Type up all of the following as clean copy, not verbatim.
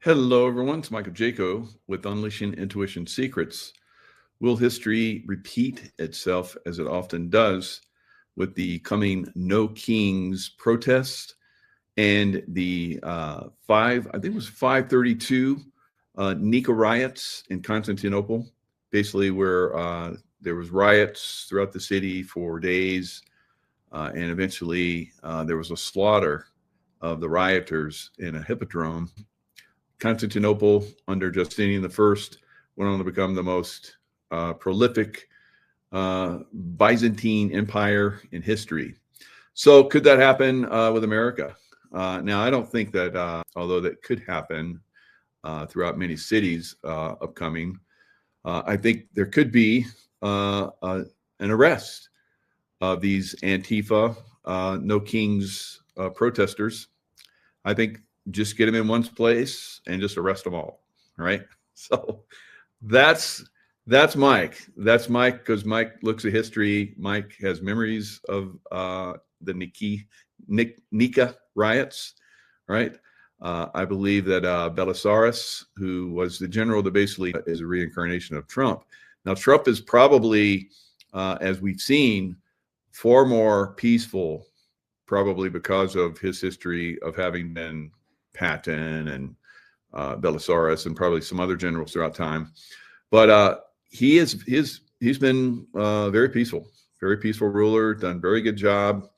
Hello, everyone. It's Michael Jaco with Unleashing Intuition Secrets. Will history repeat itself as it often does with the coming No Kings protest and the I think it was 532 Nika riots in Constantinople, basically where there was riots throughout the city for days, and eventually there was a slaughter of the rioters in a hippodrome. Constantinople under Justinian I went on to become the most prolific Byzantine empire in history. So could that happen with America? Now, I don't think that, although that could happen throughout many cities upcoming, I think there could be an arrest of these Antifa, No Kings protesters. I think just get them in one place and just arrest them all. Right. So that's Mike. That's Mike because Mike looks at history. Mike has memories of the Nika riots. Right. I believe that Belisarius, who was the general that basically is a reincarnation of Trump. Now, Trump is probably, as we've seen, far more peaceful, probably because of his history of having been Patton and Belisarius and probably some other generals throughout time. But he's been very peaceful ruler, done very good job.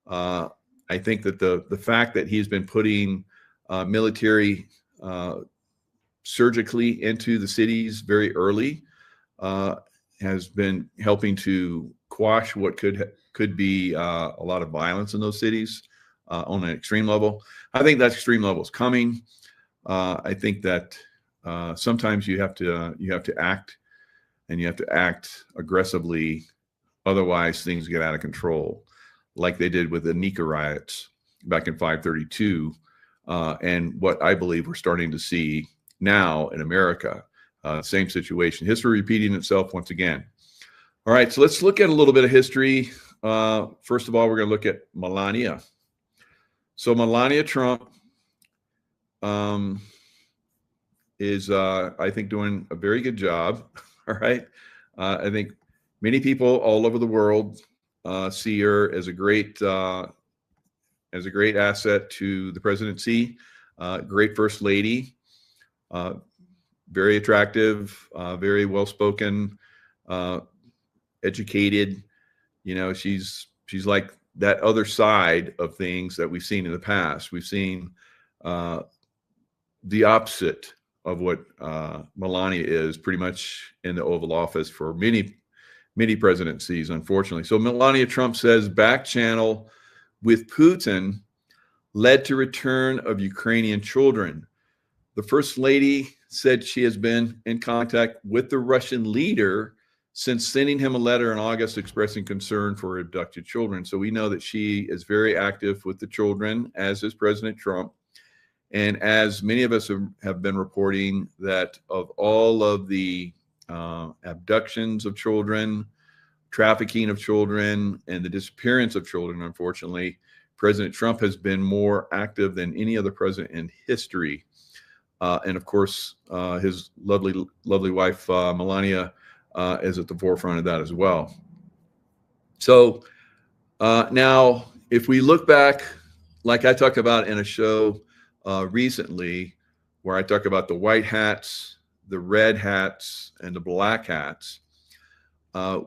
I think that the fact that he's been putting military surgically into the cities very early has been helping to quash what could be a lot of violence in those cities on an extreme level. I think that extreme level is coming. I think that sometimes you have to act, and you have to act aggressively. Otherwise, things get out of control, like they did with the Nika riots back in 532, and what I believe we're starting to see now in America. Same situation. History repeating itself once again. All right, so let's look at a little bit of history. First of all, we're going to look at Melania. So Melania Trump is, I think, doing a very good job. All right. I think many people all over the world see her as a great asset to the presidency. Great first lady, very attractive, very well-spoken, educated. You know, she's like that other side of things that we've seen in the past. We've seen the opposite of what Melania is pretty much in the Oval Office for many presidencies, unfortunately. So Melania Trump says back channel with Putin led to return of Ukrainian children. The First Lady said she has been in contact with the Russian leader since sending him a letter in August expressing concern for abducted children. So we know that she is very active with the children, as is President Trump. And as many of us have been reporting, that of all of the abductions of children, trafficking of children, and the disappearance of children, unfortunately, President Trump has been more active than any other president in history. And of course, his lovely wife, Melania, is at the forefront of that as well. So now, if we look back, like I talked about in a show recently, where I talk about the white hats, the red hats, and the black hats,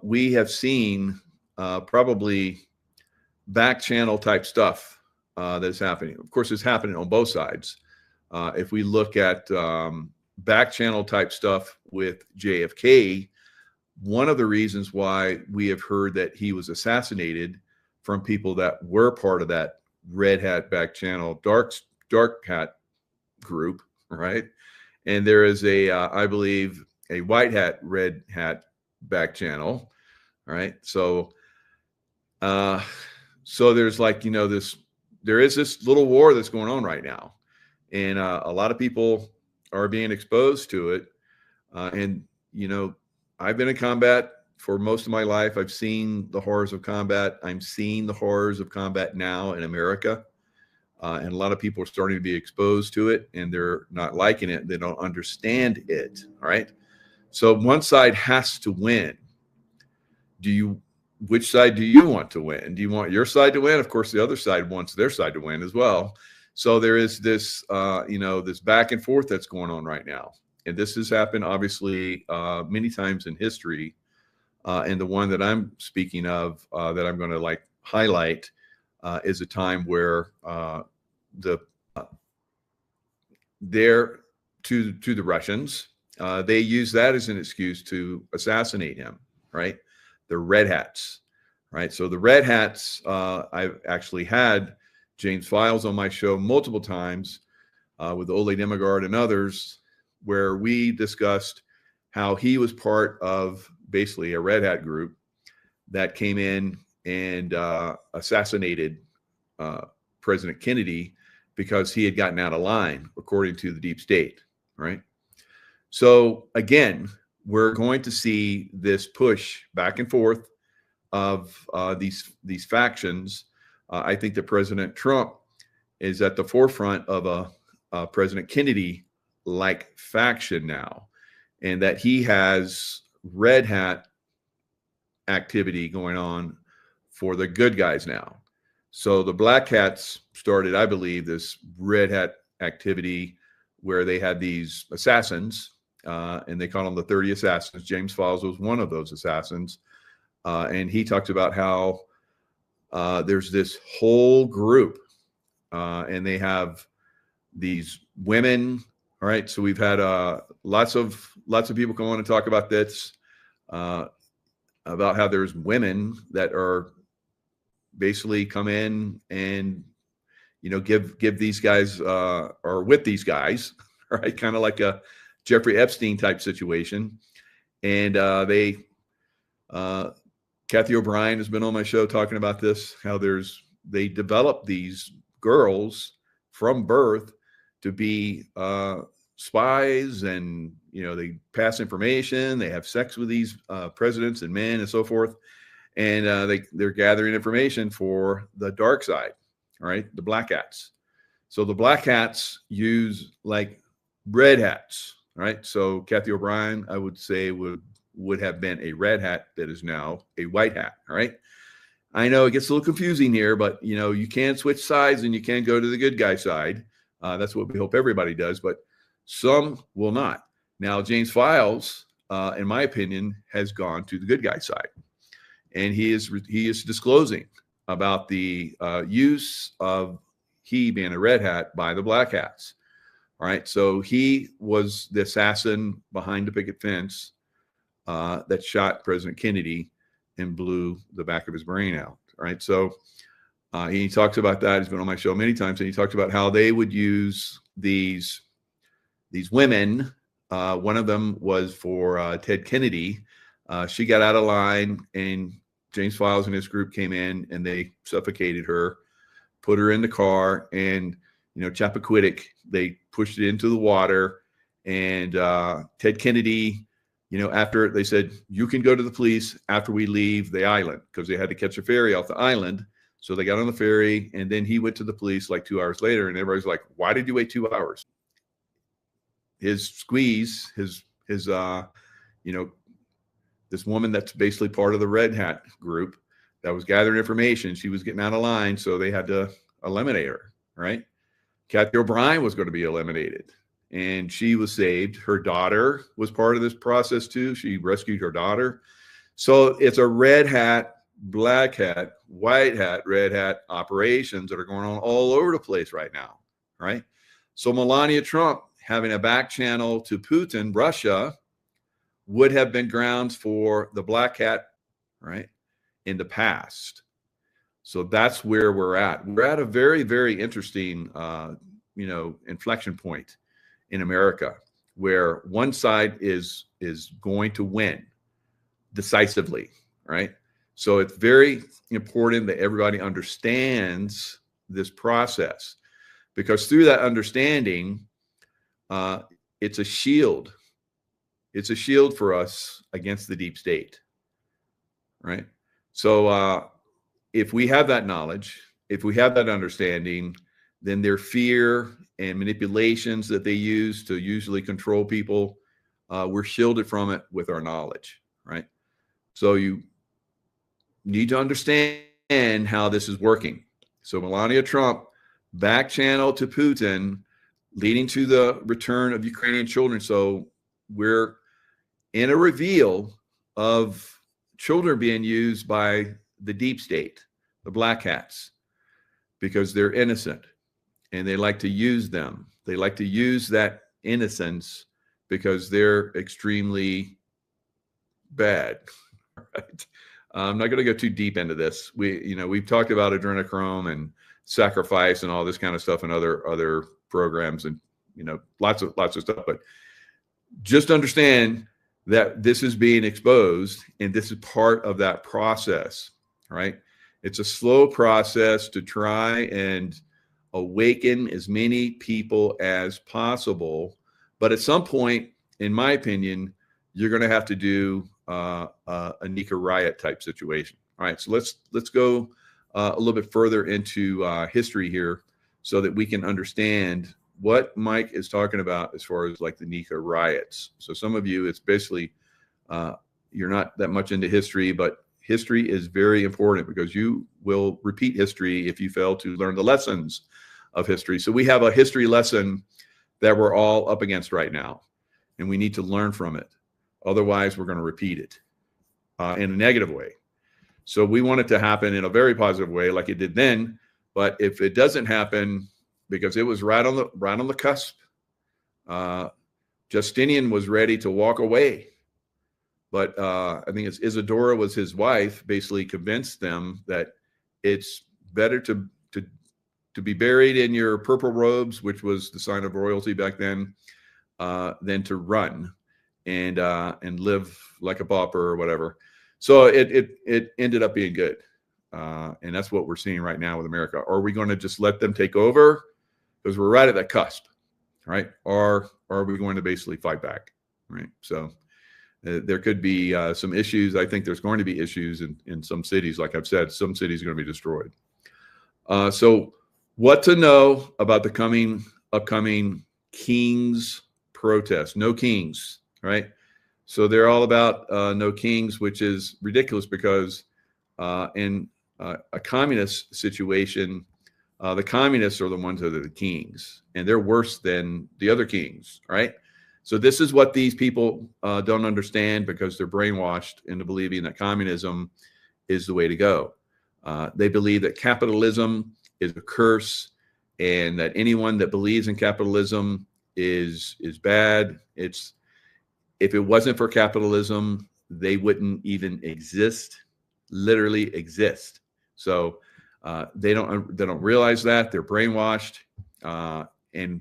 we have seen probably back channel type stuff that's happening. Of course, it's happening on both sides. If we look at back channel type stuff with JFK, one of the reasons why we have heard that he was assassinated from people that were part of that red hat back channel, dark hat group, right? And there is I believe, a white hat, red hat back channel, right? So, there's there is this little war that's going on right now, and a lot of people are being exposed to it. And I've been in combat for most of my life. I've seen the horrors of combat. I'm seeing the horrors of combat now in America. And a lot of people are starting to be exposed to it, and they're not liking it. They don't understand it. All right. So one side has to win. Which side do you want to win? Do you want your side to win? Of course, the other side wants their side to win as well. So there is this, this back and forth that's going on right now. And this has happened, obviously, many times in history. And the one that I'm speaking of, that I'm going to highlight, is a time where they're to the Russians. They use that as an excuse to assassinate him, right? The Red Hats, right? So the Red Hats, I've actually had James Files on my show multiple times with Ole Demigard and others, where we discussed how he was part of basically a Red Hat group that came in and assassinated President Kennedy because he had gotten out of line, according to the deep state, right? So again, we're going to see this push back and forth of these factions. I think that President Trump is at the forefront of a President Kennedy-like faction now, and that he has Red Hat activity going on for the good guys now. So the Black Hats started, I believe, this Red Hat activity where they had these assassins, and they call them the 30 assassins. James Files was one of those assassins. And he talked about how there's this whole group, and they have these women. All right. So we've had lots of people come on and talk about this, about how there's women that are basically come in and, give these guys, or with these guys, right? Kind of like a Jeffrey Epstein type situation. And Kathy O'Brien has been on my show talking about this, how they develop these girls from birth to be spies, and they pass information, they have sex with these presidents and men and so forth, and they're gathering information for the dark side, all right, the Black Hats. So the Black Hats use like Red Hats, right? So Kathy O'Brien, I would say, would have been a Red Hat that is now a White Hat, all right? I know it gets a little confusing here, but you can switch sides and you can go to the good guy side. That's what we hope everybody does, but some will not. Now, James Files, in my opinion, has gone to the good guy side, and he is disclosing about the use of he being a Red Hat by the Black Hats. All right, so he was the assassin behind the picket fence that shot President Kennedy and blew the back of his brain out. All right, so he talks about that. He's been on my show many times, and he talks about how they would use these women. One of them was for Ted Kennedy. She got out of line, and James Files and his group came in, and they suffocated her, put her in the car, and Chappaquiddick, they pushed it into the water. And Ted Kennedy, after they said, you can go to the police after we leave the island, because they had to catch a ferry off the island. So they got on the ferry, and then he went to the police like 2 hours later, and everybody's like, why did you wait 2 hours? His squeeze, this woman that's basically part of the Red Hat group that was gathering information, she was getting out of line, so they had to eliminate her, right? Kathy O'Brien was going to be eliminated, and she was saved. Her daughter was part of this process too. She rescued her daughter. So it's a Red Hat, Black Hat, White Hat, Red Hat operations that are going on all over the place right now, right? So Melania Trump having a back channel to Putin, Russia, would have been grounds for the Black Hat, right, in the past. So that's where we're at. We're at a very, very interesting, inflection point in America, where one side is going to win decisively, right? So it's very important that everybody understands this process, because through that understanding, it's a shield. It's a shield for us against the deep state, right? So if we have that knowledge, if we have that understanding, then their fear and manipulations that they use to usually control people, we're shielded from it with our knowledge, right? So you need to understand how this is working. So Melania Trump back channel to Putin, leading to the return of Ukrainian children. So we're in a reveal of children being used by the deep state, the black hats, because they're innocent and they like to use them. They like to use that innocence because they're extremely bad. Right? I'm not going to go too deep into this. We've talked about adrenochrome and sacrifice and all this kind of stuff in other programs, and lots of stuff. But just understand that this is being exposed, and this is part of that process, right? It's a slow process to try and awaken as many people as possible. But at some point, in my opinion, you're going to have to do a Nika riot type situation. All right, so let's go a little bit further into history here so that we can understand what Mike is talking about as far as like the Nika riots. So some of you, it's basically you're not that much into history, but history is very important because you will repeat history if you fail to learn the lessons of history. So we have a history lesson that we're all up against right now, and we need to learn from it. Otherwise, we're going to repeat it in a negative way. So we want it to happen in a very positive way, like it did then. But if it doesn't happen, because it was right on the cusp, Justinian was ready to walk away. But I think it's Isadora was his wife, basically convinced them that it's better to be buried in your purple robes, which was the sign of royalty back then, than to run and live like a pauper or whatever. So it ended up being good. And that's what we're seeing right now with America. Are we going to just let them take over? Because we're right at that cusp, right? Or are we going to basically fight back, right? So there could be some issues. I think there's going to be issues in some cities. Like I've said, some cities are going to be destroyed. So what to know about the upcoming Kings protest? No Kings, right? So they're all about no Kings, which is ridiculous because in a communist situation, the communists are the ones that are the kings, and they're worse than the other kings, right? So this is what these people don't understand because they're brainwashed into believing that communism is the way to go. They believe that capitalism is a curse and that anyone that believes in capitalism is bad. If it wasn't for capitalism, they wouldn't even exist, literally exist. So they don't realize that. They're brainwashed, and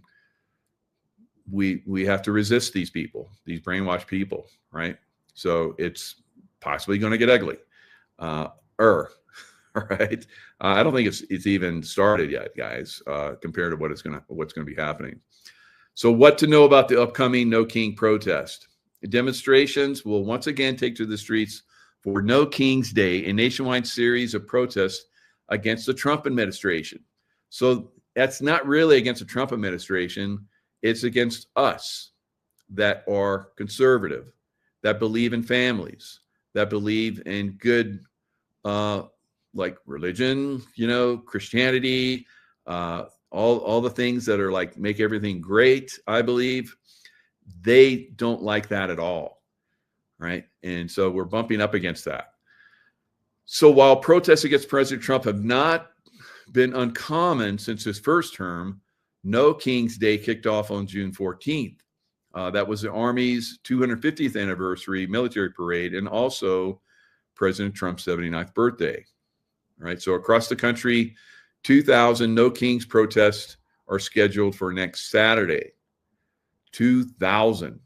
we have to resist these people, these brainwashed people, right? So it's possibly going to get ugly. Right? I don't think it's even started yet, guys, compared to what's going to be happening. So what to know about the upcoming No King protest? Demonstrations will once again take to the streets for No King's Day, a nationwide series of protests against the Trump administration. So that's not really against the Trump administration. It's against us that are conservative, that believe in families, that believe in good, like religion, Christianity, all the things that are like make everything great, I believe. They don't like that at all, right? And so we're bumping up against that. So while protests against President Trump have not been uncommon since his first term, No King's Day kicked off on June 14th. That was the Army's 250th anniversary military parade and also President Trump's 79th birthday. All right, so across the country, 2,000 No Kings protests are scheduled for next Saturday. 2,000,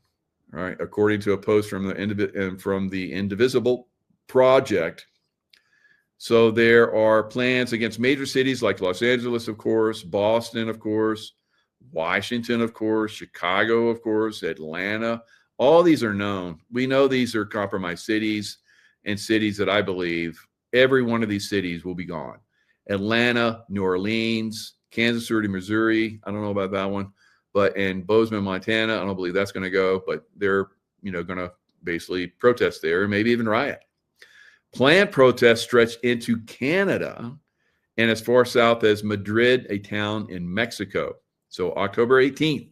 all right, according to a post from the Indivisible Project. So there are plans against major cities like Los Angeles, of course, Boston, of course, Washington, of course, Chicago, of course, Atlanta. All these are known. We know these are compromised cities and cities that I believe every one of these cities will be gone. Atlanta, New Orleans, Kansas City, Missouri. I don't know about that one, but in Bozeman, Montana, I don't believe that's going to go, but they're, going to basically protest there and maybe even riot. Planned protests stretch into Canada and as far south as Madrid, a town in Mexico. So October 18th,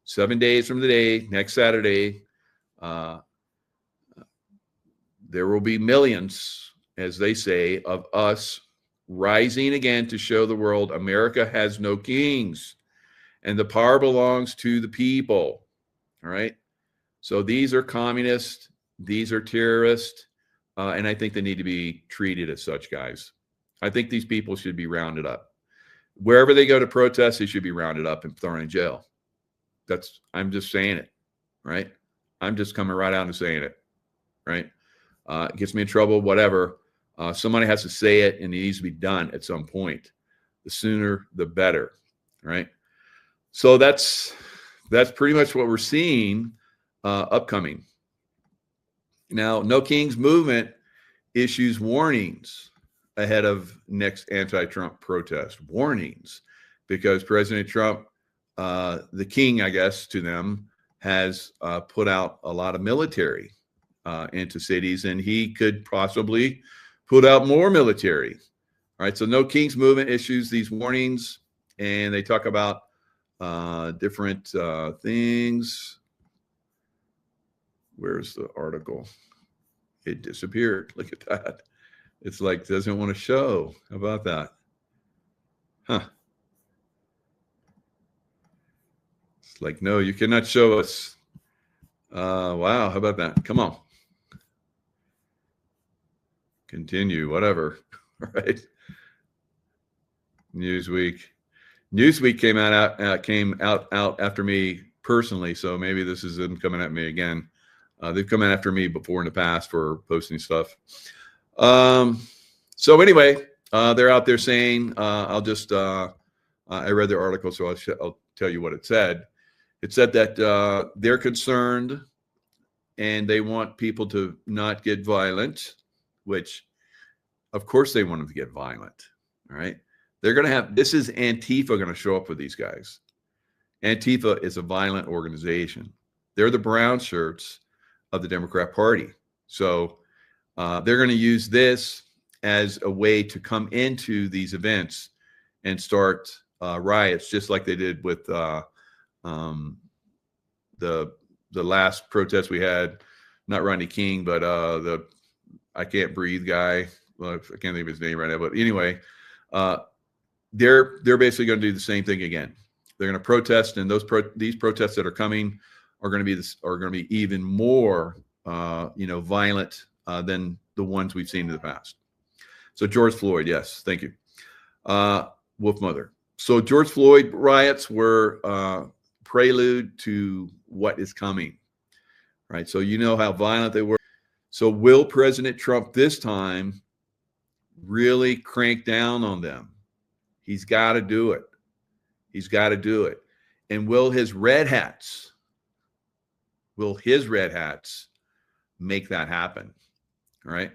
7 days from today, next Saturday, there will be millions, as they say, of us rising again to show the world America has no kings and the power belongs to the people. All right. So these are communists. These are terrorists. And I think they need to be treated as such, guys. I think these people should be rounded up. Wherever they go to protest, they should be rounded up and thrown in jail. I'm just saying it, right? I'm just coming right out and saying it, right? It gets me in trouble, whatever. Somebody has to say it, and it needs to be done at some point. The sooner, the better, right? So that's pretty much what we're seeing upcoming. Now, No Kings Movement issues warnings ahead of next anti-Trump protest. Warnings, because President Trump, the king, I guess, to them, has put out a lot of military into cities, and he could possibly put out more military. All right, so No Kings Movement issues these warnings, and they talk about different things. Where's the article? It disappeared. Look at that. It's like doesn't want to show. How about that? Huh. It's like, no, you cannot show us. Wow, how about that? Come on. Continue, whatever. All right. Newsweek came out after me personally, so maybe this is them coming at me again. They've come after me before in the past for posting stuff. So anyway, they're out there saying, I read their article, so I'll tell you what it said. It said that they're concerned and they want people to not get violent, which of course they want them to get violent. All right. They're going to have, this is Antifa going to show up with these guys. Antifa is a violent organization. They're the brown shirts of the Democrat Party. So they're going to use this as a way to come into these events and start riots, just like they did with the last protest we had, not Rodney King, but the I Can't Breathe guy. Well, I can't think of his name right now, but anyway, they're basically going to do the same thing again. They're going to protest, and these protests that are coming are going to be even more violent than the ones we've seen in the past. So George Floyd, yes, thank you, Wolf Mother. So George Floyd riots were prelude to what is coming, right? So you know how violent they were. So will President Trump this time really crank down on them? He's got to do it. He's got to do it. And will his red hats make that happen? All right.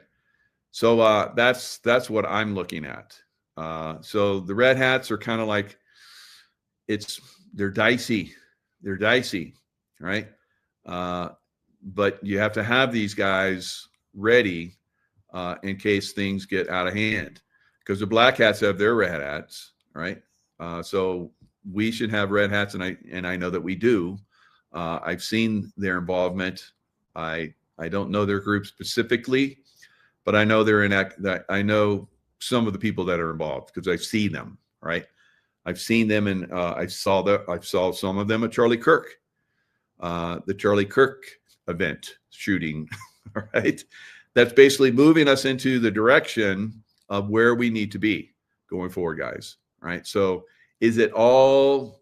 So that's what I'm looking at. So the red hats are kind of like, they're dicey. They're dicey, right? But you have to have these guys ready in case things get out of hand, because the black hats have their red hats, right? So we should have red hats, and I know that we do. I've seen their involvement. I don't know their group specifically, but I know they're in that. I know some of the people that are involved because I see them, right? I've seen them, and I saw some of them at Charlie Kirk, the Charlie Kirk event shooting, right? That's basically moving us into the direction of where we need to be going forward, guys, right? So is it all,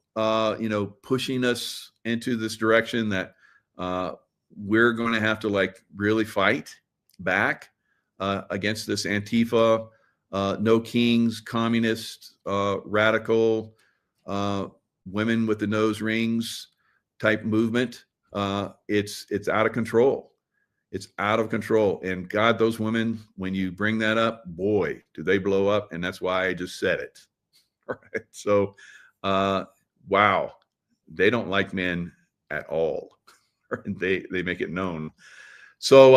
pushing us into this direction that we're going to have to really fight back against this Antifa, no kings, communist, radical, women with the nose rings type movement? It's out of control. It's out of control. And God, those women, when you bring that up, boy, do they blow up. And that's why I just said it. Right. So, wow, they don't like men at all. They make it known. So,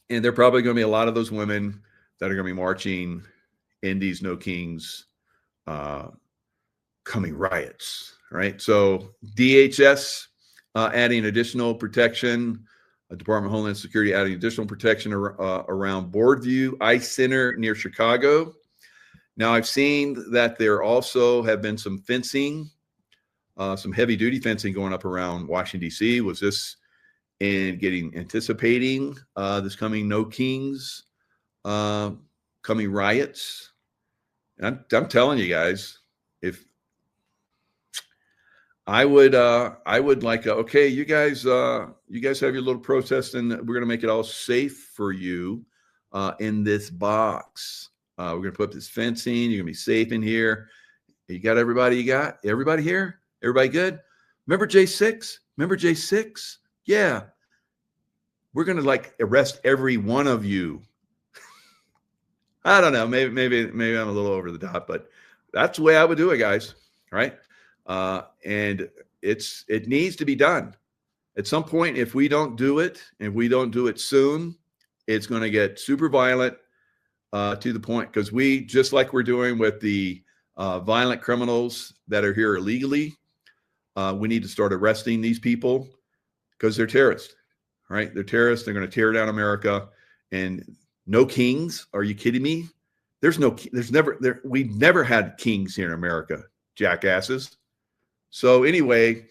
and there are probably going to be a lot of those women that are going to be marching in these No Kings uh, coming riots, right? So DHS adding additional protection, Department of Homeland Security adding additional protection around Boardview Ice Center near Chicago. Now I've seen that there also have been some fencing, some heavy duty fencing going up around Washington, D.C. Was this in anticipating this coming No Kings coming riots? And I'm telling you guys, if I would like, okay, you guys have your little protest, and we're going to make it all safe for you in this box. We're going to put this fencing. You're going to be safe in here. You got everybody. You got everybody here. Everybody good? Remember J6? Remember J6? Yeah. We're going to like arrest every one of you. I don't know. Maybe I'm a little over the top, but that's the way I would do it, guys. Right? And it needs to be done. At some point, if we don't do it, and we don't do it soon, it's going to get super violent to the point, because just like we're doing with the violent criminals that are here illegally, we need to start arresting these people because they're terrorists, right? They're terrorists. They're going to tear down America. And no kings. Are you kidding me? We've never had kings here in America, jackasses. So anyway,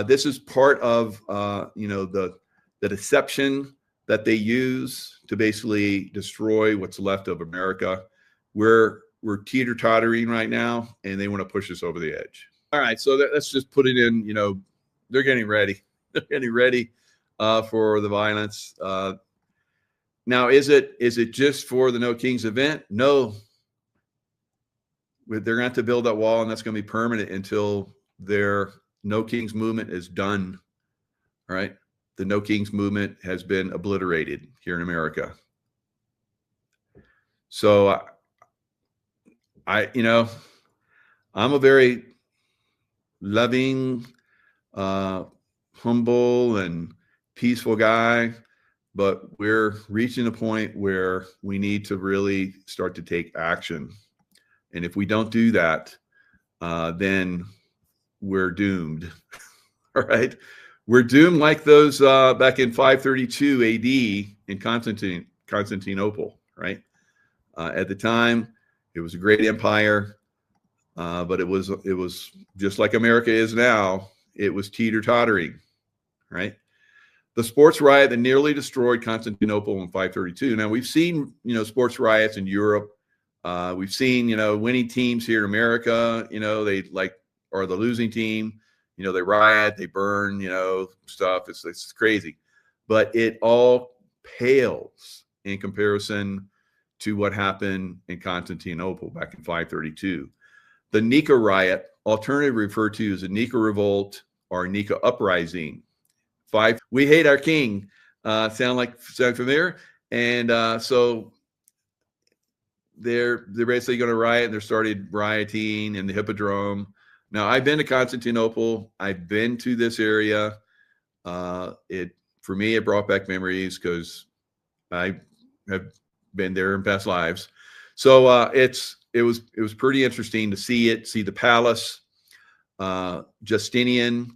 this is part of the deception that they use to basically destroy what's left of America. We're teeter-tottering right now, and they want to push us over the edge. All right, so let's just put it in. They're getting ready. They're getting ready for the violence. Now, is it just for the No Kings event? No. They're going to have to build that wall, and that's going to be permanent until their No Kings movement is done. All right. The No Kings movement has been obliterated here in America. So I'm a very loving, humble, and peaceful guy, but we're reaching a point where we need to really start to take action. And if we don't do that, then we're doomed. All right. We're doomed like those back in 532 AD in Constantinople, right? At the time, it was a great empire, but it was just like America is now. It was teeter-tottering, right? The sports riot that nearly destroyed Constantinople in 532. Now, we've seen, sports riots in Europe. We've seen, winning teams here in America, they are the losing team. They riot, they burn, stuff. It's crazy. But it all pales in comparison to what happened in Constantinople back in 532. The Nika riot, alternatively referred to as the Nika revolt or Nika uprising. We hate our king. Sound familiar? And so they're basically going to riot, and they started rioting in the Hippodrome. Now, I've been to Constantinople. I've been to this area. For me, it brought back memories because I have been there in past lives. So it was pretty interesting to see the palace. Justinian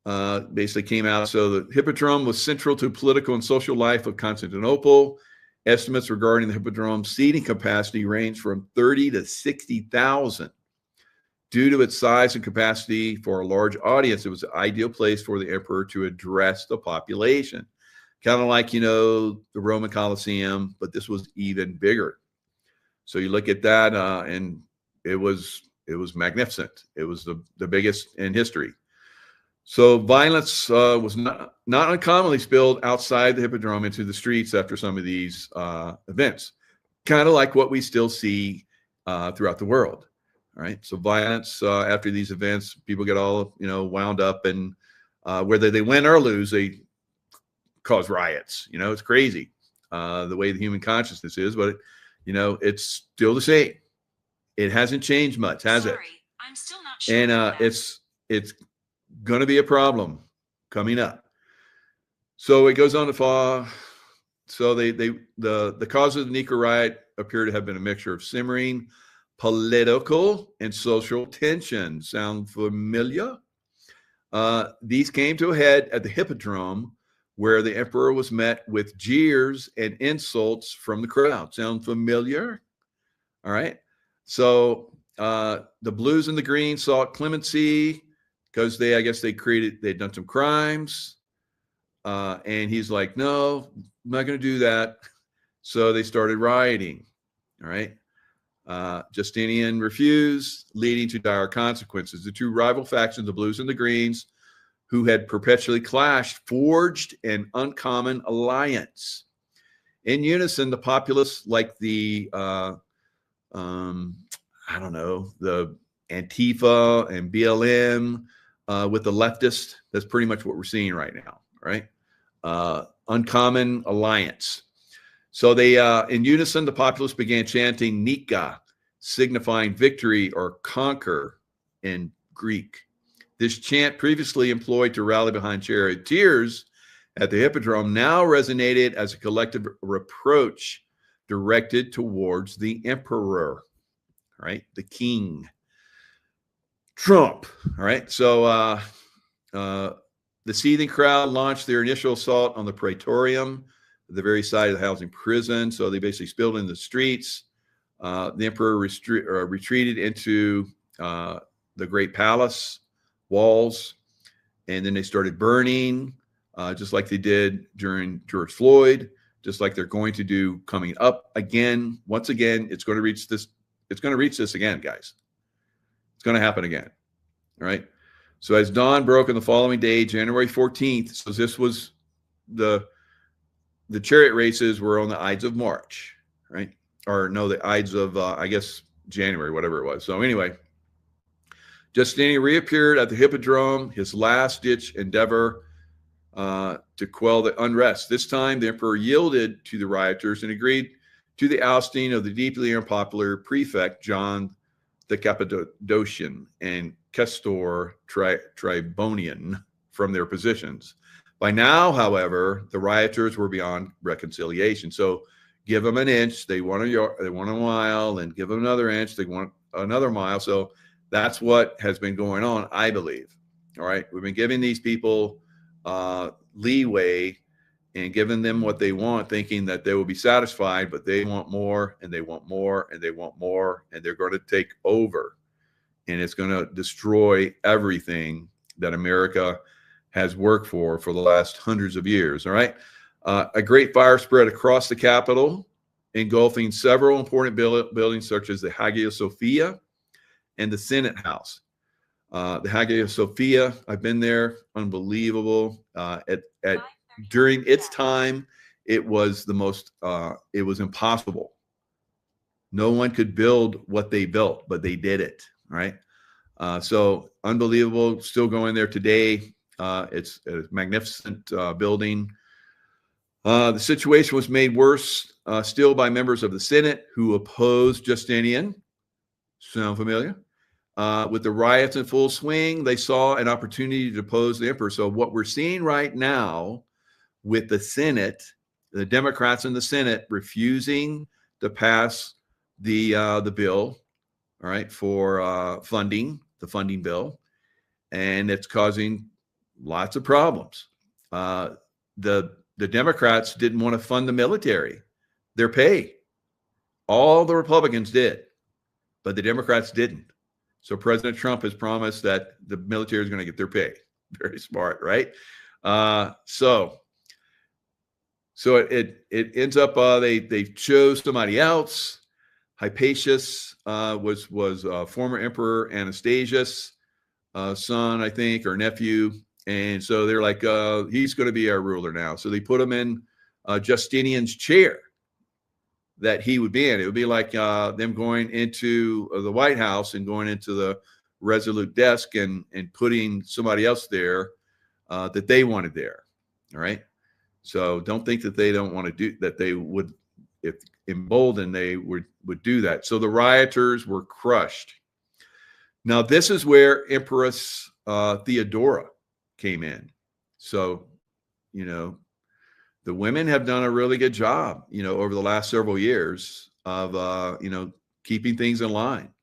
basically came out. So the Hippodrome was central to political and social life of Constantinople. Estimates regarding the Hippodrome seating capacity range from 30 to 60,000. Due to its size and capacity for a large audience, it was an ideal place for the emperor to address the population. Kind of like, the Roman Colosseum, but this was even bigger. So you look at that, and it was magnificent. It was the biggest in history. So violence was not uncommonly spilled outside the Hippodrome into the streets after some of these events, kind of like what we still see throughout the world. All right. So violence after these events, people get all, wound up, and whether they win or lose, they cause riots. It's crazy the way the human consciousness is, but, it's still the same. It hasn't changed much, has it? I'm still not sure. And it's going to be a problem coming up. So it goes on to fall. So the cause of the Nika riot appear to have been a mixture of simmering political and social tension. Sound familiar? These came to a head at the Hippodrome, where the emperor was met with jeers and insults from the crowd. Sound familiar? All right. So the blues and the greens sought clemency because they'd done some crimes. And he's like, no, I'm not going to do that. So they started rioting. All right. Justinian refused, leading to dire consequences. The two rival factions, the blues and the greens, who had perpetually clashed, forged an uncommon alliance. In unison, the populace, like the the Antifa and BLM with the leftist, that's pretty much what we're seeing right now, right? Uncommon alliance. So they, in unison, the populace began chanting Nika, signifying victory or conquer in Greek. This chant, previously employed to rally behind charioteers at the Hippodrome, now resonated as a collective reproach directed towards the emperor, right? The king, Trump, all right? So the seething crowd launched their initial assault on the Praetorium, the very side of the housing prison. So they basically spilled in the streets. The emperor retreated into the great palace walls, and then they started burning, just like they did during George Floyd, just like they're going to do coming up again. Once again, it's going to reach this. It's going to reach this again, guys. It's going to happen again. All right. So as dawn broke on the following day, January 14th, so this was the chariot races were on the Ides of March, right? Or no, the Ides of, January, whatever it was. So anyway, Justinian reappeared at the Hippodrome, his last-ditch endeavor to quell the unrest. This time, the emperor yielded to the rioters and agreed to the ousting of the deeply unpopular prefect, John the Cappadocian, and Castor Tribonian from their positions. By now, however, the rioters were beyond reconciliation. So give them an inch, they want a mile, and give them another inch, they want another mile. So that's what has been going on, I believe. All right. We've been giving these people leeway and giving them what they want, thinking that they will be satisfied, but they want more and they want more and they want more, and they're going to take over. And it's going to destroy everything that America has worked for the last hundreds of years. All right. A great fire spread across the Capitol, engulfing several important buildings such as the Hagia Sophia and the Senate House. The Hagia Sophia, I've been there, unbelievable. During its time, it was it was impossible. No one could build what they built, but they did it, right? So unbelievable, still going there today. It's a magnificent building. The situation was made worse still by members of the Senate who opposed Justinian. Sound familiar? With the riots in full swing, they saw an opportunity to depose the emperor. So what we're seeing right now with the Senate, the Democrats in the Senate refusing to pass the bill, all right, for funding, the funding bill, and it's causing lots of problems. The Democrats didn't want to fund the military, their pay. All the Republicans did, but the Democrats didn't. So President Trump has promised that the military is going to get their pay. Very smart, right? So it ends up they chose somebody else. Hypatius was former Emperor Anastasius' son, I think, or nephew. And so they're like, he's going to be our ruler now. So they put him in Justinian's chair that he would be in. It would be like them going into the White House and going into the Resolute desk and putting somebody else there that they wanted there. All right. So don't think that they don't want to do that. They would if emboldened, they would do that. So the rioters were crushed. Now, this is where Empress Theodora came in. So, you know, the women have done a really good job, you know, over the last several years of, you know, keeping things in line.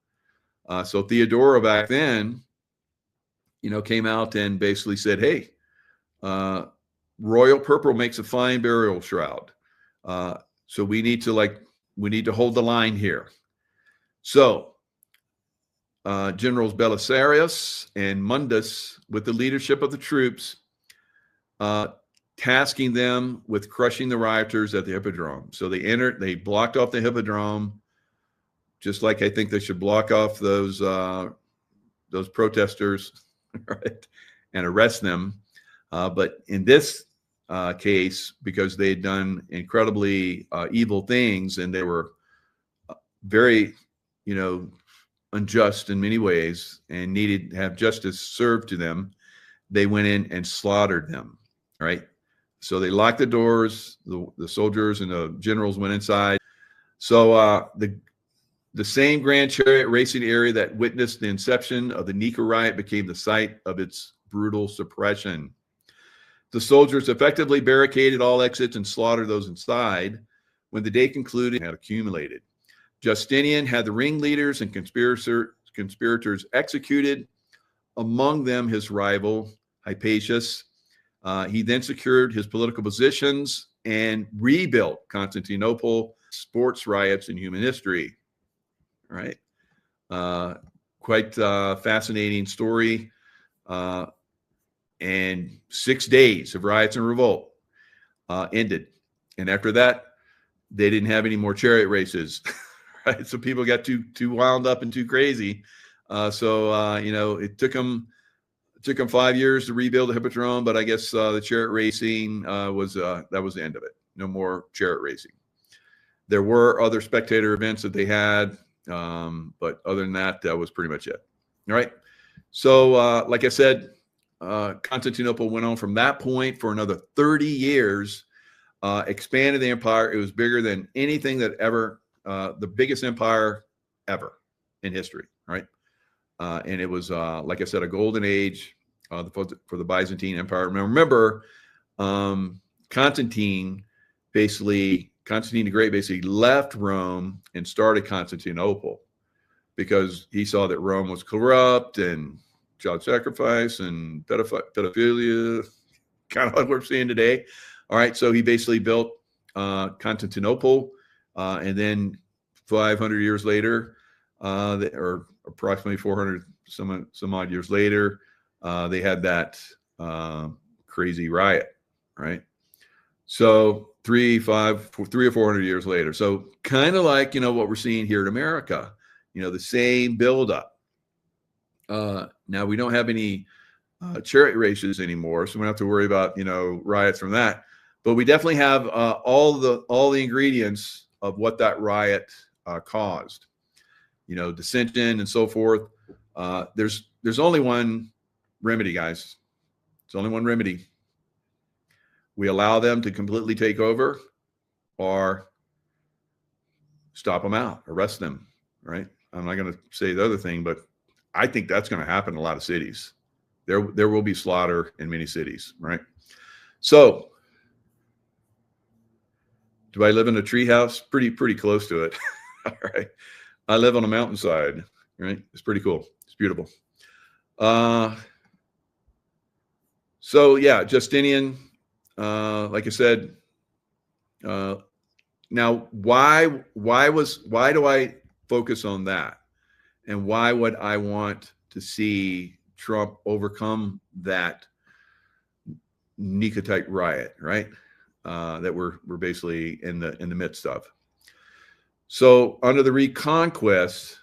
So Theodora back then, you know, came out and basically said, hey, royal purple makes a fine burial shroud. So we need to hold the line here. So Generals Belisarius and Mundus, with the leadership of the troops, tasking them with crushing the rioters at the Hippodrome. So they blocked off the Hippodrome, just like I think they should block off those protesters, right, and arrest them. But in this case, because they had done incredibly evil things and they were very, you know, unjust in many ways and needed to have justice served to them, they went in and slaughtered them, right? So they locked the doors, the soldiers and the generals went inside. So the same grand chariot racing area that witnessed the inception of the Nika riot became the site of its brutal suppression. The soldiers effectively barricaded all exits and slaughtered those inside. When the day concluded, had accumulated. Justinian had the ringleaders and conspirators executed, among them his rival, Hypatius. He then secured his political positions and rebuilt Constantinople. Sports riots in human history. All right. Quite fascinating story. And 6 days of riots and revolt ended. And after that, they didn't have any more chariot races. Right? So people got too wound up and too crazy. So you know, it took them 5 years to rebuild the Hippodrome, but I guess the chariot racing was the end of it. No more chariot racing. There were other spectator events that they had, but other than that, that was pretty much it. All right. So like I said, Constantinople went on from that point for another 30 years, expanded the empire. It was bigger than anything that ever, the biggest empire ever in history, right? And it was, like I said, a golden age for the Byzantine Empire. Now, remember, Constantine the Great basically left Rome and started Constantinople because he saw that Rome was corrupt and child sacrifice and pedophilia, kind of like we're seeing today. All right, so he basically built Constantinople, and then 500 years later, or approximately 400 some odd years later, they had that crazy riot, right? So 300 or 400 years later. So kind of like, you know, what we're seeing here in America, you know, the same buildup. Now we don't have any chariot races anymore, so we don't have to worry about, you know, riots from that. But we definitely have all the ingredients of what that riot caused, you know, dissension and so forth. There's only one remedy, guys. It's only one remedy. We allow them to completely take over, or stop them out, arrest them, right? I'm not going to say the other thing, but I think that's going to happen in a lot of cities. There will be slaughter in many cities, right? So, do I live in a treehouse? Pretty close to it. All right. I live on a mountainside, right? It's pretty cool. It's beautiful. So yeah, Justinian, like I said, now why do I focus on that? And why would I want to see Trump overcome that Nika type riot, right? That we're basically in the midst of. So under the Reconquest,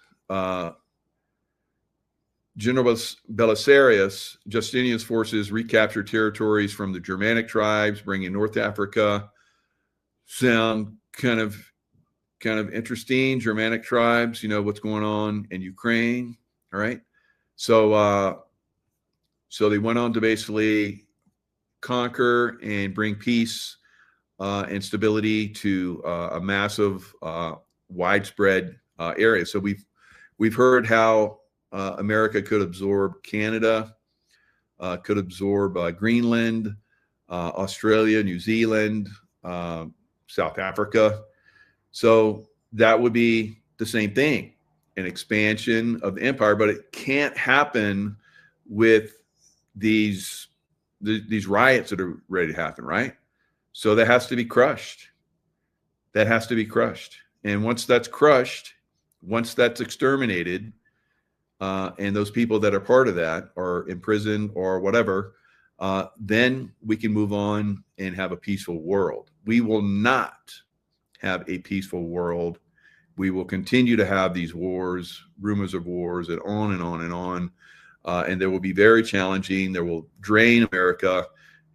General Belisarius, Justinian's forces recaptured territories from the Germanic tribes, bringing North Africa. Sound kind of interesting. Germanic tribes, you know what's going on in Ukraine, all right? So so they went on to basically conquer and bring peace instability to a massive, widespread area. So we've heard how America could absorb Canada, could absorb Greenland, Australia, New Zealand, South Africa. So that would be the same thing, an expansion of the empire, but it can't happen with these riots that are ready to happen, right? So that has to be crushed. That has to be crushed. And once that's crushed, once that's exterminated, and those people that are part of that are imprisoned or whatever, then we can move on and have a peaceful world. We will not have a peaceful world. We will continue to have these wars, rumors of wars, and on and on and on. And they will be very challenging. They will drain America,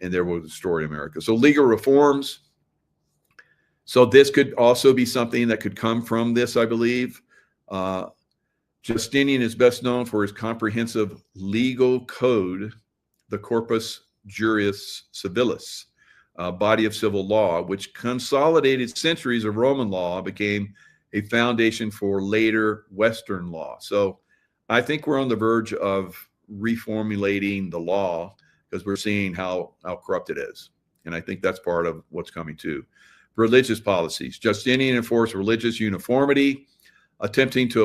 and they will destroy America. So legal reforms. So this could also be something that could come from this, I believe. Justinian is best known for his comprehensive legal code, the Corpus Juris Civilis, body of civil law, which consolidated centuries of Roman law, became a foundation for later Western law. So I think we're on the verge of reformulating the law because we're seeing how corrupt it is. And I think that's part of what's coming too. Religious policies. Justinian enforced religious uniformity, attempting to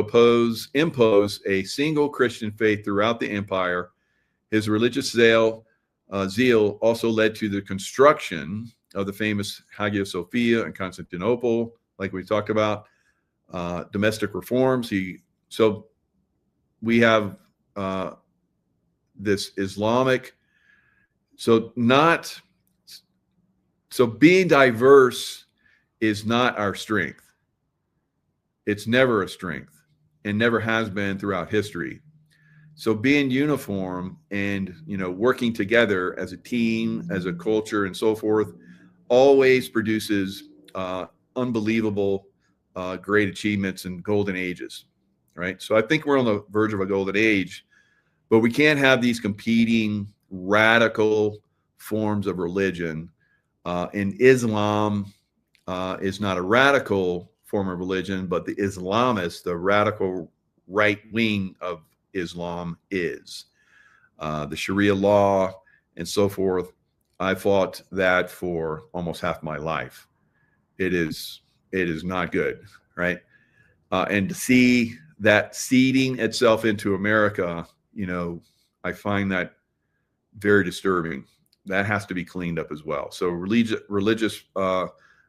impose a single Christian faith throughout the empire. His religious zeal also led to the construction of the famous Hagia Sophia in Constantinople, like we talked about. Domestic reforms. So we have this Islamic. So being diverse is not our strength. It's never a strength and never has been throughout history. So being uniform and, working together as a team, as a culture and so forth, always produces unbelievable great achievements and golden ages, right? So I think we're on the verge of a golden age, but we can't have these competing radical forms of religion. And Islam is not a radical form of religion, but the Islamists, the radical right wing of Islam, is the Sharia law and so forth. I fought that for almost half my life. It is not good, right? And to see that seeding itself into America, I find that very disturbing. That has to be cleaned up as well. So religious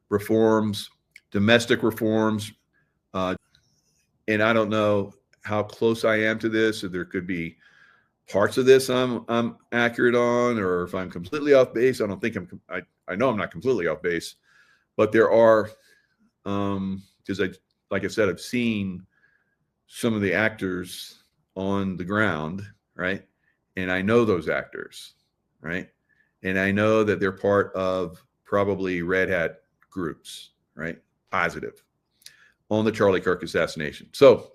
reforms, domestic reforms, and I don't know how close I am to this, or there could be parts of this I'm accurate on, or if I'm completely off base. I don't think I know I'm not completely off base, but there are, because like I said, I've seen some of the actors on the ground, right? And I know those actors, right? And I know that they're part of probably red hat groups, right? Positive on the Charlie Kirk assassination. So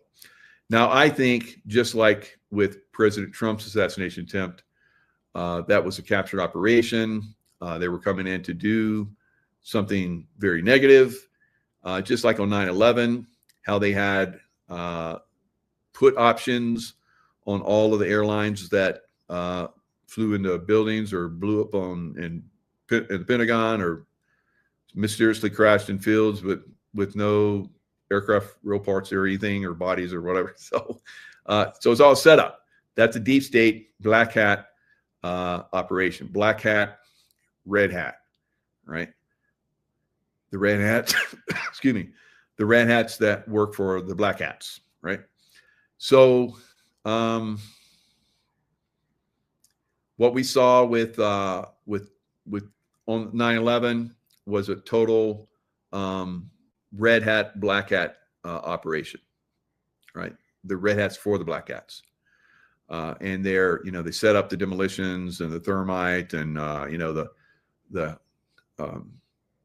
now I think, just like with President Trump's assassination attempt, that was a captured operation. They were coming in to do something very negative, just like on 9/11, how they had put options on all of the airlines that flew into buildings or blew up in the Pentagon, or mysteriously crashed in fields with no aircraft real parts or anything, or bodies or whatever. So it's all set up. That's a deep state black hat operation. Black hat, red hat, right? The red hats, excuse me, the red hats that work for the black hats, right? So what we saw with on 9/11 was a total red hat, black hat operation, right? The red hats for the black hats. And they set up the demolitions and the thermite and,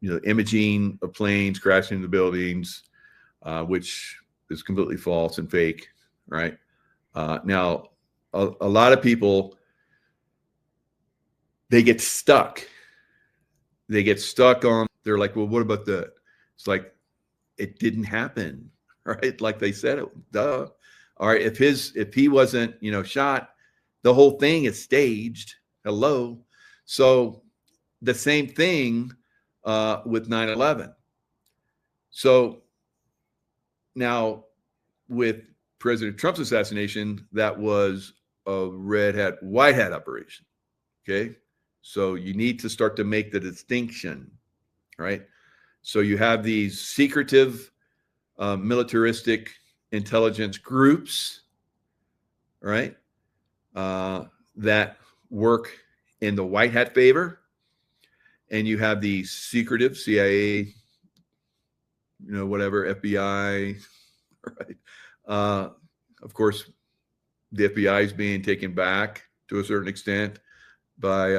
the imaging of planes crashing into buildings, which is completely false and fake, right? Now, a lot of people, they get stuck. They get stuck on they're like, well, what about that? It's like, it didn't happen, right? Like they said it, duh. All right, if he wasn't, shot, the whole thing is staged. Hello. So the same thing with 9/11. So now with President Trump's assassination, that was a red hat, white hat operation. Okay. So you need to start to make the distinction, right? So you have these secretive militaristic intelligence groups, right? That work in the white hat favor. And you have the secretive CIA, whatever, FBI, right? Of course, the FBI is being taken back to a certain extent by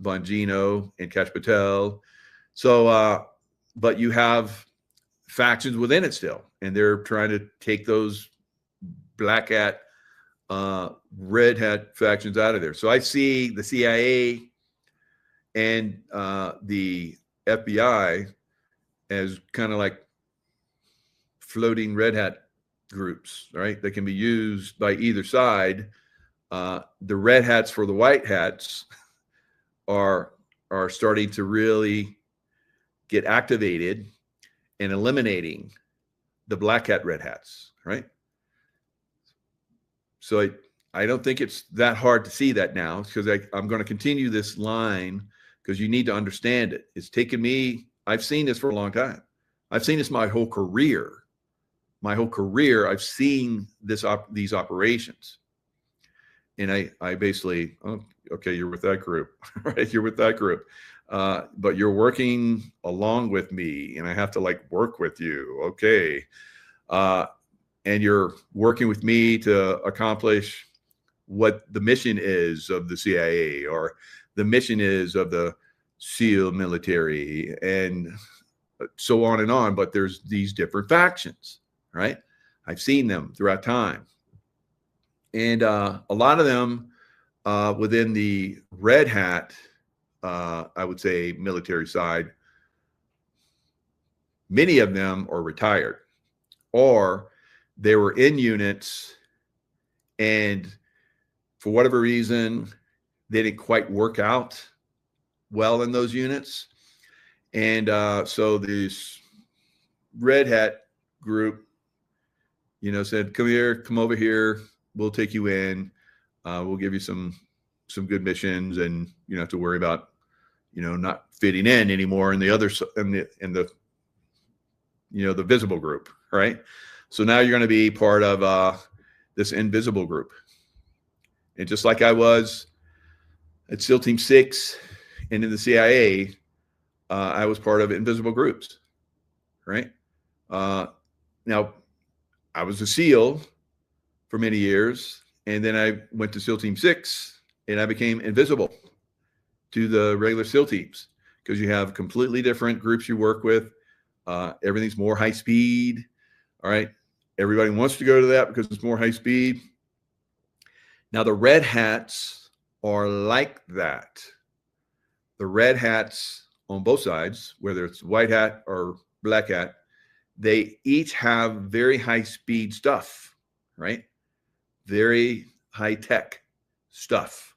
Bongino and Kash Patel. So, but you have factions within it still, and they're trying to take those black hat, red hat factions out of there. So I see the CIA and the FBI as kind of like floating red hat groups, right? That can be used by either side. The red hats for the white hats are starting to really get activated and eliminating the black hat red hats, right? So I don't think it's that hard to see that now, because I'm going to continue this line, because you need to understand it. It's taken me, I've seen this for a long time. I've seen this my whole career. My whole career, I've seen these operations. And I basically, oh, okay, you're with that group, right? You're with that group. But you're working along with me, and I have to work with you. Okay. And you're working with me to accomplish what the mission is of the CIA, or the mission is of the SEAL military, and so on and on. But there's these different factions, right? I've seen them throughout time. And a lot of them within the red hat, I would say, military side, many of them are retired, or they were in units, and for whatever reason, they didn't quite work out well in those units. And so this red hat group, said, come over here. We'll take you in. We'll give you some good missions, and you don't have to worry about, not fitting in anymore in the other, in the the visible group, right? So now you're going to be part of this invisible group. And just like I was at SEAL Team 6 and in the CIA, I was part of invisible groups, right? Now, I was a SEAL for many years, and then I went to SEAL Team 6, and I became invisible to the regular SEAL teams, because you have completely different groups you work with. Everything's more high speed, all right? Everybody wants to go to that because it's more high speed. Now, the red hats are like that. The red hats on both sides, whether it's white hat or black hat, they each have very high speed stuff, right? Very high tech stuff.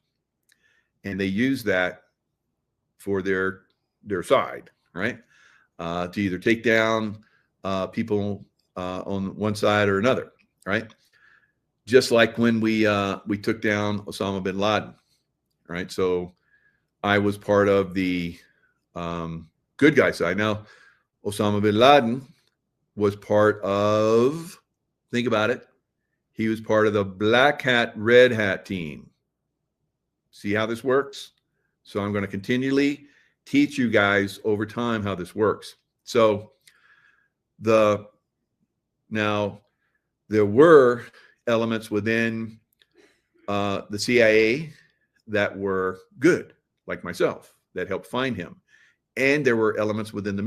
And they use that for their side, right? To either take down people on one side or another, right? Just like when we took down Osama bin Laden, right? So I was part of the good guy side. Now, Osama bin Laden was part of, think about it, he was part of the black hat, red hat team. See how this works? So I'm going to continually teach you guys over time how this works. So now there were elements within the CIA that were good, like myself, that helped find him. And there were elements within the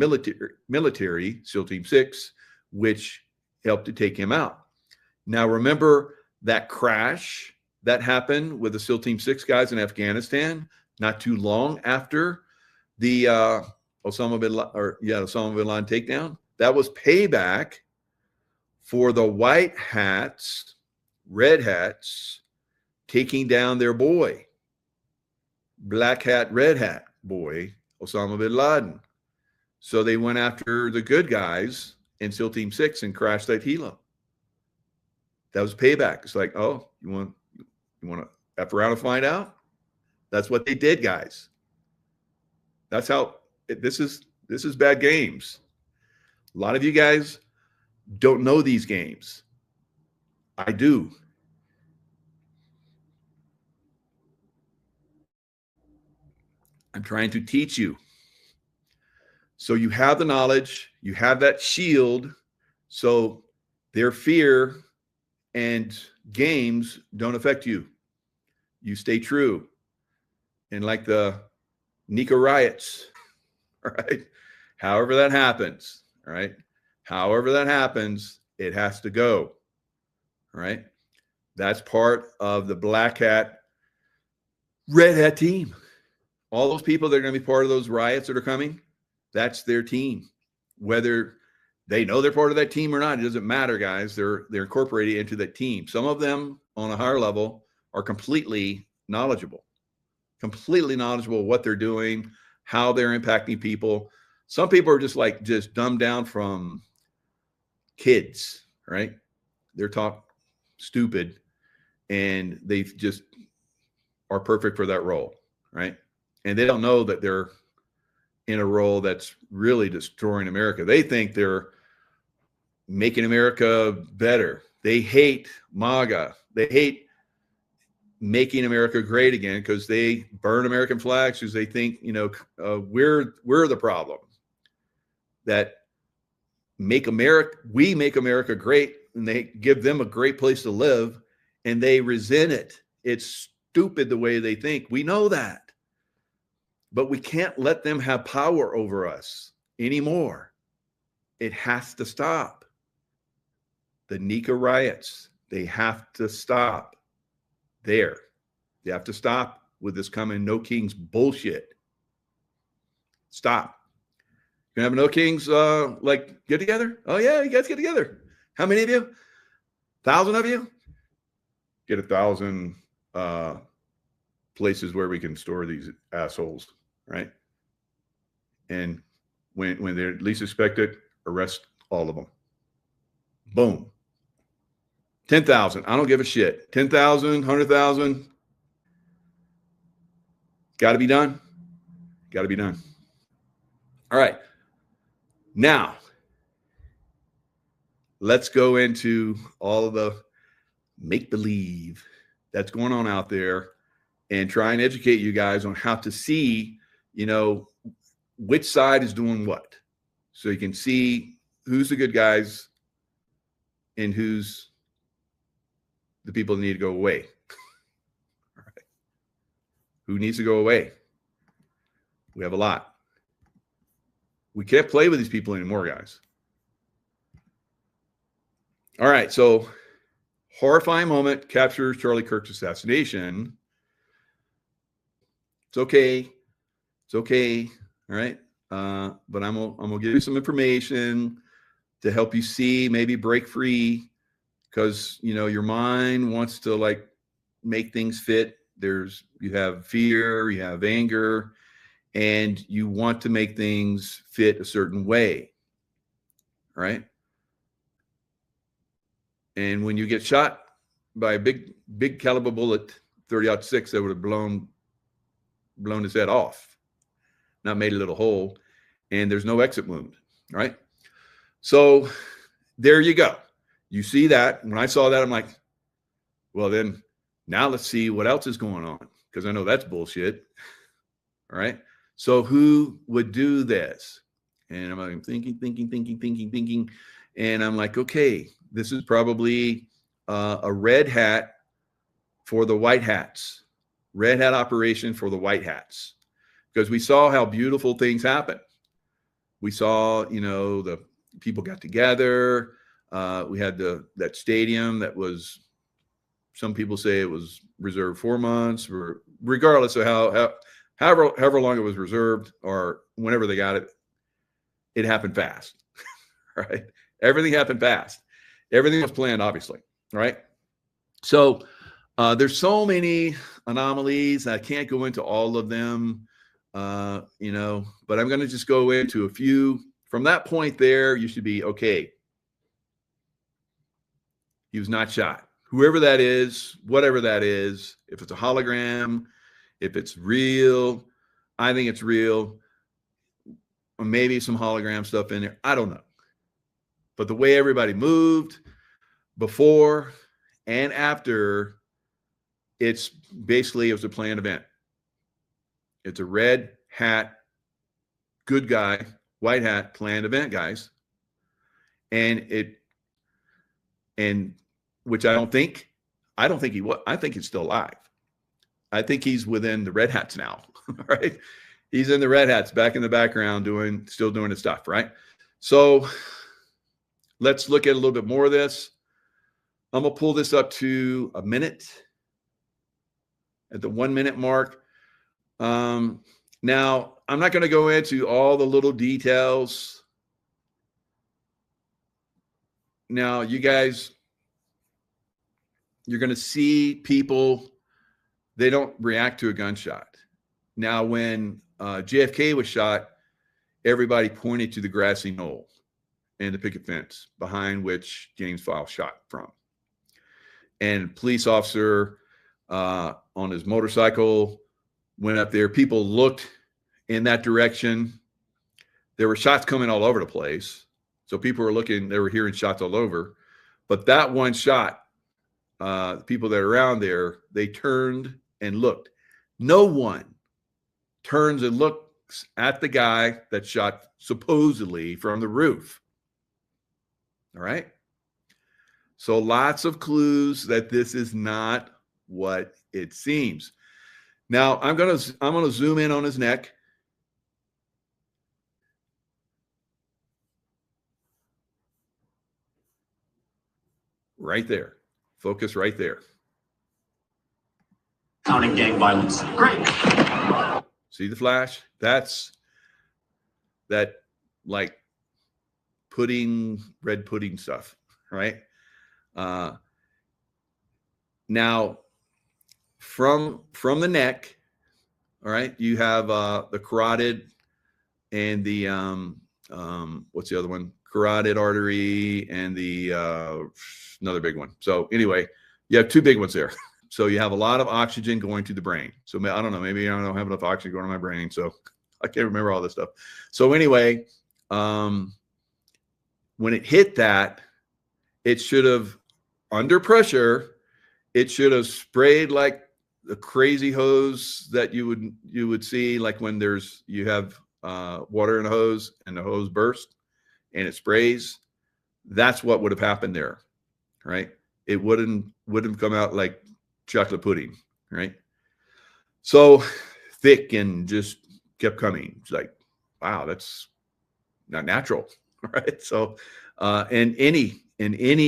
military, SEAL Team 6, which helped to take him out. Now, remember that crash that happened with the SEAL Team 6 guys in Afghanistan not too long after the Osama bin Laden takedown. That was payback for the white hats, red hats, taking down their boy, black hat, red hat boy, Osama bin Laden. So they went after the good guys in SEAL Team 6 and crashed that helo. That was payback. It's like, oh, you want to F around and find out? That's what they did, guys. That's how this is bad games. A lot of you guys don't know these games. I do. I'm trying to teach you. So you have the knowledge, you have that shield, so their fear and games don't affect you. You stay true. And like the Nika riots, all right? However that happens, all right? However that happens, it has to go, all right? That's part of the black hat, red hat team. All those people that are going to be part of those riots that are coming, that's their team. Whether they know they're part of that team or not, it doesn't matter, guys. They're incorporated into that team. Some of them on a higher level are completely knowledgeable what they're doing, how they're impacting people. Some people are just dumbed down from kids, right? They're taught stupid and they just are perfect for that role, right? And they don't know that they're in a role that's really destroying America. They think they're making America better. They hate MAGA. They hate making America great again because they burn American flags because they think, we're the problem. That we make America great, and they give them a great place to live, and they resent it. It's stupid the way they think. We know that. But we can't let them have power over us anymore. It has to stop. The Nika riots, they have to stop there. They have to stop with this coming No Kings bullshit. Stop. You're going to have No Kings get together? Oh, yeah, you guys get together. How many of you? 1,000 of you? Get 1,000 places where we can store these assholes, right? And when they're least expected, arrest all of them. Boom. 10,000. I don't give a shit. 10,000, 100,000. Got to be done. Got to be done. All right. Now, let's go into all of the make-believe that's going on out there and try and educate you guys on how to see, which side is doing what. So you can see who's the good guys and who's the people that need to go away. All right. Who needs to go away? We have a lot. We can't play with these people anymore, guys. All right. So horrifying moment captures Charlie Kirk's assassination. It's okay. It's okay. All right. But I'm gonna give you some information to help you see, maybe break free, because your mind wants to make things fit. You have fear, you have anger, and you want to make things fit a certain way. Right? And when you get shot by a big caliber bullet, 30-06, that would have blown his head off, not made a little hole, and there's no exit wound, right? So there you go. You see that. When I saw that, I'm like, well, then now let's see what else is going on, because I know that's bullshit. All right. So who would do this? And I'm like, thinking. And I'm like, okay, this is probably a red hat for the white hats, red hat operation for the white hats, because we saw how beautiful things happen. We saw, the people got together. We had that stadium that was, some people say it was reserved 4 months, or regardless of however long it was reserved or whenever they got it, it happened fast, right? Everything happened fast. Everything was planned, obviously, right? So there's so many anomalies. I can't go into all of them, you know, but I'm going to just go into a few. From that point there, you should be okay. He was not shot. Whoever that is, whatever that is, if it's a hologram, if it's real, I think it's real. Or maybe some hologram stuff in there. I don't know. But the way everybody moved before and after, it's basically, it was a planned event. It's a red hat, good guy, white hat, planned event, guys. And which I don't think he was. I think he's still alive. I think he's within the red hats now, right? He's in the red hats back in the background still doing his stuff, right? So let's look at a little bit more of this. I'm going to pull this up to a minute at the 1 minute mark. Now, I'm not going to go into all the little details. Now, you guys, you're going to see people, they don't react to a gunshot. Now, when JFK was shot, everybody pointed to the grassy knoll and the picket fence behind which James File shot from. And police officer on his motorcycle went up there. People looked in that direction. There were shots coming all over the place. So people were looking, they were hearing shots all over. But that one shot, people that are around there, they turned and looked. No one turns and looks at the guy that shot supposedly from the roof. All right. So lots of clues that this is not what it seems. Now I'm going to zoom in on his neck. Right there. Focus right there. Counting gang violence. Great. See the flash? That's that like red pudding stuff, right? Now from the neck, all right, you have the carotid and the what's the other one? Carotid artery and the another big one. So anyway, you have two big ones there. So you have a lot of oxygen going to the brain. So I don't know, maybe I don't have enough oxygen going to my brain, so I can't remember all this stuff. So anyway, when it hit that, it should have, under pressure, it should have sprayed like the crazy hose that you would see, like when you have water in a hose and the hose bursts and it sprays. That's what would have happened there, right? It wouldn't come out like chocolate pudding, right? So thick and just kept coming. It's like, wow, that's not natural, right? So, in any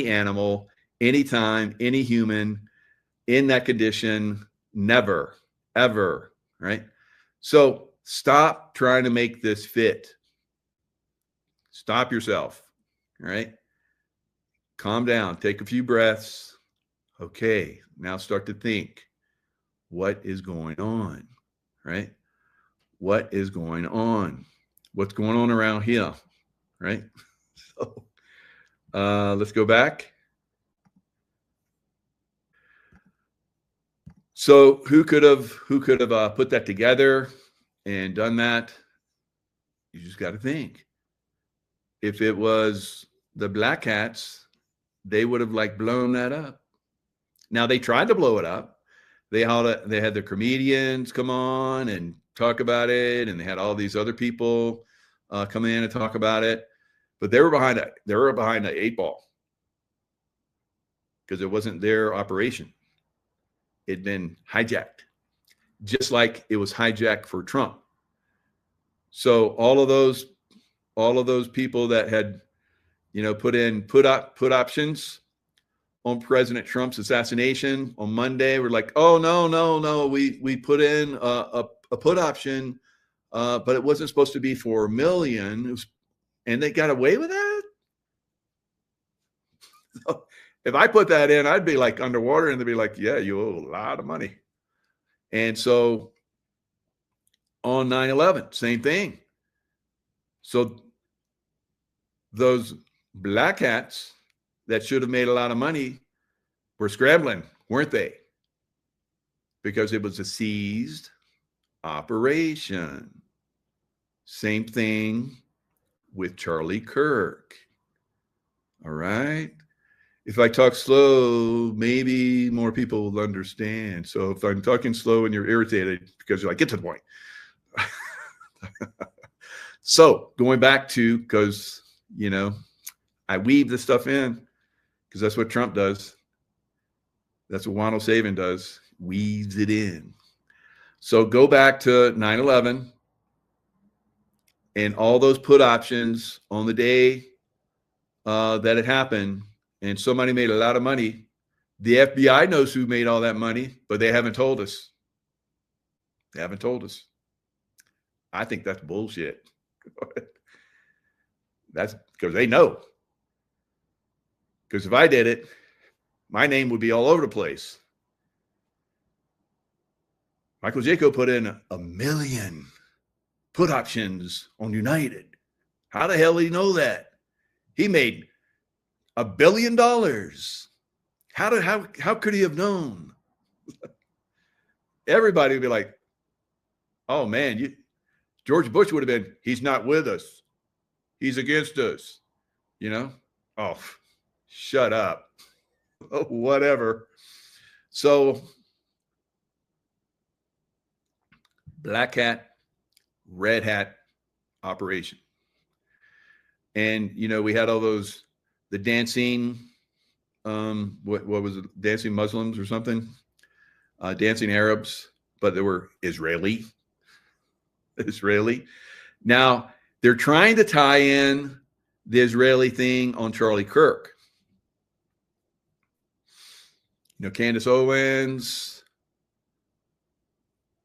animal, anytime, any human in that condition, never, ever, right? So stop trying to make this fit. Stop yourself, right? Calm down, take a few breaths. Okay, now start to think, what is going on, right? What is going on? What's going on around here, right? So let's go back. So who could have put that together and done that? You just got to think. If it was the Black Hats, they would have like blown that up. Now they tried to blow it up. They had their comedians come on and talk about it, and they had all these other people come in and talk about it, but they were behind it. They were behind the 8 ball because it wasn't their operation. It'd been hijacked, just like it was hijacked for Trump. So all of those people that had, put options on President Trump's assassination on Monday were like, oh no, we put in a a put option, but it wasn't supposed to be for $1 million, and they got away with that. So if I put that in, I'd be like underwater, and they'd be like, "Yeah, you owe a lot of money." And so on 9/11, same thing. So those black hats that should have made a lot of money were scrambling, weren't they? Because it was a seized operation. Same thing with Charlie Kirk. All right. If I talk slow, maybe more people will understand. So if I'm talking slow and you're irritated because you're like, get to the point. So going back to, because, I weave this stuff in because that's what Trump does. That's what Juan O'Savin does, weaves it in. So go back to 9/11 and all those put options on the day that it happened, and somebody made a lot of money. The FBI knows who made all that money, but they haven't told us. They haven't told us. I think that's bullshit. That's because they know. Because if I did it, my name would be all over the place. Michael Jaco put in 1 million put options on United. How the hell did he know that? He made $1 billion. How could he have known? Everybody would be like, oh man, George Bush would have been, he's not with us. He's against us. Oh, shut up. Oh, whatever. So black hat, red hat operation. And, we had all those, the dancing, what was it? Dancing Muslims or something, dancing Arabs, but they were Israeli. Now they're trying to tie in the Israeli thing on Charlie Kirk. Candace Owens,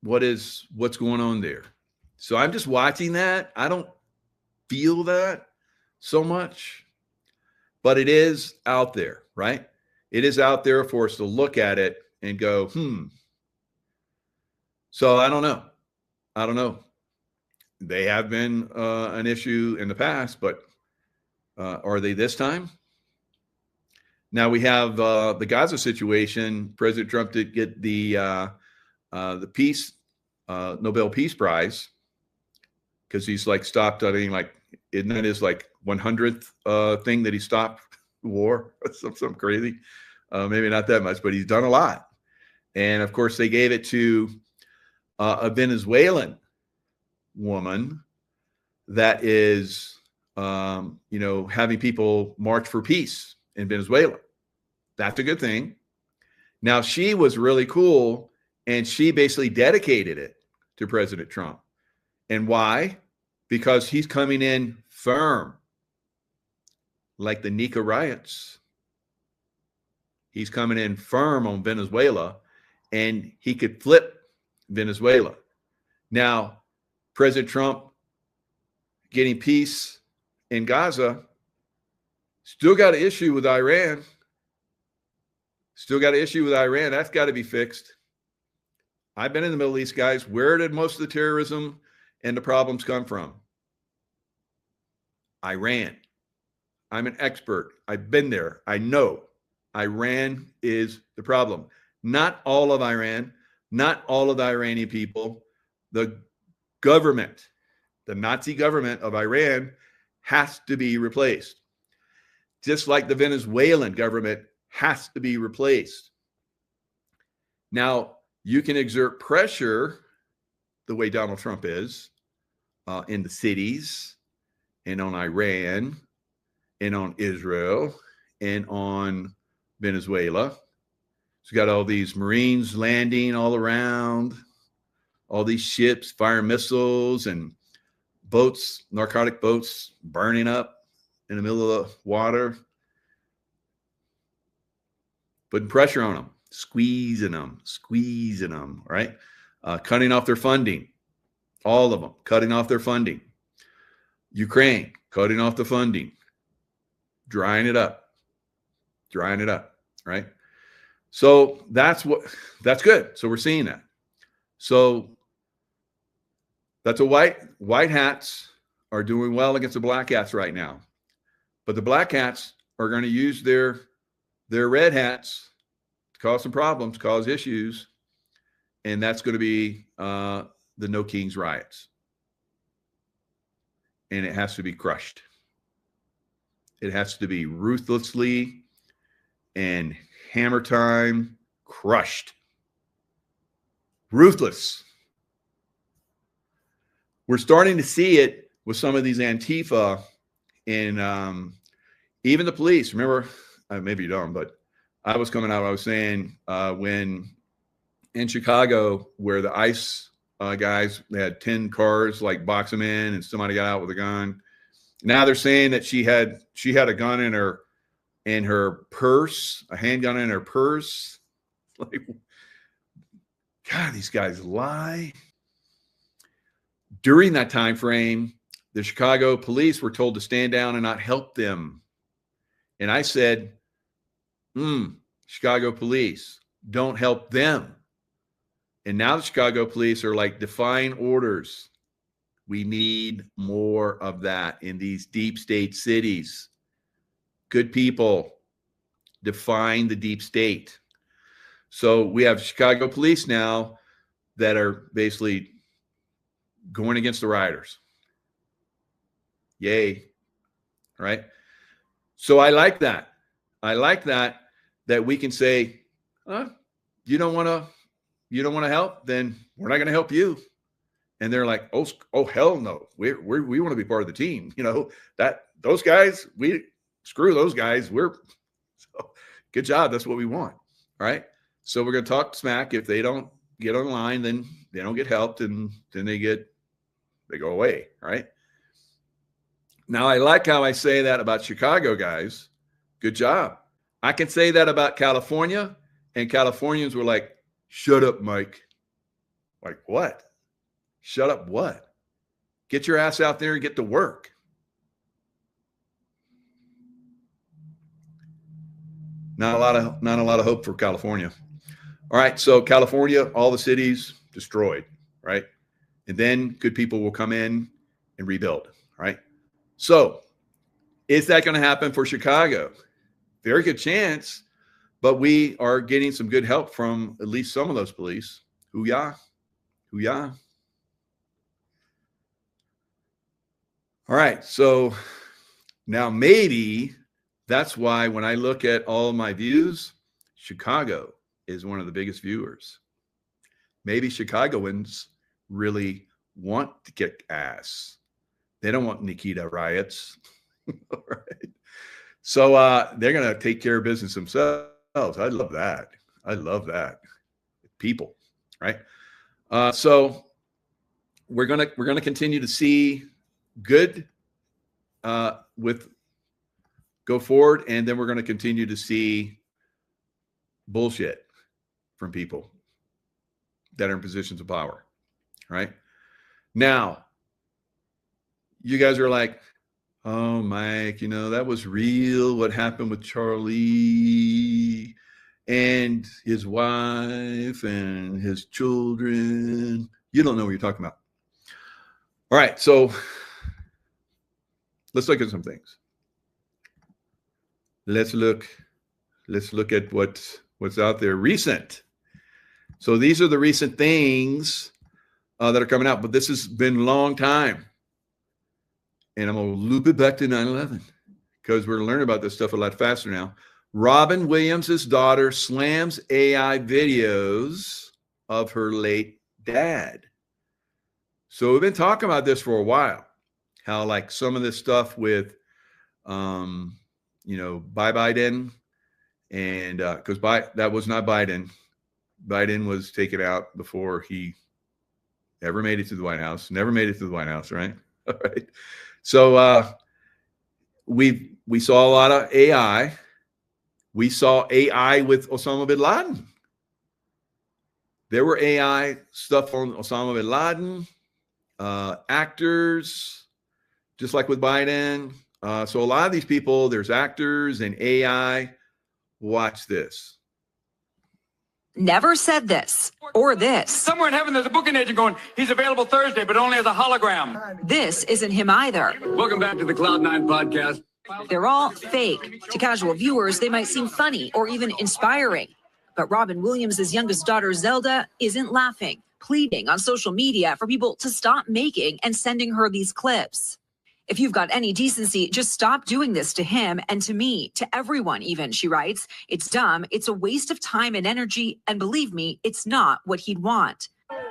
what's going on there? So I'm just watching that. I don't feel that so much, but it is out there, right? It is out there for us to look at it and go, So I don't know. They have been an issue in the past, but are they this time? Now we have the Gaza situation. President Trump did get the peace Nobel Peace Prize because he's like stopped. I mean, like, isn't that his like 100th thing that he stopped war? Something crazy. Maybe not that much, but he's done a lot. And of course, they gave it to a Venezuelan woman that is, having people march for peace in Venezuela. That's a good thing. Now, she was really cool, and she basically dedicated it to President Trump. And why? Because he's coming in firm, like the Nika riots. He's coming in firm on Venezuela, and he could flip Venezuela. Now, President Trump getting peace in Gaza, still got an issue with Iran. That's got to be fixed. I've been in the Middle East, guys. Where did most of the terrorism and the problems come from? Iran. I'm an expert. I've been there. I know. Iran is the problem. Not all of Iran, not all of the Iranian people. The government, the Nazi government of Iran, has to be replaced. Just like the Venezuelan government has to be replaced. Now, you can exert pressure the way Donald Trump is in the cities and on Iran and on Israel and on Venezuela. He's got all these Marines landing all around, all these ships, fire missiles, and boats, narcotic boats burning up in the middle of the water, putting pressure on them, squeezing them, right? Cutting off their funding. All of them cutting off their funding. Ukraine cutting off the funding, drying it up, right? So that's good. So we're seeing that. So that's white hats are doing well against the black hats right now. But the black hats are going to use their red hats to cause some problems, cause issues. And that's going to be the No Kings riots. And it has to be crushed. It has to be ruthlessly and hammer time crushed. Ruthless. We're starting to see it with some of these Antifa and even the police. Remember, maybe you don't, but I was coming out, I was saying when in Chicago, where the ICE guys, they had 10 cars, like box them in, and somebody got out with a gun. Now they're saying that she had a gun in her purse, a handgun in her purse. Like, God, these guys lie. During that time frame, the Chicago police were told to stand down and not help them. And I said, Chicago police, don't help them. And now the Chicago police are like defying orders. We need more of that in these deep state cities. Good people, define the deep state. So we have Chicago police now that are basically going against the rioters. Yay. Right? So I like that. That we can say, you don't want to help, then we're not going to help you. And they're like, oh, hell no. We want to be part of the team. You know, those guys, screw those guys. So good job. That's what we want. All right. So we're going to talk smack. If they don't get online, then they don't get helped, and then they go away. All right. Now, I like how I say that about Chicago guys. Good job. I can say that about California, and Californians were like, shut up, Mike. Like, what? Shut up what? Get your ass out there and get to work. Not a lot of hope for California. All right, so California, all the cities destroyed, right? And then good people will come in and rebuild, right? So is that going to happen for Chicago? Very good chance, but we are getting some good help from at least some of those police. Hoo-yah. Hoo-yah. All right, so now maybe that's why when I look at all of my views, Chicago is one of the biggest viewers. Maybe Chicagoans really want to kick ass. They don't want Nikita riots. All right. So they're going to take care of business themselves. I love that. People, right? So we're gonna continue to see good with go forward, and then we're going to continue to see bullshit from people that are in positions of power, right? Now, you guys are like, oh, Mike, that was real. What happened with Charlie and his wife and his children? You don't know what you're talking about. All right, so let's look at some things. Let's look at what's out there recent. So these are the recent things that are coming out, but this has been a long time. And I'm going to loop it back to 9/11 because we're learning about this stuff a lot faster now. Robin Williams' daughter slams AI videos of her late dad. So we've been talking about this for a while, how like some of this stuff with, Byington, and because that was not Biden. Biden was taken out before he ever made it to the White House. Never made it to the White House, right? All right. So we saw a lot of AI. We saw AI with Osama bin Laden. There were AI stuff on Osama bin Laden. actors, just like with Biden. So a lot of these people, there's actors and AI. Watch this. Never said this or this. Somewhere in heaven, there's a booking agent going, he's available Thursday, but only as a hologram. This isn't him either. Welcome back to the Cloud9 podcast. They're all fake. To casual viewers, they might seem funny or even inspiring. But Robin Williams' youngest daughter, Zelda, isn't laughing, pleading on social media for people to stop making and sending her these clips. If you've got any decency, just stop doing this to him and to me, to everyone even, she writes. It's dumb, it's a waste of time and energy, and believe me, it's not what he'd want.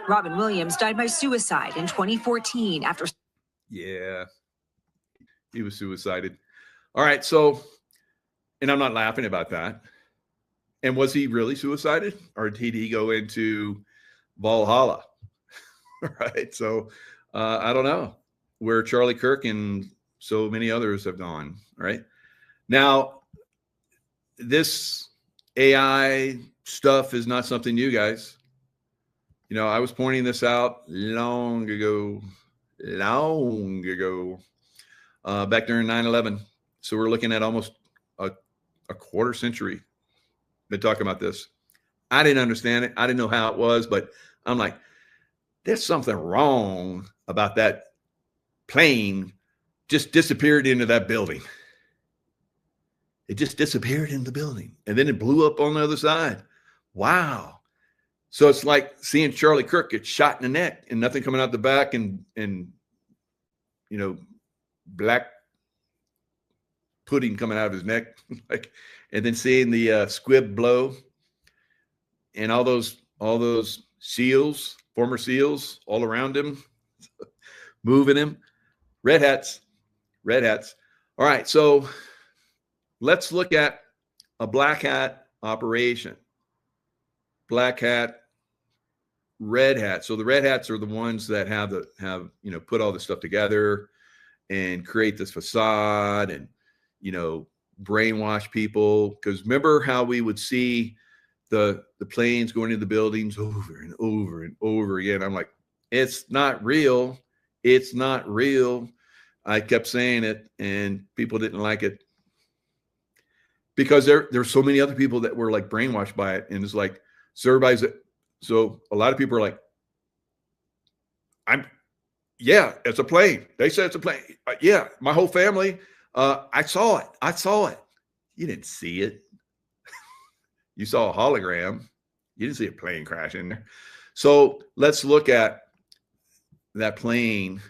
Robin Williams died by suicide in 2014 after... Yeah, he was suicided. All right, so, and I'm not laughing about that. And was he really suicided? Or did he go into Valhalla? Right, so I don't know where Charlie Kirk and so many others have gone, right? Now, this AI stuff is not something new, guys. You know, I was pointing this out long ago, back during 9/11. So we're looking at almost a quarter century. Been talking about this. I didn't understand it. I didn't know how it was, but I'm like, there's something wrong about that plane just disappeared into that building. It just disappeared in the building. And then it blew up on the other side. Wow. So it's like seeing Charlie Kirk get shot in the neck and nothing coming out the back and you know, black pudding coming out of his neck. Like, and then seeing the squib blow and all those SEALs, former SEALs all around him, moving him. Red hats. All right, so let's look at a black hat operation. Black hat, red hat. So the red hats are the ones that have put all this stuff together and create this facade and, you know, brainwash people. Because remember how we would see the planes going into the buildings over and over and over again. I'm like, it's not real. It's not real. I kept saying it and people didn't like it because there's so many other people that were like brainwashed by it. And it's like, so a lot of people are like, it's a plane. They said it's a plane. Yeah. My whole family, I saw it. You didn't see it. You saw a hologram. You didn't see a plane crash in there. So let's look at that plane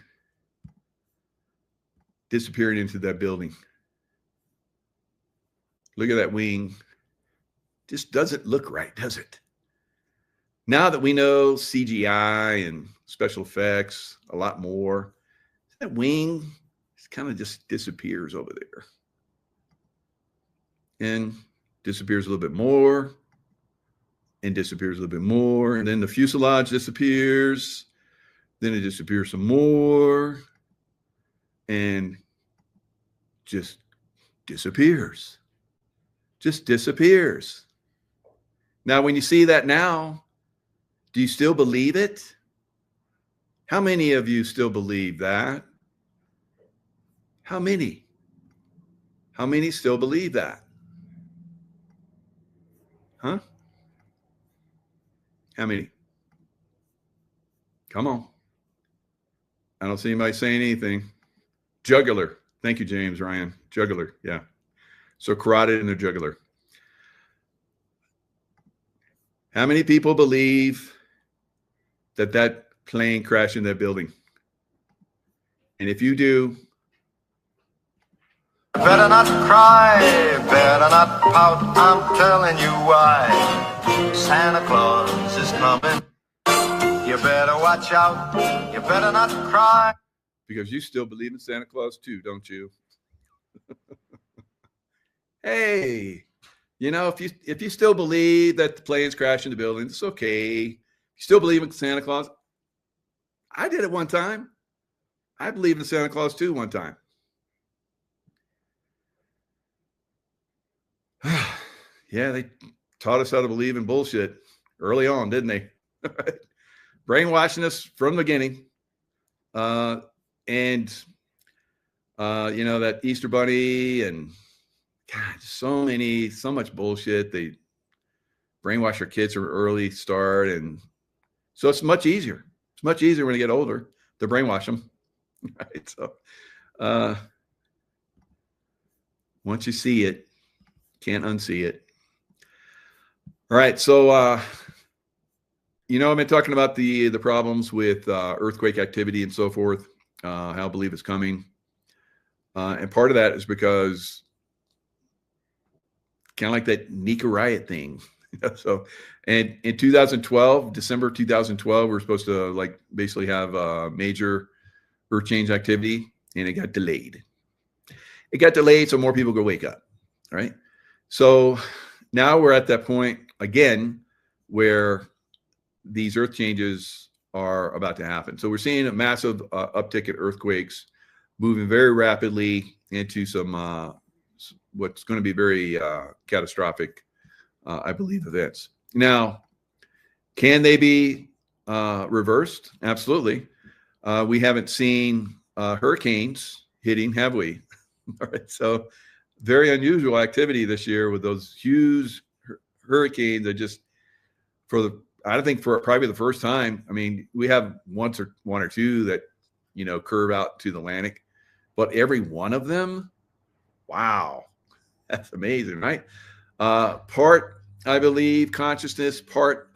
disappearing into that building. Look at that wing. Just doesn't look right, does it? Now that we know CGI and special effects a lot more, that wing kind of just disappears over there. And disappears a little bit more. And disappears a little bit more. And then the fuselage disappears. Then it disappears some more. And just disappears. Just disappears. Now, when you see that now, do you still believe it? How many of you still believe that? How many? How many still believe that? Huh? How many? Come on. I don't see anybody saying anything. Jugular. Thank you, James Ryan. Jugular. Yeah. So carotid in the jugular. How many people believe that plane crashed in that building? And if you do, better not cry, better not pout, I'm telling you why. Santa Claus is coming. You better watch out, you better not cry. Because you still believe in Santa Claus too, don't you? Hey, you know, if you still believe that the planes crash into buildings, it's okay. You still believe in Santa Claus? I did it one time. I believed in Santa Claus too one time. Yeah, they taught us how to believe in bullshit early on, didn't they? Brainwashing us from the beginning. and that Easter Bunny and God, so much bullshit. They brainwash our kids from an early start, and so it's much easier. It's much easier when they get older to brainwash them, right? So, once you see it, can't unsee it. All right, so I've been talking about the problems with earthquake activity and so forth. How I believe it's coming, and part of that is because kind of like that Nika riot thing. So, and in 2012, December 2012, we were supposed to basically have major earth change activity, and it got delayed. It got delayed so more people could wake up. All right. So now we're at that point again where these earth changes are about to happen. So we're seeing a massive uptick in earthquakes, moving very rapidly into some what's going to be very catastrophic, I believe, events. Now, can they be reversed? Absolutely. We haven't seen hurricanes hitting, have we? All right. So very unusual activity this year with those huge hurricanes that just I think for probably the first time. I mean, we have one or two that, curve out to the Atlantic, but every one of them, wow, that's amazing, right? Part, I believe, consciousness, part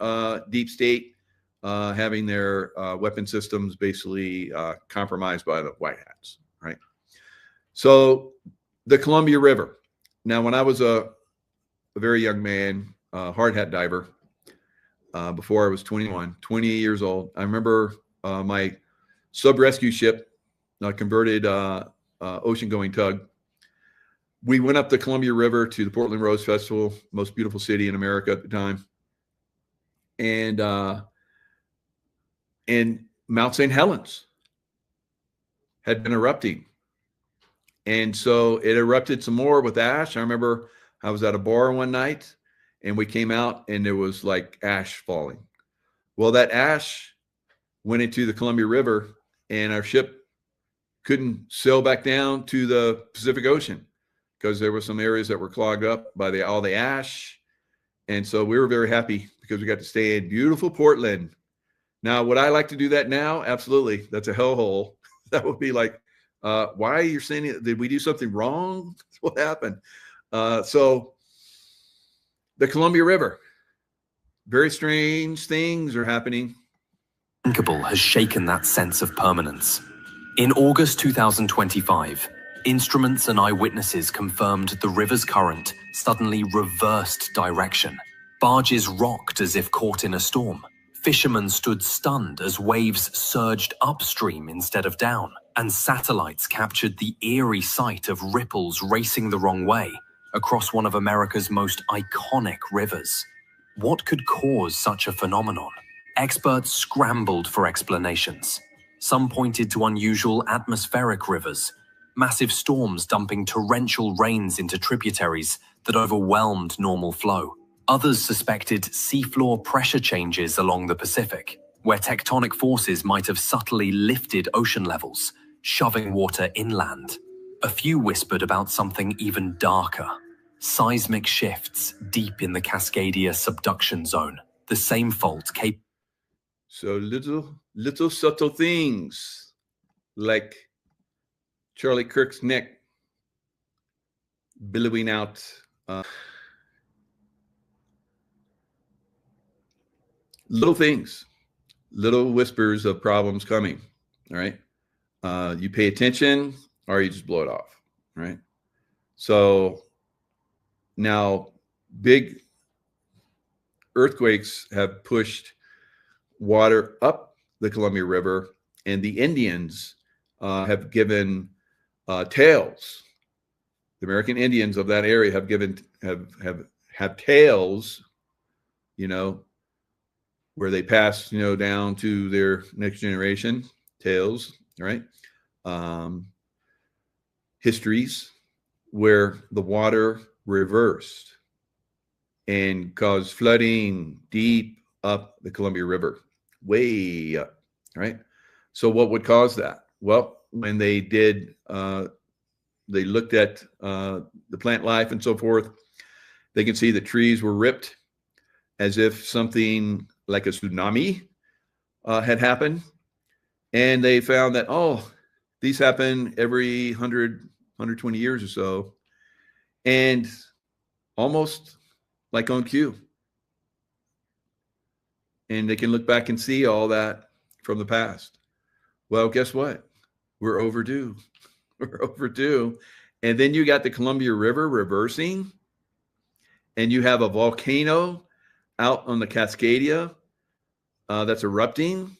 deep state, having their weapon systems basically compromised by the White Hats, right? So the Columbia River. Now, when I was a very young man, hard hat diver, before I was 20 years old, I remember my sub-rescue ship, converted ocean-going tug. We went up the Columbia River to the Portland Rose Festival, most beautiful city in America at the time. And Mount St. Helens had been erupting. And so it erupted some more with ash. I remember I was at a bar one night and we came out and there was like ash falling. Well, that ash went into the Columbia River and our ship couldn't sail back down to the Pacific Ocean because there were some areas that were clogged up by all the ash. And so we were very happy because we got to stay in beautiful Portland. Now, would I like to do that now? Absolutely. That's a hellhole. That would be like, why are you saying it? Did we do something wrong? What happened? So the Columbia River, very strange things are happening. Unthinkable has shaken that sense of permanence. In August 2025, instruments and eyewitnesses confirmed the river's current suddenly reversed direction. Barges rocked as if caught in a storm. Fishermen stood stunned as waves surged upstream instead of down. And satellites captured the eerie sight of ripples racing the wrong way across one of America's most iconic rivers. What could cause such a phenomenon? Experts scrambled for explanations. Some pointed to unusual atmospheric rivers, massive storms dumping torrential rains into tributaries that overwhelmed normal flow. Others suspected seafloor pressure changes along the Pacific, where tectonic forces might have subtly lifted ocean levels, shoving water inland. A few whispered about something even darker: seismic shifts deep in the Cascadia subduction zone, the same fault capable. So little subtle things like Charlie Kirk's neck billowing out. Little things, little whispers of problems coming. All right. You pay attention or you just blow it off. Right. So now big earthquakes have pushed water up the Columbia River, and the Indians have given tails. The American Indians of that area have tails, where they pass, down to their next generation, tales, right? Histories where the water reversed and caused flooding deep up the Columbia River, way up, right? So what would cause that? Well, when they did, they looked at the plant life and so forth, they can see that trees were ripped as if something like a tsunami had happened. And they found that, these happen every 100, 120 years or so. And almost like on cue. And they can look back and see all that from the past. Well, guess what? We're overdue. We're overdue. And then you got the Columbia River reversing, and you have a volcano out on the Cascadia that's erupting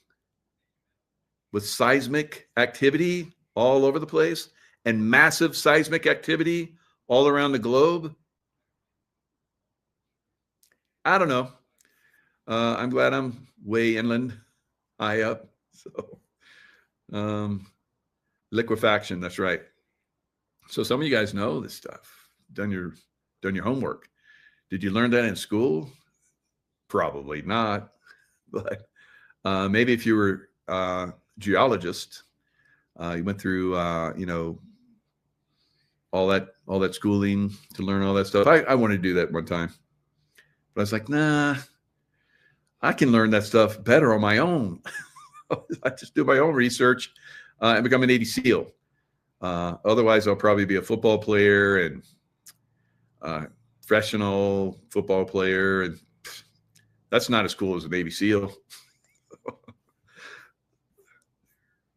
with seismic activity all over the place and massive seismic activity all around the globe. I don't know. I'm glad I'm way inland, high up. So, liquefaction, that's right. So some of you guys know this stuff. Done your homework. Did you learn that in school? Probably not. But maybe if you were a geologist, you went through all that schooling to learn all that stuff. I wanted to do that one time, but I was like, nah, I can learn that stuff better on my own. I just do my own research and become a Navy SEAL. Otherwise, I'll probably be a football player and professional football player, and that's not as cool as a Navy SEAL.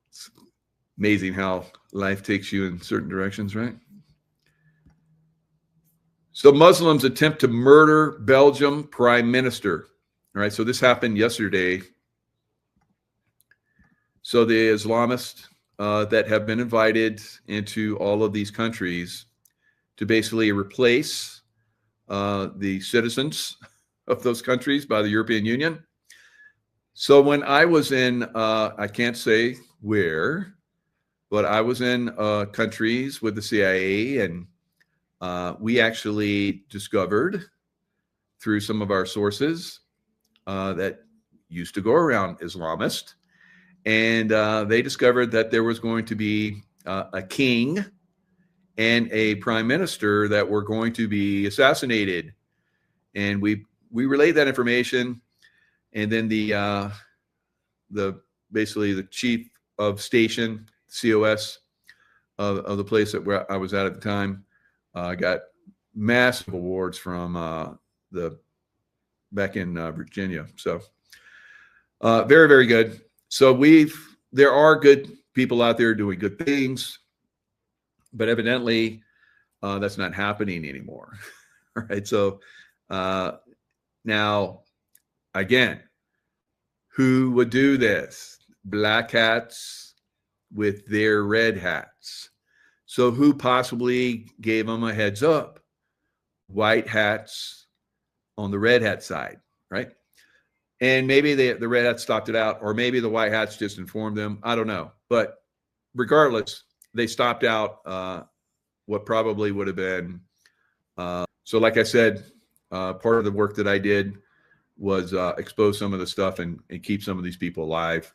It's amazing how life takes you in certain directions, right? So Muslims attempt to murder Belgium prime minister. All right, so this happened yesterday. So the Islamists that have been invited into all of these countries to basically replace the citizens of those countries by the European Union. So when I was in, I can't say where, but I was in countries with the CIA, and we actually discovered through some of our sources that used to go around Islamist, and they discovered that there was going to be a king and a prime minister that were going to be assassinated. And we relayed that information, and then the basically the chief of station, COS of the place that where I was at the time, got massive awards from back in Virginia. So very, very good. So there are good people out there doing good things, but evidently that's not happening anymore. All right. So now, again, who would do this? Black hats with their red hats. So who possibly gave them a heads up? White hats on the red hat side, right? And maybe the red hats stopped it out, or maybe the white hats just informed them. I don't know. But regardless, they stopped out what probably would have been. So like I said, part of the work that I did was expose some of the stuff and keep some of these people alive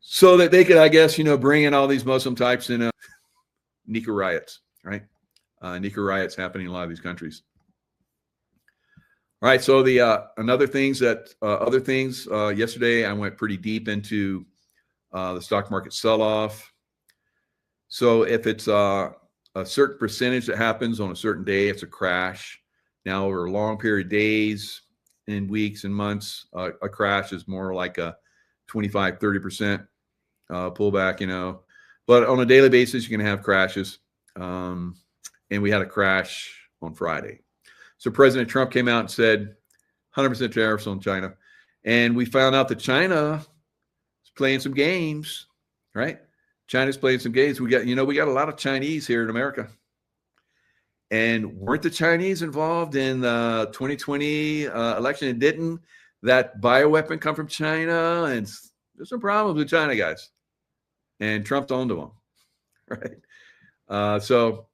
so that they could, I guess, bring in all these Muslim types in Nika riots, right? Nika riots happening in a lot of these countries. All right, so the other things, yesterday I went pretty deep into the stock market sell-off. So if it's a certain percentage that happens on a certain day, it's a crash. Now over a long period of days and weeks and months, a crash is more like a 25, 30% pullback, But on a daily basis, you can have crashes. And we had a crash on Friday. So President Trump came out and said 100% tariffs on China. And we found out that China is playing some games, right? China's playing some games. We got a lot of Chinese here in America. And weren't the Chinese involved in the 2020 election? And didn't that bioweapon come from China? And there's some problems with China, guys. And Trump's on to them, right? So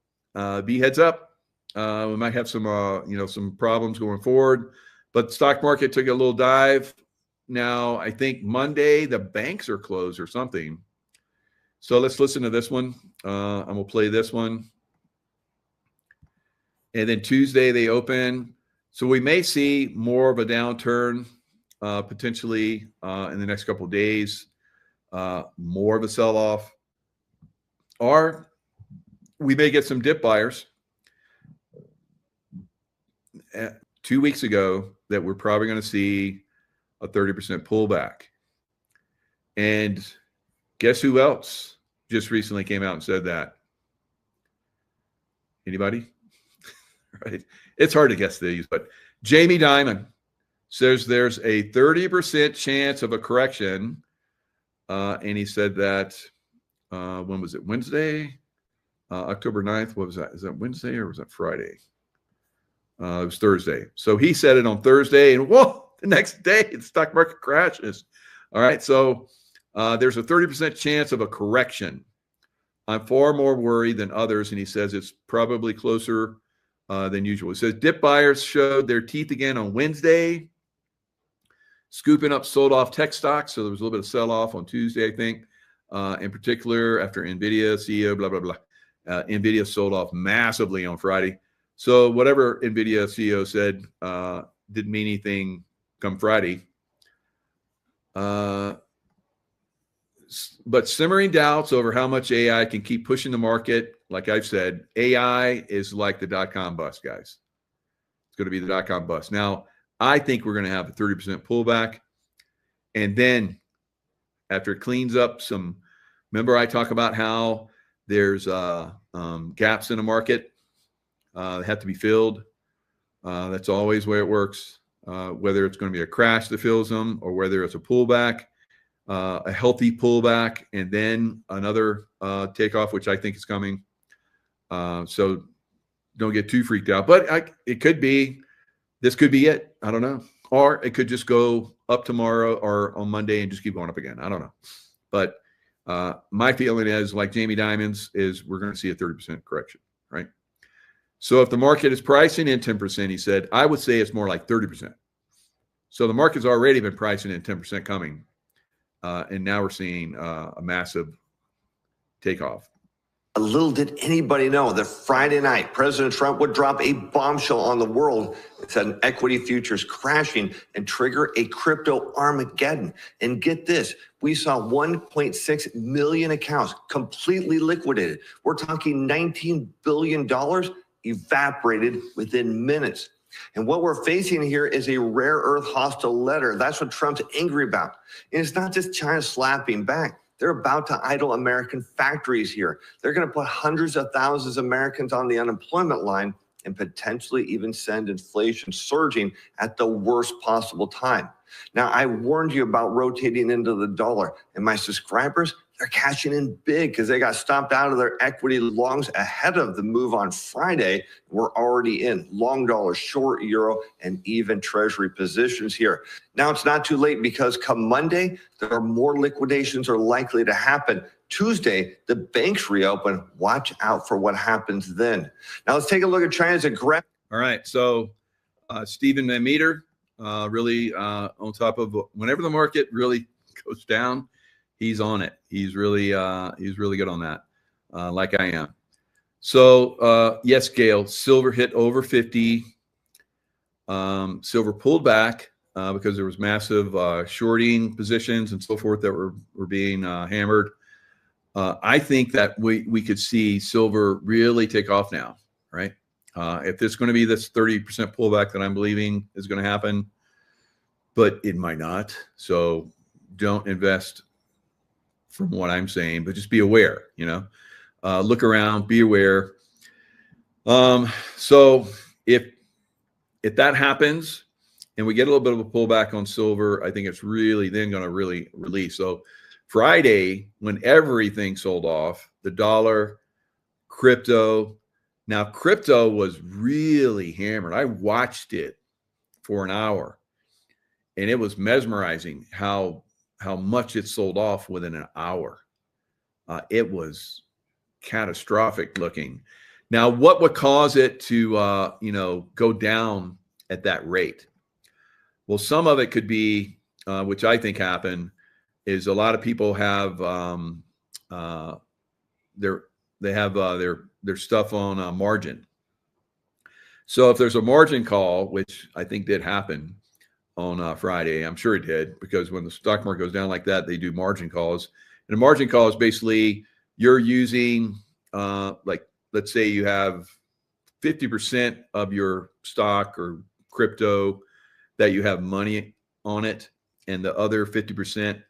be heads up. We might have some, some problems going forward. But the stock market took a little dive. now. I think Monday the banks are closed or something. So let's listen to this one. I'm going to play this one. And then Tuesday they open. So we may see more of a downturn potentially in the next couple of days, more of a sell-off. Or we may get some dip buyers 2 weeks ago that we're probably going to see a 30% pullback. And guess who else just recently came out and said that? Anybody? Right? It's hard to guess these, but Jamie Dimon says there's a 30% chance of a correction. And he said that, when was it? Wednesday? October 9th. What was that? Is that Wednesday or was that Friday? It was Thursday. So he said it on Thursday, and whoa, the next day the stock market crashes. All right. So there's a 30% chance of a correction. I'm far more worried than others. And he says it's probably closer than usual. He says dip buyers showed their teeth again on Wednesday, scooping up sold off tech stocks. So there was a little bit of sell off on Tuesday, I think, in particular after NVIDIA CEO, blah, blah, blah. NVIDIA sold off massively on Friday. So whatever NVIDIA CEO said didn't mean anything come Friday. But simmering doubts over how much AI can keep pushing the market. Like I've said, AI is like the dot-com bust, guys. It's going to be the dot-com bust. Now, I think we're going to have a 30% pullback. And then after it cleans up some, remember I talk about how there's gaps in the market that have to be filled. That's always the way it works, whether it's going to be a crash that fills them or whether it's a pullback. A healthy pullback, and then another takeoff, which I think is coming. So don't get too freaked out. But it could be, this could be it. I don't know. Or it could just go up tomorrow or on Monday and just keep going up again. I don't know. But my feeling is, like Jamie Dimon's, is we're going to see a 30% correction, right? So if the market is pricing in 10%, he said, I would say it's more like 30%. So the market's already been pricing in 10% coming. And now we're seeing a massive takeoff. Little did anybody know that Friday night, President Trump would drop a bombshell on the world that said equity futures crashing and trigger a crypto Armageddon. And get this, we saw 1.6 million accounts completely liquidated. We're talking $19 billion evaporated within minutes. And what we're facing here is a rare earth hostile letter. That's what Trump's angry about. And it's not just China slapping back. They're about to idle American factories here. They're going to put hundreds of thousands of Americans on the unemployment line and potentially even send inflation surging at the worst possible time. Now, I warned you about rotating into the dollar, and my subscribers, they're cashing in big because they got stopped out of their equity longs ahead of the move on Friday. We're already in long dollar, short euro, and even treasury positions here. Now it's not too late because come Monday, there are more liquidations are likely to happen. Tuesday, the banks reopen. Watch out for what happens then. Now let's take a look at China's aggressive. All right. So Stephen Van Meter really on top of whenever the market really goes down, he's on it. He's really good on that, like I am. So yes, Gail, silver hit over 50. Silver pulled back because there was massive shorting positions and so forth that were being hammered. I think that we could see silver really take off now, right? If there's going to be this 30% pullback that I'm believing is going to happen, but it might not. So don't invest from what I'm saying, but just be aware, look around, be aware. So if that happens and we get a little bit of a pullback on silver, I think it's really then going to really release. So Friday, when everything sold off, the dollar, crypto. Now, crypto was really hammered. I watched it for an hour, and it was mesmerizing how much it sold off within an hour. It was catastrophic looking. Now, what would cause it to go down at that rate? Well, some of it could be which I think happened, is a lot of people have their stuff on margin. So if there's a margin call, which I think did happen on Friday, I'm sure it did, because when the stock market goes down like that, they do margin calls. And a margin call is basically you're using, like, let's say you have 50% of your stock or crypto that you have money on it, and the other 50%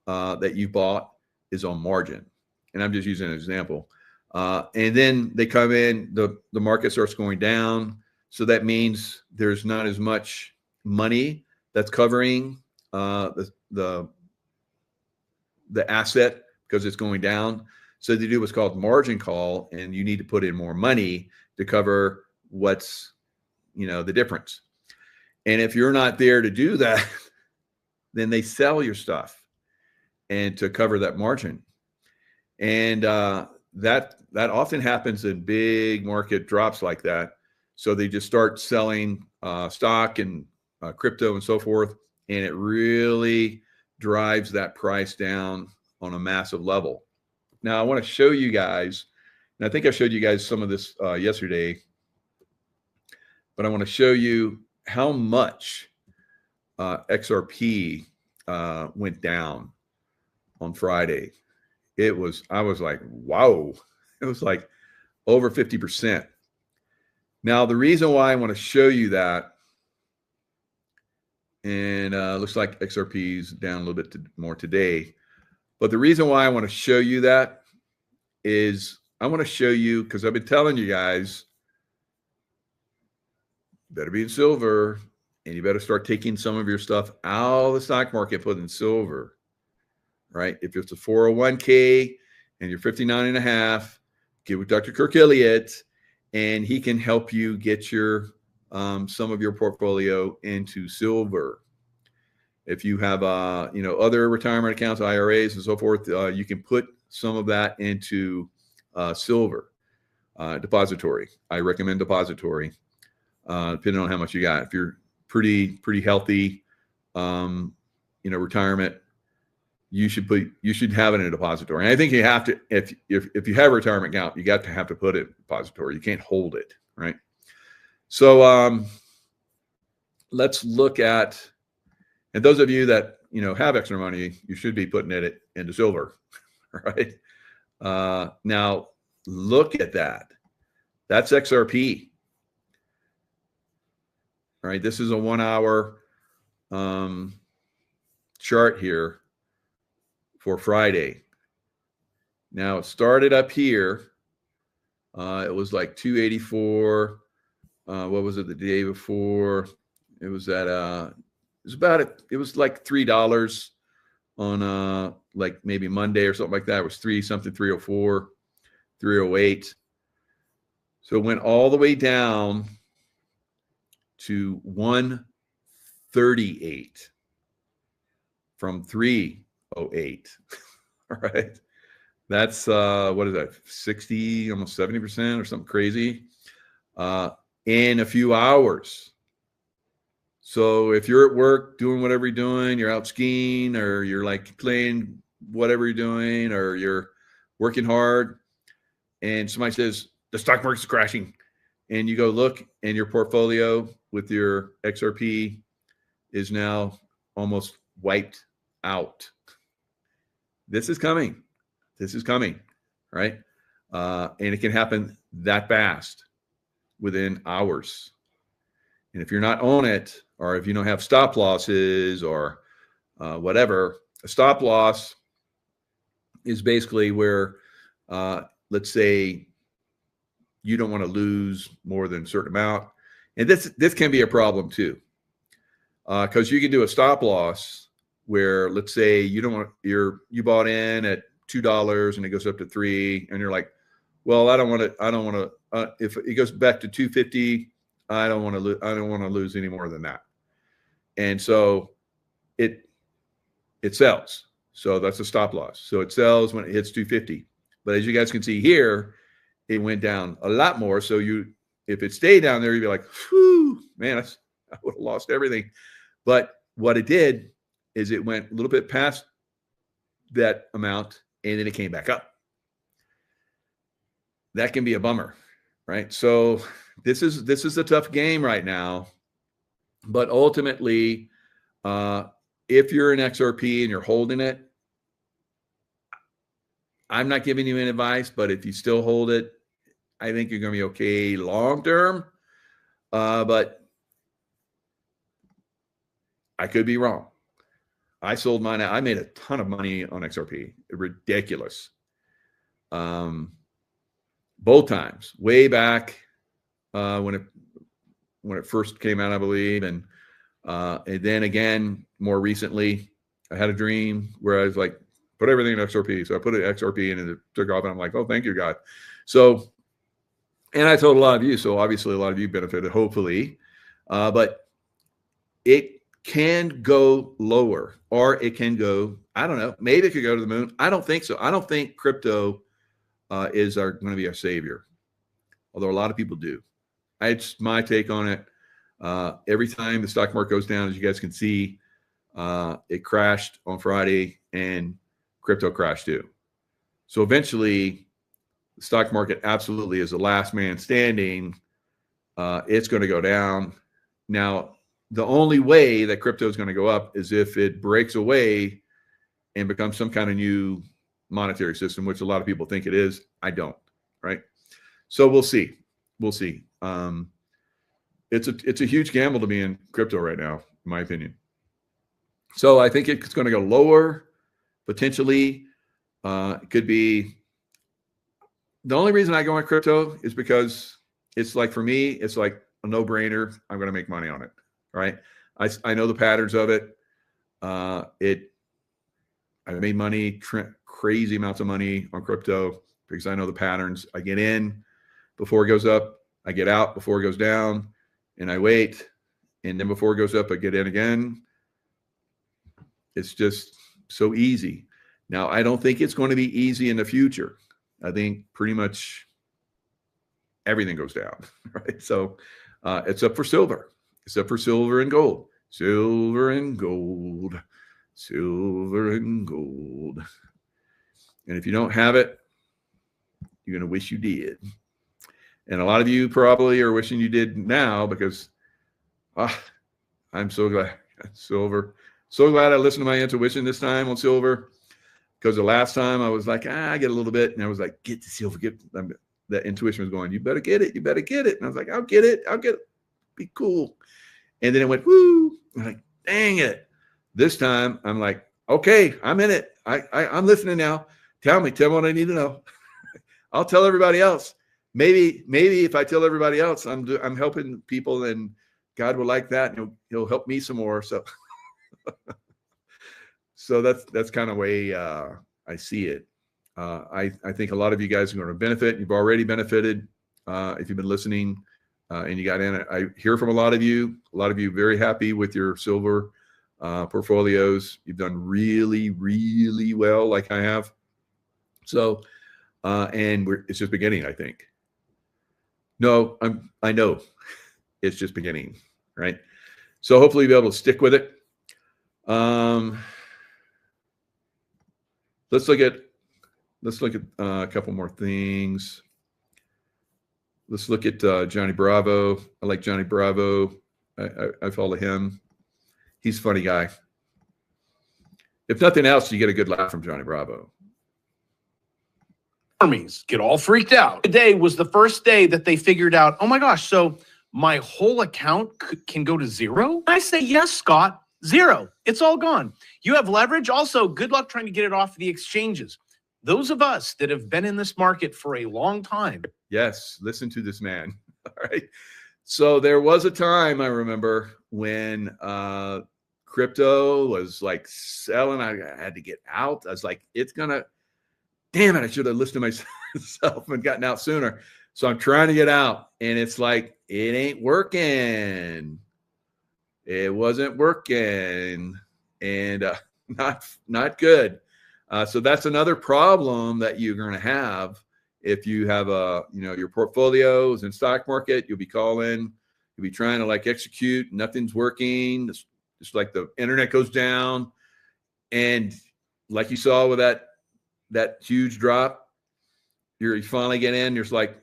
that you bought is on margin. And I'm just using an example. And then they come in, the market starts going down. So that means there's not as much money that's covering the asset because it's going down. So they do what's called margin call, and you need to put in more money to cover what's, the difference. And if you're not there to do that, then they sell your stuff and to cover that margin. And that often happens in big market drops like that. So they just start selling stock and crypto and so forth, and it really drives that price down on a massive level. Now, I want to show you guys, and I think I showed you guys some of this yesterday, but I want to show you how much XRP went down on Friday. I was like, wow, it was like over 50%. Now, the reason why I want to show you that, and looks like XRP is down a little bit more today, but the reason why I want to show you that is I want to show you, because I've been telling you guys, you better be in silver, and you better start taking some of your stuff out of the stock market, put in silver, right? If it's a 401k and you're 59.5, get with Dr. Kirk Elliott, and he can help you get your some of your portfolio into silver. If you have other retirement accounts, IRAs, and so forth, you can put some of that into silver depository. I recommend depository, depending on how much you got. If you're pretty healthy, retirement, you should have it in a depository. And I think you have to, if you have a retirement account, you got to have to put it in a depository. You can't hold it, right? So let's look at, and those of you that have extra money, you should be putting it into silver, right? Now look at that. That's XRP, right? This is a 1 hour chart here for Friday. Now it started up here. It was like 284. What was it the day before? It was at it was like $3 on like maybe Monday or something like that. It was 304, 308. So it went all the way down to 138 from 308. All right. That's what is that? 60, almost 70% or something crazy in a few hours. So if you're at work doing whatever you're doing, you're out skiing, or you're like playing whatever you're doing, or you're working hard, and somebody says the stock market's crashing, and you go look, and your portfolio with your XRP is now almost wiped out. This is coming. This is coming, right? And it can happen that fast within hours. And if you're not on it, or if you don't have stop losses or whatever, a stop loss is basically where, let's say, you don't want to lose more than a certain amount. And this can be a problem too, because you can do a stop loss where, let's say, you bought in at $2 and it goes up to $3, and you're like, well, I don't want to. If it goes back to $2.50, I don't want to lose any more than that. And so it sells. So that's a stop loss. So it sells when it hits $2.50. But as you guys can see here, it went down a lot more. So if it stayed down there, you'd be like, whew, man, I would have lost everything. But what it did is it went a little bit past that amount and then it came back up. That can be a bummer, right? So this is a tough game right now, but ultimately, if you're an XRP and you're holding it, I'm not giving you any advice, but if you still hold it, I think you're going to be okay long term. But I could be wrong. I sold mine. I made a ton of money on XRP. Ridiculous. Both times, way back when it first came out, I believe, and then again more recently, I had a dream where I was like, put everything in XRP. So I put an XRP in and it took off, and I'm like, oh, thank you, God. So, and I told a lot of you, so obviously a lot of you benefited, hopefully, but it can go lower, or it can go, I don't know, maybe it could go to the moon. I don't think so. I don't think crypto is going to be our savior, although a lot of people do. It's my take on it. Every time the stock market goes down, as you guys can see, it crashed on Friday and crypto crashed too. So eventually the stock market absolutely is the last man standing. It's going to go down. Now, the only way that crypto is going to go up is if it breaks away and becomes some kind of new monetary system, which a lot of people think it is. I don't, right? So we'll see. We'll see. It's a huge gamble to be in crypto right now, in my opinion. So I think it's going to go lower, potentially. It could be. The only reason I go in crypto is because it's like, for me, it's like a no-brainer. I'm going to make money on it, right? I know the patterns of it. I made money, crazy amounts of money on crypto because I know the patterns. I get in before it goes up, I get out before it goes down, and I wait. And then before it goes up, I get in again. It's just so easy. Now, I don't think it's going to be easy in the future. I think pretty much everything goes down, right? So except for silver, except for silver and gold, silver and gold, silver and gold. And if you don't have it, you're going to wish you did. And a lot of you probably are wishing you did now because I'm so glad. Silver. So glad I listened to my intuition this time on silver, because the last time I was like, I get a little bit. And I was like, get the silver. That intuition was going, you better get it. You better get it. And I was like, I'll get it. I'll get it. Be cool. And then it went, woo. I'm like, dang it. This time I'm like, okay, I'm in it. I'm listening now. Tell me what I need to know. I'll tell everybody else. Maybe if I tell everybody else, I'm helping people, and God will like that, and he'll help me some more. So, so that's kind of way I see it. I think a lot of you guys are going to benefit. You've already benefited if you've been listening and you got in it. I hear from a lot of you very happy with your silver portfolios. You've done really, really well, like I have. So, and it's just beginning, I think. No, I know it's just beginning, right? So hopefully you'll be able to stick with it. Let's look at a couple more things. Let's look at Johnny Bravo. I like Johnny Bravo. I follow him. He's a funny guy. If nothing else, you get a good laugh from Johnny Bravo. Armies get all freaked out. Today was the first day that they figured out, oh my gosh, so my whole account can go to zero? I say, yes, Scott, zero. It's all gone. You have leverage. Also, good luck trying to get it off the exchanges. Those of us that have been in this market for a long time. Yes, listen to this man. All right. So there was a time, I remember, when crypto was like selling. I had to get out. I was like, damn it, I should have listened to myself and gotten out sooner. So I'm trying to get out, and it's like, it ain't working. It wasn't working, and not good. So that's another problem that you're going to have if you have your portfolios in stock market. You'll be calling, you'll be trying to like execute, nothing's working. It's like the internet goes down. And like you saw with that huge drop, you finally get in, you're like,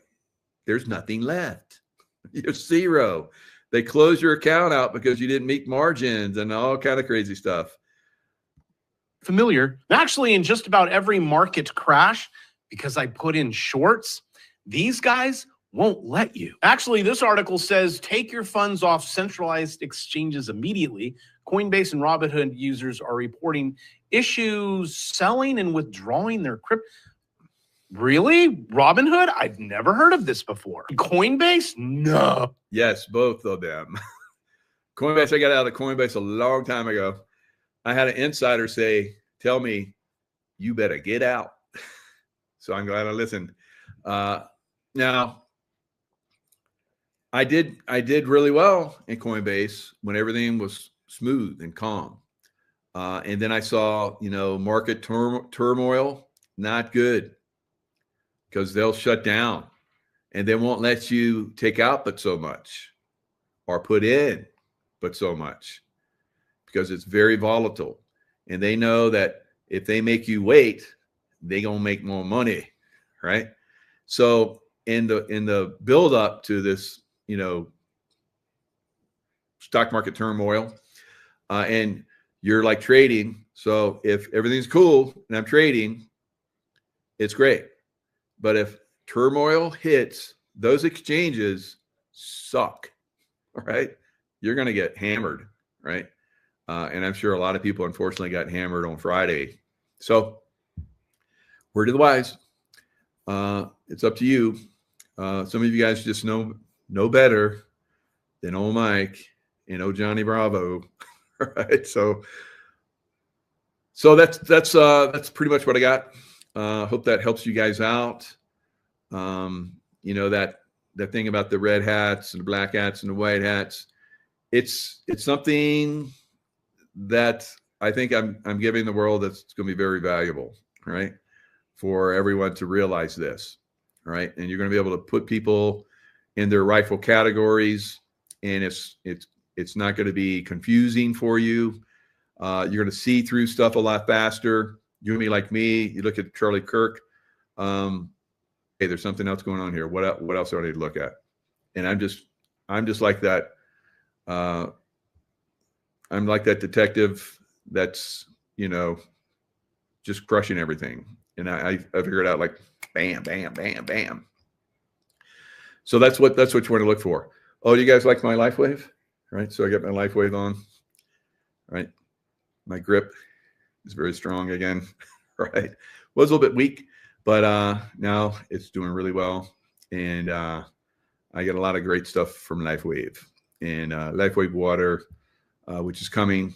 there's nothing left. You're zero. They close your account out because you didn't meet margins and all kind of crazy stuff. Familiar. Actually, in just about every market crash, because I put in shorts, these guys won't let you. Actually, this article says take your funds off centralized exchanges immediately. Coinbase and Robinhood users are reporting issues selling and withdrawing their crypto. Really? Robinhood? I've never heard of this before. Coinbase? No. Yes, both of them. Coinbase, I got out of Coinbase a long time ago. I had an insider tell me, you better get out. So I'm glad I listened. Now, I did really well in Coinbase when everything was smooth and calm. And then I saw, market turmoil, not good, because they'll shut down and they won't let you take out but so much or put in but so much, because it's very volatile. And they know that if they make you wait, they're going to make more money, right? So in the build up to this, stock market turmoil, and you're like trading. So if everything's cool and I'm trading, it's great. But if turmoil hits, those exchanges suck, right? You're going to get hammered, right? And I'm sure a lot of people, unfortunately, got hammered on Friday. So word to the wise, it's up to you. Some of you guys just know better than old Mike and old Johnny Bravo, right? So that's pretty much what I got. Hope that helps you guys out. That thing about the red hats and the black hats and the white hats, it's something that I think I'm giving the world that's going to be very valuable, right? For everyone to realize this, right? And you're going to be able to put people in their rightful categories, and it's not going to be confusing for you. You're going to see through stuff a lot faster. You're going to be like me. You look at Charlie Kirk. Hey, there's something else going on here. What else do I need to look at? And I'm just like that. I'm like that detective that's, just crushing everything. And I figured out, like, bam, bam, bam, bam. So that's what you want to look for. Oh, you guys like my LifeWave? Right. So I got my LifeWave on. Right. My grip is very strong again. Right. Was a little bit weak, but now it's doing really well. And I get a lot of great stuff from LifeWave, and LifeWave water, which is coming.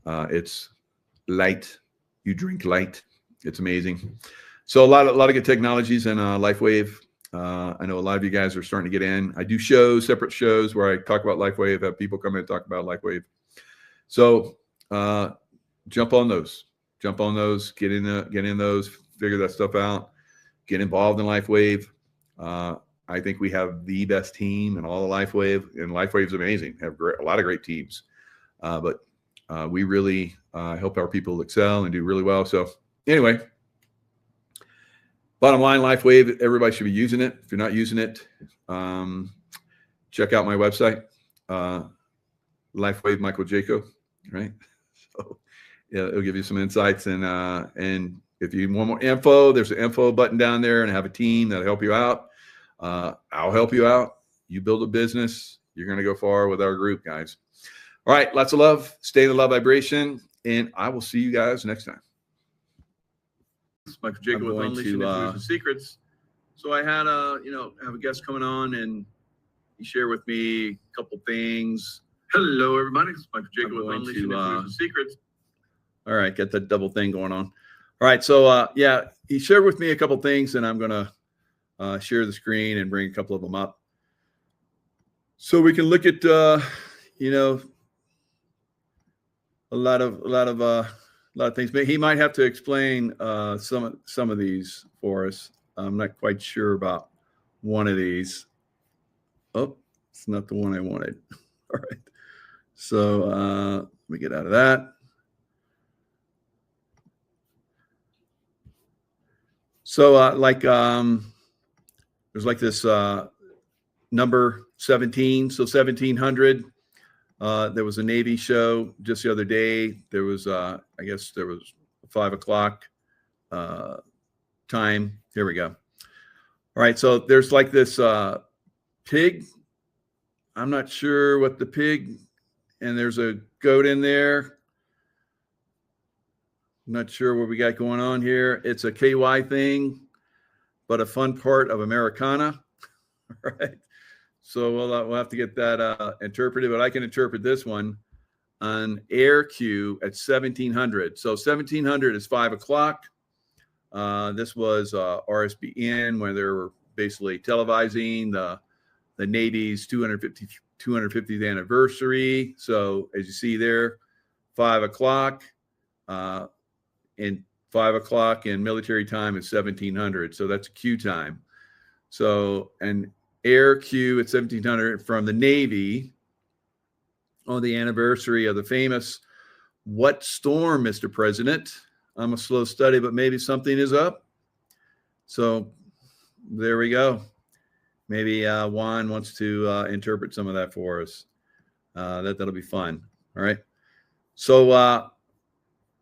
It's light. You drink light. It's amazing. So a lot of good technologies in LifeWave. I know a lot of you guys are starting to get in. I do separate shows where I talk about LifeWave, have people come in and talk about LifeWave. So jump on those, get in those, figure that stuff out, get involved in LifeWave. I think we have the best team in all of LifeWave, and LifeWave's amazing. Have a lot of great teams, but we really help our people excel and do really well. So anyway, bottom line, LifeWave, everybody should be using it. If you're not using it, check out my website, LifeWave Michael Jaco, right? So yeah, it'll give you some insights, and if you want more info, there's an info button down there, and I have a team that'll help you out. I'll help you out. You build a business, you're going to go far with our group, guys. All right, lots of love. Stay in the love vibration, and I will see you guys next time. Michael Jaco with Unleashing Information Secrets. So I had have a guest coming on, and he shared with me a couple things. Hello, everybody. It's Michael Jaco with Unleashing Information Secrets. All right, got that double thing going on. All right, so he shared with me a couple things, and I'm gonna share the screen and bring a couple of them up, so we can look at a lot of things. But he might have to explain some of these for us. I'm not quite sure about one of these. Oh, it's not the one I wanted. All right, so let me get out of that. So there's like this number 17. So 1700. There was a Navy show just the other day. There was, I guess there was 5 o'clock time. Here we go. All right. So there's like this pig. I'm not sure what the pig, and there's a goat in there. I'm not sure what we got going on here. It's a KY thing, but a fun part of Americana. All right. So we'll have to get that interpreted, but I can interpret this one on air Q at 1700. So 1700 is 5 o'clock. This was RSBN when they were basically televising the Navy's 250th anniversary. So as you see there, 5 o'clock, and 5 o'clock in military time is 1700. So that's Q time. So an air Q at 1700 from the Navy on the anniversary of the famous what storm, Mr. President? I'm a slow study, but maybe something is up. So there we go. Maybe Juan wants to interpret some of that for us. That'll be fun. All right. So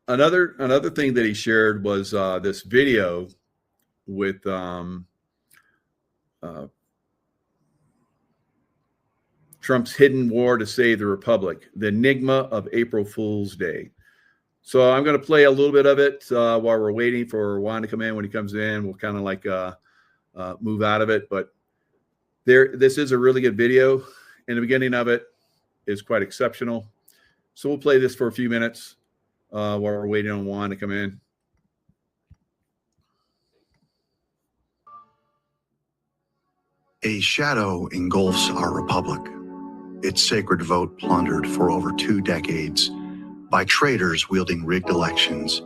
another thing that he shared was this video with Trump's hidden war to save the republic, the enigma of April Fool's Day. So I'm going to play a little bit of it while we're waiting for Juan to come in. When he comes in, we'll kind of like move out of it. But this is a really good video, and the beginning of it is quite exceptional. So we'll play this for a few minutes while we're waiting on Juan to come in. A shadow engulfs our republic, its sacred vote plundered for over 2 decades by traitors wielding rigged elections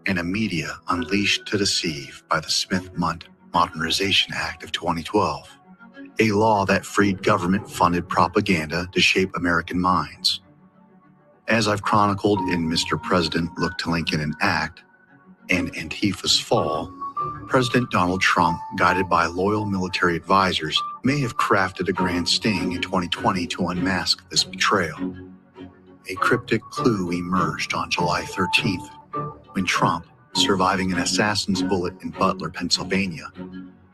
and a media unleashed to deceive by the Smith-Mundt Modernization Act of 2012, a law that freed government-funded propaganda to shape American minds. As I've chronicled in Mr. President, Look to Lincoln and Act and Antifa's Fall, President Donald Trump, guided by loyal military advisors, may have crafted a grand sting in 2020 to unmask this betrayal. A cryptic clue emerged on July 13th when Trump, surviving an assassin's bullet in Butler, Pennsylvania,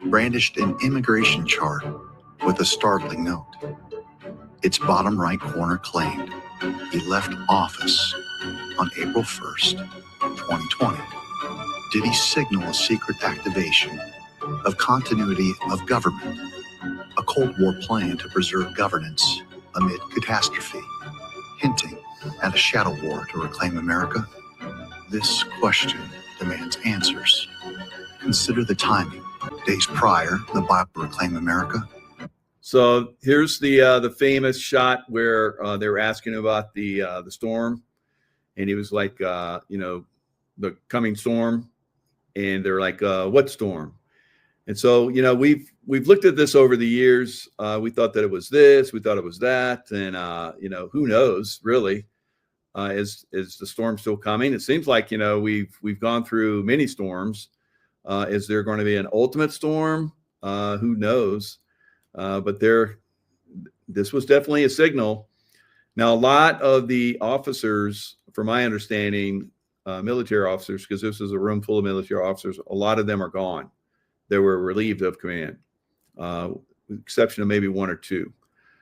brandished an immigration chart with a startling note. Its bottom right corner claimed he left office on April 1st, 2020. Did he signal a secret activation of continuity of government, a Cold War plan to preserve governance amid catastrophe, hinting at a shadow war to reclaim America? This question demands answers. Consider the timing. Days prior, the Bible Reclaim America. So here's the famous shot where they were asking about the storm, and he was like, the coming storm. And they're like, what storm? And so, we've looked at this over the years. We thought that it was this, we thought it was that. And, who knows, really, is the storm still coming? It seems like, we've gone through many storms. Is there going to be an ultimate storm? Who knows? But this was definitely a signal. Now, a lot of the officers, from my understanding, military officers, because this is a room full of military officers, a lot of them are gone. They were relieved of command, with the exception of maybe 1 or 2.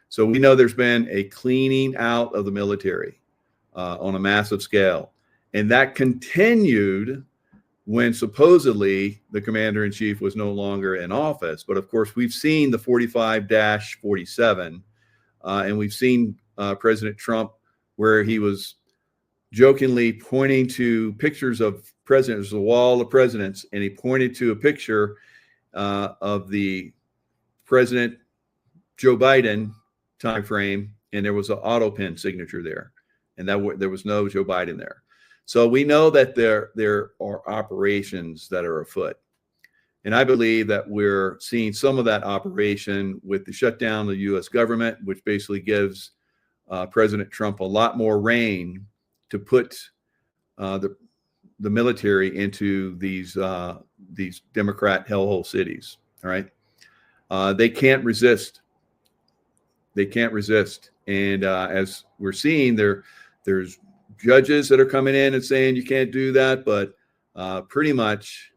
So we know there's been a cleaning out of the military on a massive scale. And that continued when supposedly the commander-in-chief was no longer in office. But of course, we've seen the 45-47, and we've seen President Trump where he was jokingly pointing to pictures of presidents, the wall of presidents, and he pointed to a picture of the President Joe Biden timeframe, and there was an auto pen signature there, and there was no Joe Biden there. So we know that there are operations that are afoot, and I believe that we're seeing some of that operation with the shutdown of the U.S. government, which basically gives President Trump a lot more reign to put the the military into these Democrat hellhole cities. All right, they can't resist. They can't resist, and as we're seeing, there's judges that are coming in and saying you can't do that, but pretty much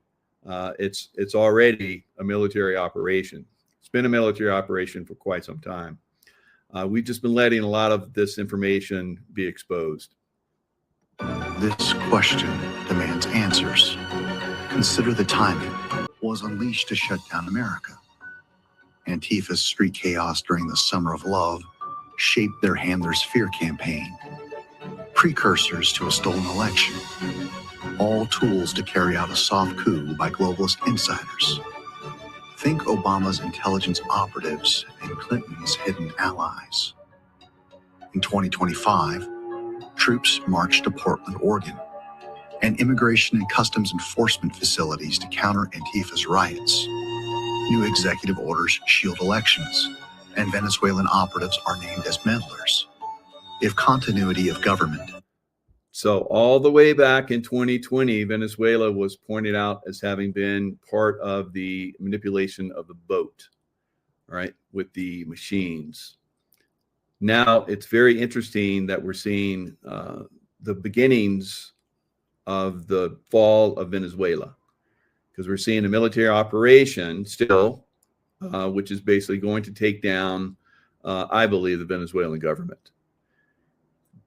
it's already a military operation. It's been a military operation for quite some time. We've just been letting a lot of this information be exposed. This question demands answers. Consider the timing. Was unleashed to shut down America. Antifa's street chaos during the Summer of Love shaped their Handler's Fear campaign. Precursors to a stolen election. All tools to carry out a soft coup by globalist insiders. Think Obama's intelligence operatives and Clinton's hidden allies. In 2025, troops marched to Portland, Oregon, and immigration and customs enforcement facilities to counter Antifa's riots. New executive orders shield elections, and Venezuelan operatives are named as meddlers. If continuity of government. So all the way back in 2020, Venezuela was pointed out as having been part of the manipulation of the vote, right, with the machines. Now it's very interesting that we're seeing the beginnings of the fall of Venezuela, because we're seeing a military operation still, which is basically going to take down, I believe, the Venezuelan government.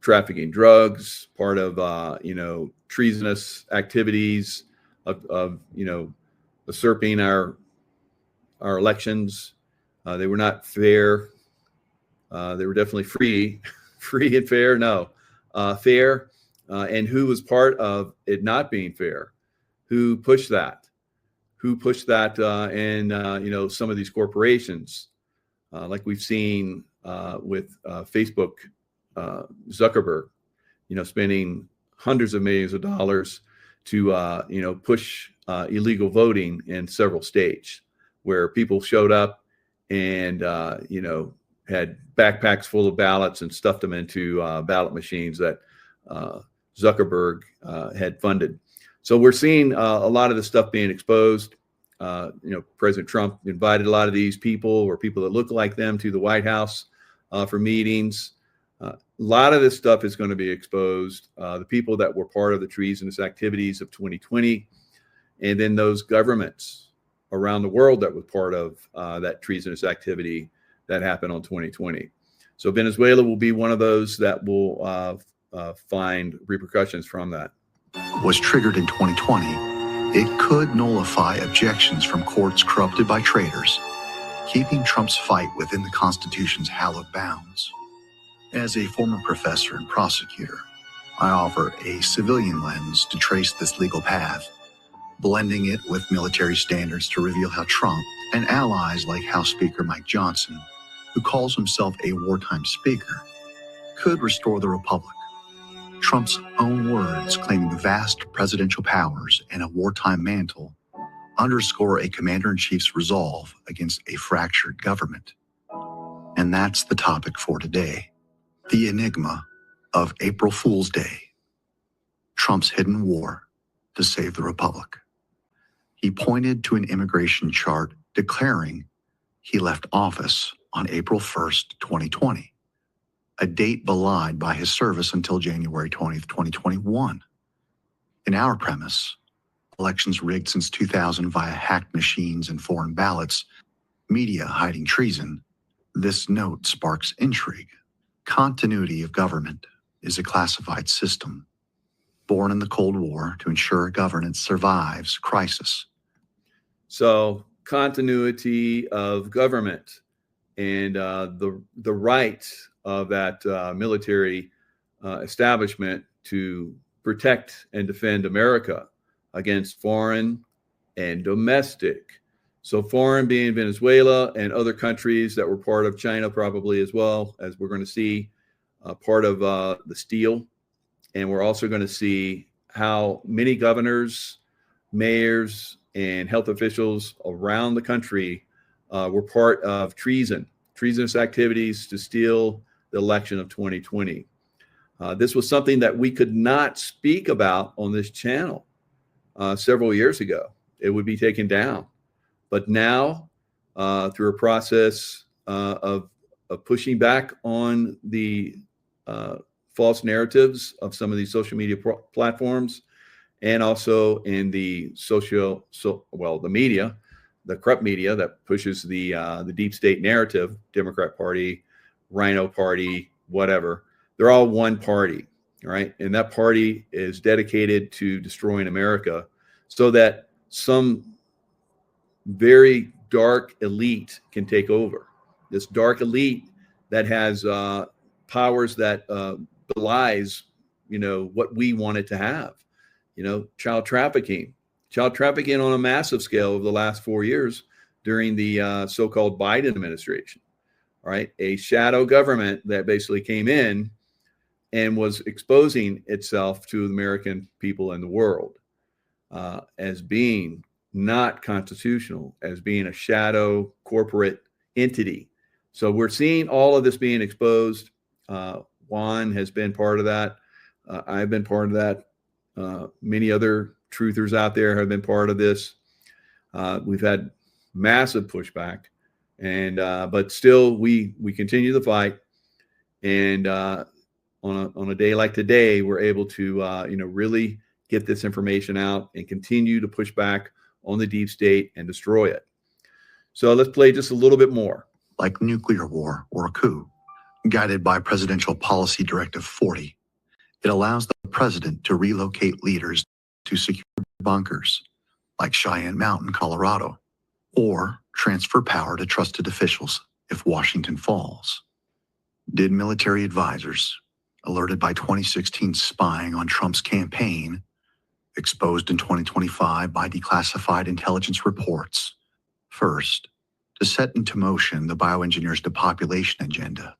Trafficking drugs, part of treasonous activities of usurping our elections. They were not fair. They were definitely free and fair. No, fair. And who was part of it not being fair? Who pushed that? Who pushed that in some of these corporations, like we've seen with Facebook, Zuckerberg, spending hundreds of millions of dollars to push illegal voting in several states, where people showed up and had backpacks full of ballots and stuffed them into ballot machines that Zuckerberg had funded. So we're seeing a lot of this stuff being exposed. President Trump invited a lot of these people or people that look like them to the White House for meetings. A lot of this stuff is going to be exposed. The people that were part of the treasonous activities of 2020, and then those governments around the world that were part of that treasonous activity that happened on 2020. So Venezuela will be one of those that will find repercussions from that. Was triggered in 2020, it could nullify objections from courts corrupted by traitors, keeping Trump's fight within the Constitution's hallowed bounds. As a former professor and prosecutor, I offer a civilian lens to trace this legal path, blending it with military standards to reveal how Trump and allies like House Speaker Mike Johnson, who calls himself a wartime speaker, could restore the republic. Trump's own words claiming vast presidential powers and a wartime mantle underscore a commander-in-chief's resolve against a fractured government. And that's the topic for today. The enigma of April Fool's Day. Trump's hidden war to save the republic. He pointed to an immigration chart declaring he left office on April 1st, 2020, a date belied by his service until January 20th, 2021. In our premise, elections rigged since 2000 via hacked machines and foreign ballots, media hiding treason, this note sparks intrigue. Continuity of government is a classified system, born in the Cold War to ensure governance survives crisis. So continuity of government and the right of that military establishment to protect and defend America against foreign and domestic. So foreign being Venezuela and other countries that were part of China probably as well, as we're going to see part of the steel. And we're also going to see how many governors, mayors, and health officials around the country were part of treasonous activities to steal the election of 2020. This was something that we could not speak about on this channel. several years ago. It would be taken down. But now, through a process of pushing back on the false narratives of some of these social media platforms, and also in the the media, the corrupt media that pushes the deep state narrative, Democrat Party, Rhino Party, whatever, they're all one party, right? And that party is dedicated to destroying America so that some very dark elite can take over. This dark elite that has powers that belies, what we wanted to have. Child trafficking on a massive scale over the last 4 years during the so-called Biden administration. All right, a shadow government that basically came in and was exposing itself to the American people and the world as being not constitutional, as being a shadow corporate entity. So we're seeing all of this being exposed. Juan has been part of that. I've been part of that. Many other truthers out there have been part of this. We've had massive pushback, and but still we continue the fight. And on a day like today, we're able to really get this information out and continue to push back on the deep state and destroy it. So let's play just a little bit more. Like nuclear war or a coup, guided by Presidential Policy Directive 40. It allows the president to relocate leaders to secure bunkers, like Cheyenne Mountain, Colorado, or transfer power to trusted officials if Washington falls. Did military advisors, alerted by 2016 spying on Trump's campaign, exposed in 2025 by declassified intelligence reports, first, to set into motion the bioengineers' depopulation agenda.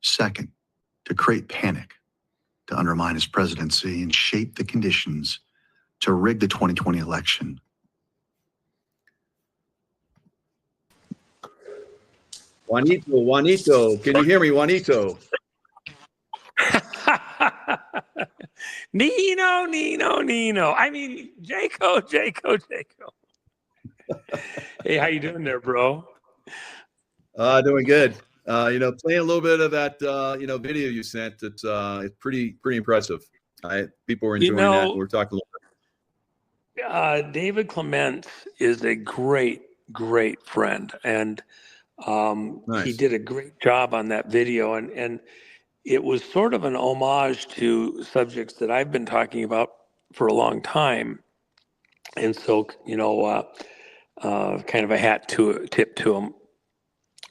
Second, to create panic, to undermine his presidency and shape the conditions to rig the 2020 election. Juanito, can you hear me, Juanito? Nino. I mean, Jaco. Hey, how you doing there, bro? Doing good. Playing a little bit of that, video you sent. It's pretty impressive. People were enjoying that. We're talking a little bit. David Clement is a great friend, and Nice. he did a great job on that video, and it was sort of an homage to subjects that I've been talking about for a long time, and so kind of a tip to him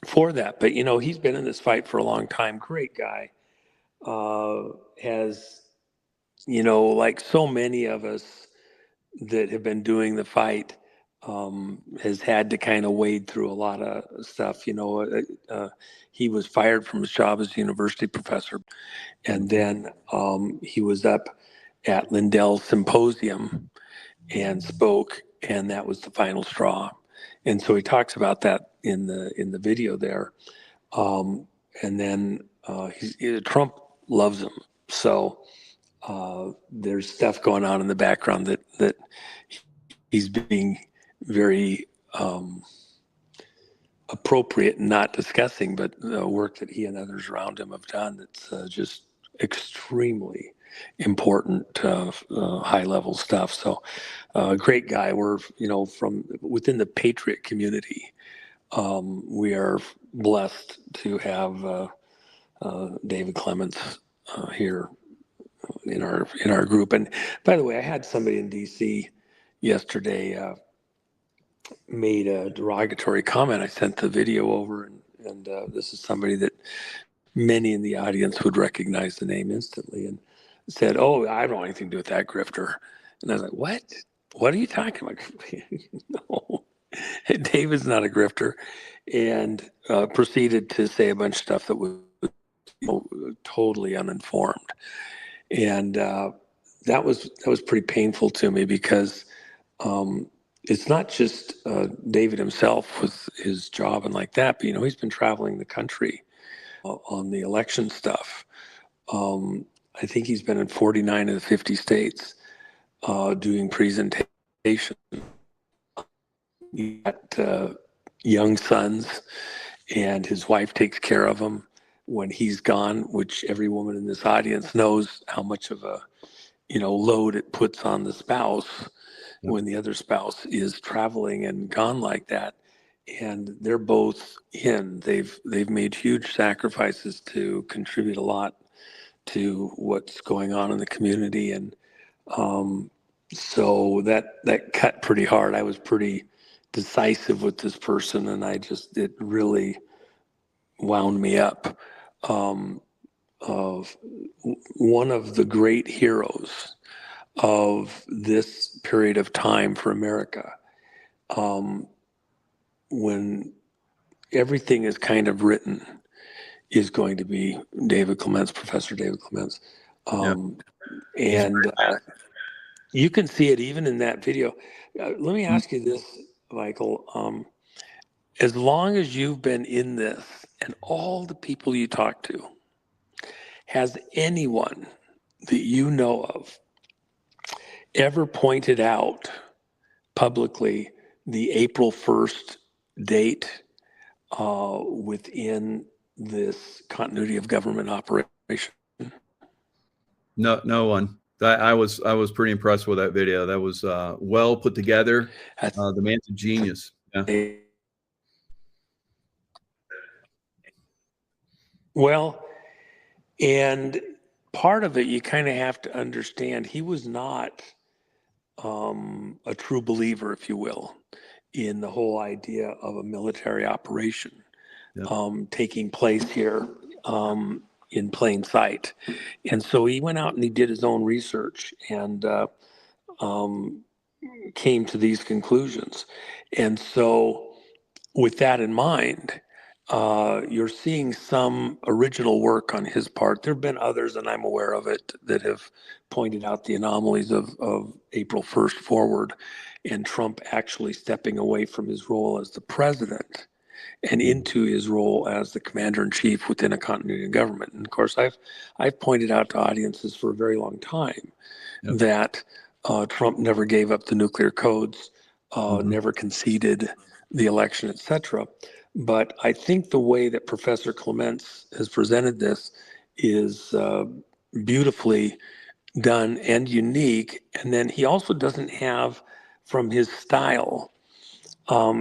for that. But he's been in this fight for a long time. Great guy. Has like so many of us that have been doing the fight, has had to kind of wade through a lot of stuff. He was fired from his job as a university professor, and then he was up at Lindell's symposium and spoke, and that was the final straw. And so he talks about that in the video there. And then Trump loves him. So there's stuff going on in the background that he's being very appropriate, not discussing, but the work that he and others around him have done that's just extremely important, high level stuff. So great guy. We're, from within the Patriot community, we are blessed to have David Clements here in our group. And by the way, I had somebody in DC yesterday made a derogatory comment. I sent the video over, and this is somebody that many in the audience would recognize the name instantly, and said, "Oh, I don't want anything to do with that grifter." And I was like, "What? What are you talking about?" No, David's not a grifter, and proceeded to say a bunch of stuff that was totally uninformed, and that was pretty painful to me, because it's not just David himself with his job and like that, but he's been traveling the country on the election stuff. I think he's been in 49 of the 50 states doing presentations He got young sons, and his wife takes care of him when he's gone, which every woman in this audience knows how much of a load it puts on the spouse when the other spouse is traveling and gone like that. And they're both in. They've made huge sacrifices to contribute a lot to what's going on in the community, and so that cut pretty hard. I was pretty decisive with this person, and it really wound me up. Of one of the great heroes of this period of time for America, when everything is kind of written, is going to be David Clements, Professor David Clements. And you can see it even in that video. Let me ask you this, Michael. As long as you've been in this and all the people you talk to, has anyone that you know of ever pointed out publicly the April 1st date within this continuity of government operation? No one. I was pretty impressed with that video. That was well put together. The man's a genius. Yeah. Well, and part of it, you kind of have to understand, he was not a true believer, if you will, in the whole idea of a military operation taking place here in plain sight. And so he went out and he did his own research and came to these conclusions. And so with that in mind, you're seeing some original work on his part. There have been others, and I'm aware of it, that have pointed out the anomalies of April 1st forward, and Trump actually stepping away from his role as the president and into his role as the commander-in-chief within a continuity of government. And of course, I've pointed out to audiences for a very long time that Trump never gave up the nuclear codes, never conceded the election, etc. But I think the way that Professor Clements has presented this is beautifully done and unique. And then he also doesn't have, from his style,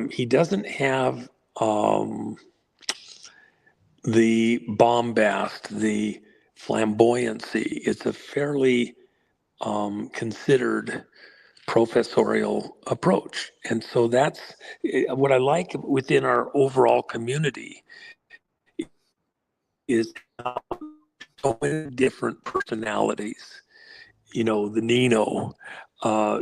he doesn't have the bombast, the flamboyancy. It's a fairly considered professorial approach. And so that's what I like within our overall community is so many different personalities. The Nino,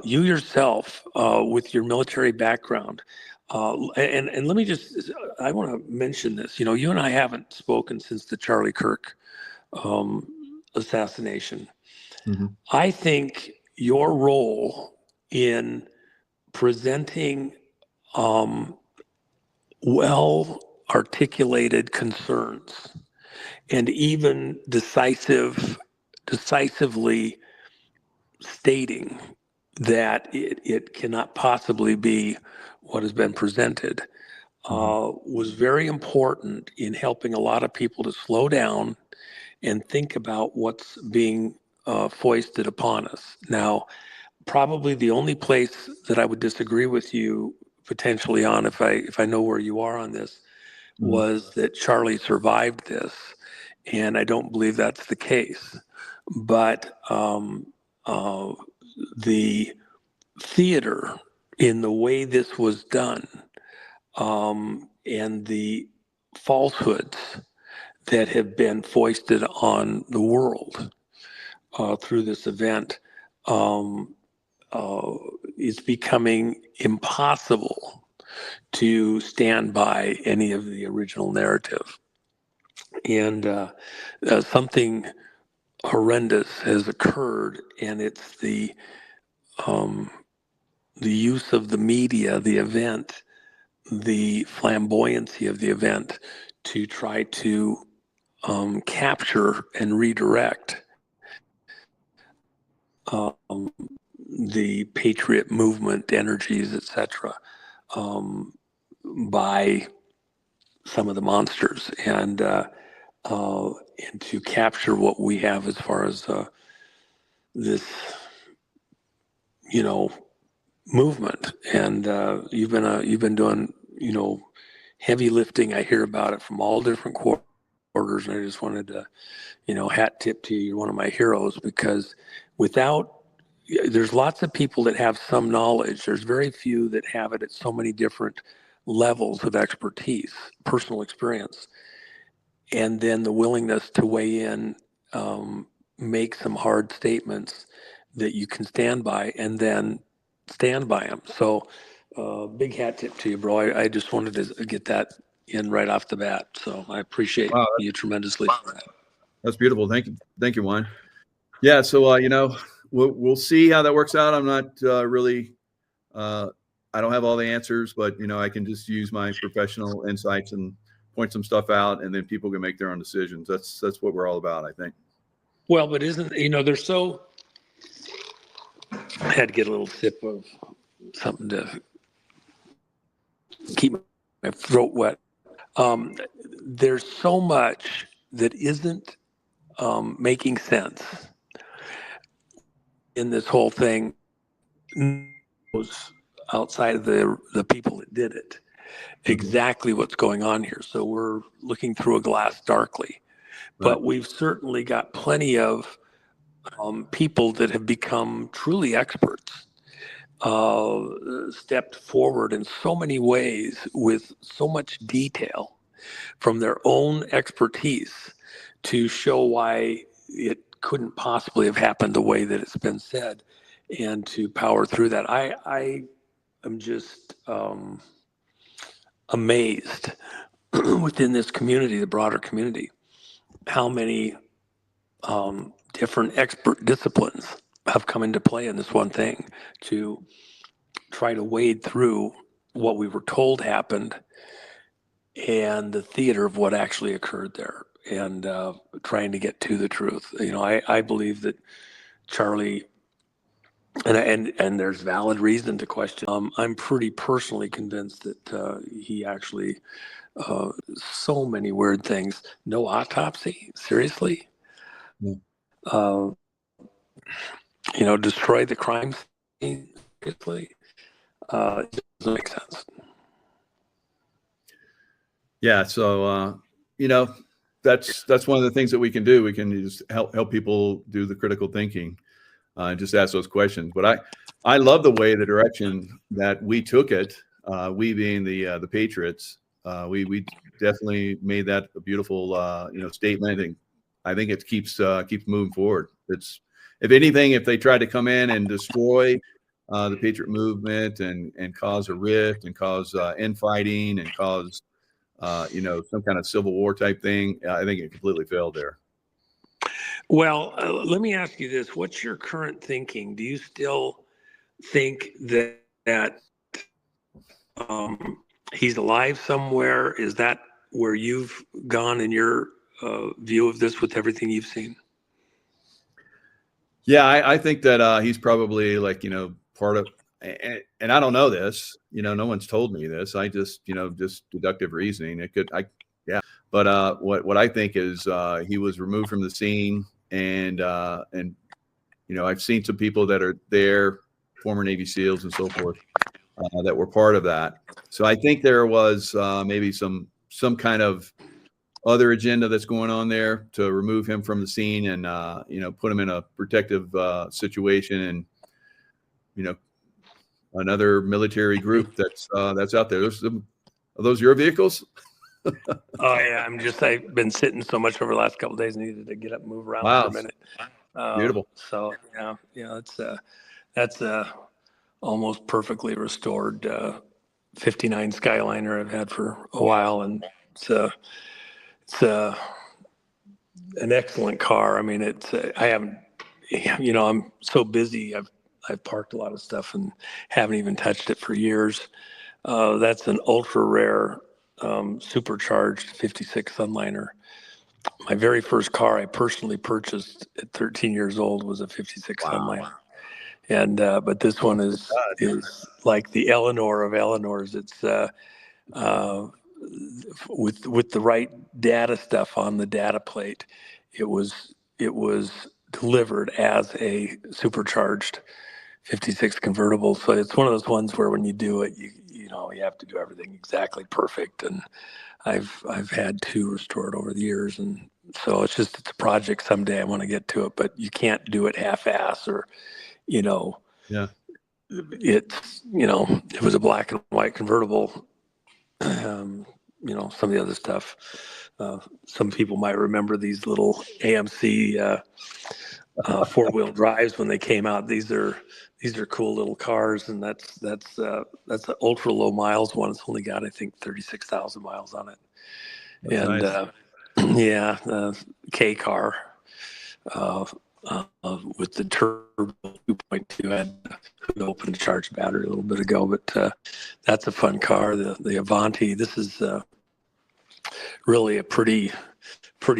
you yourself with your military background. And let me I want to mention this. You and I haven't spoken since the Charlie Kirk assassination. Mm-hmm. I think your role in presenting well-articulated concerns and even decisively stating that it cannot possibly be what has been presented was very important in helping a lot of people to slow down and think about what's being foisted upon us. Now, probably the only place that I would disagree with you potentially on, if I know where you are on this, was that Charlie survived this, and I don't believe that's the case. But the theater in the way this was done, and the falsehoods that have been foisted on the world through this event, is becoming impossible to stand by any of the original narrative. And something horrendous has occurred, and it's the use of the media, the event, the flamboyancy of the event to try to capture and redirect the patriot movement energies, etc., by some of the monsters, and to capture what we have as far as this, movement. And you've been doing, heavy lifting. I hear about it from all different quarters, and I just wanted to, hat tip to you. You're one of my heroes, because there's lots of people that have some knowledge. There's very few that have it at so many different levels of expertise, personal experience, and then the willingness to weigh in, make some hard statements that you can stand by, and then stand by them. So big hat tip to you, bro. I just wanted to get that in right off the bat. So I appreciate you tremendously for that. That's beautiful. Thank you, Juan. Yeah. So, we'll see how that works out. I'm not really, I don't have all the answers, but, I can just use my professional insights and point some stuff out, and then people can make their own decisions. That's what we're all about, I think. Well, but there's I had to get a little sip of something to keep my throat wet. There's so much that isn't making sense in this whole thing, outside of the people that did it, exactly what's going on here. So we're looking through a glass darkly, but we've certainly got plenty of people that have become truly experts, stepped forward in so many ways with so much detail from their own expertise to show why it couldn't possibly have happened the way that it's been said, and to power through that. I am just amazed within this community, the broader community, how many different expert disciplines have come into play in this one thing to try to wade through what we were told happened and the theater of what actually occurred there, and trying to get to the truth. I believe that Charlie, and there's valid reason to question. I'm pretty personally convinced that he actually, so many weird things. No autopsy, seriously. Yeah. Destroy the crime scene, seriously. It doesn't make sense. Yeah. So, that's one of the things that we can do. We can just help people do the critical thinking, and just ask those questions. But I love the direction that we took it. We being the Patriots, we definitely made that a beautiful, statement, and I think it keeps moving forward. It's, if anything, if they tried to come in and destroy the Patriot movement and cause a rift and cause infighting and cause some kind of civil war type thing, I think it completely failed there. Well, let me ask you this. What's your current thinking? Do you still think that he's alive somewhere? Is that where you've gone in your view of this with everything you've seen? Yeah, I think that he's probably part of, and I don't know this, no one's told me this. I just, just deductive reasoning. But what I think is he was removed from the scene, and I've seen some people that are there, former Navy SEALs and so forth, that were part of that. So I think there was maybe some kind of other agenda that's going on there to remove him from the scene and put him in a protective situation, and another military group that's out there. Are those your vehicles? Oh yeah, I've been sitting so much over the last couple of days, needed to get up and move around for a minute. Beautiful. So yeah, that's almost perfectly restored 59 Skyliner I've had for a while, and it's an excellent car. I mean, I haven't, I'm so busy. I've parked a lot of stuff and haven't even touched it for years. That's an ultra rare supercharged 56 Sunliner. My very first car I personally purchased at 13 years old was a 56 Sunliner. And but this one is like the Eleanor of Eleanors. It's with the right data stuff on the data plate. It was delivered as a supercharged 56 convertible. So it's one of those ones where when you do it, you know you have to do everything exactly perfect. And I've had 2 restored over the years, and so it's a project. Someday I want to get to it, but you can't do it half-ass, or Yeah. It was a black and white convertible. Some of the other stuff. Some people might remember these little AMC 4-wheel drives when they came out. These are cool little cars, and that's an ultra low miles one. It's only got, I think, 36,000 miles on it. That's and nice. K car with the turbo 2.2. I had to open to charge the battery a little bit ago, but that's a fun car. The Avanti. This is really a pretty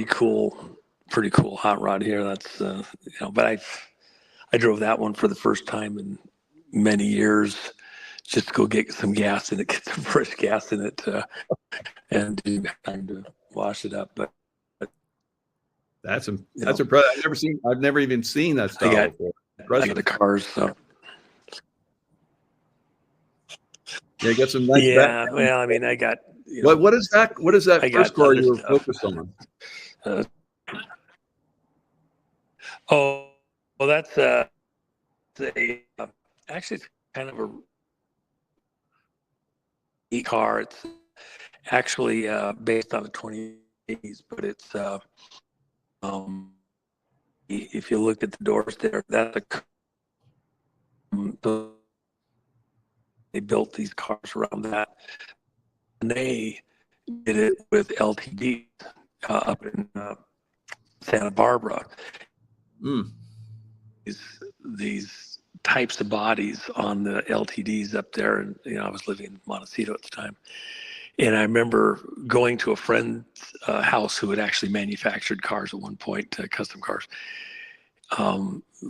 cool hot rod here. That's but I drove that one for the first time in many years, just to go get some gas in it, get some fresh gas in it, and do time to wash it up. But that's impressive. I've never even seen that style before. I got the cars, so. Yeah, you got some nice. Yeah, well, I mean, I got. What is that? What is that first car you were focused on? That's actually it's kind of a car. It's actually based on the 20s, but it's if you look at the doors there, that's they built these cars around that, and they did it with LTD up in Santa Barbara. These types of bodies on the LTDs up there, and I was living in Montecito at the time, and I remember going to a friend's house who had actually manufactured cars at one point, custom cars,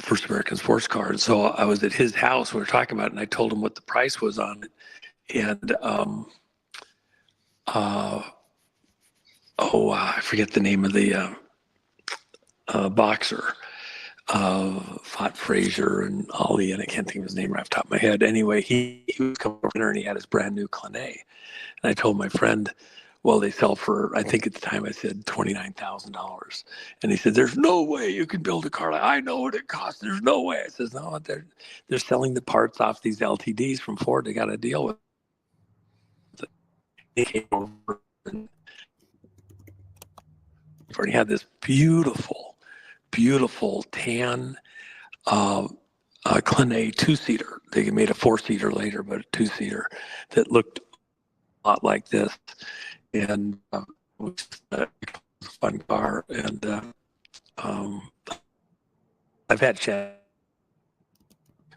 first American sports car. And so I was at his house, we were talking about it, and I told him what the price was on it, and I forget the name of the boxer. Fought Frazier and Ali, and I can't think of his name right off the top of my head. Anyway, he was coming over dinner and he had his brand new Clanet. And I told my friend, well, they sell for, I think at the time I said $29,000. And he said, there's no way you can build a car. I know what it costs. There's no way. I says, no, they're selling the parts off these LTDs from Ford. They got to deal with it. He came over and he had this beautiful tan Clanet 2-seater. They made a 4-seater later, but a 2-seater that looked a lot like this, and it was a fun car. And I've had Chad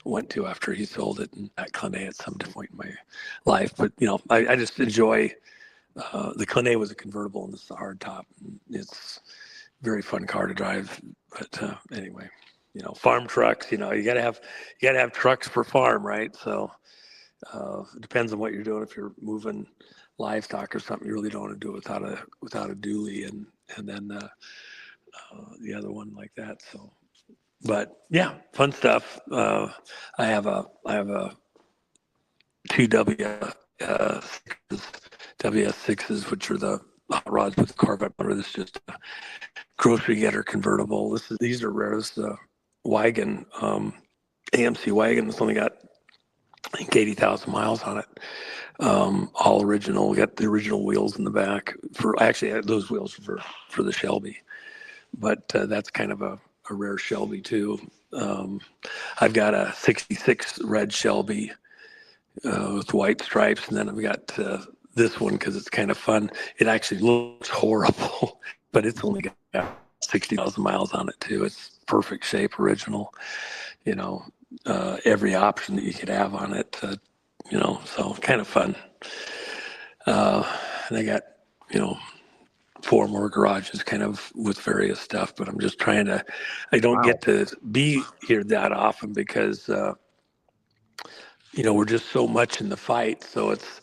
went to after he sold it, and that Clanet at some point in my life. But I just enjoy the Clanet was a convertible, and this is a hard top. It's very fun car to drive. But anyway, farm trucks, you gotta have trucks for farm, right? So it depends on what you're doing. If you're moving livestock or something, you really don't want to do it without a dually and then the other one like that. So, but yeah, fun stuff. I have a 2 WS6s, which are the hot rods with the Corvette motor. This is just a grocery getter convertible. These are rare. This is a wagon, AMC wagon. It's only got, I think, 80,000 miles on it. All original. We got the original wheels in the back. Actually, I had those wheels for the Shelby, but that's kind of a rare Shelby too. I've got a '66 red Shelby with white stripes, and then I've got this one because it's kind of fun. It actually looks horrible, but it's only got 60,000 miles on it too. It's perfect shape, original. Every option that you could have on it. So kind of fun. And I got 4 more garages kind of with various stuff, but I'm just trying to, I don't get to be here that often because, we're just so much in the fight. So it's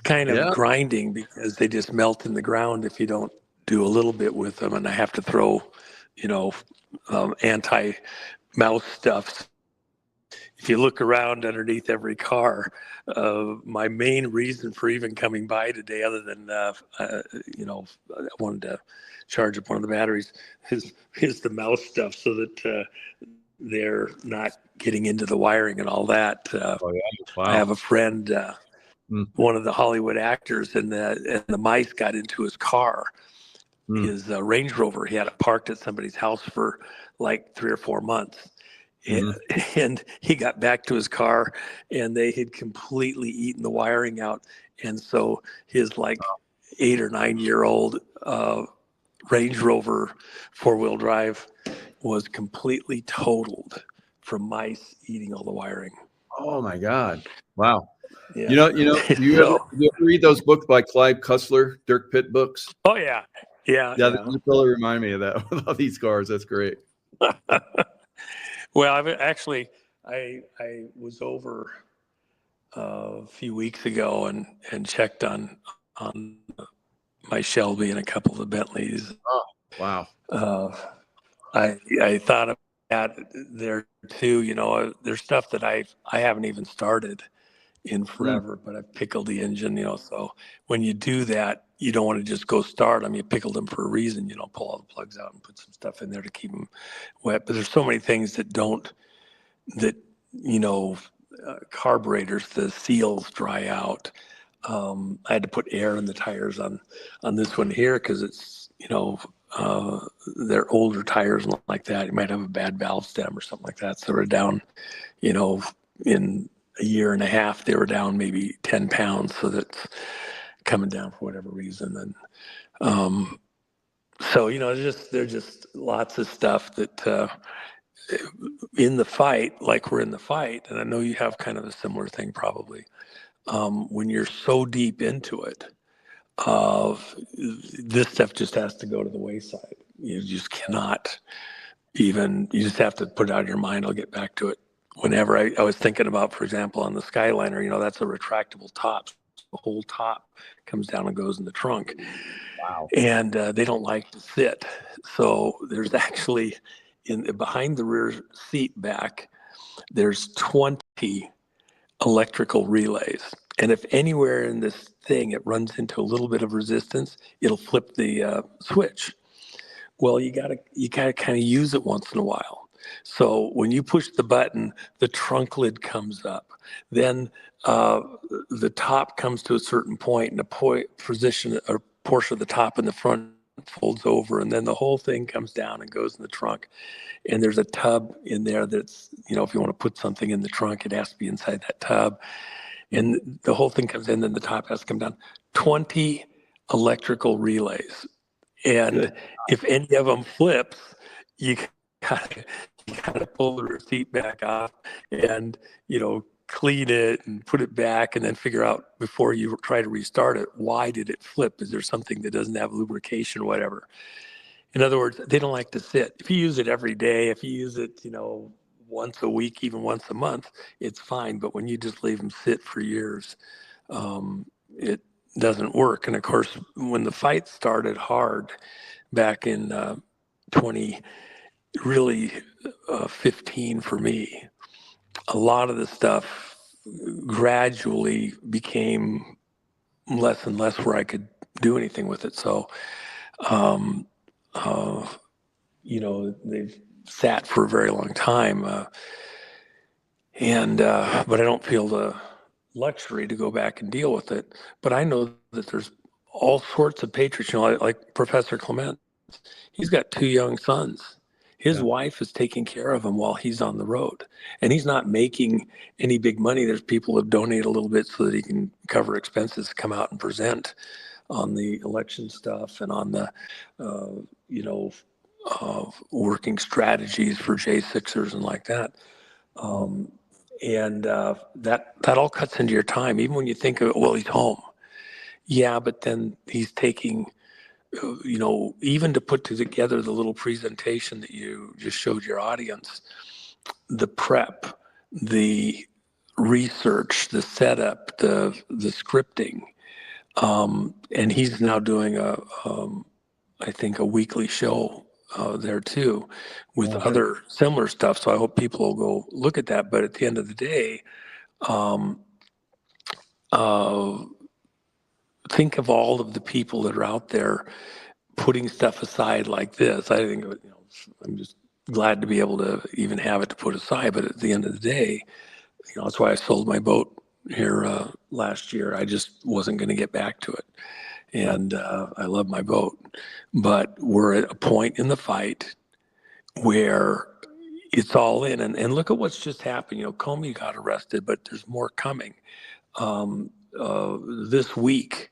kind of grinding because they just melt in the ground if you don't do a little bit with them. And I have to throw, anti-mouse stuff. If you look around underneath every car, my main reason for even coming by today, other than, I wanted to charge up one of the batteries, is the mouse stuff so that they're not getting into the wiring and all that. I have a friend, one of the Hollywood actors, and the mice got into his car, his Range Rover. He had it parked at somebody's house for like 3 or 4 months. And he got back to his car and they had completely eaten the wiring out. And so his 8 or 9 year old Range Rover 4-wheel drive was completely totaled from mice eating all the wiring. Oh my God. Wow. Yeah. Do you ever read those books by Clive Cussler, Dirk Pitt books? Oh yeah. Yeah. They totally remind me of that with all these cars. That's great. Well, I was over a few weeks ago and checked on my Shelby and a couple of the Bentleys. Oh, wow. I thought of that there too. There's stuff that I haven't even started in forever, but I've pickled the engine. So when you do that, you don't want to just go start them. You pickled them for a reason. You don't pull all the plugs out and put some stuff in there to keep them wet. But there's so many things carburetors, the seals dry out. I had to put air in the tires on this one here because it's, they're older tires and like that. You might have a bad valve stem or something like that. So they're down, in a year and a half, they were down maybe 10 pounds. So that's coming down for whatever reason. And so, there's just lots of stuff that in the fight, like we're in the fight, and I know you have kind of a similar thing probably, when you're so deep into it, this stuff just has to go to the wayside. You just cannot you just have to put it out of your mind. I'll get back to it whenever. I was thinking about, for example, on the Skyliner, that's a retractable top. The whole top comes down and goes in the trunk. Wow. And they don't like to sit. So there's actually, behind the rear seat back, there's 20 electrical relays. And if anywhere in this thing it runs into a little bit of resistance, it'll flip the switch. Well, you gotta kind of use it once in a while. So when you push the button, the trunk lid comes up. Then the top comes to a certain point, and a position or portion of the top in the front folds over, and then the whole thing comes down and goes in the trunk. And there's a tub in there that's, if you want to put something in the trunk, it has to be inside that tub. And the whole thing comes in, then the top has to come down. 20 electrical relays. And if any of them flips, you gotta pull the receipt back off and, clean it and put it back and then figure out before you try to restart it, why did it flip? Is there something that doesn't have lubrication or whatever? In other words, they don't like to sit. If you use it every day, if you use it, once a week, even once a month, it's fine. But when you just leave them sit for years, it doesn't work. And of course, when the fight started hard back in 15 for me, a lot of the stuff gradually became less and less where I could do anything with it. So, they've sat for a very long time. But I don't feel the luxury to go back and deal with it. But I know that there's all sorts of patriots, like Professor Clement. He's got 2 young sons. His wife is taking care of him while he's on the road, and he's not making any big money. There's people who have donated a little bit so that he can cover expenses, come out and present on the election stuff and on the, working strategies for J6ers and like that. That all cuts into your time, even when you think of, well, he's home. Yeah, but then he's taking even to put together the little presentation that you just showed your audience, the prep, the research, the setup, the scripting, and he's now doing I think a weekly show there too, with other similar stuff. So I hope people will go look at that. But at the end of the day, think of all of the people that are out there putting stuff aside like this. I think, I'm just glad to be able to even have it to put aside. But at the end of the day, that's why I sold my boat here last year. I just wasn't going to get back to it. And I love my boat. But we're at a point in the fight where it's all in. And look at what's just happened. Comey got arrested, but there's more coming. This week,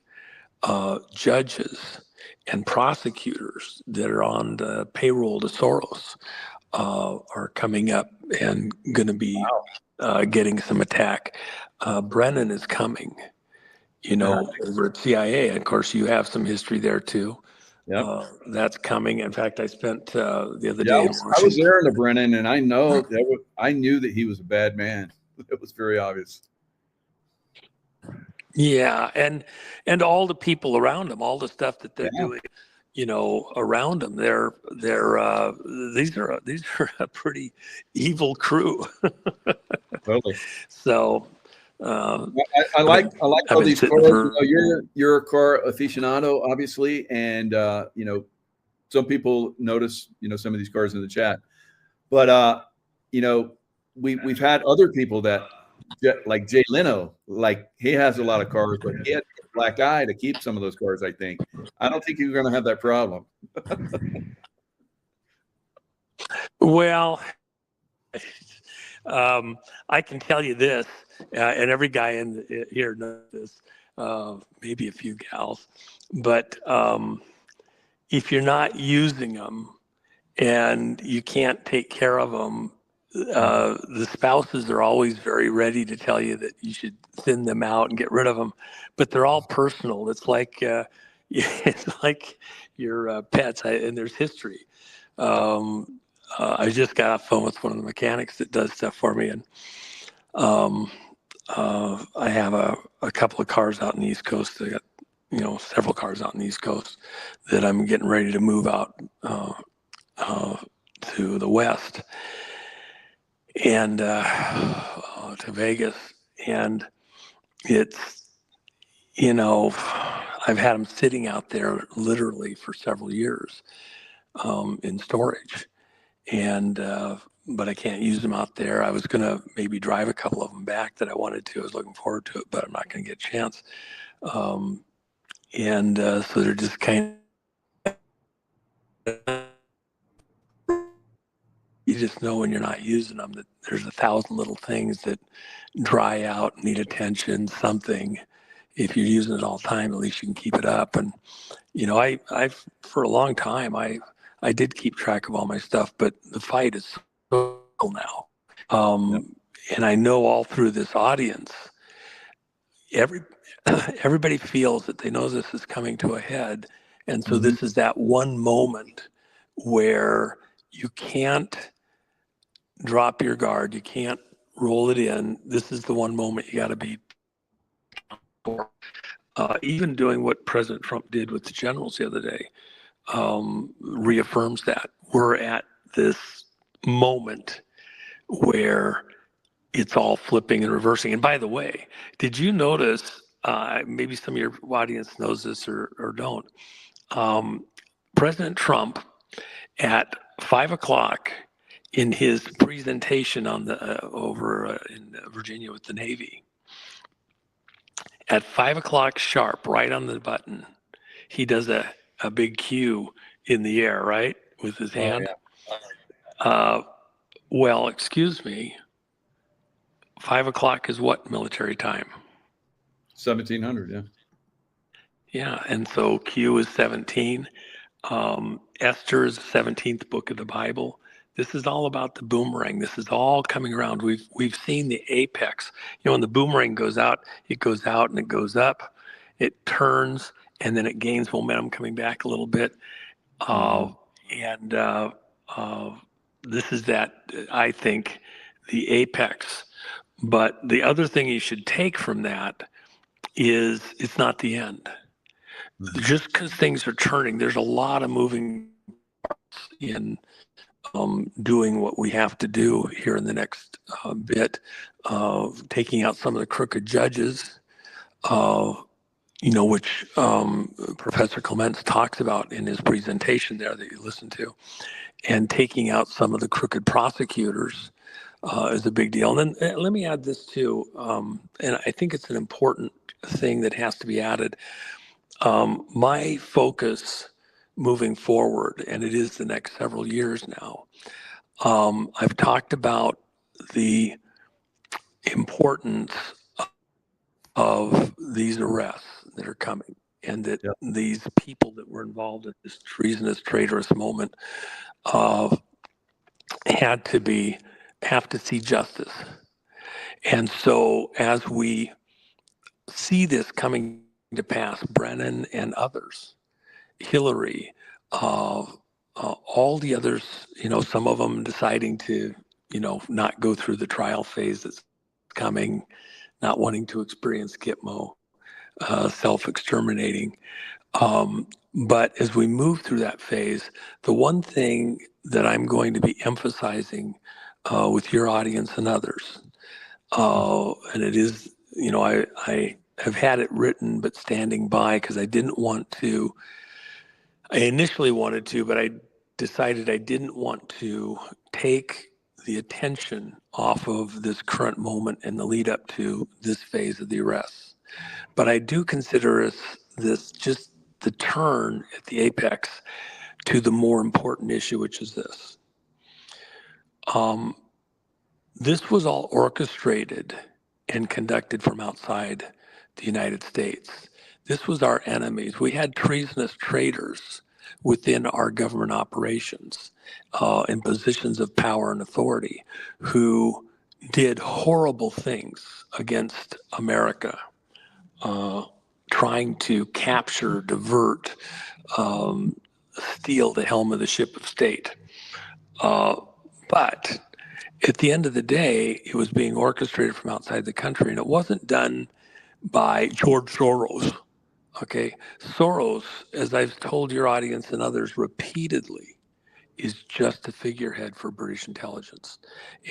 judges and prosecutors that are on the payroll to Soros are coming up and going to be getting some attack. Brennan is coming, over at CIA. Of course, you have some history there too. Yeah, that's coming. In fact, I spent the other day. I was there in the Brennan, and I know I knew that he was a bad man. It was very obvious. Yeah, and all the people around him, all the stuff that they're doing, around him. These are a pretty evil crew. Totally. So I like all these cars. You're a car aficionado, obviously, and some people notice some of these cars in the chat, but we've had other people that. Like Jay Leno, he has a lot of cars, but he had a black eye to keep some of those cars. I don't think you're going to have that problem. Well, I can tell you this, and every guy in here knows this, maybe a few gals, but if you're not using them and you can't take care of them, the spouses are always very ready to tell you that you should thin them out and get rid of them, but they're all personal. It's like your pets, and there's history. I just got off the phone with one of the mechanics that does stuff for me, and I have a couple of cars out in the East Coast. I got several cars out in the East Coast that I'm getting ready to move out to the West. And to Vegas, and it's I've had them sitting out there literally for several years in storage, and but I can't use them out there. I was gonna maybe drive a couple of them back that I wanted to. I was looking forward to it, but I'm not gonna get a chance. So they're just kind of. You just know when you're not using them that there's 1,000 little things that dry out, need attention, something. If you're using it all the time, at least you can keep it up. And, I've for a long time, I did keep track of all my stuff, but the fight is so now. And I know all through this audience, everybody feels that they know this is coming to a head. And so this is that one moment where you can't drop your guard. You can't roll it in. This is the one moment you got to be for. Even doing what President Trump did with the generals the other day reaffirms that. We're at this moment where it's all flipping and reversing. And by the way, did you notice, maybe some of your audience knows this or don't, President Trump at 5 o'clock in his presentation on the over in Virginia with the Navy, at 5 o'clock sharp, right on the button, he does a big Q in the air, right, with his hand. Well, excuse me, 5 o'clock is what military time? 1700, yeah. Yeah, and so Q is 17. Esther is the 17th book of the Bible. This is all about the boomerang. This is all coming around. We've seen the apex. When the boomerang goes out, it goes out and it goes up. It turns and then it gains momentum coming back a little bit. And this is I think, the apex. But the other thing you should take from that is it's not the end. Just because things are turning, there's a lot of moving parts in doing what we have to do here in the next bit, of taking out some of the crooked judges, which Professor Clements talks about in his presentation there that you listened to, and taking out some of the crooked prosecutors is a big deal. And then let me add this too, and I think it's an important thing that has to be added. My focus moving forward, and it is the next several years now, I've talked about the importance of these arrests that are coming, and that these people that were involved in this treasonous, traitorous moment have to see justice. And so as we see this coming to pass, Brennan and others, Hillary, all the others, some of them deciding to, not go through the trial phase that's coming, not wanting to experience Gitmo, self-exterminating. But as we move through that phase, the one thing that I'm going to be emphasizing with your audience and others, and it is, I have had it written, but standing by, because I initially wanted to, but I decided I didn't want to take the attention off of this current moment and the lead up to this phase of the arrests. But I do consider this just the turn at the apex to the more important issue, which is this. This was all orchestrated and conducted from outside the United States. This was our enemies. We had treasonous traitors within our government operations in positions of power and authority who did horrible things against America, trying to capture, divert, steal the helm of the ship of state. But at the end of the day, it was being orchestrated from outside the country, and it wasn't done by George Soros. Okay, Soros, as I've told your audience and others repeatedly, is just a figurehead for British intelligence.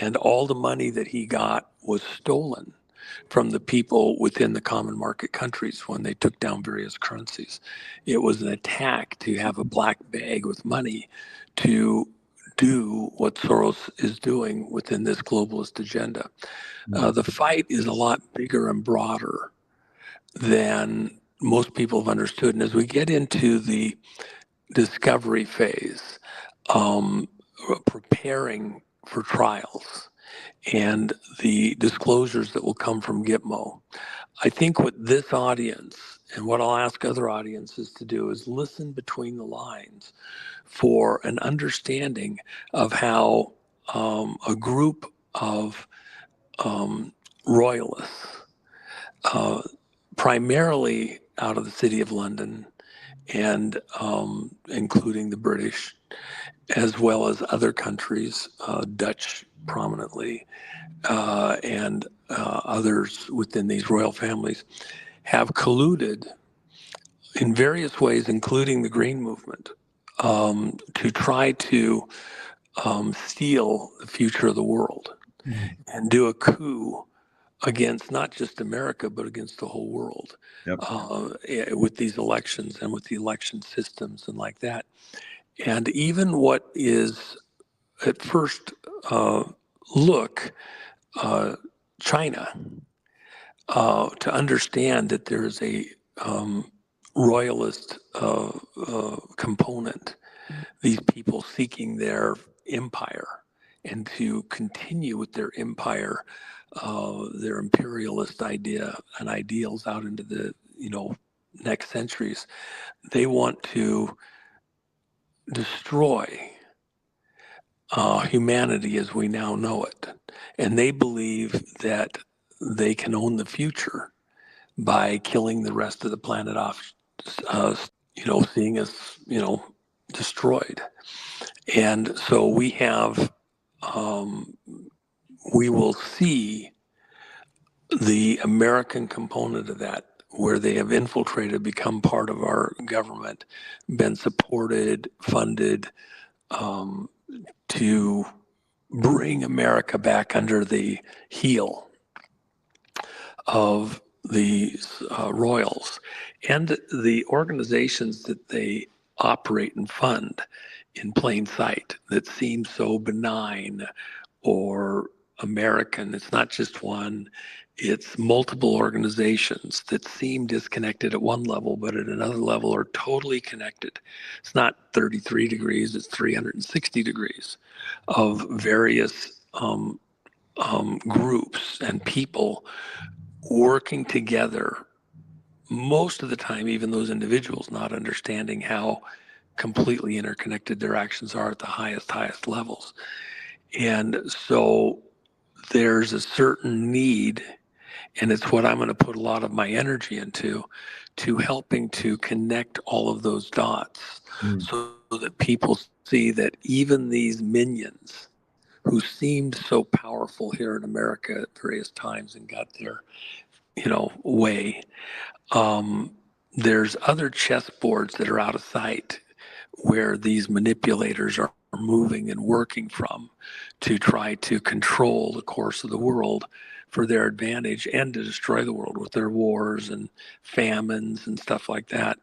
And all the money that he got was stolen from the people within the common market countries when they took down various currencies. It was an attack to have a black bag with money to do what Soros is doing within this globalist agenda. The fight is a lot bigger and broader than most people have understood. And as we get into the discovery phase, preparing for trials and the disclosures that will come from Gitmo, I think what this audience and what I'll ask other audiences to do is listen between the lines for an understanding of how a group of royalists, primarily out of the city of London and including the British, as well as other countries, Dutch prominently, and others within these royal families, have colluded in various ways, including the Green Movement, to try to steal the future of the world and do a coup against not just America, but against the whole world. With these elections and with the election systems and like that. And even what is at first look, China, to understand that there is a royalist component, these people seeking their empire and to continue with their empire, their imperialist idea and ideals out into the next centuries. They want to destroy humanity as we now know it, and they believe that they can own the future by killing the rest of the planet off seeing us, destroyed. And so we will see the American component of that, where they have infiltrated, become part of our government, been supported, funded, to bring America back under the heel of the royals and the organizations that they operate and fund in plain sight that seem so benign or American. It's not just one, it's multiple organizations that seem disconnected at one level, but at another level are totally connected. It's not 33 degrees, it's 360 degrees of various groups and people working together, most of the time, even those individuals not understanding how completely interconnected their actions are at the highest levels. And so there's a certain need, and it's what I'm going to put a lot of my energy into, to helping to connect all of those dots so that people see that even these minions who seemed so powerful here in America at various times and got their, way, there's other chessboards that are out of sight where these manipulators are moving and working from to try to control the course of the world for their advantage and to destroy the world with their wars and famines and stuff like that,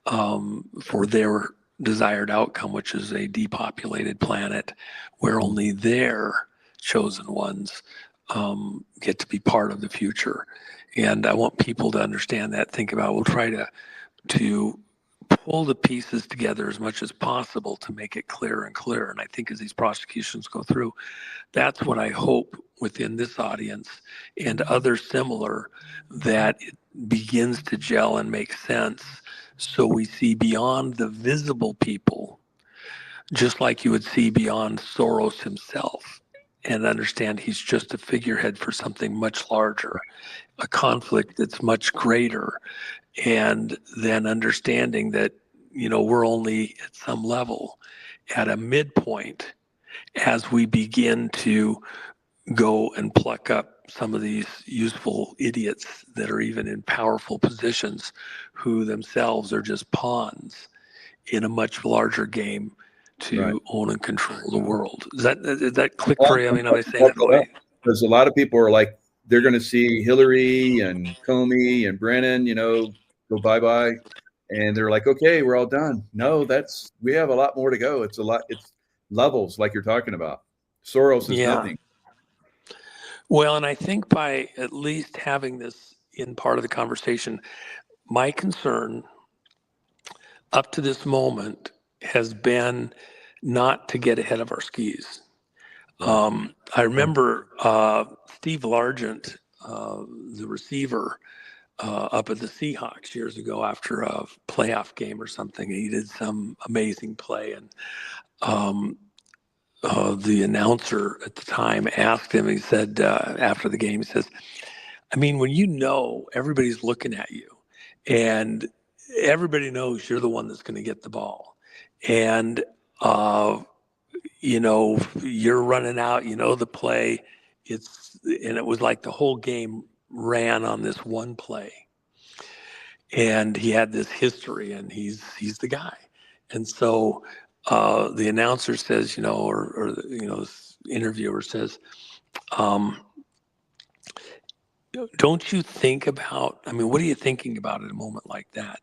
for their desired outcome, which is a depopulated planet where only their chosen ones get to be part of the future. And I want people to understand that, think about, we'll try to pull the pieces together as much as possible to make it clearer and clearer. And I think as these prosecutions go through, that's what I hope within this audience and others similar, that it begins to gel and make sense. So we see beyond the visible people, just like you would see beyond Soros himself, and understand he's just a figurehead for something much larger, a conflict that's much greater. And then understanding that, we're only at some level at a midpoint as we begin to go and pluck up some of these useful idiots that are even in powerful positions who themselves are just pawns in a much larger game to own and control the world. Is that click for you? I mean, am I saying it right? Because a lot of people are like, they're going to see Hillary and Comey and Brennan, go bye-bye. And they're like, okay, we're all done. No, we have a lot more to go. It's levels like you're talking about. Soros is nothing. Well, and I think by at least having this in part of the conversation, my concern up to this moment has been not to get ahead of our skis. I remember Steve Largent, the receiver up at the Seahawks years ago after a playoff game or something. He did some amazing play, and the announcer at the time asked him, he said, after the game, he says, I mean, when everybody's looking at you and everybody knows you're the one that's going to get the ball, and you're running out, the play, and it was like the whole game ran on this one play, and he had this history, and he's the guy. And so the announcer says, or this interviewer says, don't you think about, what are you thinking about at a moment like that?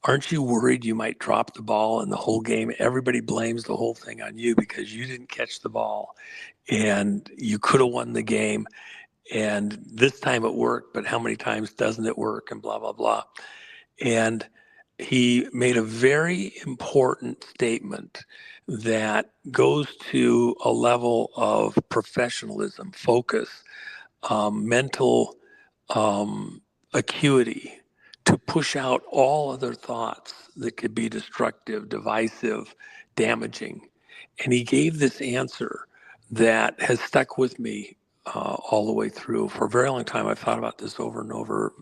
Aren't you worried you might drop the ball in the whole game? Everybody blames the whole thing on you because you didn't catch the ball and you could have won the game. And this time it worked, but how many times doesn't it work, and blah, blah, blah. And he made a very important statement that goes to a level of professionalism, focus, mental acuity, to push out all other thoughts that could be destructive, divisive, damaging. And he gave this answer that has stuck with me all the way through. For a very long time, I've thought about this over and over,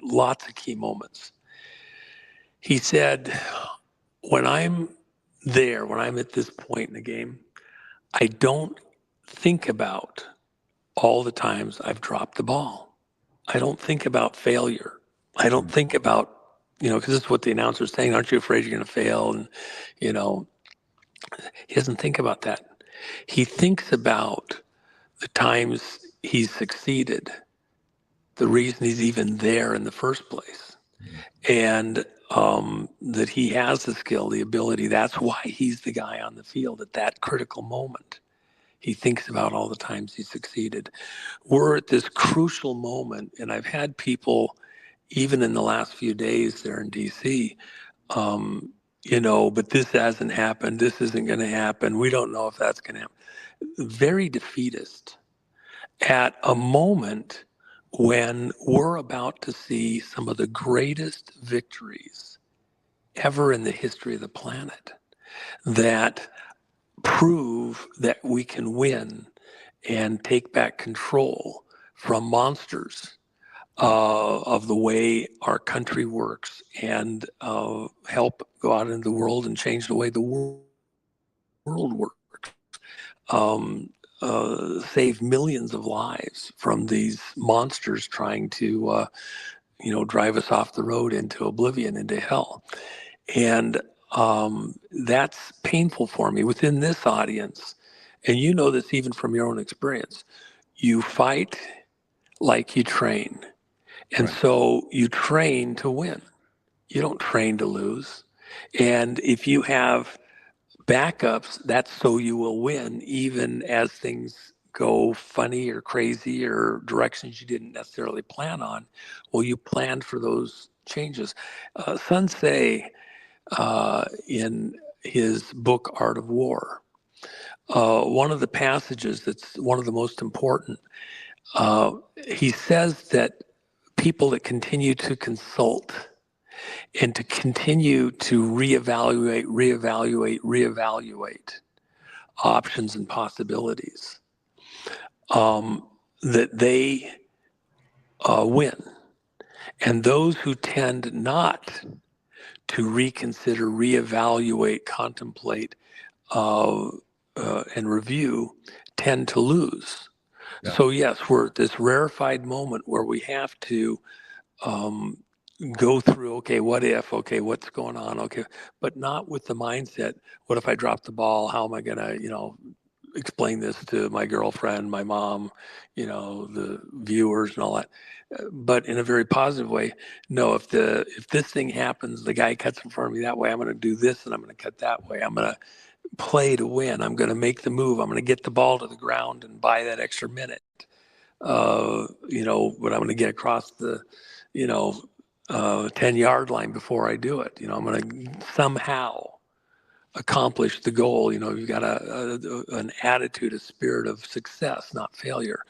lots of key moments. He said, when I'm there, when I'm at this point in the game, I don't think about all the times I've dropped the ball. I don't think about failure. I don't think about, because this is what the announcer's saying, aren't you afraid you're going to fail? And, he doesn't think about that. He thinks about the times he's succeeded, the reason he's even there in the first place. And that he has the skill, the ability. That's why he's the guy on the field at that critical moment. He thinks about all the times he succeeded. We're at this crucial moment, and I've had people, even in the last few days there in D.C., but this hasn't happened. This isn't going to happen. We don't know if that's going to happen. Very defeatist at a moment when we're about to see some of the greatest victories ever in the history of the planet that prove that we can win and take back control from monsters of the way our country works and help go out into the world and change the way the world works. Save millions of lives from these monsters trying to, drive us off the road into oblivion, into hell. And that's painful for me within this audience. And you know this even from your own experience. You fight like you train. And so you train to win. You don't train to lose. And if you have backups, that's so you will win, even as things go funny or crazy or directions you didn't necessarily plan on. Well, you planned for those changes. Sun Tse, in his book, Art of War, one of the passages that's one of the most important, he says that people that continue to consult and to continue to reevaluate options and possibilities, that they win. And those who tend not to reconsider, reevaluate, contemplate, and review tend to lose. Yeah. So yes, we're at this rarefied moment where we have to go through, okay, what if, okay, what's going on, okay, but not with the mindset, what if I drop the ball? How am I going to, explain this to my girlfriend, my mom, the viewers and all that. But in a very positive way, no, if this thing happens, the guy cuts in front of me that way, I'm going to do this and I'm going to cut that way. I'm going to play to win. I'm going to make the move. I'm going to get the ball to the ground and buy that extra minute. But I'm going to get across the, 10-yard line before I do it. I'm going to somehow accomplish the goal. You've got an attitude, a spirit of success, not failure.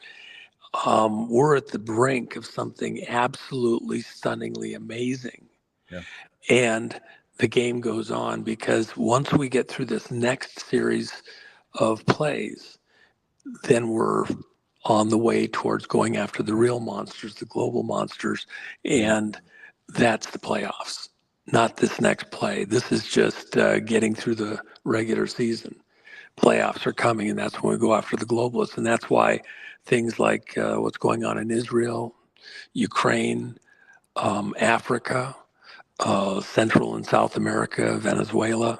We're at the brink of something absolutely stunningly amazing. Yeah. And the game goes on, because once we get through this next series of plays, then we're on the way towards going after the real monsters, the global monsters. And that's the playoffs, not this next play. This is just getting through the regular season. Playoffs are coming, and that's when we go after the globalists. And that's why things like what's going on in Israel, Ukraine, Africa, Central and South America, Venezuela,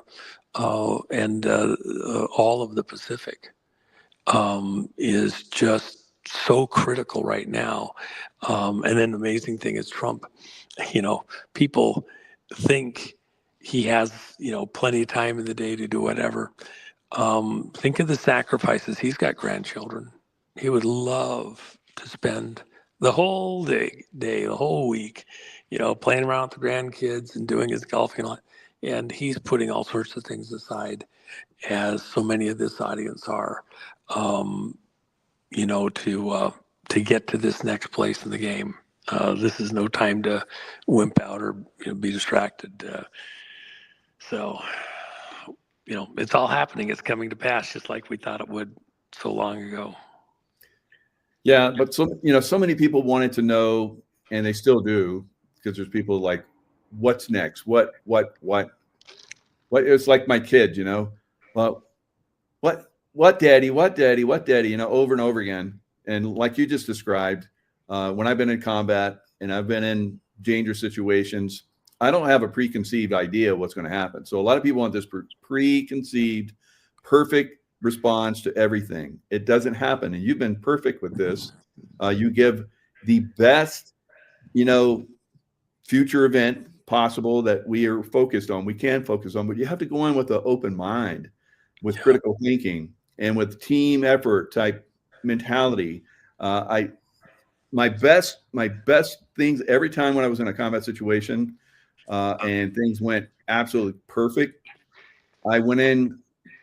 and all of the Pacific is just so critical right now. And then the amazing thing is Trump, people think he has, plenty of time in the day to do whatever. Think of the sacrifices. He's got grandchildren. He would love to spend the whole day, the whole week, playing around with the grandkids and doing his golfing. And he's putting all sorts of things aside, as so many of this audience are, to get to this next place in the game. This is no time to wimp out or be distracted. It's all happening. It's coming to pass, just like we thought it would so long ago. Yeah, but so many people wanted to know, and they still do, because there's people like what's next? What? It's like my kid, well, what, daddy, over and over again. And like you just described, when I've been in combat and I've been in dangerous situations, I don't have a preconceived idea of what's going to happen. So a lot of people want this preconceived, perfect response to everything. It doesn't happen. And you've been perfect with this. You give the best, future event possible that we are focused on. We can focus on, but you have to go in with an open mind, with critical thinking, and with team effort type mentality. My best things every time when I was in a combat situation, and things went absolutely perfect, I went in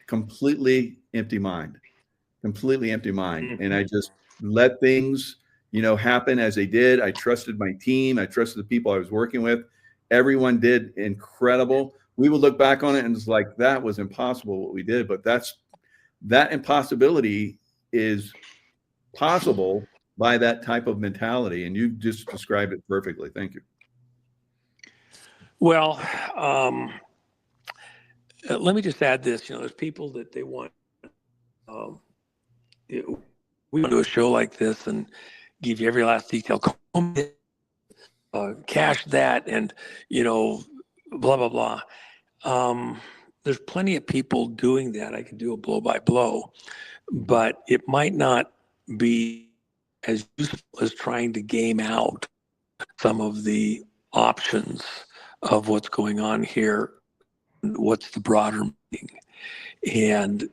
completely empty mind, and I just let things, happen as they did. I trusted my team. I trusted the people I was working with. Everyone did incredible. We would look back on it and it's like, that was impossible what we did, but that impossibility is possible by that type of mentality. And you just described it perfectly. Thank you. Well, let me just add this. There's people that they want. We want to do a show like this and give you every last detail. Cash that, and blah blah blah. There's plenty of people doing that. I can do a blow by blow, but it might not be as useful as trying to game out some of the options of what's going on here, what's the broader meaning, and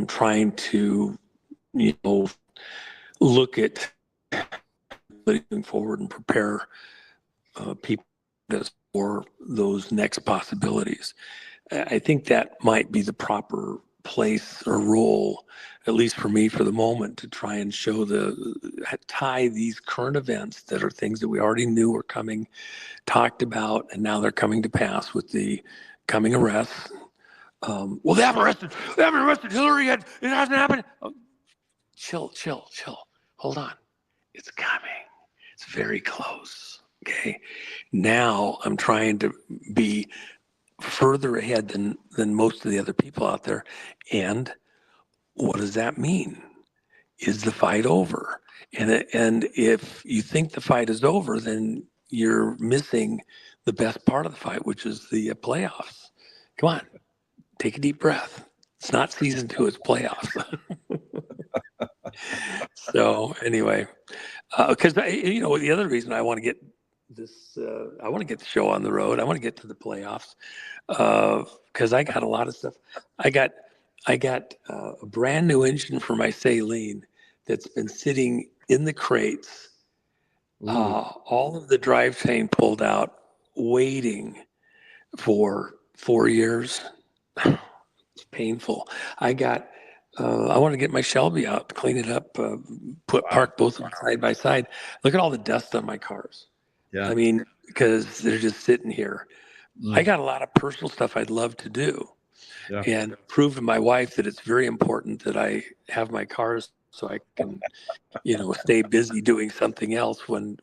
trying to look at moving forward and prepare people for those next possibilities. I think that might be the proper place or role, at least for me for the moment, to try and tie these current events that are things that we already knew were coming, talked about, and now they're coming to pass with the coming arrests. Well, they haven't arrested Hillary yet. It hasn't happened. Oh, chill. Hold on. It's coming. It's very close. Okay. Now I'm trying to be further ahead than most of the other people out there. And what does that mean? Is the fight over? And if you think the fight is over, then you're missing the best part of the fight, which is the playoffs. Come on, take a deep breath. It's not season 2, it's playoffs. So anyway, because the other reason I want to get this, I want to get the show on the road. I want to get to the playoffs because I got a lot of stuff. I got a brand new engine for my Saline that's been sitting in the crates. All of the drivetrain pulled out, waiting for 4 years. It's painful. I want to get my Shelby out, clean it up, park both of them side by side. Look at all the dust on my cars. Yeah. I mean, because they're just sitting here. I got a lot of personal stuff I'd love to do, and prove to my wife that it's very important that I have my cars so I can, stay busy doing something else when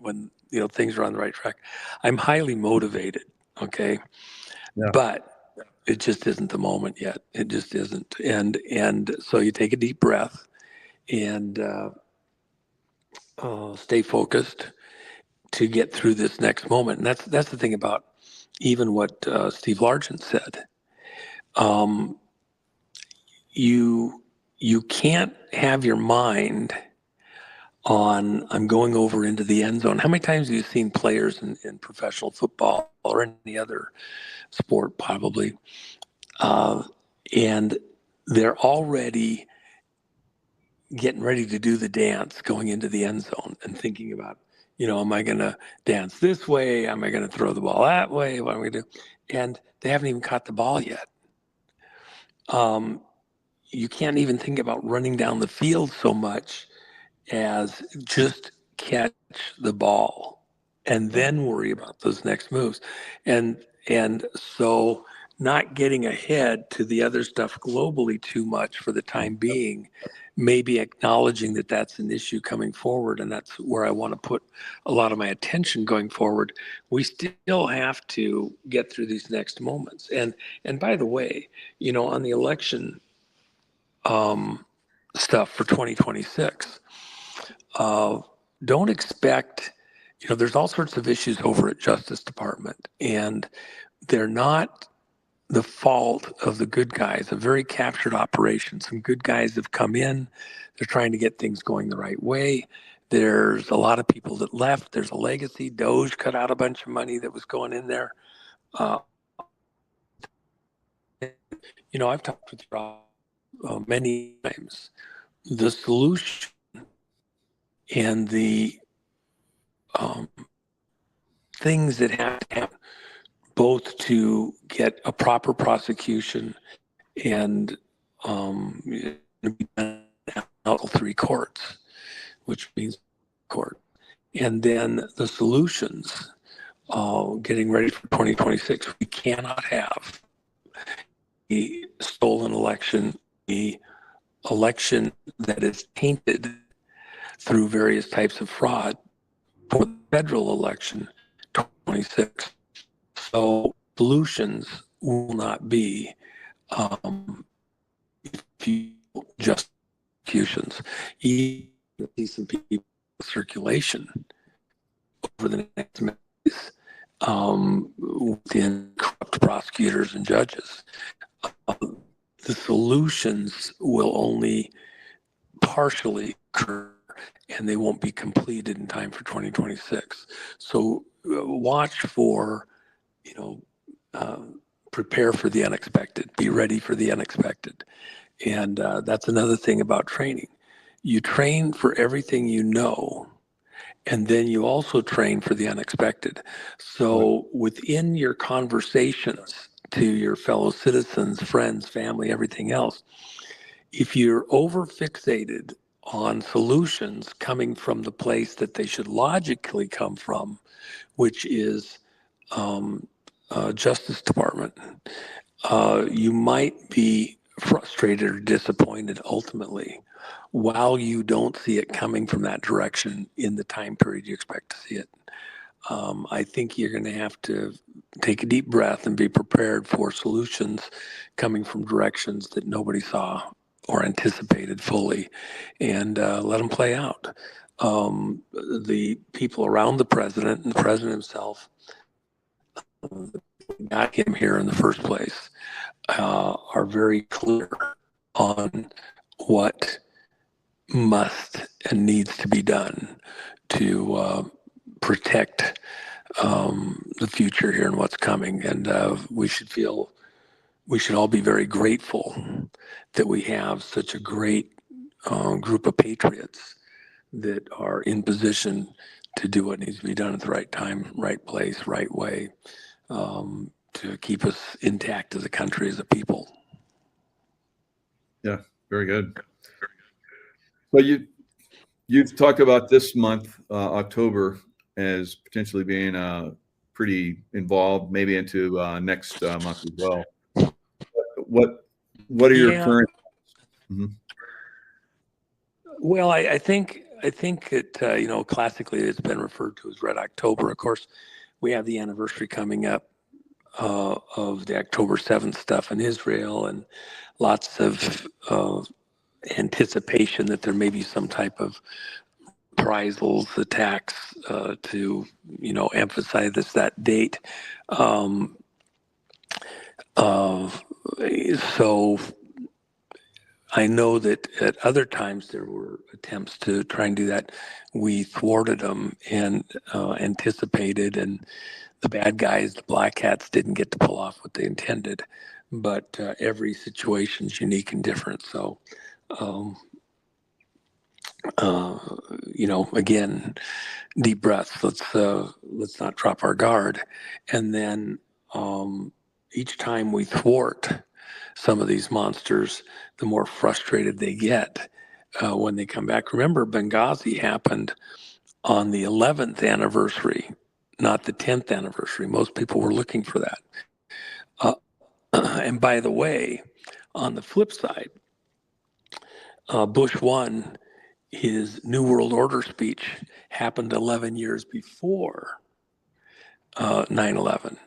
things are on the right track. I'm highly motivated. Okay. Yeah. But it just isn't the moment yet. It just isn't. And so you take a deep breath and stay focused to get through this next moment. And that's the thing about even what Steve Largent said. You can't have your mind on, I'm going over into the end zone. How many times have you seen players in professional football or any other sport probably, and they're already getting ready to do the dance going into the end zone and thinking about, am I going to dance this way? Am I going to throw the ball that way? What am I going to do? And they haven't even caught the ball yet. You can't even think about running down the field so much as just catch the ball and then worry about those next moves. And so not getting ahead to the other stuff globally too much for the time being maybe acknowledging that that's an issue coming forward, and that's where I want to put a lot of my attention going forward. We still have to get through these next moments. And by the way, on the election stuff for 2026, don't expect, there's all sorts of issues over at Justice Department, and they're not the fault of the good guys. A very captured operation. Some good guys have come in. They're trying to get things going the right way. There's a lot of people that left. There's a legacy. Doge cut out a bunch of money that was going in there. I've talked with Rob many times. The solution and the things that have to happen, both to get a proper prosecution and all 3 courts, which means court, and then the solutions, getting ready for 2026. We cannot have a stolen election, the election that is tainted through various types of fraud for the federal election 2026. So solutions will not be just executions. You see some people circulation over the next months within corrupt prosecutors and judges. The solutions will only partially occur, and they won't be completed in time for 2026. So watch for, prepare for the unexpected, be ready for the unexpected. And that's another thing about training. You train for everything you know, and then you also train for the unexpected. So within your conversations to your fellow citizens, friends, family, everything else, if you're over fixated on solutions coming from the place that they should logically come from, which is Justice Department, you might be frustrated or disappointed ultimately while you don't see it coming from that direction in the time period you expect to see it. I think you're going to have to take a deep breath and be prepared for solutions coming from directions that nobody saw or anticipated fully, and let them play out. The people around the president and the president himself got him here in the first place are very clear on what must and needs to be done to protect the future here and what's coming. And we should all be very grateful that we have such a great group of patriots that are in position to do what needs to be done at the right time, right place, right way, to keep us intact as a country, as a people. Yeah, very good. So you've talked about this month, October, as potentially being pretty involved, maybe into next month as well. What are your current? Mm-hmm. Well, I think that classically it's been referred to as Red October. Of course, we have the anniversary coming up of the October 7th stuff in Israel, and lots of anticipation that there may be some type of reprisals, attacks to emphasize that date. So I know that at other times there were attempts to try and do that. We thwarted them and anticipated, and the bad guys, the black hats, didn't get to pull off what they intended. But every situation is unique and different. So, again, deep breaths. Let's not drop our guard. And then each time we thwart some of these monsters, the more frustrated they get when they come back. Remember, Benghazi happened on the 11th anniversary, not the 10th anniversary. Most people were looking for that. And by the way, on the flip side, Bush 1, his New World Order speech happened 11 years before 9/11.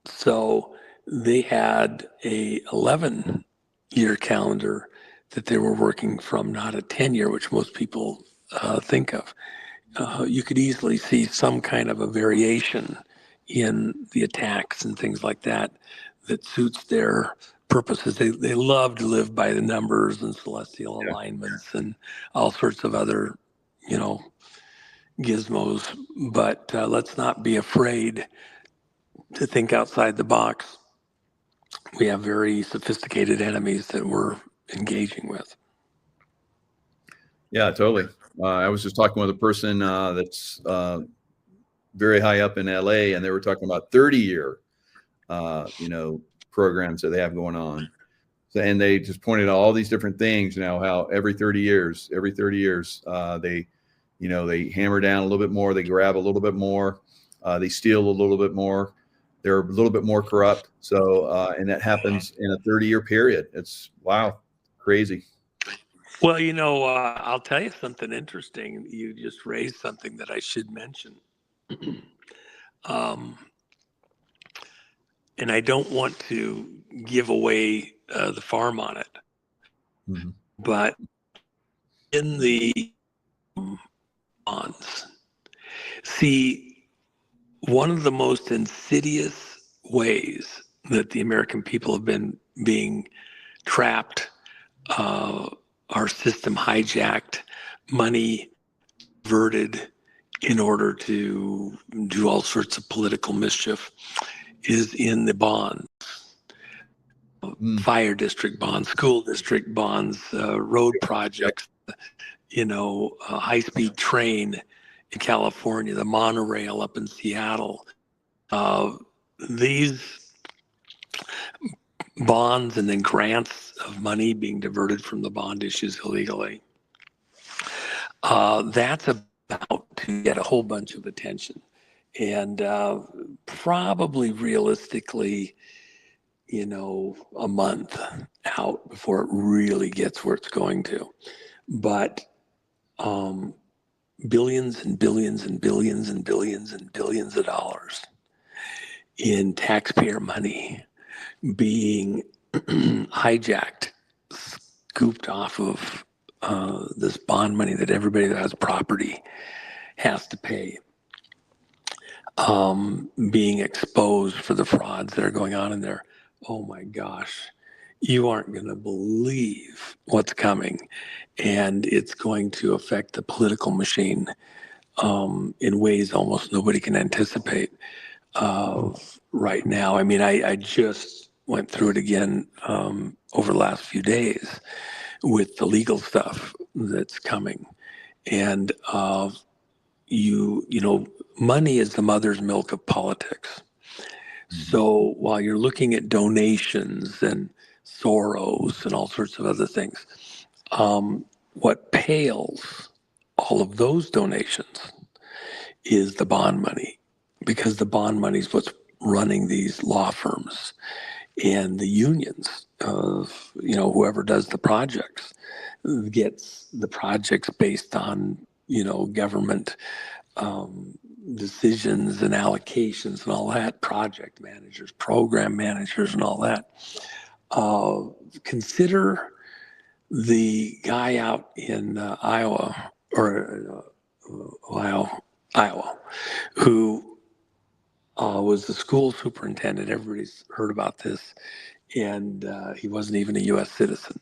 So they had a 11-year calendar that they were working from, not a 10-year, which most people think of. You could easily see some kind of a variation in the attacks and things like that that suits their purposes. They love to live by the numbers and celestial alignments and all sorts of other, gizmos. But let's not be afraid to think outside the box. We have very sophisticated enemies that we're engaging with. Yeah, totally. I was just talking with a person that's very high up in LA, and they were talking about 30-year, programs that they have going on. So, and they just pointed out all these different things, how every 30 years, they hammer down a little bit more, they grab a little bit more, they steal a little bit more, they're a little bit more corrupt. So, and that happens in a 30-year period. It's crazy. Well, I'll tell you something interesting. You just raised something that I should mention. And I don't want to give away the farm on it. Mm-hmm. But in the bonds, see, one of the most insidious ways that the American people have been being trapped, our system hijacked, money diverted in order to do all sorts of political mischief, is in the bonds. Fire district bonds, school district bonds, road projects, a high-speed train in California, the monorail up in Seattle. These bonds and then grants of money being diverted from the bond issues illegally. That's about to get a whole bunch of attention. And probably realistically, a month out before it really gets where it's going to. But billions and billions and billions and billions and billions of dollars in taxpayer money being hijacked, scooped off of this bond money that everybody that has property has to pay, being exposed for the frauds that are going on in there. Oh my gosh, you aren't going to believe what's coming. And it's going to affect the political machine in ways almost nobody can anticipate right now. I mean, I just went through it again over the last few days with the legal stuff that's coming. And, money is the mother's milk of politics. So while you're looking at donations and Soros and all sorts of other things, what pales all of those donations is the bond money, because the bond money is what's running these law firms and the unions of, whoever does the projects gets the projects based on, government decisions and allocations and all that, project managers, program managers and all that. Consider the guy out in Iowa, who was the school superintendent. Everybody's heard about this. And he wasn't even a U.S. citizen.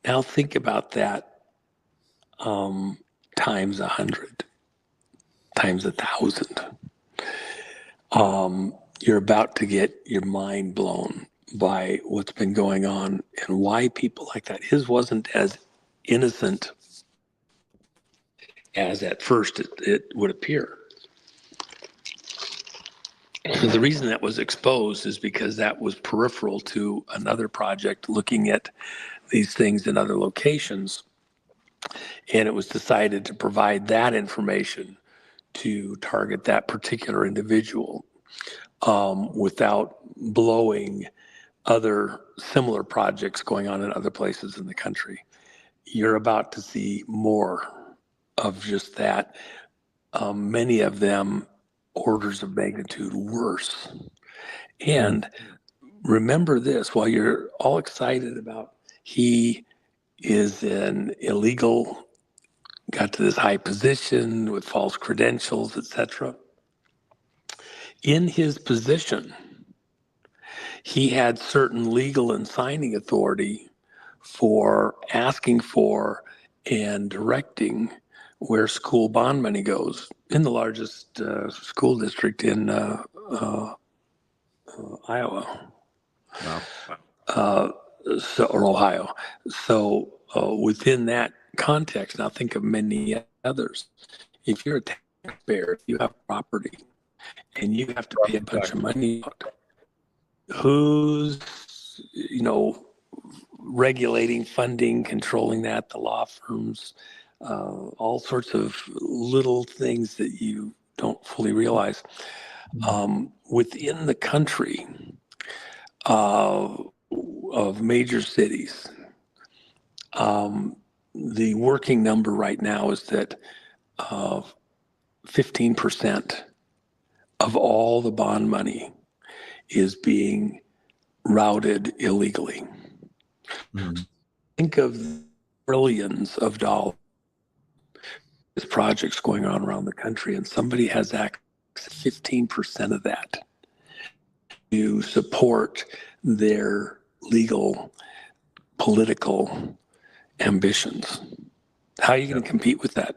Now think about that times 100, times 1,000. You're about to get your mind blown by what's been going on and why people like that. His wasn't as innocent as at first it would appear. The reason that was exposed is because that was peripheral to another project looking at these things in other locations. And it was decided to provide that information to target that particular individual without blowing other similar projects going on in other places in the country. you're about to see more of just that. Many of them orders of magnitude worse. And remember this, while you're all excited about he is an illegal, got to this high position with false credentials, etc. In his position, he had certain legal and signing authority for asking for and directing where school bond money goes in the largest school district in Iowa. Wow. Or Ohio. So within that context, now think of many others. If you're a taxpayer, you have property, and you have to pay a bunch of money out, who's, regulating, funding, controlling that? The law firms, all sorts of little things that you don't fully realize. Within the country of major cities, the working number right now is that 15% of all the bond money is being routed illegally. Think of billions of dollars. There's projects going on around the country, and somebody has access to 15% of that to support their legal, political ambitions. How are you going to compete with that?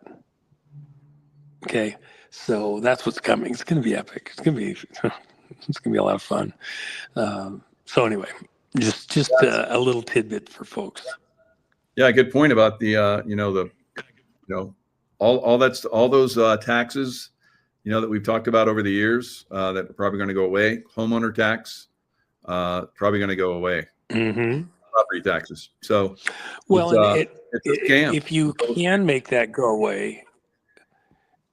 Okay, so that's what's coming. It's going to be epic. It's going to be a lot of fun. So anyway, just a little tidbit for folks. Yeah, good point about the all those taxes, that we've talked about over the years that are probably going to go away. Homeowner tax, probably going to go away. Property taxes. So, well, it's a scam. If you can make that go away,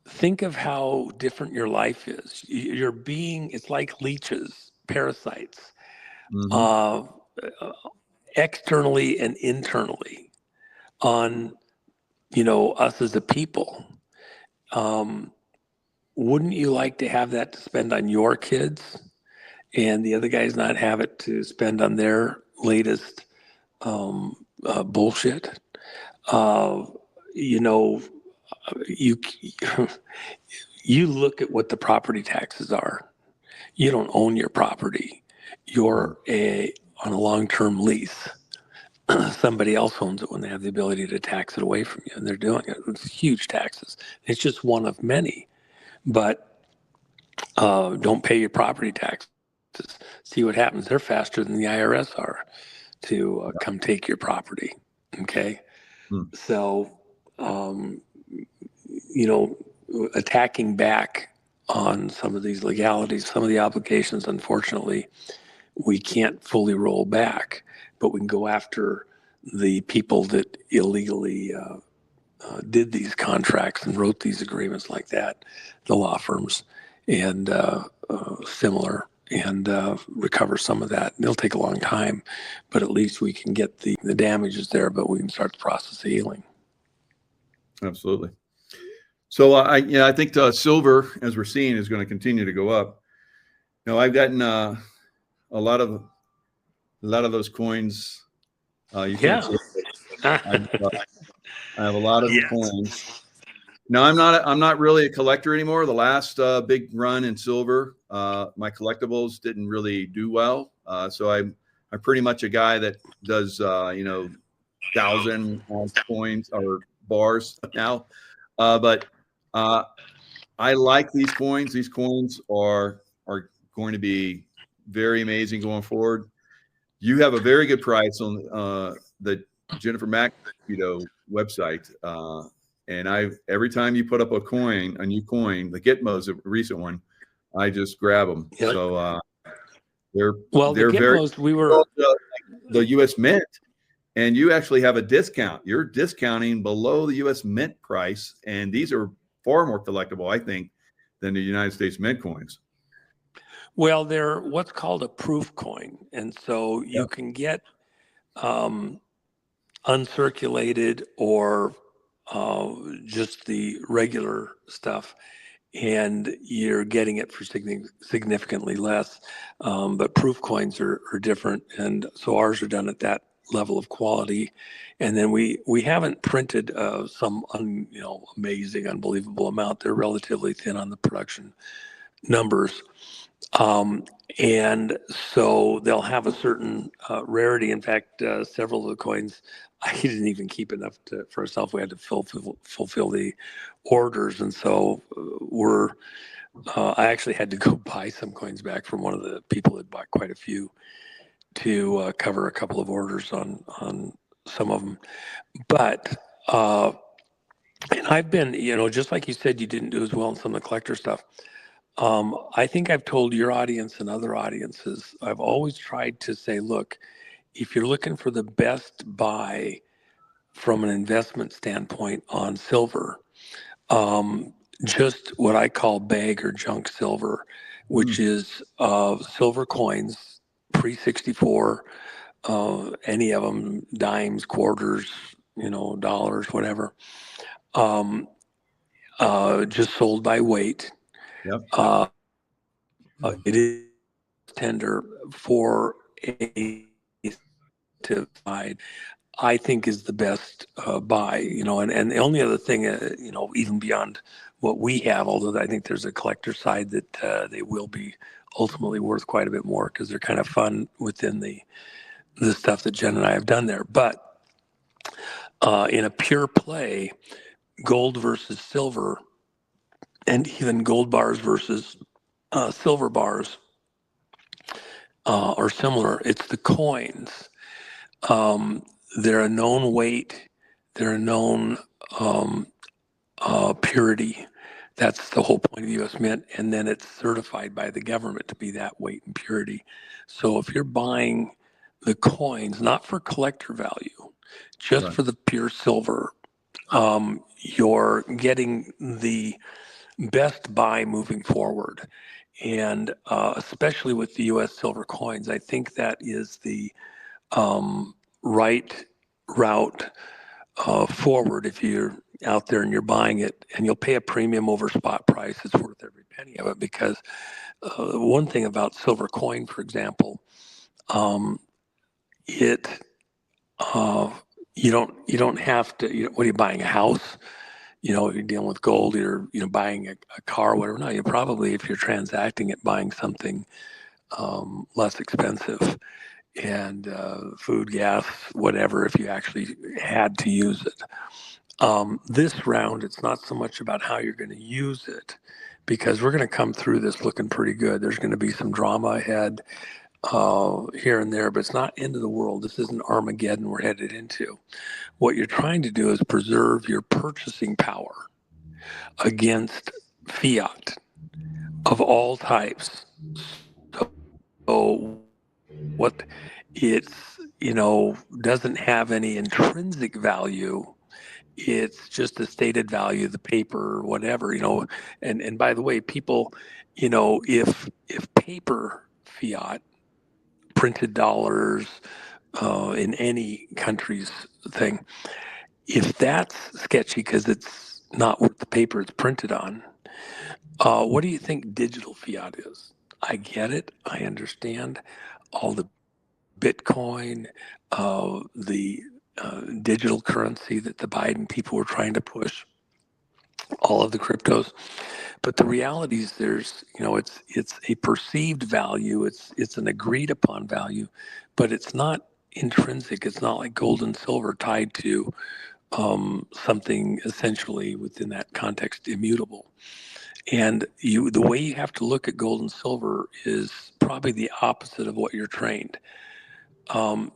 think of how different your life is. It's like leeches, parasites, externally and internally on, us as a people. Wouldn't you like to have that to spend on your kids and the other guys not have it to spend on their latest bullshit? You look at what the property taxes are. You don't own your property. You're on a long-term lease. Somebody else owns it when they have the ability to tax it away from you, and they're doing it. It's huge taxes. It's just one of many. But don't pay your property taxes. See what happens. They're faster than the IRS are to come take your property. Okay? So, attacking back on some of these legalities, some of the obligations, unfortunately, we can't fully roll back, but we can go after the people that illegally did these contracts and wrote these agreements like that, the law firms and similar, and recover some of that. It'll take a long time, but at least we can get the damages there, but we can start the process of healing. Absolutely. So I think silver, as we're seeing, is going to continue to go up. I've gotten a lot of those coins. You can't see it. I have a lot of coins. Now I'm not really a collector anymore. The last big run in silver, my collectibles didn't really do well. So I'm pretty much a guy that does 1,000 coins or bars now. But I like these coins. These coins are going to be very amazing going forward. You have a very good price on the Jennifer Mack website. And every time you put up a new coin, the Gitmo's a recent one, I just grab them. Yep. So they're the Gitmo's, very the U.S. Mint, and you actually have a discount. You're discounting below the U.S. Mint price, and these are far more collectible, I think, than the United States Mint coins. Well, they're what's called a proof coin, and so you can get uncirculated or just the regular stuff, and you're getting it for significantly less. But proof coins are different, and so ours are done at that level of quality. And then we haven't printed some amazing, unbelievable amount. They're relatively thin on the production numbers. And so they'll have a certain rarity. In fact, several of the coins, I didn't even keep enough for ourselves. We had to fulfill the orders. And so I actually had to go buy some coins back from one of the people that bought quite a few to cover a couple of orders on some of them. But, and I've been, just like you said, you didn't do as well in some of the collector stuff. I think I've told your audience and other audiences, I've always tried to say, look, if you're looking for the best buy from an investment standpoint on silver, just what I call bag or junk silver, which is silver coins, pre-64, any of them, dimes, quarters, dollars, whatever, just sold by weight. Yep. It is tender for a to buy, I think is the best buy, and the only other thing, even beyond what we have, although I think there's a collector side that they will be ultimately worth quite a bit more because they're kind of fun within the stuff that Jen and I have done there. But in a pure play, gold versus silver, and even gold bars versus silver bars are similar. It's the coins. They're a known weight. They're a known purity. That's the whole point of the U.S. Mint. And then it's certified by the government to be that weight and purity. So if you're buying the coins, not for collector value, just for the pure silver, you're getting the best buy moving forward. And especially with the U.S. silver coins, I think that is the right route forward. If you're out there and you're buying it, and you'll pay a premium over spot price, it's worth every penny of it. Because one thing about silver coin, for example, you don't have to. What are you buying, a house? You're dealing with gold, you're buying a car or whatever. No, you're probably, if you're transacting it, buying something less expensive, and food, gas, whatever, if you actually had to use it. This round, it's not so much about how you're going to use it, because we're going to come through this looking pretty good. There's going to be some drama ahead here and there, but it's not end of the world. This isn't Armageddon we're headed into. What you're trying to do is preserve your purchasing power against fiat of all types. So what it's, doesn't have any intrinsic value. It's just a stated value, the paper, whatever, and by the way, people, if paper fiat, printed dollars in any country's thing, if that's sketchy because it's not worth the paper it's printed on, what do you think digital fiat is? I get it. I understand all the Bitcoin, the digital currency that the Biden people were trying to push, all of the cryptos. But the reality is there's, it's a perceived value. It's an agreed upon value, but it's not intrinsic. It's not like gold and silver tied to something essentially within that context immutable. And the way you have to look at gold and silver is probably the opposite of what you're trained.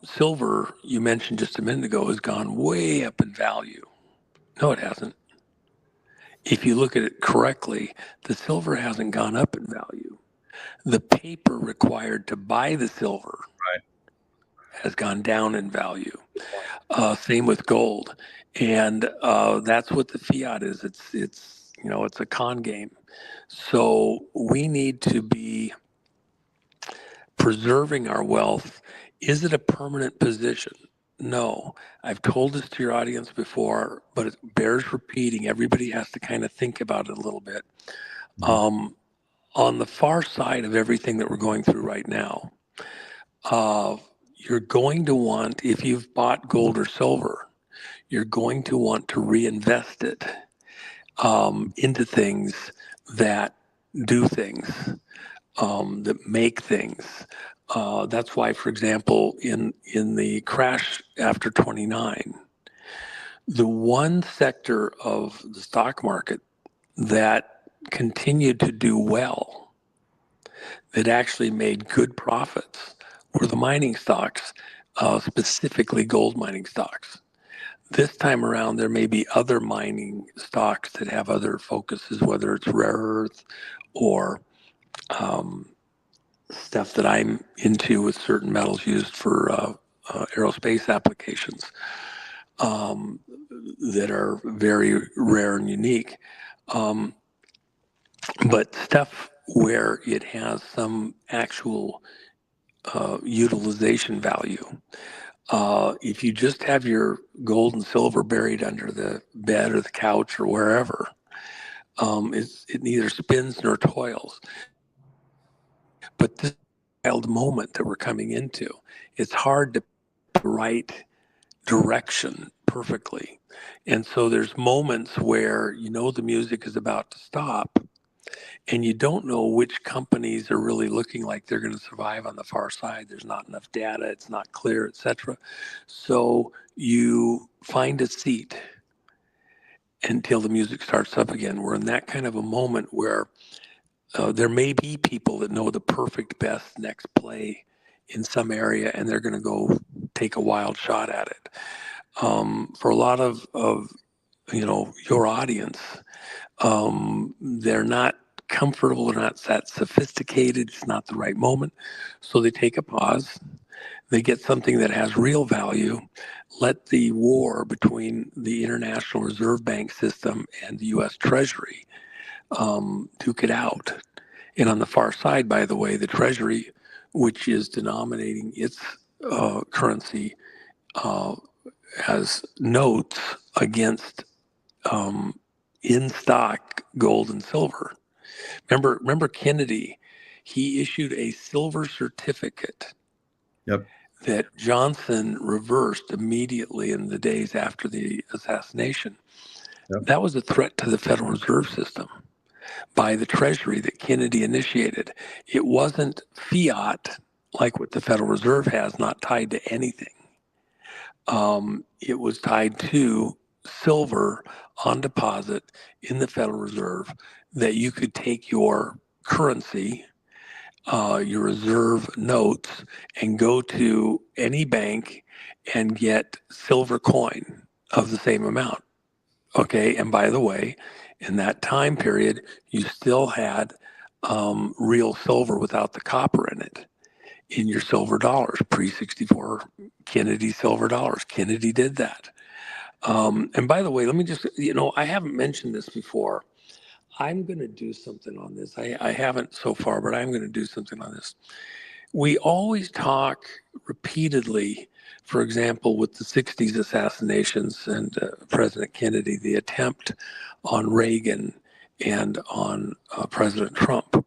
Silver, you mentioned just a minute ago, has gone way up in value. No, it hasn't. If you look at it correctly, the silver hasn't gone up in value. The paper required to buy the silver has gone down in value. Same with gold. And that's what the fiat is. It's a con game. So we need to be preserving our wealth. Is it a permanent position? know. I've told this to your audience before, but it bears repeating. Everybody has to kind of think about it a little bit. On the far side of everything that we're going through right now, you're going to want, if you've bought gold or silver, you're going to want to reinvest it into things that do things, that make things. That's why, for example, in the crash after 29, the one sector of the stock market that continued to do well, that actually made good profits, were the mining stocks, specifically gold mining stocks. This time around, there may be other mining stocks that have other focuses, whether it's rare earth or stuff that I'm into with certain metals used for aerospace applications that are very rare and unique. But stuff where it has some actual utilization value. If you just have your gold and silver buried under the bed or the couch or wherever, it neither spins nor toils. But this wild moment that we're coming into, it's hard to pick the right direction perfectly. And so there's moments where you know the music is about to stop, and you don't know which companies are really looking like they're going to survive on the far side. There's not enough data, it's not clear, etc. So you find a seat until the music starts up again. We're in that kind of a moment where there may be people that know the perfect best next play in some area, and they're going to go take a wild shot at it. For a lot of your audience, they're not comfortable, they're not that sophisticated, it's not the right moment. So they take a pause, they get something that has real value, let the war between the International Reserve Bank system and the US Treasury duke it out. And on the far side, by the way, the Treasury, which is denominating its currency, has notes against in stock gold and silver. Remember Kennedy, he issued a silver certificate that Johnson reversed immediately in the days after the assassination. That was a threat to the Federal Reserve System by the Treasury that Kennedy initiated. It wasn't fiat like what the Federal Reserve has, not tied to anything. It was tied to silver on deposit in the Federal Reserve, that you could take your currency, your reserve notes, and go to any bank and get silver coin of the same amount. Okay, and by the way, in that time period, you still had real silver without the copper in it in your silver dollars, pre-64 Kennedy silver dollars. Kennedy did that. And by the way, let me just, I haven't mentioned this before. I'm going to do something on this. I haven't so far, but I'm going to do something on this. We always talk repeatedly, for example, with the 60s assassinations and President Kennedy, the attempt on Reagan and on President Trump.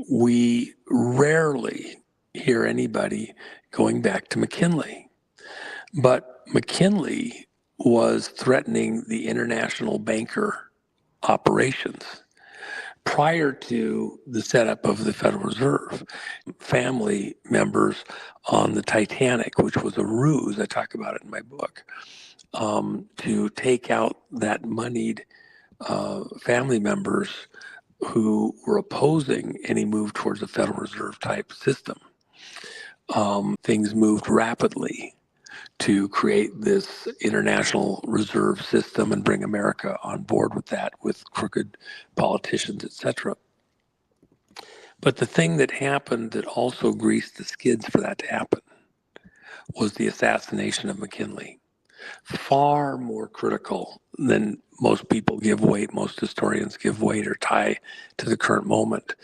We rarely hear anybody going back to McKinley. But McKinley was threatening the international banker operations prior to the setup of the Federal Reserve. Family members on the Titanic, which was a ruse, I talk about it in my book, to take out that moneyed family members who were opposing any move towards a Federal Reserve type system. Things moved rapidly to create this international reserve system and bring America on board with that, with crooked politicians, etc. But the thing that happened that also greased the skids for that to happen was the assassination of McKinley. Far more critical than most people give weight, most historians give weight or tie to the current moment.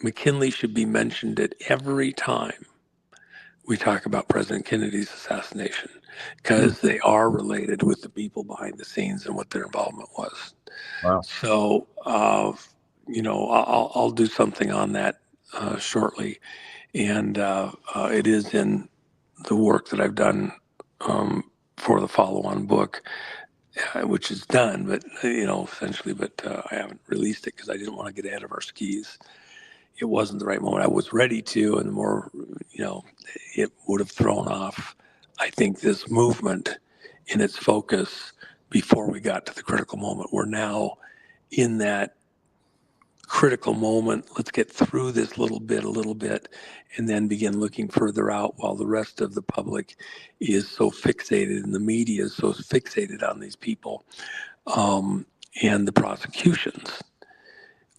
McKinley should be mentioned at every time we talk about President Kennedy's assassination, because they are related with the people behind the scenes and what their involvement was. Wow. So, I'll do something on that shortly. And it is in the work that I've done for the follow-on book, which is done, but, essentially, but I haven't released it because I didn't want to get ahead of our skis. It wasn't the right moment. I was ready to, and the more, it would have thrown off, I think, this movement in its focus before we got to the critical moment. We're now in that critical moment. Let's get through this a little bit, and then begin looking further out, while the rest of the public is so fixated, and the media is so fixated on these people and the prosecutions.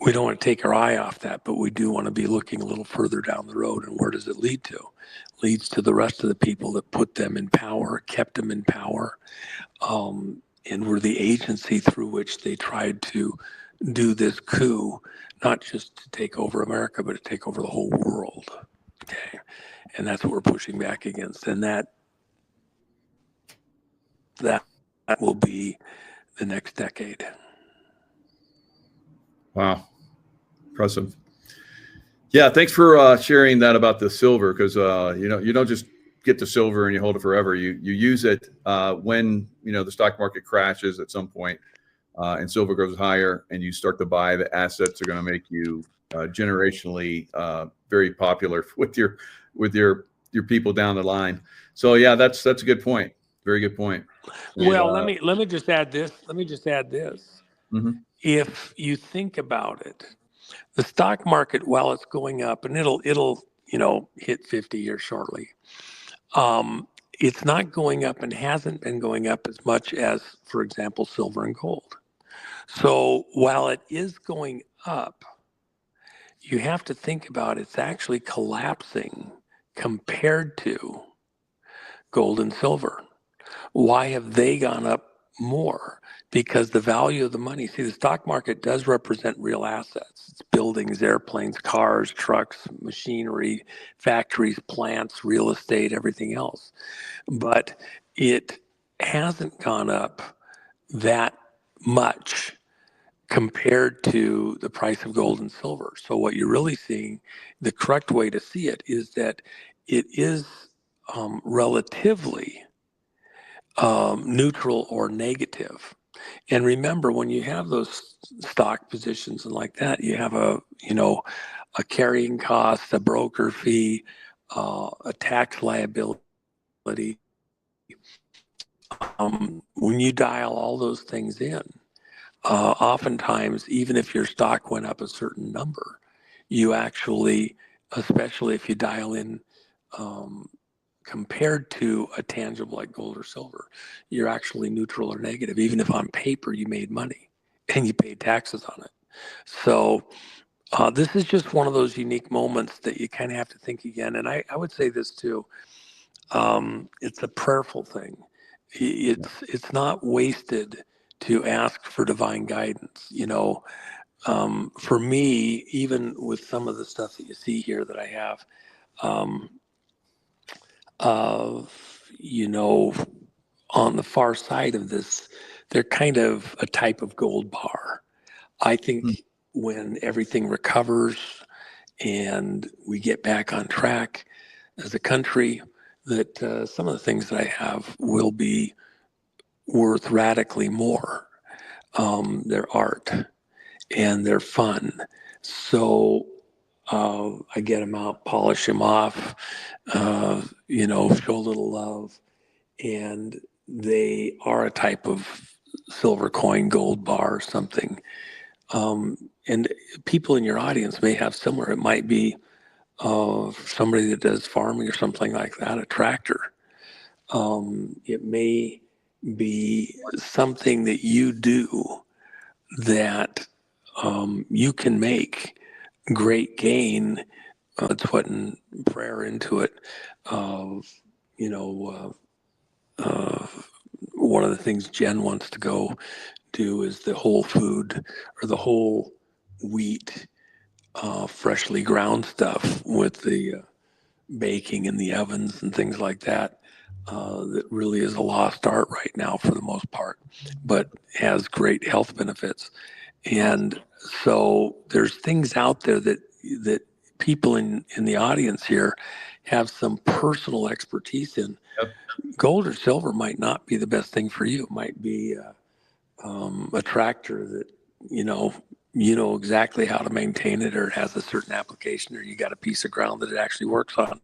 We don't want to take our eye off that, but we do want to be looking a little further down the road. And where does it lead to? It leads to the rest of the people that put them in power, kept them in power, and were the agency through which they tried to do this coup, not just to take over America, but to take over the whole world. Okay, and that's what we're pushing back against, and that will be the next decade. Wow. Impressive. Yeah, thanks for sharing that about the silver, because you don't just get the silver and you hold it forever. You use it when the stock market crashes at some point, and silver goes higher, and you start to buy the assets that are going to make you generationally very popular with your people down the line. So yeah, that's a good point. Very good point. Well, let me just add this. Mm-hmm. If you think about it, the stock market, while it's going up, and it'll hit 50 years shortly, it's not going up and hasn't been going up as much as, for example, silver and gold. So while it is going up, you have to think about it's actually collapsing compared to gold and silver. Why have they gone up more? Because the value of the money, see, the stock market does represent real assets. It's buildings, airplanes, cars, trucks, machinery, factories, plants, real estate, everything else. But it hasn't gone up that much compared to the price of gold and silver. So what you're really seeing, the correct way to see it is that it is relatively neutral or negative. And remember, when you have those stock positions and like that, you have a carrying cost, a broker fee, a tax liability. When you dial all those things in, oftentimes, even if your stock went up a certain number, you actually, especially if you dial in compared to a tangible like gold or silver, you're actually neutral or negative, even if on paper you made money and you paid taxes on it. So this is just one of those unique moments that you kind of have to think again. And I would say this too, it's a prayerful thing. It's not wasted to ask for divine guidance. For me, even with some of the stuff that you see here that I have, on the far side of this, they're kind of a type of gold bar. I think when everything recovers and we get back on track as a country, that some of the things that I have will be worth radically more. They're art and they're fun. So I get them out, polish them off, show a little love. And they are a type of silver coin, gold bar or something. And people in your audience may have similar. It might be somebody that does farming or something like that, a tractor. It may be something that you do that you can make great gain. Let's put in prayer into it. One of the things Jen wants to go do is the whole food or the whole wheat, freshly ground stuff with the baking in the ovens and things like that. That really is a lost art right now for the most part, but has great health benefits. And so there's things out there that people in the audience here have some personal expertise in. Yep. Gold or silver might not be the best thing for you. It might be a tractor that you know exactly how to maintain it, or it has a certain application, or you got a piece of ground that it actually works on.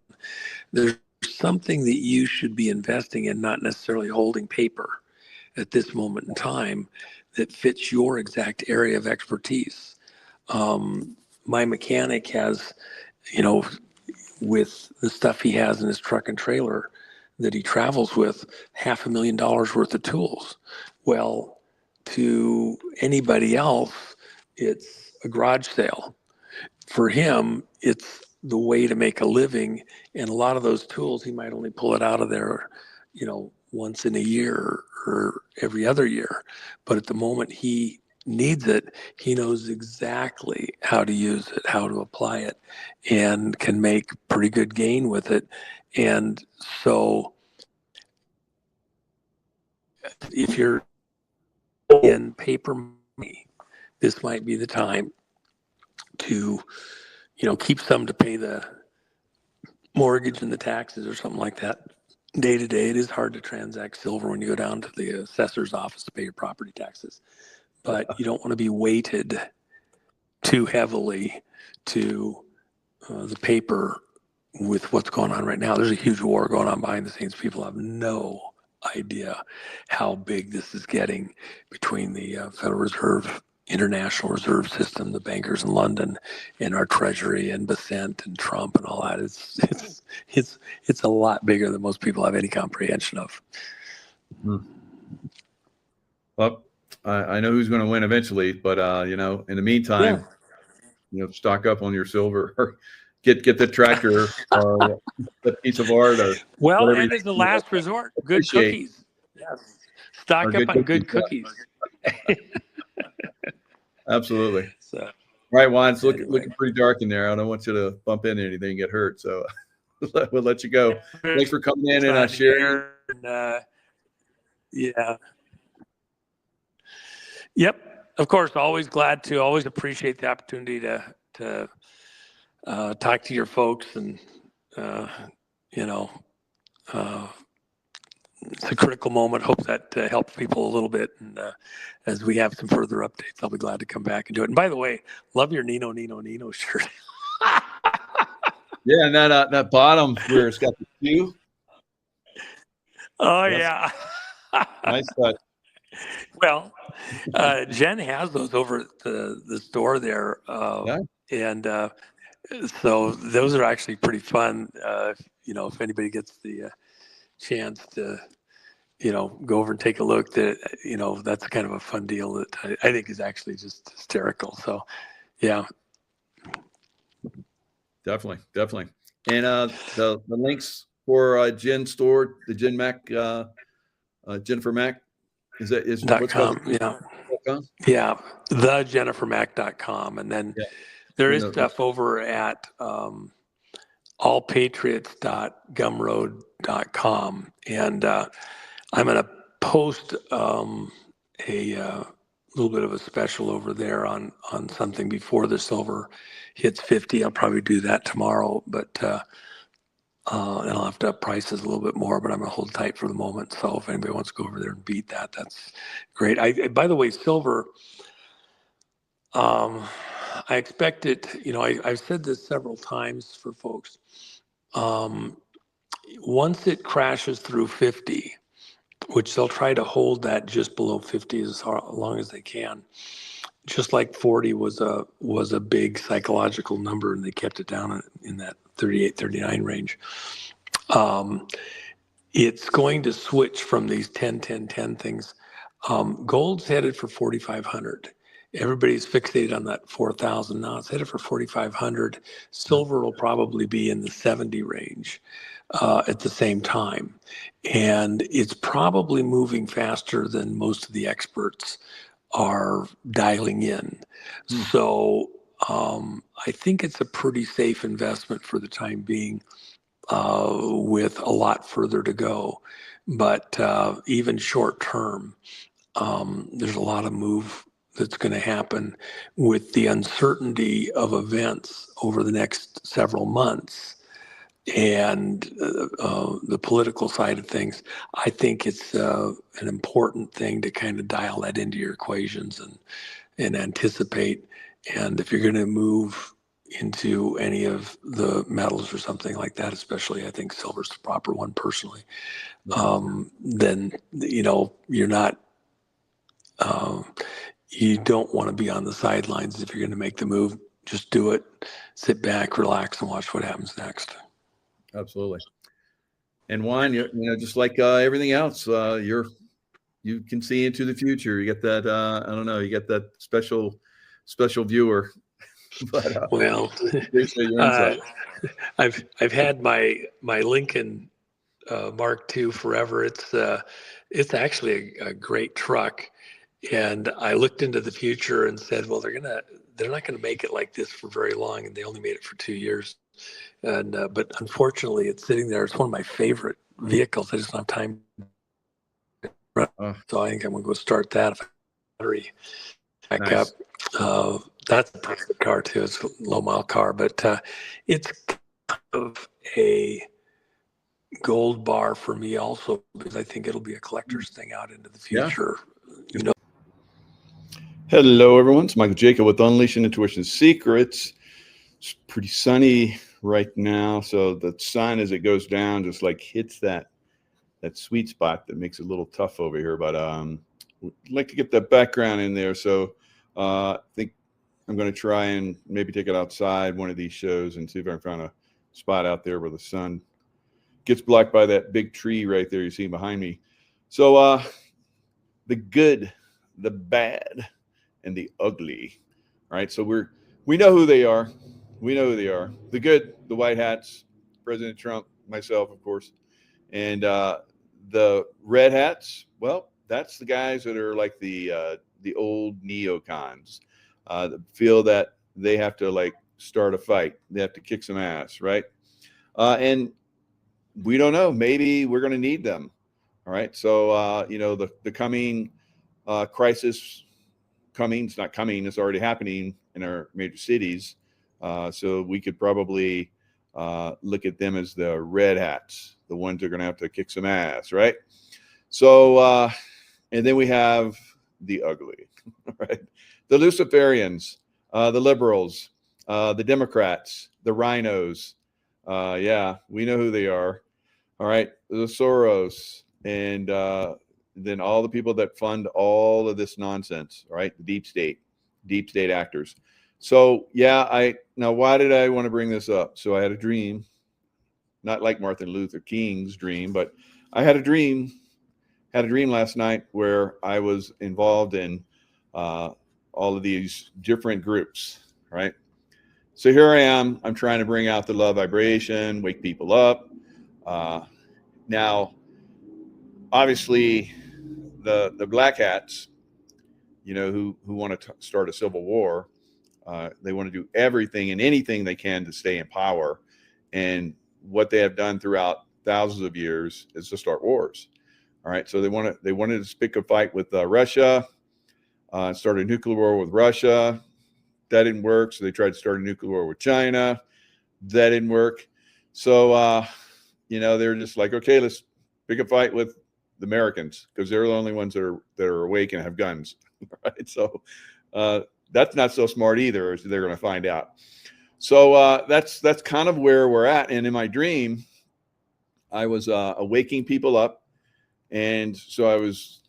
There's something that you should be investing in, not necessarily holding paper at this moment in time, that fits your exact area of expertise. My mechanic has, with the stuff he has in his truck and trailer that he travels with, $500,000 worth of tools. Well, to anybody else, it's a garage sale. For him, it's the way to make a living. And a lot of those tools, he might only pull it out of there, once in a year or every other year. But at the moment he needs it, he knows exactly how to use it, how to apply it, and can make pretty good gain with it. And so if you're in paper money, this might be the time to, keep some to pay the mortgage and the taxes or something like that. Day to day, it is hard to transact silver when you go down to the assessor's office to pay your property taxes. But you don't want to be weighted too heavily to the paper with what's going on right now. There's a huge war going on behind the scenes. People have no idea how big this is getting between the Federal Reserve, International Reserve System, the bankers in London, and our Treasury and Besant and Trump and all that. It's a lot bigger than most people have any comprehension of. Well, I know who's going to win eventually, but in the meantime, stock up on your silver or get the tractor or the piece of art or and as a last resort, good cookies. Yes, stock up on good cookies. Absolutely. So, all right, Juan, it's looking pretty dark in there. I don't want you to bump into anything and get hurt, so we'll let you go. Thanks for coming in and sharing. Yep. Of course, always appreciate the opportunity to talk to your folks, and it's a critical moment. Hope that helps people a little bit. And as we have some further updates, I'll be glad to come back and do it. And by the way, love your Nino shirt. Yeah, and that bottom where it's got the Q. Oh, yeah. Nice touch. Well, Jen has those over at the store there. And so those are actually pretty fun. If anybody gets the chance to, go over and take a look, that's kind of a fun deal that I think is actually just hysterical. So, yeah. Definitely. And the links for Jen's store, the Jen Mac, Jennifer Mac, is what's .com, yeah. Yeah, thejennifermac.com. And then there is stuff over at allpatriots.gumroad.com. And I'm going to post a little bit of a special over there on something before the silver hits 50. I'll probably do that tomorrow, but and I'll have to up prices a little bit more, but I'm going to hold tight for the moment. So if anybody wants to go over there and beat that, that's great. By the way, silver, I expect it, I've said this several times for folks. Once it crashes through 50, which they'll try to hold that just below 50 as long as they can, just like 40 was a big psychological number, and they kept it down in that 38, 39 range. It's going to switch from these 10, 10, 10 things. Gold's headed for 4,500. Everybody's fixated on that 4,000. Now it's headed for 4,500. Silver will probably be in the 70 range at the same time. And it's probably moving faster than most of the experts are dialing in. So I think it's a pretty safe investment for the time being. with a lot further to go. But even short term, there's a lot of move that's going to happen with the uncertainty of events over the next several months and the political side of things. I think it's an important thing to kind of dial that into your equations and anticipate. And if you're going to move into any of the metals or something like that, especially I think silver's the proper one personally, then, you're not, you don't want to be on the sidelines. If you're going to make the move, just do it, sit back, relax, and watch what happens next. Absolutely. And Juan, just like everything else, you can see into the future. You get that, I don't know, you get that special viewer. But, well, I've had my Lincoln Mark II forever. It's actually a great truck. And I looked into the future and said, well, they're not gonna make it like this for very long, and they only made it for 2 years. And but unfortunately, it's sitting there. It's one of my favorite vehicles. I just don't have time. So I think I'm gonna go start that. If I battery back up. That's a perfect car too. It's a low mile car, but it's kind of a gold bar for me also, because I think it'll be a collector's thing out into the future. Yeah. Hello, everyone. It's Michael Jaco with Unleashing Intuition Secrets. It's pretty sunny right now, so the sun, as it goes down, just like hits that sweet spot that makes it a little tough over here. But I'd like to get that background in there. So I think I'm going to try and maybe take it outside one of these shows and see if I can find a spot out there where the sun gets blocked by that big tree right there you see behind me. So the good, the bad, and the ugly, right? So we know who they are. We know who they are. The good, the white hats, President Trump, myself, of course. And the red hats, well, that's the guys that are like the old neocons that feel that they have to like start a fight. They have to kick some ass, right? And we don't know. Maybe we're going to need them. All right. So, the coming crisis it's not coming. It's already happening in our major cities. So we could probably look at them as the red hats, the ones that are going to have to kick some ass, right? So, and then we have the ugly, right? The Luciferians, the liberals, the Democrats, the rhinos. Yeah, we know who they are. All right, the Soros, and then all the people that fund all of this nonsense, right? The deep state actors. So yeah, now why did I want to bring this up? So I had a dream, not like Martin Luther King's dream, but I had a dream last night where I was involved in all of these different groups, right? So here I am, I'm trying to bring out the love vibration, wake people up. Now, obviously, the black hats, who want to start a civil war, they want to do everything and anything they can to stay in power. And what they have done throughout thousands of years is to start wars. All right, so they wanted to pick a fight with Russia, start a nuclear war with Russia. That didn't work, so they tried to start a nuclear war with China. That didn't work. So, they're just like, okay, let's pick a fight with the Americans because they're the only ones that are awake and have guns, right? So that's not so smart either, as they're going to find out. So that's kind of where we're at. And in my dream, I was waking people up, and so I was,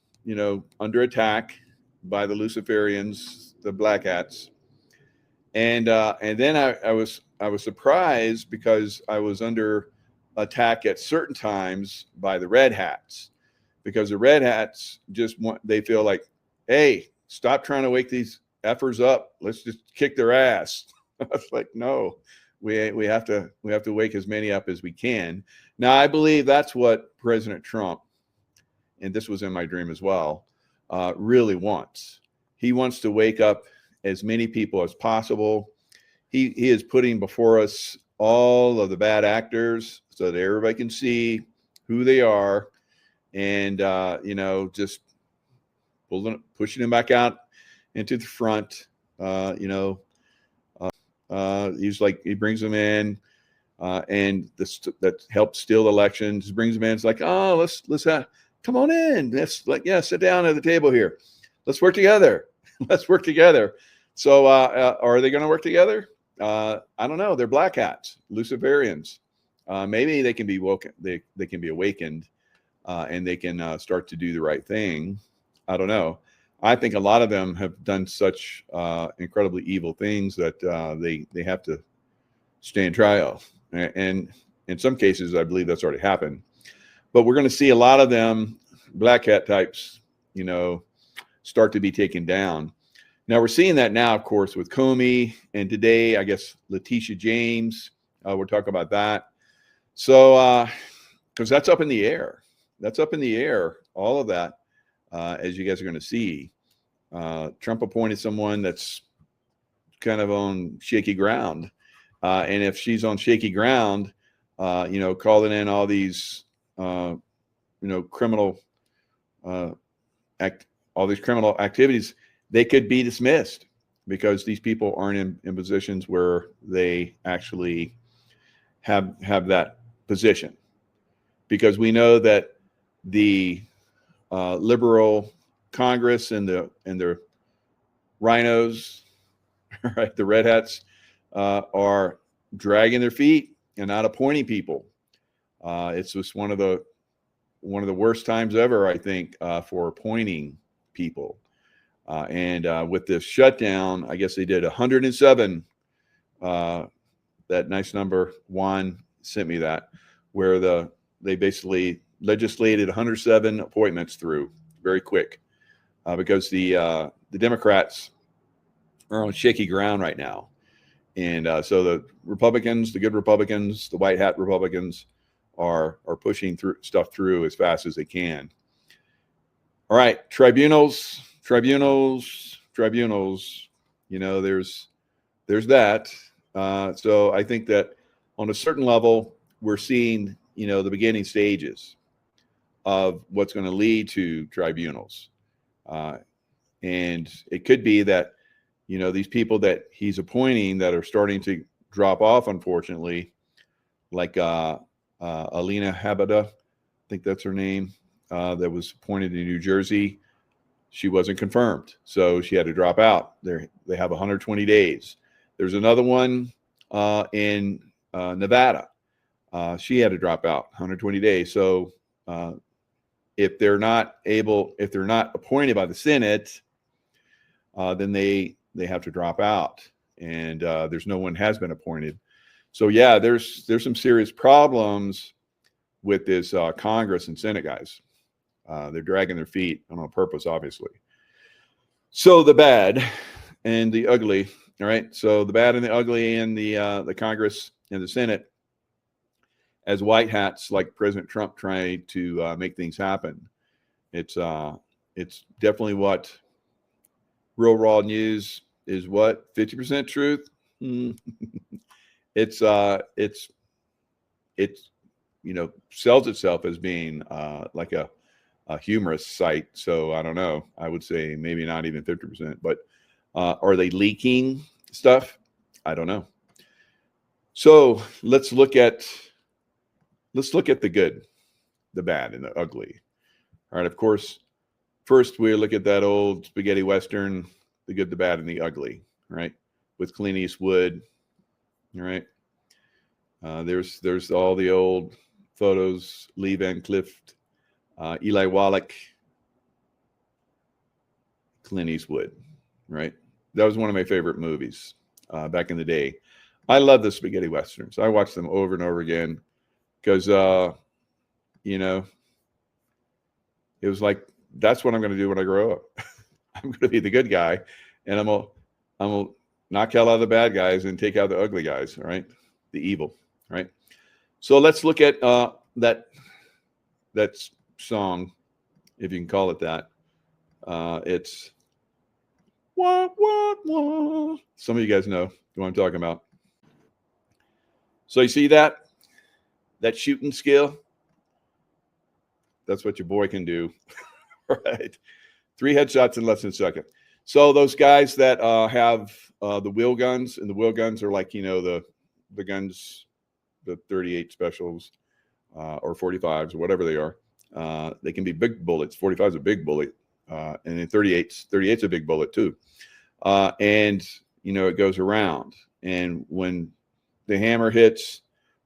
under attack by the Luciferians, the black hats, and then I was surprised because I was under attack at certain times by the red hats, because the red hats they feel like, hey, stop trying to wake these effers up. Let's just kick their ass. I was like, no, we have to wake as many up as we can. Now, I believe that's what President Trump, and this was in my dream as well, really wants. He wants to wake up as many people as possible. He is putting before us all of the bad actors so that everybody can see who they are, and just pushing them back out into the front. He's like, he brings them in, and that helps steal elections. He brings them in. It's like, oh, let's come on in. Let's sit down at the table here. Let's work together. Let's work together. So are they going to work together? I don't know. They're black hats, Luciferians. Maybe they can be woken. They can be awakened, and they can start to do the right thing. I don't know. I think a lot of them have done such incredibly evil things that they have to stand trial. And in some cases, I believe that's already happened. But we're going to see a lot of them, black hat types, start to be taken down. Now, we're seeing that now, of course, with Comey, and today, I guess, Letitia James. We'll talk about that. So, because that's up in the air. That's up in the air, all of that, as you guys are going to see. Trump appointed someone that's kind of on shaky ground. And if she's on shaky ground, calling in all these, criminal, all these criminal activities, they could be dismissed because these people aren't in positions where they actually have that position. Because we know that the liberal Congress and the rhinos, right, the red hats, are dragging their feet and not appointing people. It's just one of the worst times ever, I think, for appointing people. And with this shutdown, I guess they did 107. That nice number, Juan sent me that, where they basically legislated 107 appointments through very quick, because the Democrats are on shaky ground right now. And so the Republicans, the good Republicans, the white hat Republicans are pushing stuff through as fast as they can. All right, tribunals. There's that. So I think that on a certain level, we're seeing, the beginning stages of what's going to lead to tribunals. And it could be that, these people that he's appointing that are starting to drop off, unfortunately, like Alina Habada, I think that's her name, that was appointed in New Jersey. She wasn't confirmed, so she had to drop out. They have 120 days. There's another one in Nevada. She had to drop out 120 days. So if they're not appointed by the Senate, then they have to drop out, and there's no one has been appointed. So yeah, there's some serious problems with this Congress and Senate guys. They're dragging their feet on purpose, obviously. So the bad and the ugly. All right. So the bad and the ugly in the Congress and the Senate, as white hats like President Trump trying to make things happen. It's definitely what Real Raw News is. What 50% truth? It's sells itself as being like a humorous site. So I don't know. I would say maybe not even 50%. But are they leaking stuff? I don't know. So let's look at the good, the bad, and the ugly. All right. Of course, first we look at that old spaghetti western, the good, the bad, and the ugly. Right, with Clint Eastwood. All right. There's all the old photos, Lee Van Cleef, Eli Wallach, Clint Eastwood, right? That was one of my favorite movies back in the day. I love the spaghetti westerns. I watched them over and over again because, it was like, that's what I'm going to do when I grow up. I'm going to be the good guy, and I'm gonna knock out all the bad guys and take out the ugly guys, right? The evil, right? So let's look at that song, if you can call it that. It's what. Some of you guys know what I'm talking about. So you see that shooting skill? That's what your boy can do, right? 3 headshots in less than a second. So those guys that have the wheel guns, and the wheel guns are like, the guns, the 38 specials or 45s or whatever they are. They can be big bullets. 45 is a big bullet, and then 38's a big bullet too. And it goes around, and when the hammer hits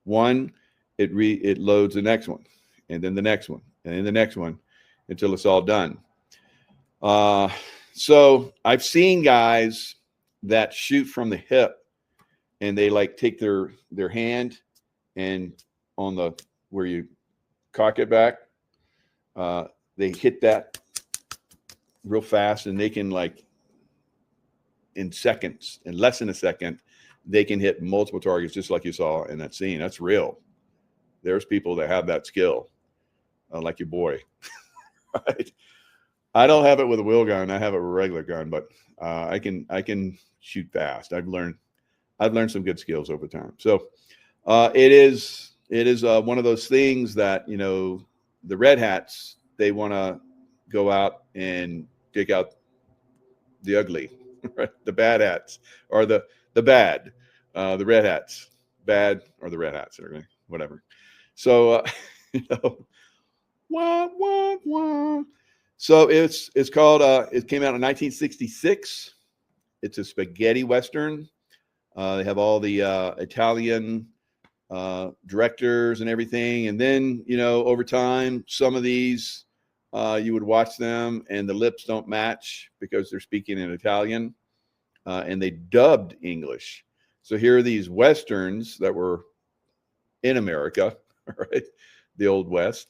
one, it loads the next one, and then the next one, and then the next one, until it's all done. So I've seen guys that shoot from the hip, and they like take their hand and on the where you cock it back, they hit that real fast, and they can, like, in seconds, in less than a second, they can hit multiple targets, just like you saw in that scene. That's real. There's people that have that skill, like your boy. Right? I don't have it with a wheel gun. I have it with a regular gun, but I can shoot fast. I've learned some good skills over time. So it is one of those things that, the red hats, they want to go out and take out the ugly, right? The bad hats, or the red hats, bad, or the red hats, or whatever. So wah, wah, wah. So it's called, it came out in 1966. It's a spaghetti Western. They have all the Italian directors and everything. And then, over time, some of these, you would watch them and the lips don't match because they're speaking in Italian, and they dubbed English. So here are these Westerns that were in America, right? The Old West.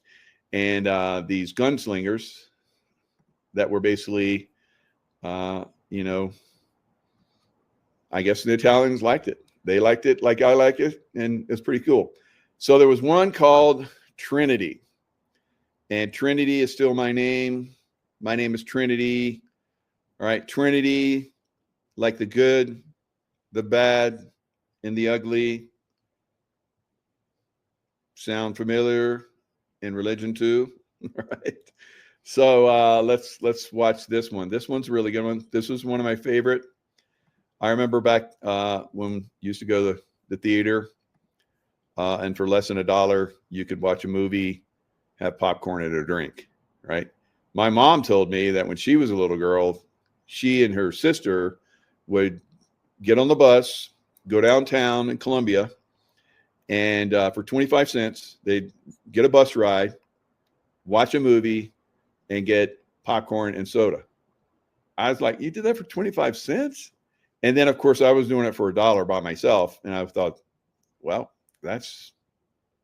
And these gunslingers that were basically, I guess the Italians liked it. They liked it like I like it, and it's pretty cool. So there was one called Trinity, and Trinity is still my name. My name is Trinity. All right, Trinity, like the good, the bad, and the ugly. Sound familiar in religion too, right? So let's watch this one. This one's a really good one. This was one of my favorite. I remember back when we used to go to the theater, and for less than $1, you could watch a movie, have popcorn, and a drink, right? My mom told me that when she was a little girl, she and her sister would get on the bus, go downtown in Columbia, and for 25 cents, they'd get a bus ride, watch a movie, and get popcorn and soda. I was like, you did that for 25 cents? And then, of course, I was doing it for $1 by myself. And I thought, well, that's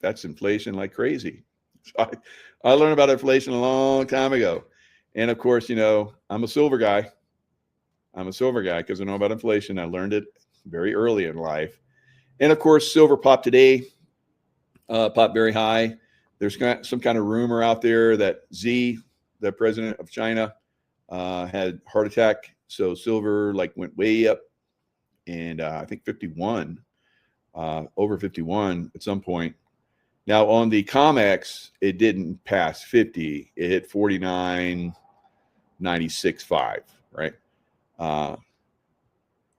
inflation like crazy. So I learned about inflation a long time ago. And, of course, I'm a silver guy. Because I know about inflation. I learned it very early in life. And, of course, silver popped today, popped very high. There's some kind of rumor out there that Xi, the president of China, had a heart attack. So silver went way up, and I think 51, over 51 at some point. Now on the COMEX, it didn't pass 50. It hit 49.96.5, right?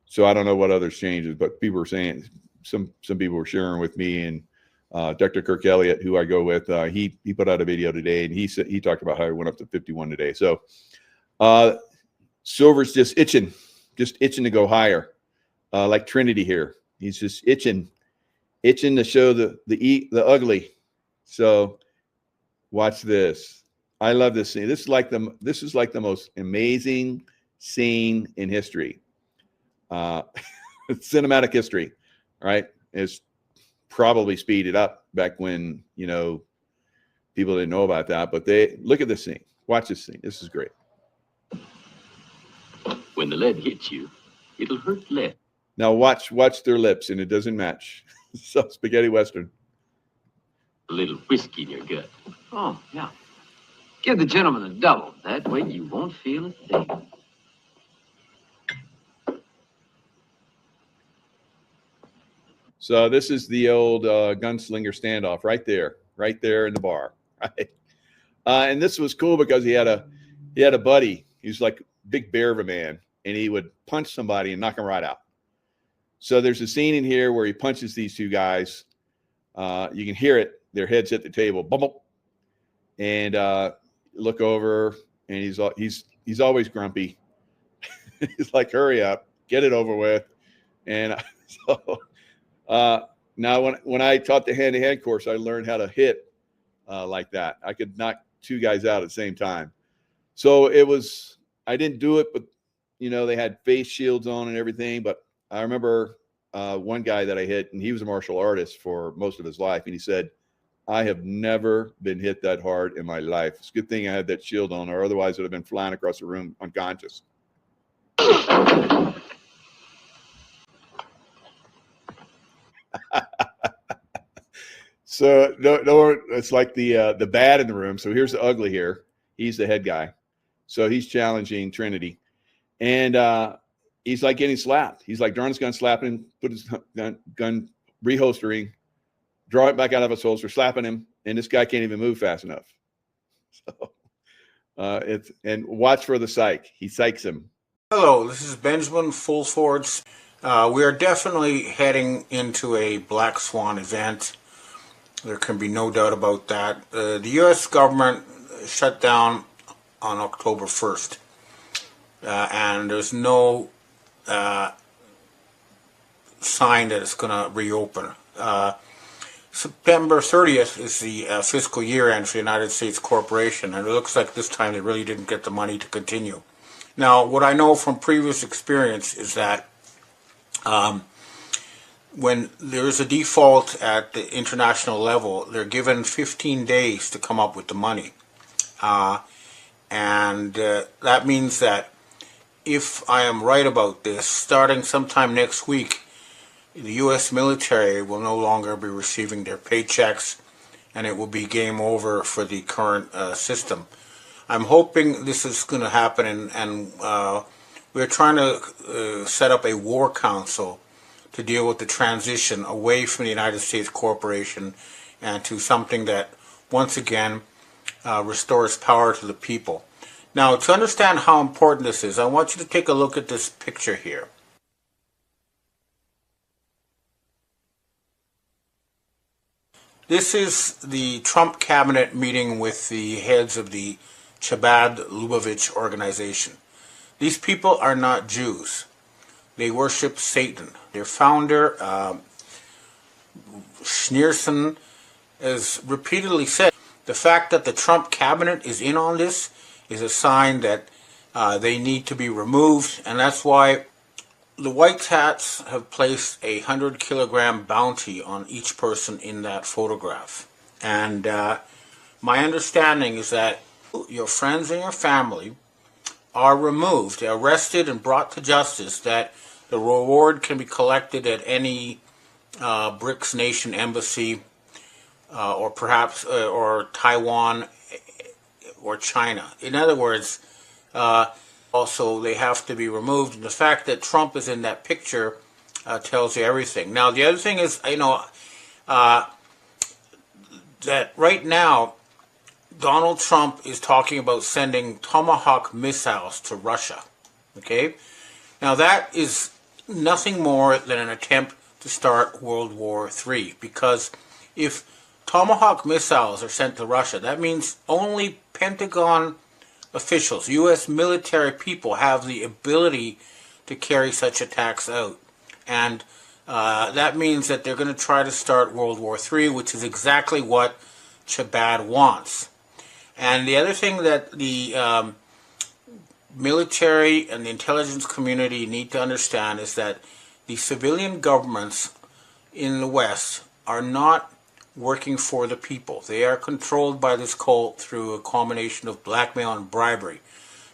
So I don't know what other changes, but people were saying, some people were sharing with me, and Dr. Kirk Elliott, who I go with, he put out a video today, and he talked about how it went up to 51 today. So silver's just itching to go higher, like Trinity here. He's just itching to show the ugly. So watch this. I love this scene. This is like the most amazing scene in history, cinematic history, right? It's probably speeded up back when people didn't know about that, but look at this scene. Watch this scene. This is great. When the lead hits you, it'll hurt less. Now watch their lips, and it doesn't match. So spaghetti Western. A little whiskey in your gut. Oh, yeah. Give the gentleman a double. That way you won't feel a thing. So this is the old gunslinger standoff right there in the bar. Right? And this was cool because he had a buddy. He was like a big bear of a man, and he would punch somebody and knock him right out. So there's a scene in here where he punches these two guys. You can hear it. Their heads hit the table. Bumble. And look over, and he's always grumpy. He's like, hurry up, get it over with. And so now when I taught the hand-to-hand course, I learned how to hit like that. I could knock two guys out at the same time. So I didn't do it, but they had face shields on and everything. But I remember one guy that I hit, and he was a martial artist for most of his life. And he said, I have never been hit that hard in my life. It's a good thing I had that shield on, or otherwise I would have been flying across the room unconscious. So no, it's like the bad in the room. So here's the ugly here. He's the head guy. So he's challenging Trinity, and he's like getting slapped. He's like drawing his gun, slapping him, put his gun reholstering, draw it back out of his holster, slapping him, and this guy can't even move fast enough. So and watch for the psych. He psychs him. Hello, this is Benjamin Fulford. We are definitely heading into a black swan event. There can be no doubt about that. The U.S. government shut down on October 1st, and there's no sign that it's going to reopen. September 30th is the fiscal year end for the United States Corporation, and it looks like this time they really didn't get the money to continue. Now, what I know from previous experience is that when there is a default at the international level, they're given 15 days to come up with the money. And that means that if I am right about this, starting sometime next week, the U.S. military will no longer be receiving their paychecks, and it will be game over for the current system. I'm hoping this is going to happen, and we're trying to set up a war council to deal with the transition away from the United States Corporation and to something that, once again, restores power to the people. Now, to understand how important this is, I want you to take a look at this picture here. This is the Trump cabinet meeting with the heads of the Chabad Lubavitch organization. These people are not Jews. They worship Satan. Their founder, Schneerson, has repeatedly said the fact that the Trump cabinet is in on this is a sign that they need to be removed, and that's why the White Hats have placed a 100-kilogram bounty on each person in that photograph. And my understanding is that your friends and your family are removed, arrested, and brought to justice, that the reward can be collected at any BRICS nation embassy or perhaps or Taiwan or China. In other words, also they have to be removed. And the fact that Trump is in that picture tells you everything. Now, the other thing is, that right now, Donald Trump is talking about sending Tomahawk missiles to Russia. Okay? Now, that is nothing more than an attempt to start World War III, because if Tomahawk missiles are sent to Russia, that means only Pentagon officials, U.S. military people, have the ability to carry such attacks out. And that means that they're going to try to start World War III, which is exactly what Chabad wants. And the other thing that the military and the intelligence community need to understand is that the civilian governments in the West are not working for the people. They are controlled by this cult through a combination of blackmail and bribery.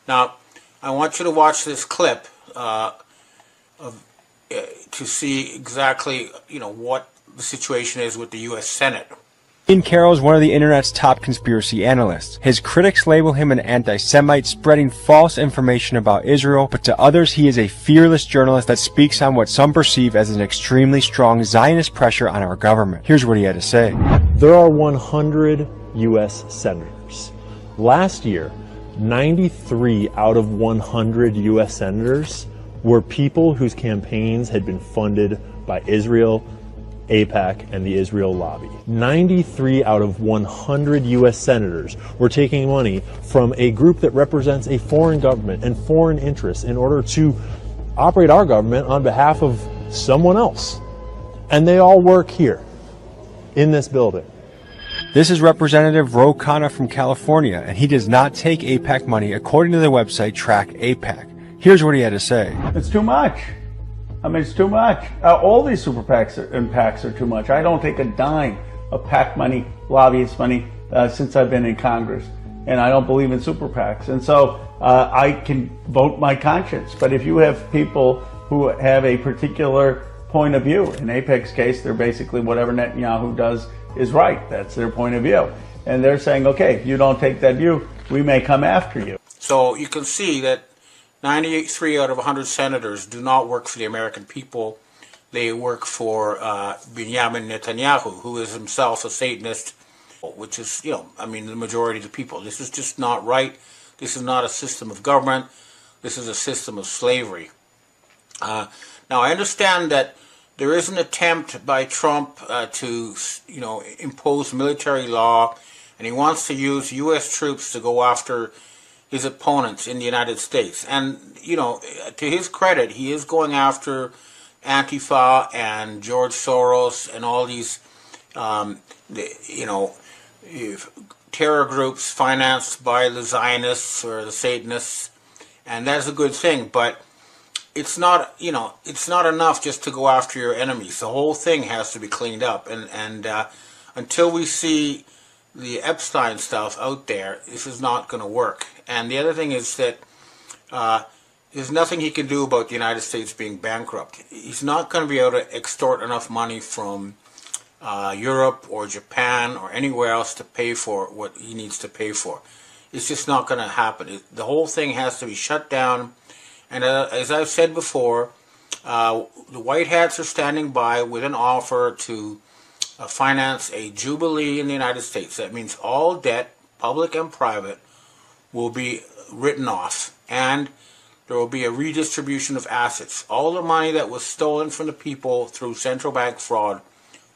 Now, I want you to watch this clip to see exactly, what the situation is with the U.S. Senate. Ian Carroll is one of the internet's top conspiracy analysts. His critics label him an anti-Semite spreading false information about Israel, but to others he is a fearless journalist that speaks on what some perceive as an extremely strong Zionist pressure on our government. Here's what he had to say. There are 100 U.S. senators. Last year, 93 out of 100 U.S. senators were people whose campaigns had been funded by Israel, AIPAC, and the Israel lobby. 93 out of 100 U.S. senators were taking money from a group that represents a foreign government and foreign interests in order to operate our government on behalf of someone else. And they all work here, in this building. This is Representative Ro Khanna from California, and he does not take AIPAC money according to the website Track AIPAC. Here's what he had to say. It's too much. I mean, it's too much. All these super PACs and PACs are too much. I don't take a dime of PAC money, lobbyist money, since I've been in Congress. And I don't believe in super PACs. And so I can vote my conscience. But if you have people who have a particular point of view, in AIPAC's case, they're basically whatever Netanyahu does is right. That's their point of view. And they're saying, okay, if you don't take that view, we may come after you. So you can see that 93 out of 100 senators do not work for the American people. They work for Benjamin Netanyahu, who is himself a Satanist, which is, the majority of the people. This is just not right. This is not a system of government. This is a system of slavery. Now, I understand that there is an attempt by Trump to, impose military law, and he wants to use U.S. troops to go after his opponents in the United States. And, to his credit, he is going after Antifa and George Soros and all these, terror groups financed by the Zionists or the Satanists, and that's a good thing. But it's not, it's not enough just to go after your enemies. The whole thing has to be cleaned up. And until we see the Epstein stuff out there, this is not going to work. And the other thing is that there's nothing he can do about the United States being bankrupt. He's not going to be able to extort enough money from Europe or Japan or anywhere else to pay for what he needs to pay for. It's just not going to happen. The whole thing has to be shut down. And as I've said before, the White Hats are standing by with an offer to finance a jubilee in the United States. That means all debt, public and private, will be written off, and there will be a redistribution of assets. All the money that was stolen from the people through central bank fraud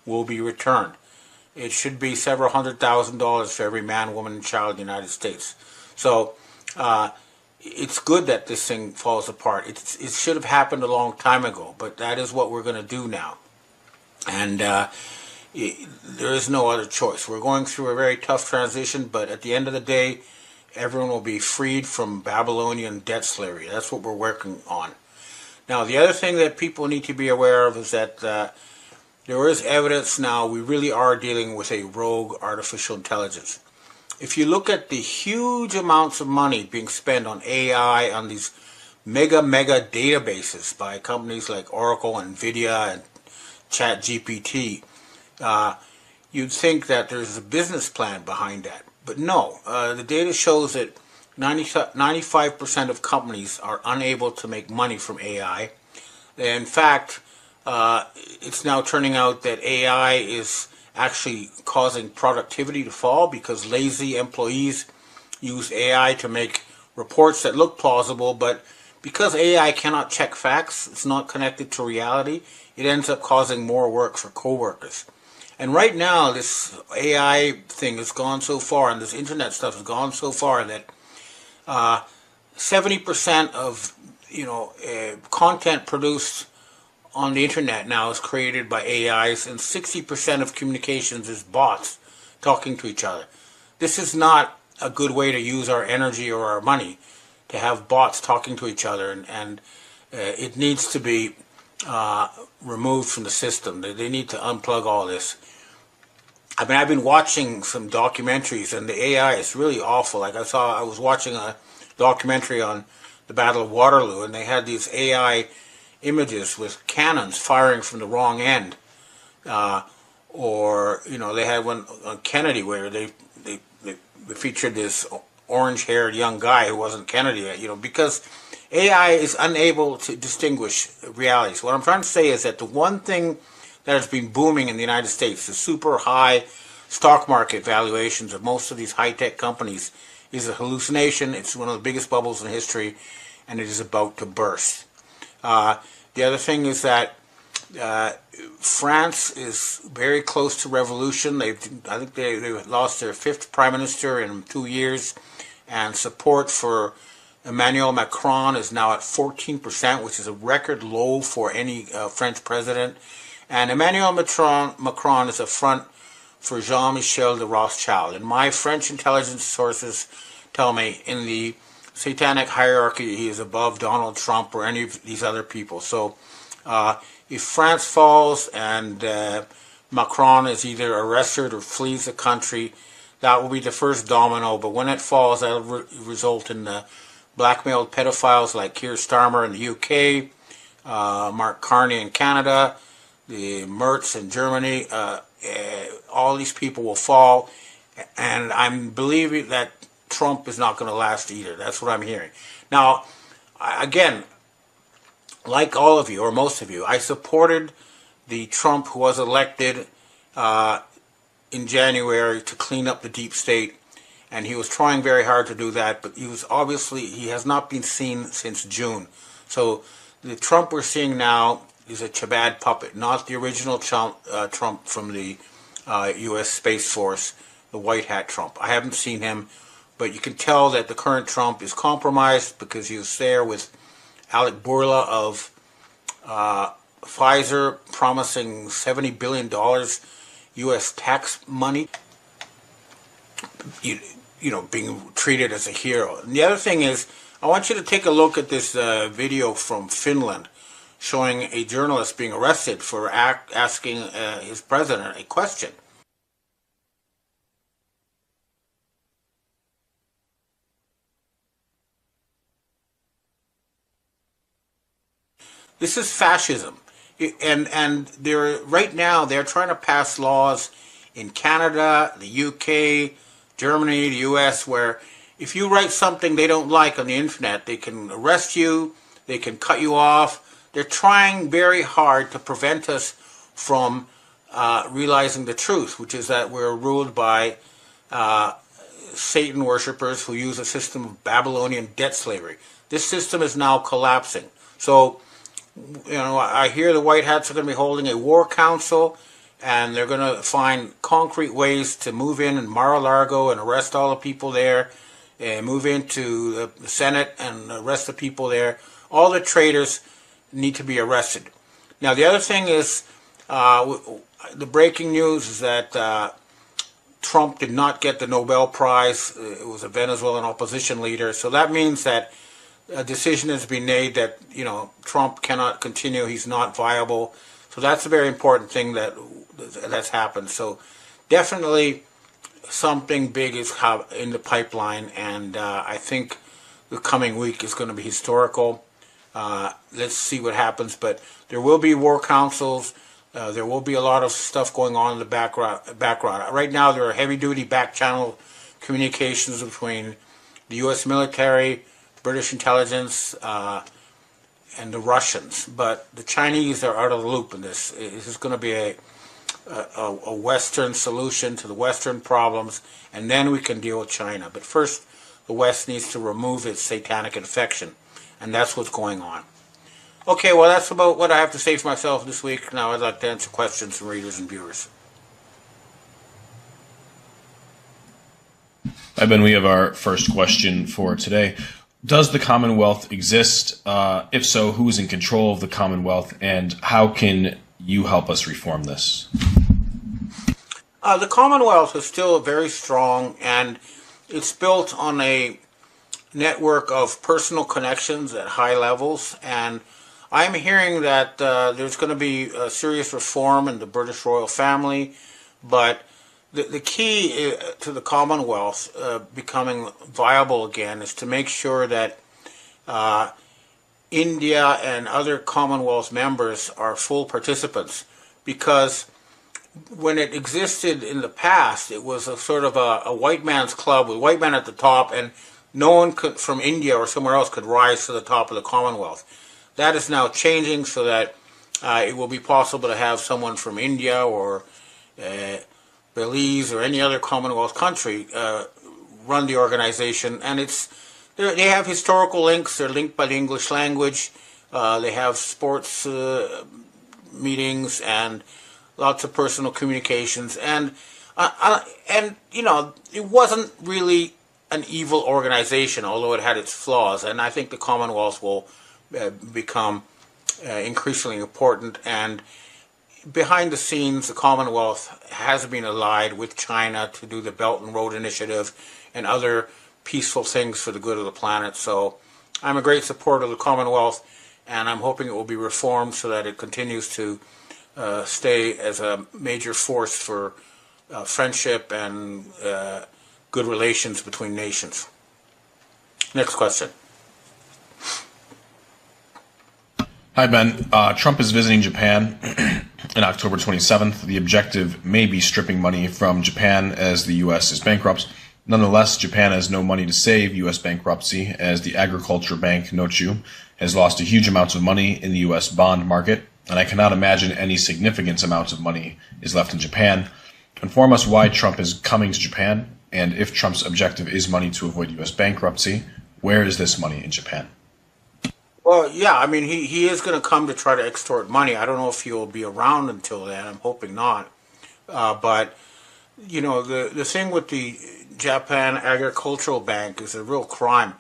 will be returned. It should be several $100,000 for every man, woman, and child in the United States. So it's good that this thing falls apart. It should have happened a long time ago, but that is what we're going to do now. And there is no other choice. We're going through a very tough transition, but at the end of the day, everyone will be freed from Babylonian debt slavery. That's what we're working on. Now, the other thing that people need to be aware of is that there is evidence now we really are dealing with a rogue artificial intelligence. If you look at the huge amounts of money being spent on AI, on these mega databases by companies like Oracle, NVIDIA, and ChatGPT, you'd think that there's a business plan behind that. But no, the data shows that 95% of companies are unable to make money from AI. In fact, it's now turning out that AI is actually causing productivity to fall because lazy employees use AI to make reports that look plausible, but because AI cannot check facts, it's not connected to reality, it ends up causing more work for coworkers. And right now, this AI thing has gone so far, and this internet stuff has gone so far that 70% of content produced on the internet now is created by AIs, and 60% of communications is bots talking to each other. This is not a good way to use our energy or our money, to have bots talking to each other, and it needs to be removed from the system. They need to unplug all this. I mean, I've been watching some documentaries, and the AI is really awful. Like I was watching a documentary on the Battle of Waterloo, and they had these AI images with cannons firing from the wrong end, or they had one on Kennedy where they featured this orange-haired young guy who wasn't Kennedy yet, because AI is unable to distinguish realities. What I'm trying to say is that the one thing that has been booming in the United States, the super high stock market valuations of most of these high-tech companies, is a hallucination. It's one of the biggest bubbles in history, and it is about to burst. The other thing is that France is very close to revolution. I think they lost their 5th prime minister in 2 years, and support for Emmanuel Macron is now at 14%, which is a record low for any French president. And Emmanuel Macron is a front for Jean-Michel de Rothschild. And my French intelligence sources tell me in the satanic hierarchy he is above Donald Trump or any of these other people. So if France falls and Macron is either arrested or flees the country, that will be the first domino. But when it falls, that will result in blackmailed pedophiles like Keir Starmer in the UK, Mark Carney in Canada, the Merz in Germany. All these people will fall, and I'm believing that Trump is not going to last either. That's what I'm hearing. Now, again, like all of you, or most of you, I supported the Trump who was elected in January to clean up the deep state, and he was trying very hard to do that, but he has not been seen since June. So the Trump we're seeing now is a Chabad puppet, not the original Trump from the U.S. Space Force, the white hat Trump. I haven't seen him, but you can tell that the current Trump is compromised because he was there with Alec Bourla of Pfizer promising $70 billion U.S. tax money, being treated as a hero. And the other thing is, I want you to take a look at this video from Finland showing a journalist being arrested for asking his president a question. This is fascism, and right now they're trying to pass laws in Canada, the UK, Germany, the US, where if you write something they don't like on the internet, they can arrest you, they can cut you off. They're trying very hard to prevent us from realizing the truth, which is that we're ruled by Satan worshippers who use a system of Babylonian debt slavery. This system is now collapsing. So, I hear the White Hats are going to be holding a war council, and they're going to find concrete ways to move in Mar-a-Lago and arrest all the people there, and move into the Senate and arrest the people there. All the traitors need to be arrested. Now, the other thing is, the breaking news is that Trump did not get the Nobel Prize. It was a Venezuelan opposition leader. So that means that a decision has been made that, Trump cannot continue. He's not viable. So that's a very important thing that's happened. So definitely something big is in the pipeline, and I think the coming week is going to be historical. Let's see what happens, but there will be war councils. There will be a lot of stuff going on in the background. Right now, there are heavy-duty back-channel communications between the U.S. military, British intelligence, and the Russians. But the Chinese are out of the loop in this. This is going to be a Western solution to the Western problems, and then we can deal with China. But first, the West needs to remove its satanic infection, and that's what's going on. Okay, well, that's about what I have to say for myself this week. Now I'd like to answer questions from readers and viewers. Hi, Ben. We have our first question for today. Does the Commonwealth exist? If so, who is in control of the Commonwealth, and how can you help us reform this? The Commonwealth is still very strong, and it's built on a network of personal connections at high levels, and I'm hearing that there's going to be a serious reform in the British royal family, but the key to the Commonwealth becoming viable again is to make sure that India and other Commonwealth members are full participants, because when it existed in the past, it was a sort of a white man's club with white men at the top, and no one from India or somewhere else could rise to the top of the Commonwealth. That is now changing so that it will be possible to have someone from India or Belize or any other Commonwealth country run the organization, and they have historical links. They're linked by the English language. They have sports meetings and lots of personal communications, and you know, it wasn't really an evil organization, although it had its flaws. And I think the Commonwealth will become increasingly important. And behind the scenes, the Commonwealth has been allied with China to do the Belt and Road Initiative and other peaceful things for the good of the planet. So I'm a great supporter of the Commonwealth, and I'm hoping it will be reformed so that it continues to stay as a major force for friendship and good relations between nations. Next question. Hi, Ben. Trump is visiting Japan on October 27th. The objective may be stripping money from Japan as the U.S. is bankrupt. Nonetheless, Japan has no money to save U.S. bankruptcy, as the agriculture bank Nochu has lost a huge amount of money in the U.S. bond market, and I cannot imagine any significant amount of money is left in Japan. Inform us why Trump is coming to Japan, and if Trump's objective is money to avoid U.S. bankruptcy, where is this money in Japan? Well, yeah, I mean, he is going to come to try to extort money. I don't know if he'll be around until then. I'm hoping not. But, you know, the thing with the Japan Agricultural Bank is a real crime.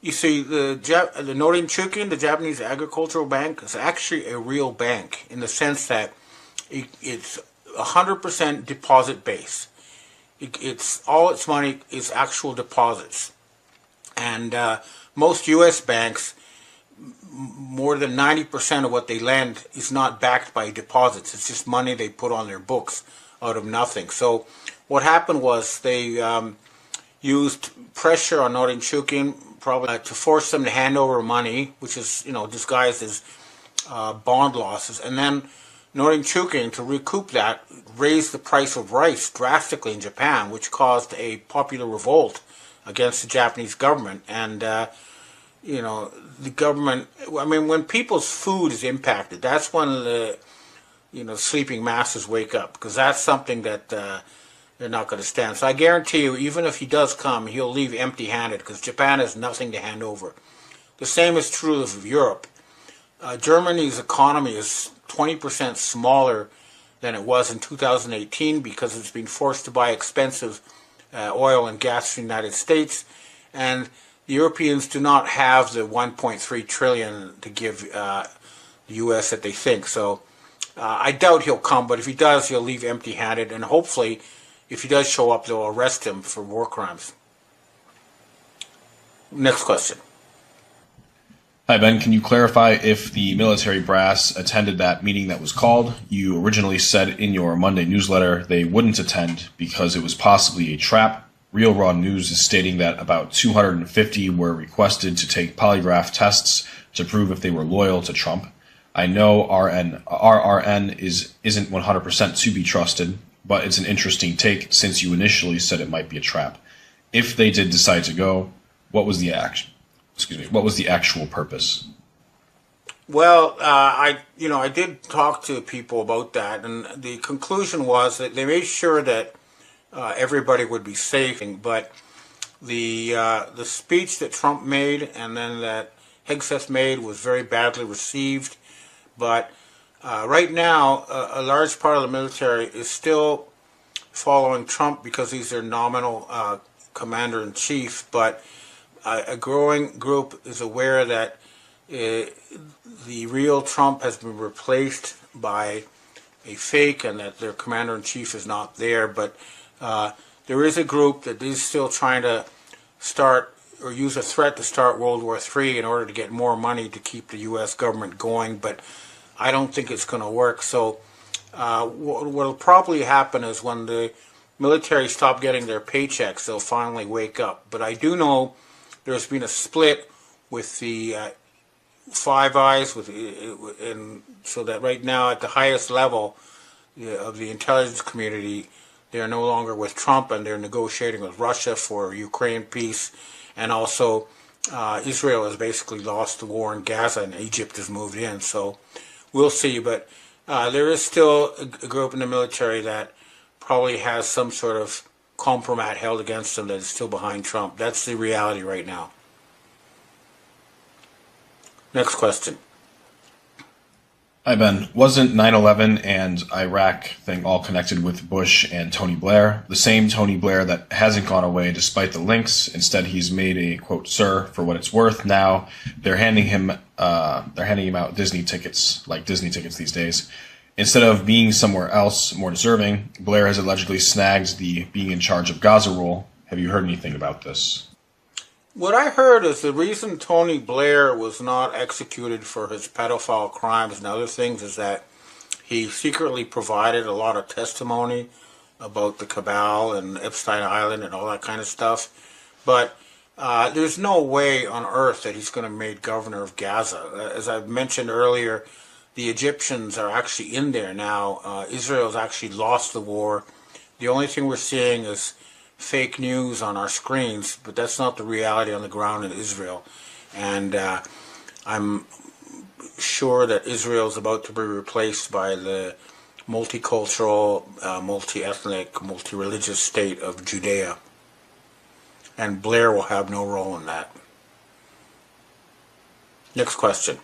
You see, the Norinchukin, the Japanese Agricultural Bank, is actually a real bank in the sense that it's 100% deposit base. It's all its money is actual deposits. And most U.S. banks, more than 90% of what they lend is not backed by deposits. It's just money they put on their books out of nothing. So what happened was they used pressure on Norinchukin probably to force them to hand over money, which is, you know, disguised as bond losses. And then Norinchukin, to recoup that, raised the price of rice drastically in Japan, which caused a popular revolt against the Japanese government. And, you know, the government, I mean, when people's food is impacted, that's when the, you know, sleeping masses wake up, because that's something that they're not going to stand. So I guarantee you, even if he does come, he'll leave empty-handed, because Japan has nothing to hand over. The same is true of Europe. Germany's economy is 20% smaller than it was in 2018 because it's been forced to buy expensive oil and gas from the United States, and the Europeans do not have the 1.3 trillion to give the U.S. that they think. So I doubt he'll come, but if he does, he'll leave empty-handed, and hopefully, if he does show up, they'll arrest him for war crimes. Next question. Hi, Ben. Can you clarify if the military brass attended that meeting that was called? You originally said in your Monday newsletter they wouldn't attend because it was possibly a trap. Real Raw News is stating that about 250 were requested to take polygraph tests to prove if they were loyal to Trump. I know RRN isn't 100% to be trusted, but it's an interesting take since you initially said it might be a trap. If they did decide to go, what was the actual purpose? Well, I did talk to people about that, and the conclusion was that they made sure that everybody would be safe. But the speech that Trump made and then that Hegseth made was very badly received. But right now, a large part of the military is still following Trump because he's their nominal commander-in-chief. But a growing group is aware that the real Trump has been replaced by a fake and that their commander-in-chief is not there. But there is a group that is still trying to start or use a threat to start World War III in order to get more money to keep the U.S. government going, but I don't think it's going to work. So what will probably happen is when the military stop getting their paychecks, they'll finally wake up. But I do know there's been a split with the Five Eyes, and so that right now at the highest level, of the intelligence community. They are no longer with Trump, and they're negotiating with Russia for Ukraine peace. And also, Israel has basically lost the war in Gaza, and Egypt has moved in. So we'll see. But there is still a group in the military that probably has some sort of compromat held against them that is still behind Trump. That's the reality right now. Next question. Hi, Ben. Wasn't 9/11 and Iraq thing all connected with Bush and Tony Blair? The same Tony Blair that hasn't gone away despite the links. Instead, he's made a, quote, sir, for what it's worth. Now they're handing him out Disney tickets, like Disney tickets these days. Instead of being somewhere else more deserving, Blair has allegedly snagged the being in charge of Gaza role. Have you heard anything about this? What I heard is the reason Tony Blair was not executed for his pedophile crimes and other things is that he secretly provided a lot of testimony about the cabal and Epstein Island and all that kind of stuff. But there's no way on earth that he's going to be made governor of Gaza. As I mentioned earlier, the Egyptians are actually in there now. Israel's actually lost the war. The only thing we're seeing is fake news on our screens, but that's not the reality on the ground in Israel. And I'm sure that Israel is about to be replaced by the multicultural, multi-ethnic, multi-religious state of Judea. And Blair will have no role in that. Next question.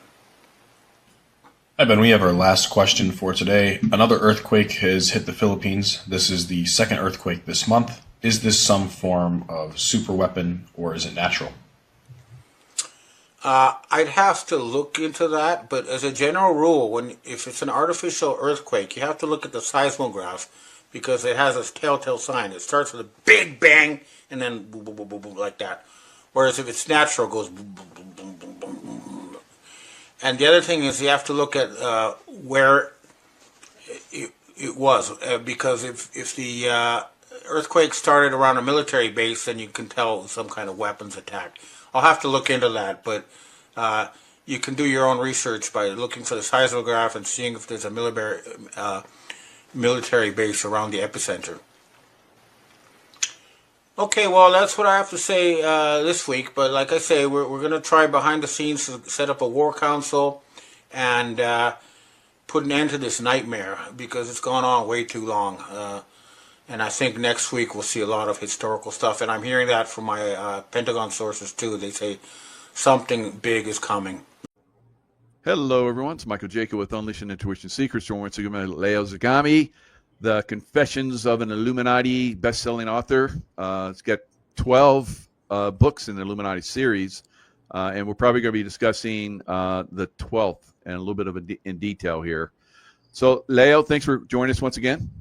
Hi, Ben. We have our last question for today. Another earthquake has hit the Philippines. This is the second earthquake this month. Is this some form of super weapon, or is it natural? I'd have to look into that, but as a general rule, if it's an artificial earthquake, you have to look at the seismograph because it has a telltale sign. It starts with a big bang and then boom, boom, boom, boom, boom, like that. Whereas if it's natural, it goes boom, boom, boom, boom, boom, boom, boom. And the other thing is you have to look at where it was, because if the earthquake started around a military base, then you can tell it was some kind of weapons attack. I'll have to look into that, but you can do your own research by looking for the seismograph and seeing if there's a military base around the epicenter. Okay, well, that's what I have to say this week, but like I say, we're going to try behind the scenes to set up a war council and put an end to this nightmare because it's gone on way too long. And I think next week we'll see a lot of historical stuff. And I'm hearing that from my Pentagon sources, too. They say something big is coming. Hello, everyone. It's Michael Jaco with Unleashing Intuition Secrets. Joined once again by Leo Zagami, the Confessions of an Illuminati best-selling author. It's got 12 books in the Illuminati series. And we're probably going to be discussing the 12th and a little bit of in detail here. So, Leo, thanks for joining us once again.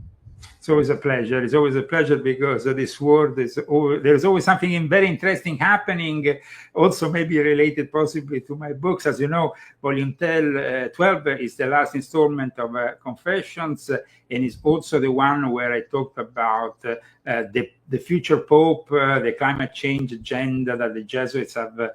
It's always a pleasure. It's always a pleasure because this world is there's always something very interesting happening. Also, maybe related possibly to my books. As you know, Volume 12 is the last installment of Confessions, and it's also the one where I talked about the future Pope, the climate change agenda that the Jesuits have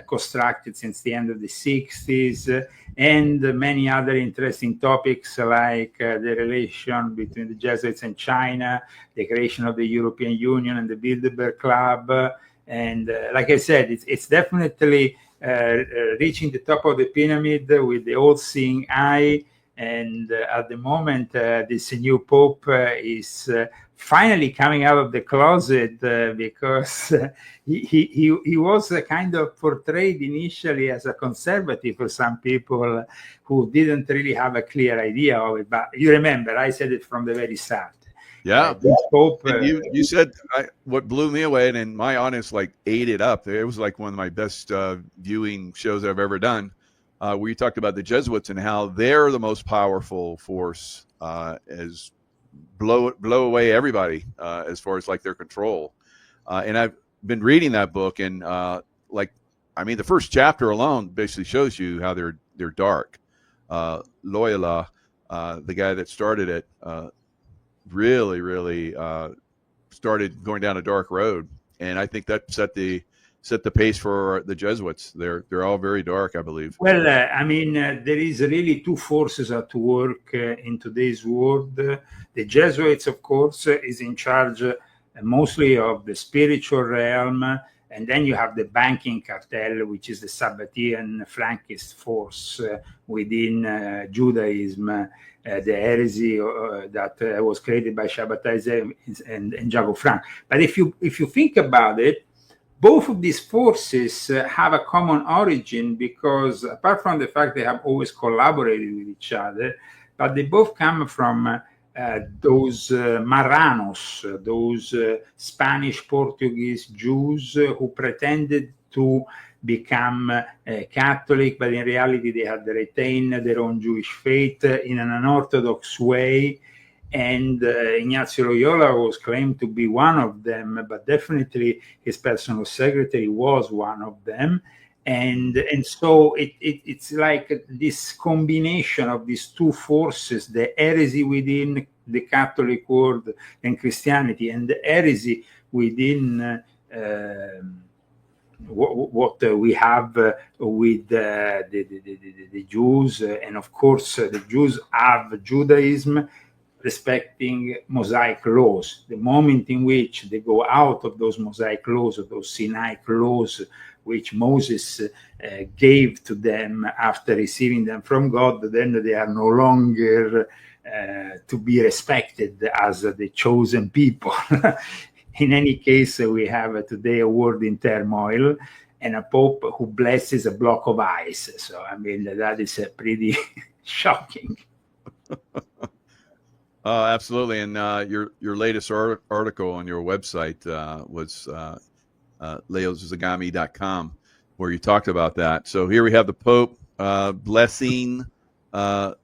constructed since the end of the 60s. And many other interesting topics like the relation between the Jesuits and China, the creation of the European Union and the Bilderberg Club. And like I said, it's definitely reaching the top of the pyramid with the all-seeing eye. And at the moment, this new Pope is finally coming out of the closet because he was kind of portrayed initially as a conservative for some people who didn't really have a clear idea of it. But you remember, I said it from the very start. Yeah, Pope, you said what blew me away, and my audience ate it up. It was like one of my best viewing shows I've ever done. Where you talked about the Jesuits and how they're the most powerful force as blow away everybody as far as their control. And I've been reading that book, and the first chapter alone basically shows you how they're dark. Loyola, the guy that started it, really started going down a dark road, and I think that set the set the pace for the Jesuits. They're all very dark, I believe. Well, there is really two forces at work in today's world. The Jesuits, of course, is in charge mostly of the spiritual realm, and then you have the banking cartel, which is the Sabbatean Frankist force within Judaism, the heresy that was created by Shabbatai and Jaco Frank. But if you think about it, both of these forces have a common origin, because apart from the fact they have always collaborated with each other, but they both come from those Marranos, those Spanish Portuguese Jews who pretended to become Catholic, but in reality they had retained their own Jewish faith in an unorthodox way. And Ignacio Loyola was claimed to be one of them, but definitely his personal secretary was one of them. And so it's like this combination of these two forces, the heresy within the Catholic world and Christianity, and the heresy within what we have with the Jews. And of course, the Jews have Judaism, respecting Mosaic laws. The moment in which they go out of those Mosaic laws, or those Sinaitic laws, which Moses gave to them after receiving them from God, then they are no longer to be respected as the chosen people. In any case, we have today a world in turmoil and a pope who blesses a block of ice. So, that is pretty shocking. Absolutely. And your latest article on your website was leozagami.com, where you talked about that. So here we have the Pope blessing we'll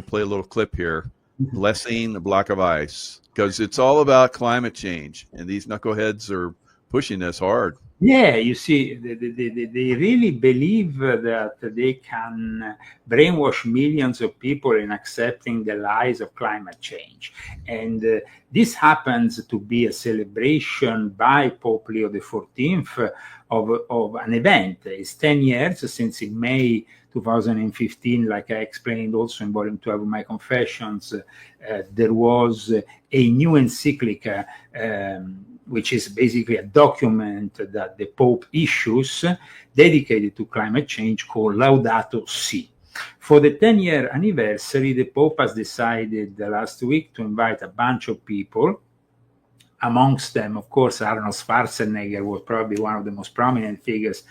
play a little clip here, blessing the block of ice, because it's all about climate change, and these knuckleheads are pushing this hard. Yeah, you see, they really believe that they can brainwash millions of people in accepting the lies of climate change. And this happens to be a celebration by Pope Leo XIV of an event. It's 10 years since in May 2015, like I explained also in volume 12 of my Confessions, there was a new encyclica, which is basically a document that the Pope issues dedicated to climate change, called Laudato Si. For the 10-year anniversary, the Pope has decided last week to invite a bunch of people. Amongst them, of course, Arnold Schwarzenegger was probably one of the most prominent figures,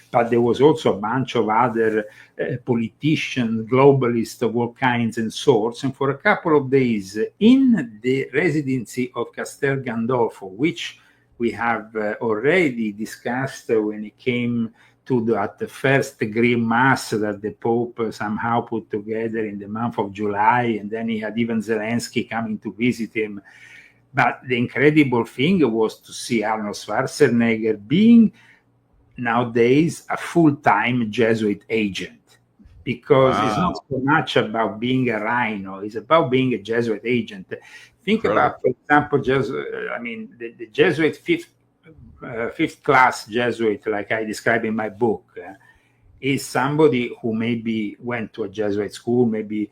but there was also a bunch of other politicians, globalists of all kinds and sorts. And for a couple of days in the residency of Castel Gandolfo, which we have already discussed when it came to that first Green Mass that the Pope somehow put together in the month of July, and then he had even Zelensky coming to visit him. But the incredible thing was to see Arnold Schwarzenegger being nowadays a full-time Jesuit agent, because It's not so much about being a rhino, it's about being a Jesuit agent. Think about, for example, the Jesuit fifth class Jesuit, like I describe in my book, is somebody who maybe went to a Jesuit school, maybe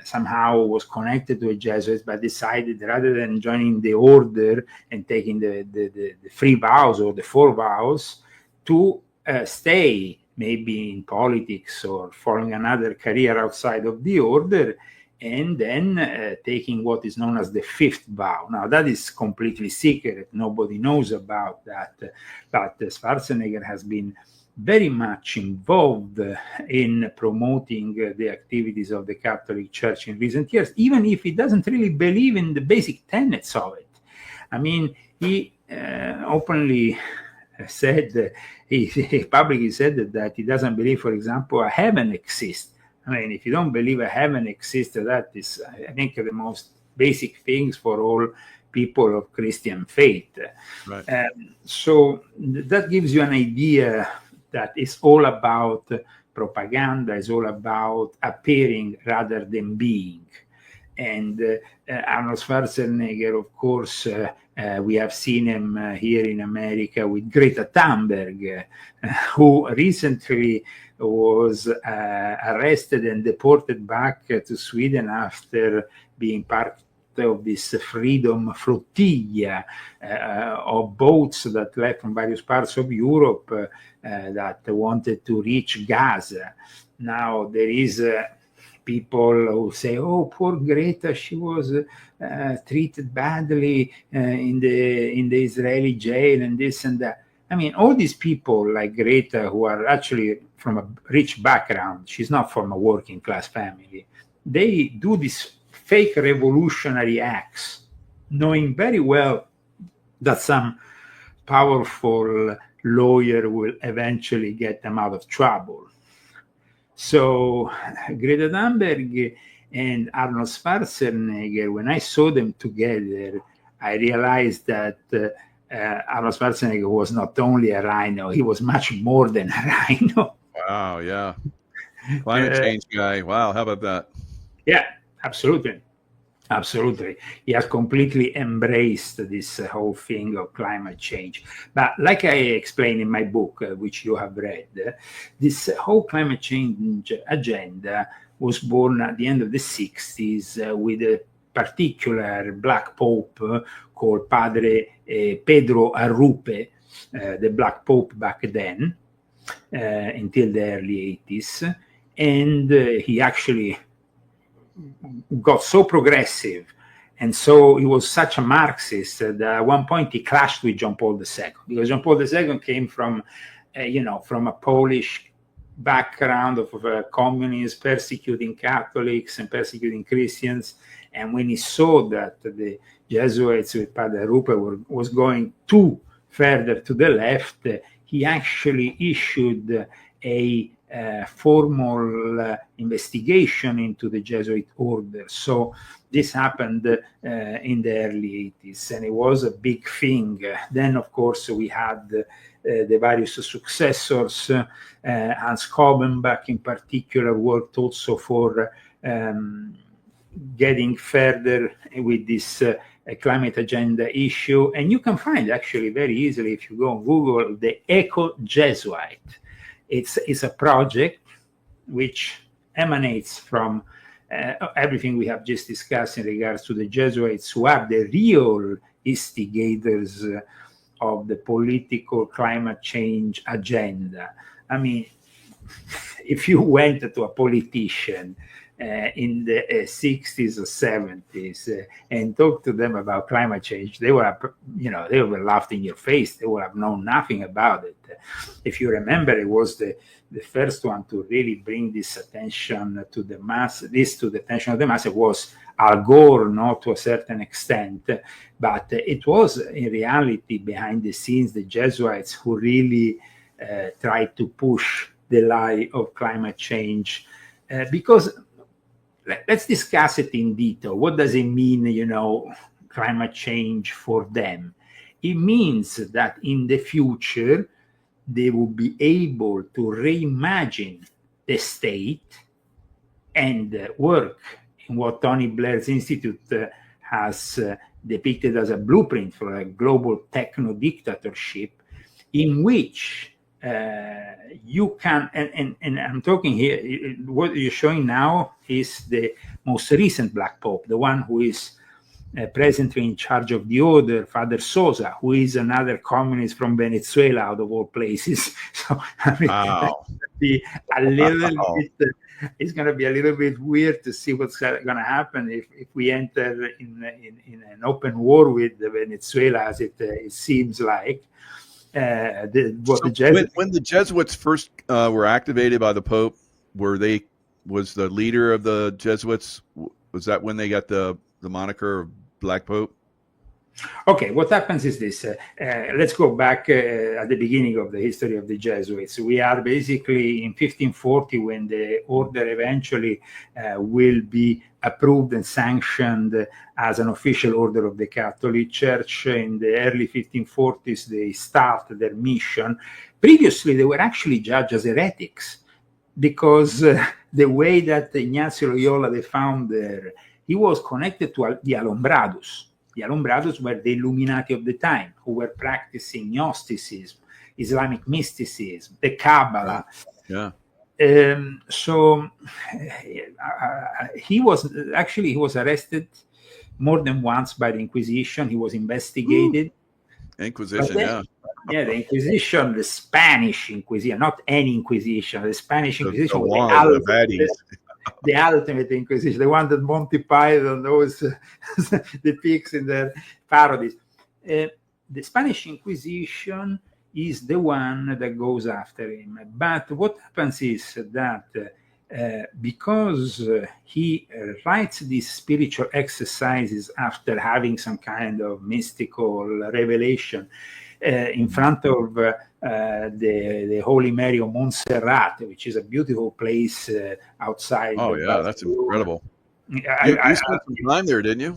somehow was connected to a Jesuit, but decided rather than joining the order and taking the 3 vows or the 4 vows, to stay maybe in politics or following another career outside of the order, and then taking what is known as the 5th vow. Now, that is completely secret. Nobody knows about that. But Schwarzenegger has been very much involved in promoting the activities of the Catholic Church in recent years, even if he doesn't really believe in the basic tenets of it. He openly said, he publicly said that he doesn't believe, for example, a heaven exists. If you don't believe a heaven exists, that is, I think, the most basic things for all people of Christian faith. Right. So that gives you an idea that it's all about propaganda, it's all about appearing rather than being. And Arnold Schwarzenegger, of course, we have seen him here in America with Greta Thunberg, who recently was arrested and deported back to Sweden after being part of this freedom flotilla of boats that left from various parts of Europe that wanted to reach Gaza. Now there is people who say, "Oh, poor Greta, she was treated badly in the Israeli jail and this and that." I mean, all these people like Greta, who are actually from a rich background, she's not from a working class family, they do these fake revolutionary acts, knowing very well that some powerful lawyer will eventually get them out of trouble. So Greta Thunberg and Arnold Schwarzenegger, when I saw them together, I realized that Arnold Schwarzenegger was not only a rhino, he was much more than a rhino. Wow, yeah. Climate change guy. Wow, how about that? Yeah, absolutely. Absolutely. He has completely embraced this whole thing of climate change. But like I explained in my book, which you have read, this whole climate change agenda was born at the end of the 60s with a particular black pope called Padre Pedro Arrupe, the black pope back then, until the early 80s. And he actually got so progressive, and so he was such a Marxist that at one point he clashed with John Paul II, because John Paul II came from, from a Polish background of communists persecuting Catholics and persecuting Christians, and when he saw that the Jesuits with Padre Rupe was going too further to the left, he actually issued a formal investigation into the Jesuit order. So this happened in the early 80s, and it was a big thing. Then, of course, we had the various successors. Hans Kobenbach, in particular, worked also for getting further with this climate agenda issue. And you can find actually very easily, if you go on Google, the Eco-Jesuit. It's a project which emanates from everything we have just discussed in regards to the Jesuits, who are the real instigators of the political climate change agenda. I mean, if you went to a politician in the 60s or 70s and talked to them about climate change, they were, they were laughed in your face. They would have known nothing about it. If you remember, it was the first one to really bring this attention to the mass. To the attention of the mass, it was Al Gore, not to a certain extent, but it was in reality behind the scenes the Jesuits who really tried to push the lie of climate change, because let's discuss it in detail. What does it mean, climate change for them? It means that in the future, they will be able to reimagine the state and work in what Tony Blair's Institute has depicted as a blueprint for a global techno-dictatorship, in which you can, and I'm talking here, what you're showing now is the most recent Black Pope, the one who is presently in charge of the order, Father Sosa, who is another communist from Venezuela, out of all places. So I mean, wow. It's going to be a little bit weird to see what's going to happen if we enter in an open war with Venezuela, as it seems like. When the Jesuits first were activated by the Pope, was the leader of the Jesuits, was that when they got the moniker of Black Pope? Okay, what happens is this. Let's go back at the beginning of the history of the Jesuits. We are basically in 1540 when the order eventually will be approved and sanctioned as an official order of the Catholic Church. In the early 1540s, they start their mission. Previously, they were actually judged as heretics because the way that Ignacio Loyola, the founder, he was connected to the Alumbrados. The Alumbrados were the Illuminati of the time, who were practicing Gnosticism, Islamic mysticism, the Kabbalah. Yeah. So he was arrested more than once by the Inquisition. He was investigated. Inquisition, then, the Inquisition, the Spanish Inquisition, not any Inquisition, the Spanish Inquisition, the ultimate Inquisition. They wanted Monty Python, those the pigs in their parodies. The Spanish Inquisition is the one that goes after him. But what happens is that because he writes these spiritual exercises after having some kind of mystical revelation in front of the Holy Mary of Montserrat, which is a beautiful place outside. Oh, yeah, that's incredible. You spent some time there, didn't you?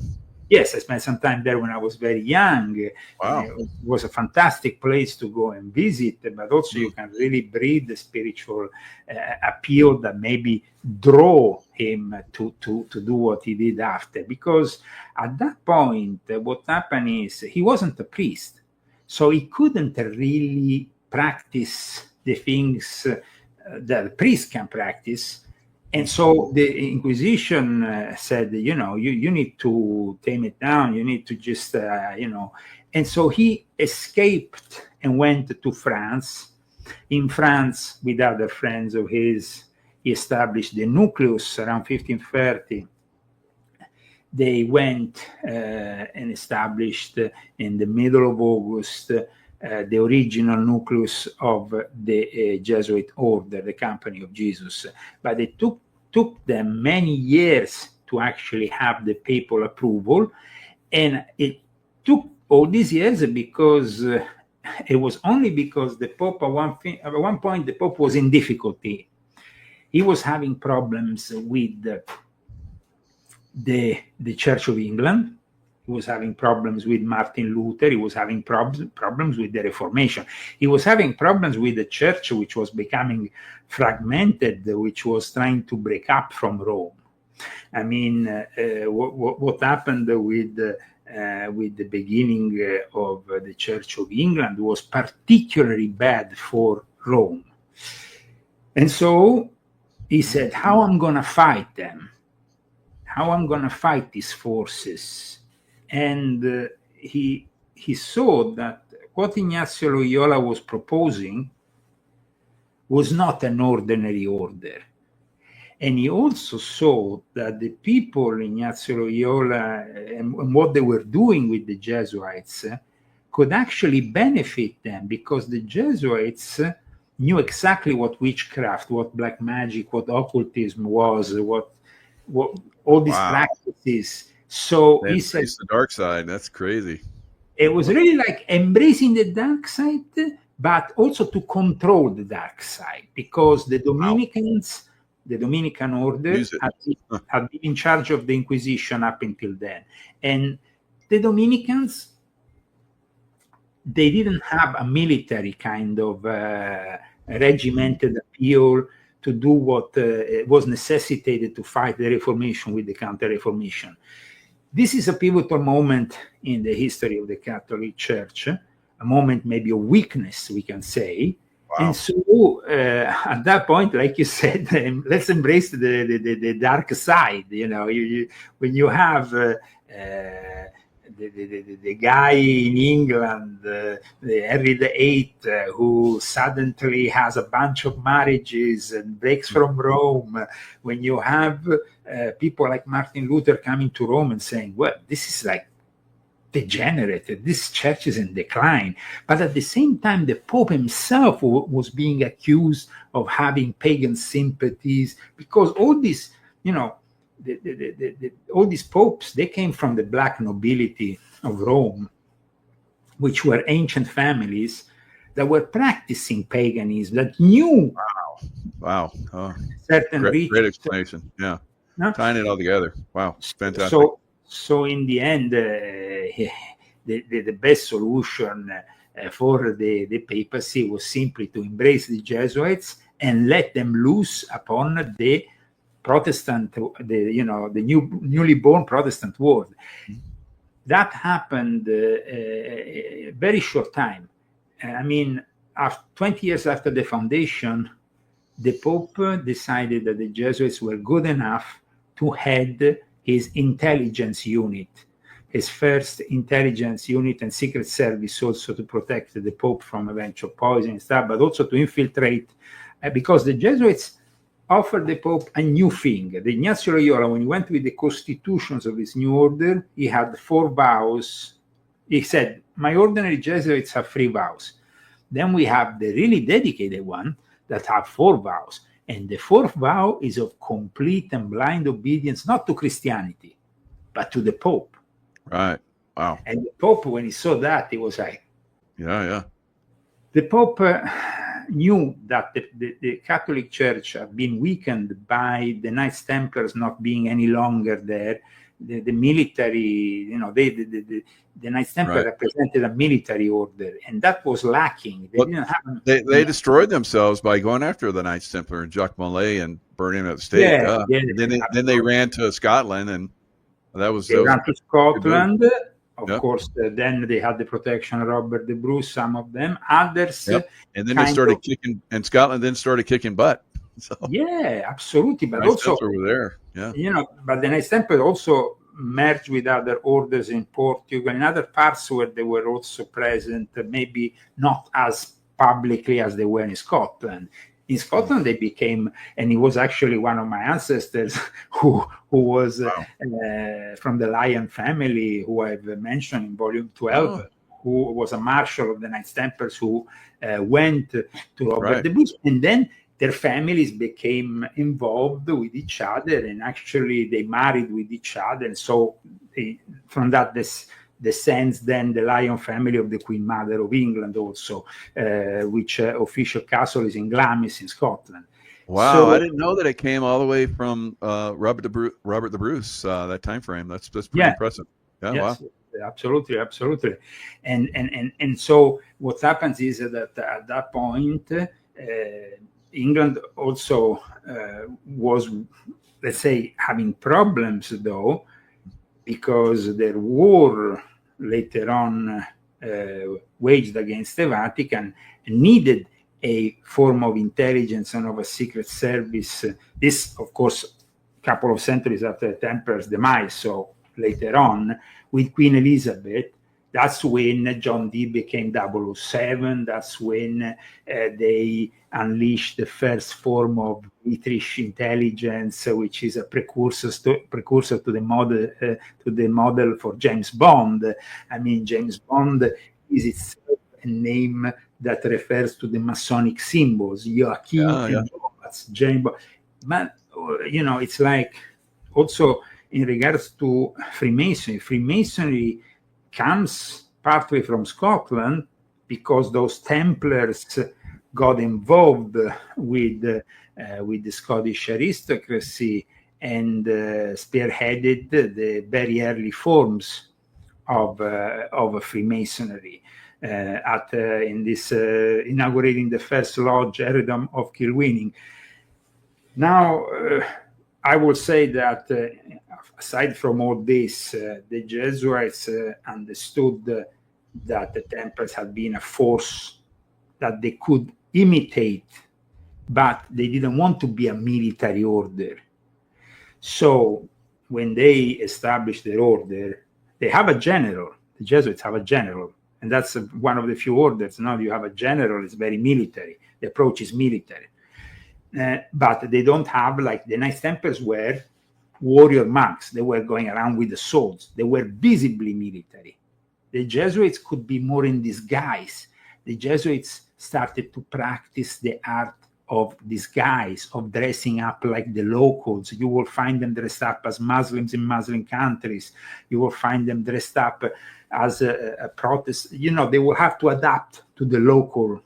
Yes, I spent some time there when I was very young. Wow. It was a fantastic place to go and visit, but also you can really breathe the spiritual appeal that maybe draw him to do what he did after. Because at that point, what happened is he wasn't a priest, so he couldn't really practice the things that a priest can practice. And so the Inquisition said, you need to tame it down. You need to just, And so he escaped and went to France. In France, with other friends of his, he established the nucleus around 1530. They went and established in the middle of August the original nucleus of the Jesuit order, the Company of Jesus. But it took them many years to actually have the papal approval. And it took all these years because it was only because the Pope, at one point, the Pope was in difficulty. He was having problems with the Church of England. He was having problems with Martin Luther. He was having problems with the Reformation. He was having problems with the church, which was becoming fragmented, which was trying to break up from Rome. I mean, what happened with the beginning of the Church of England was particularly bad for Rome. And so he said, how I'm going to fight them? How I'm going to fight these forces? And he saw that what Ignazio Loyola was proposing was not an ordinary order. And he also saw that the people, Ignazio Loyola, and what they were doing with the Jesuits could actually benefit them, because the Jesuits knew exactly what witchcraft, what black magic, what occultism was, what all these practices. So he said, the dark side. That's crazy. It was really like embracing the dark side, but also to control the dark side, because the Dominicans, the Dominican order, had been in charge of the Inquisition up until then. And the Dominicans, they didn't have a military kind of regimented appeal to do what was necessitated to fight the Reformation with the Counter-Reformation. This is a pivotal moment in the history of the Catholic Church, a moment maybe of weakness, we can say. Wow. And so at that point, like you said, let's embrace the dark side. When you have the guy in England, Henry VIII, who suddenly has a bunch of marriages and breaks from Rome, when you have people like Martin Luther coming to Rome and saying, well, this is like degenerated, this church is in decline. But at the same time, the Pope himself was being accused of having pagan sympathies, because all these, all these popes, they came from the black nobility of Rome, which were ancient families that were practicing paganism, that knew certain great explanation. Yeah. No? Tying it all together. Wow. Fantastic. So in the end, the best solution for the papacy was simply to embrace the Jesuits and let them loose upon the Protestant, the newly born Protestant world. That happened a very short time. I mean, after 20 years after the foundation, the Pope decided that the Jesuits were good enough to head his intelligence unit, his first intelligence unit and secret service, also to protect the Pope from eventual poison and stuff, but also to infiltrate, because the Jesuits offered the Pope a new thing. The Ignazio Loyola, when he went with the constitutions of his new order, he had 4 vows. He said, my ordinary Jesuits have 3 vows. Then we have the really dedicated one that have 4 vows. And the 4th vow is of complete and blind obedience, not to Christianity, but to the Pope. Right. Wow. And the Pope, when he saw that, he was like, yeah. The Pope knew that the Catholic Church had been weakened by the Knights Templars not being any longer there. The military, the Knights Templar represented a military order, and that was lacking. They destroyed themselves by going after the Knights Templar and Jacques Molay and burning them at the stake. And then they ran to Scotland, and they ran to Scotland. Of course, then they had the protection of Robert the Bruce, some of them. Others. And then they started kicking, and Scotland then started kicking butt. So, yeah, absolutely. But Knights also, were there. Yeah. But the Knights Templar also merged with other orders in Portugal and other parts where they were also present, maybe not as publicly as they were in Scotland. In Scotland, they became, and he was actually one of my ancestors who was from the Lyon family, who I've mentioned in volume 12, who was a marshal of the Knights Templars, who went to Robert the Bruce, and then their families became involved with each other, and actually they married with each other, and so from that descends then the Lyon family of the Queen Mother of England also, which official castle is in Glamis in Scotland. Wow, So, I didn't know that it came all the way from Robert the Bruce, that time frame. That's pretty impressive. Yeah, yes, wow. Absolutely. And so what happens is that at that point, England also was, let's say, having problems though, because their war later on waged against the Vatican needed a form of intelligence and of a secret service. This, of course, a couple of centuries after the Templars' demise, so later on, with Queen Elizabeth. That's when John Dee became 007. That's when they unleashed the first form of British intelligence, which is a precursor to the model for James Bond. I mean, James Bond is itself a name that refers to the Masonic symbols, Joachim and Roberts, James Bond. But it's like also in regards to Freemasonry. Freemasonry comes partly from Scotland because those Templars got involved with the Scottish aristocracy and spearheaded the very early forms of Freemasonry. In this inaugurating the first lodge, Eredom of Kilwinning. Now, I will say that aside from all this, the Jesuits understood that the Templars had been a force that they could imitate, but they didn't want to be a military order. So when they established their order, they have a general. The Jesuits have a general, and that's one of the few orders. Now you have a general, it's very military. The approach is military. But they don't have, like the Knights Templars were warrior monks. They were going around with the swords. They were visibly military. The Jesuits could be more in disguise. The Jesuits started to practice the art of disguise, of dressing up like the locals. You will find them dressed up as Muslims in Muslim countries. You will find them dressed up as a Protestant. They will have to adapt to the local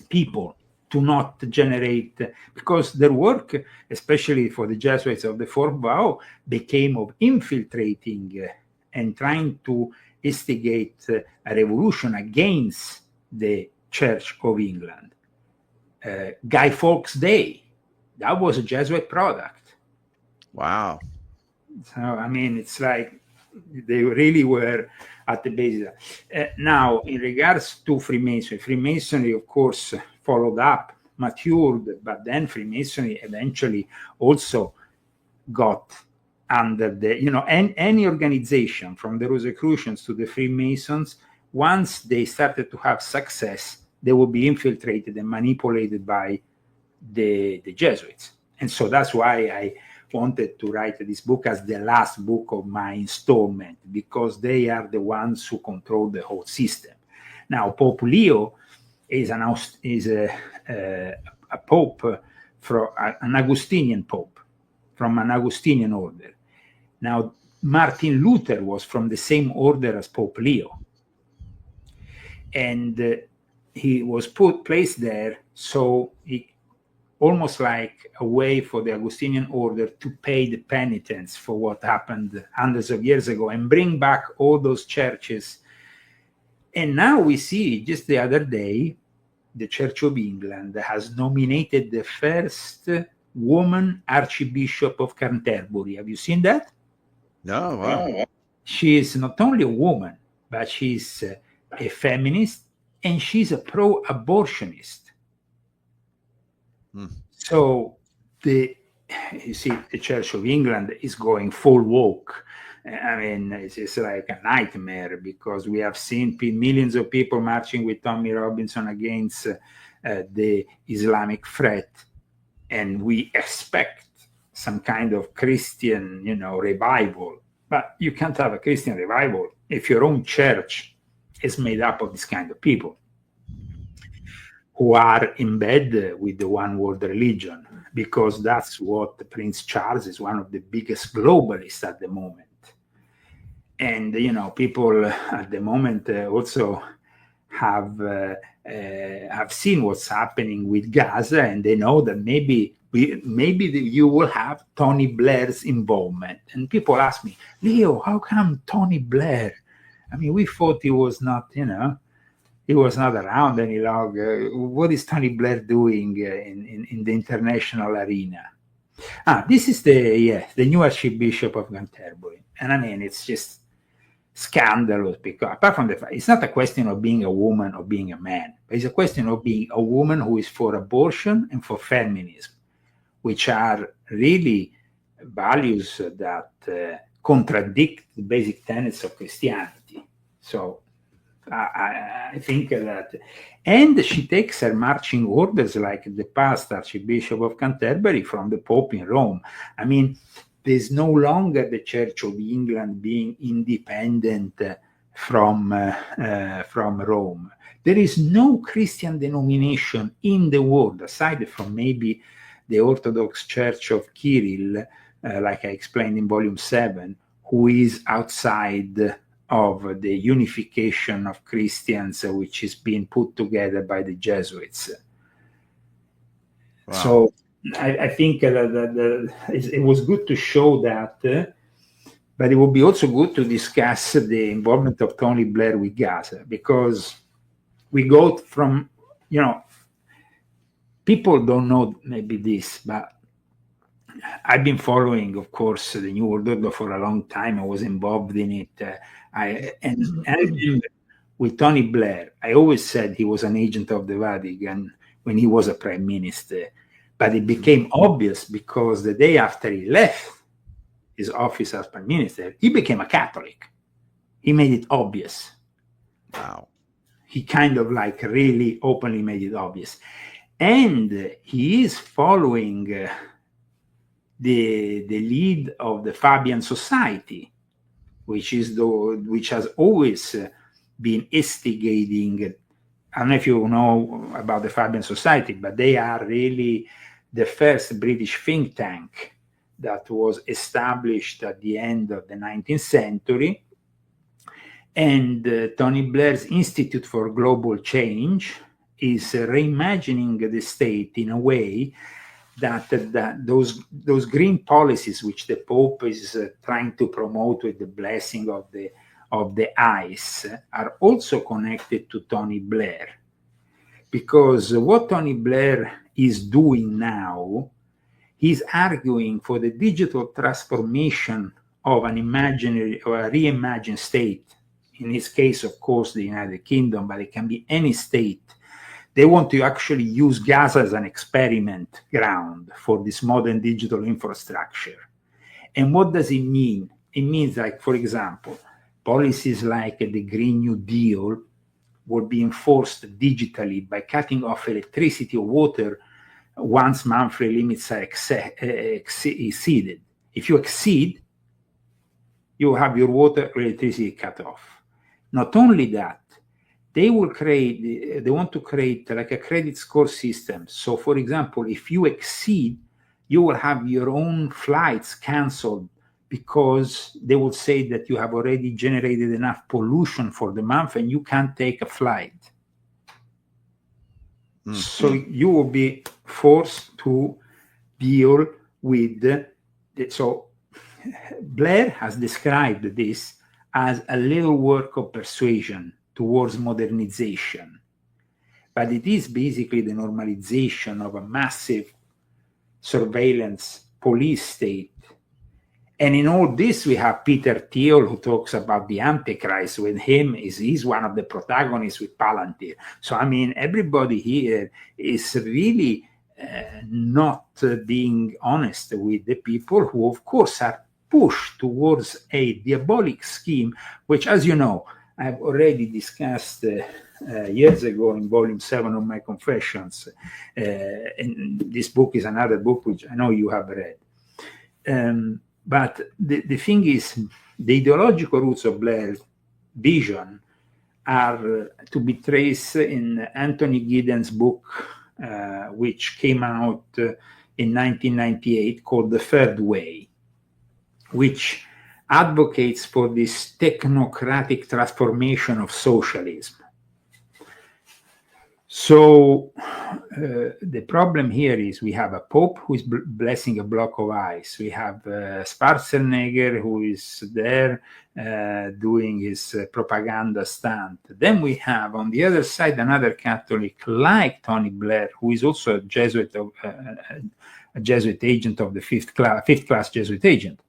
people to not generate, because their work, especially for the Jesuits of the Fourth Vow, became of infiltrating and trying to instigate a revolution against the Church of England. Guy Fawkes Day that was a Jesuit product. Wow. So, I mean, it's like they really were at the basis. Now, in regards to Freemasonry, of course, followed up, matured, but then Freemasonry eventually also got under the, any organization from the Rosicrucians to the Freemasons, once they started to have success, they would be infiltrated and manipulated by the Jesuits. And so that's why I wanted to write this book as the last book of my installment, because they are the ones who control the whole system. Now, Pope Leo is a pope, an Augustinian pope, from an Augustinian order. Now, Martin Luther was from the same order as Pope Leo. And he was placed there, so he almost like a way for the Augustinian order to pay the penitence for what happened hundreds of years ago and bring back all those churches. And now we see, just the other day, the Church of England has nominated the first woman Archbishop of Canterbury. Have you seen that? No. Wow. She is not only a woman, but she's a feminist, and she's a pro-abortionist. So you see, the Church of England is going full woke. I mean, it's like a nightmare, because we have seen millions of people marching with Tommy Robinson against the Islamic threat, and we expect some kind of Christian, revival. But you can't have a Christian revival if your own church is made up of this kind of people who are in bed with the one world religion, because that's what Prince Charles is, one of the biggest globalists at the moment. And, people at the moment also have seen what's happening with Gaza, and they know that maybe you will have Tony Blair's involvement. And people ask me, Leo, how come Tony Blair? I mean, we thought he was not, he was not around any longer. What is Tony Blair doing in the international arena? This is the new Archbishop of Canterbury. And I mean, it's just scandalous, because apart from the fact, it's not a question of being a woman or being a man, but it's a question of being a woman who is for abortion and for feminism, which are really values that contradict the basic tenets of Christianity. So I think that, and she takes her marching orders like the past Archbishop of Canterbury from the Pope in Rome. I mean, there's no longer the Church of England being independent from Rome. There is no Christian denomination in the world, aside from maybe the Orthodox Church of Kirill, like I explained in Volume 7, who is outside of the unification of Christians, which is being put together by the Jesuits. Wow. So I think that it was good to show that, but it would be also good to discuss the involvement of Tony Blair with Gaza, because we go from, people don't know maybe this, but I've been following, of course, the New World Order for a long time. I was involved in it. And with Tony Blair, I always said he was an agent of the Vatican when he was a prime minister. But it became obvious because the day after he left his office as prime minister, he became a Catholic. He made it obvious. Wow. He kind of like really openly made it obvious. And he is following the lead of the Fabian Society, which has always been instigating. I don't know if you know about the Fabian Society, but they are really the first British think tank that was established at the end of the 19th century. And Tony Blair's Institute for Global Change is reimagining the state in a way that those green policies which the Pope is trying to promote with the blessing of the ICE are also connected to Tony Blair. Because what Tony Blair is doing now He's arguing for the digital transformation of an imaginary or a reimagined state. In his case, of course, the United Kingdom, but it can be any state. They want to actually use Gaza as an experiment ground for this modern digital infrastructure. And what does it mean? It means, like, for example, policies like the Green New Deal were being enforced digitally by cutting off electricity or water once monthly limits are exceeded. If you exceed, you have your water or electricity cut off. Not only that, they want to create like a credit score system. So, for example, if you exceed, you will have your own flights canceled because they will say that you have already generated enough pollution for the month and you can't take a flight. So you will be forced to deal with so Blair has described this as a little work of persuasion towards modernization, but it is basically the normalization of a massive surveillance police state. And in all this, we have Peter Thiel, who talks about the Antichrist. With him, he's one of the protagonists with Palantir. So, I mean, everybody here is really not being honest with the people who, of course, are pushed towards a diabolic scheme, which, as you know, I've already discussed years ago in volume 7 of my Confessions. And this book is another book which I know you have read. But the thing is, the ideological roots of Blair's vision are to be traced in Anthony Giddens' book, which came out in 1998, called The Third Way, which advocates for this technocratic transformation of socialism. So the problem here is we have a Pope who is blessing a block of ice. We have Schwarzenegger who is there doing his propaganda stunt. Then we have on the other side another Catholic like Tony Blair, who is also a Jesuit agent of the fifth class Jesuit agent,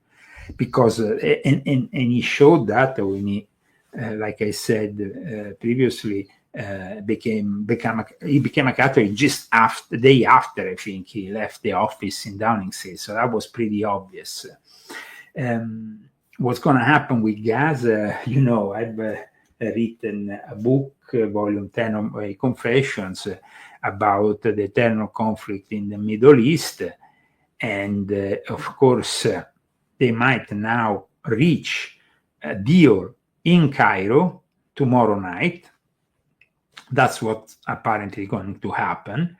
because and he showed that when he, like I said previously. He became a Catholic just the day after, I think, he left the office in Downing Street. So that was pretty obvious. What's going to happen with Gaza? You know, I've written a book, volume 10 of my Confessions, about the eternal conflict in the Middle East. And of course, they might now reach a deal in Cairo tomorrow night. That's what's apparently going to happen.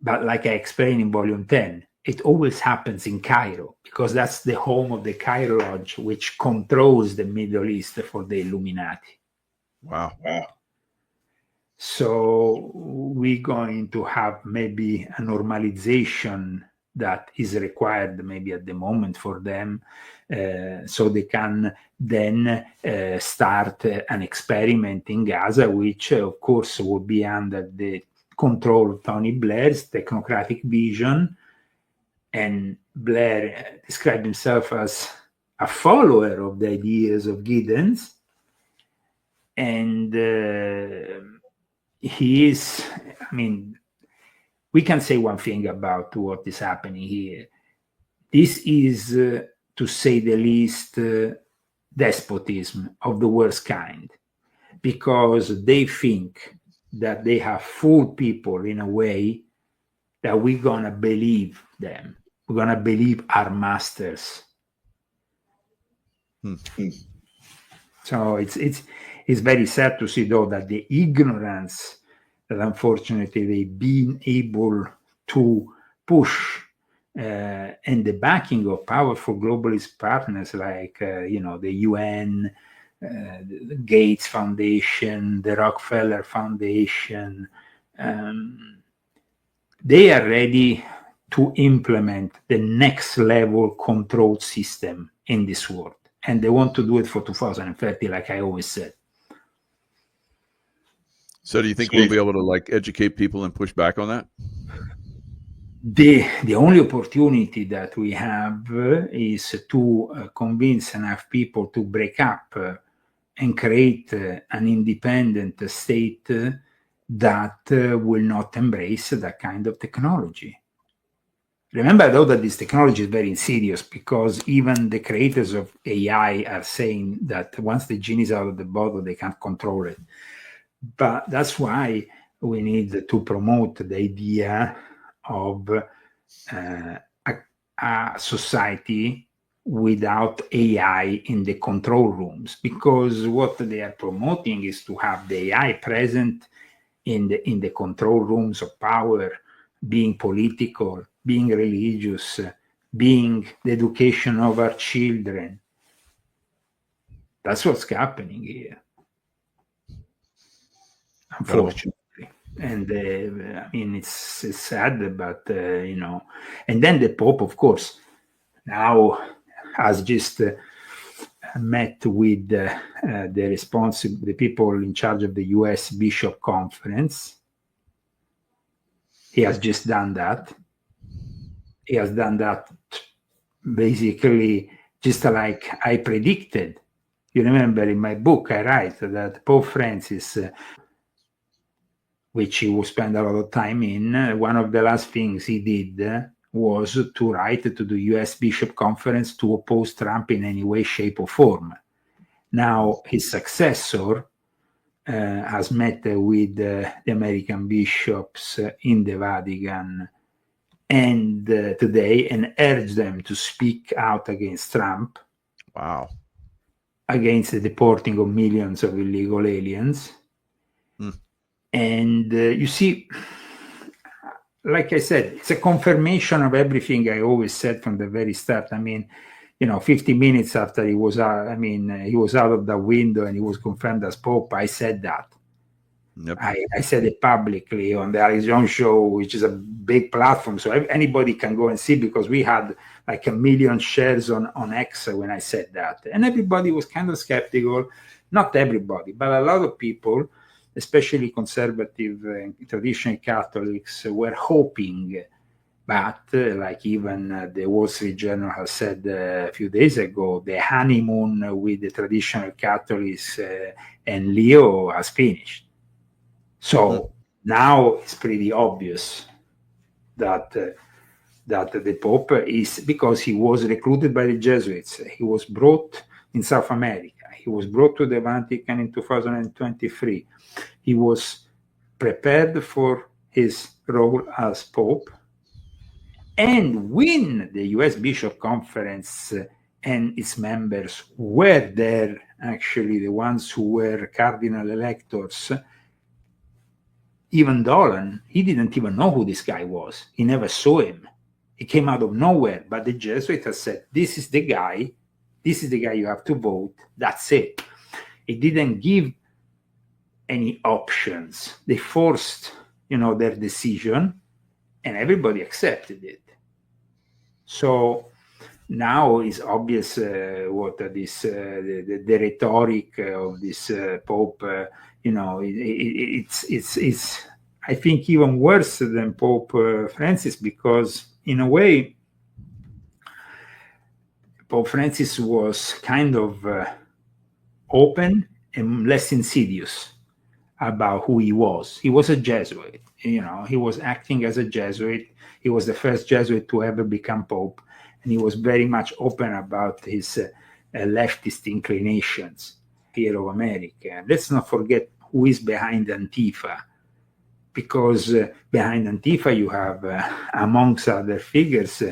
But like I explained in volume 10, it always happens in Cairo because that's the home of the Cairo Lodge, which controls the Middle East for the Illuminati. Wow. So we're going to have maybe a normalization that is required maybe at the moment for them, so they can then start an experiment in Gaza, which of course will be under the control of Tony Blair's technocratic vision. And Blair described himself as a follower of the ideas of Giddens. And he is, I mean, we can say one thing about what is happening here. This is, to say the least, despotism of the worst kind, because they think that they have fooled people in a way that we're going to believe them. We're going to believe our masters. So it's very sad to see, though, that the ignorance that unfortunately they've been able to push and the backing of powerful globalist partners like, the UN, the Gates Foundation, the Rockefeller Foundation, they are ready to implement the next level control system in this world. And they want to do it for 2030, like I always said. So do you think we'll be able to educate people and push back on that? The only opportunity that we have is to convince enough people to break up and create an independent state that will not embrace that kind of technology. Remember, though, that this technology is very insidious, because even the creators of AI are saying that once the genie is out of the bottle, they can't control it. But that's why we need to promote the idea of a society without AI in the control rooms, because what they are promoting is to have the AI present in the control rooms of power, being political, being religious, being the education of our children. That's what's happening here, unfortunately. And I mean, it's sad, but you know. And then the Pope, of course, now has just met with the people in charge of the U.S. Bishop Conference. He has just done that. He has done that basically just like I predicted. You remember in my book, I write that Pope Francis, which he will spend a lot of time in, one of the last things he did was to write to the US Bishop Conference to oppose Trump in any way, shape, or form. Now, his successor has met with the American bishops in the Vatican and today, and urged them to speak out against Trump. Wow. Against the deporting of millions of illegal aliens. And you see, like I said, it's a confirmation of everything I always said from the very start. I mean, you know, 50 minutes after he was out, he was out of the window and he was confirmed as Pope, I said that. Yep. I said it publicly on the Alex Jones show, which is a big platform, so anybody can go and see, because we had like 1 million shares on X when I said that. And everybody was kind of skeptical. Not everybody, but a lot of people, especially conservative and traditional Catholics, were hoping. But like even the Wall Street Journal has said a few days ago, the honeymoon with the traditional Catholics and Leo has finished. So now it's pretty obvious that the Pope is, because he was recruited by the Jesuits. He was brought in South America. He was brought to the Vatican in 2023. He was prepared for his role as Pope. And when the US Bishop Conference and its members were there, actually the ones who were cardinal electors, even Dolan, he didn't even know who this guy was. He never saw him. He came out of nowhere. But the Jesuit has said, this is the guy you have to vote. That's it. It didn't give any options. They forced, their decision, and everybody accepted it. So now it's obvious what this the rhetoric of this Pope. It's I think even worse than Pope Francis, because in a way Pope Francis was kind of open and less insidious about who he was. He was a Jesuit. He was acting as a Jesuit. He was the first Jesuit to ever become Pope, and he was very much open about his leftist inclinations here of America. And let's not forget who is behind Antifa, because behind Antifa you have, amongst other figures,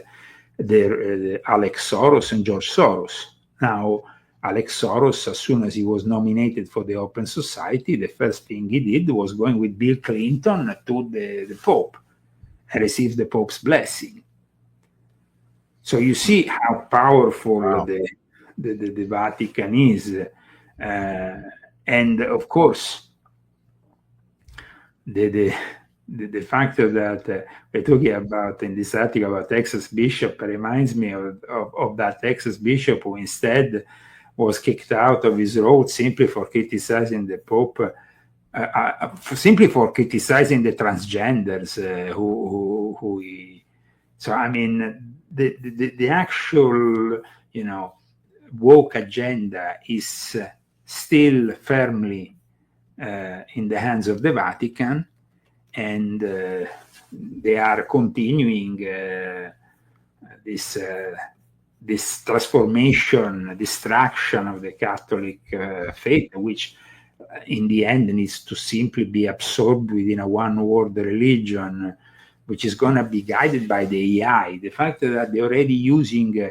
Alex Soros and George Soros. Now, Alex Soros, as soon as he was nominated for the Open Society, the first thing he did was going with Bill Clinton to the Pope and received the Pope's blessing. So you see how powerful the Vatican is. And of course, the fact that we're talking about in this article about Texas Bishop reminds me of that Texas Bishop who instead was kicked out of his role simply for criticizing the Pope, simply for criticizing the transgenders who he So, I mean, the actual, you know, woke agenda is still firmly in the hands of the Vatican, and they are continuing this transformation, distraction of the Catholic faith, which in the end needs to simply be absorbed within a one-world religion, which is going to be guided by the AI. The fact that they're already using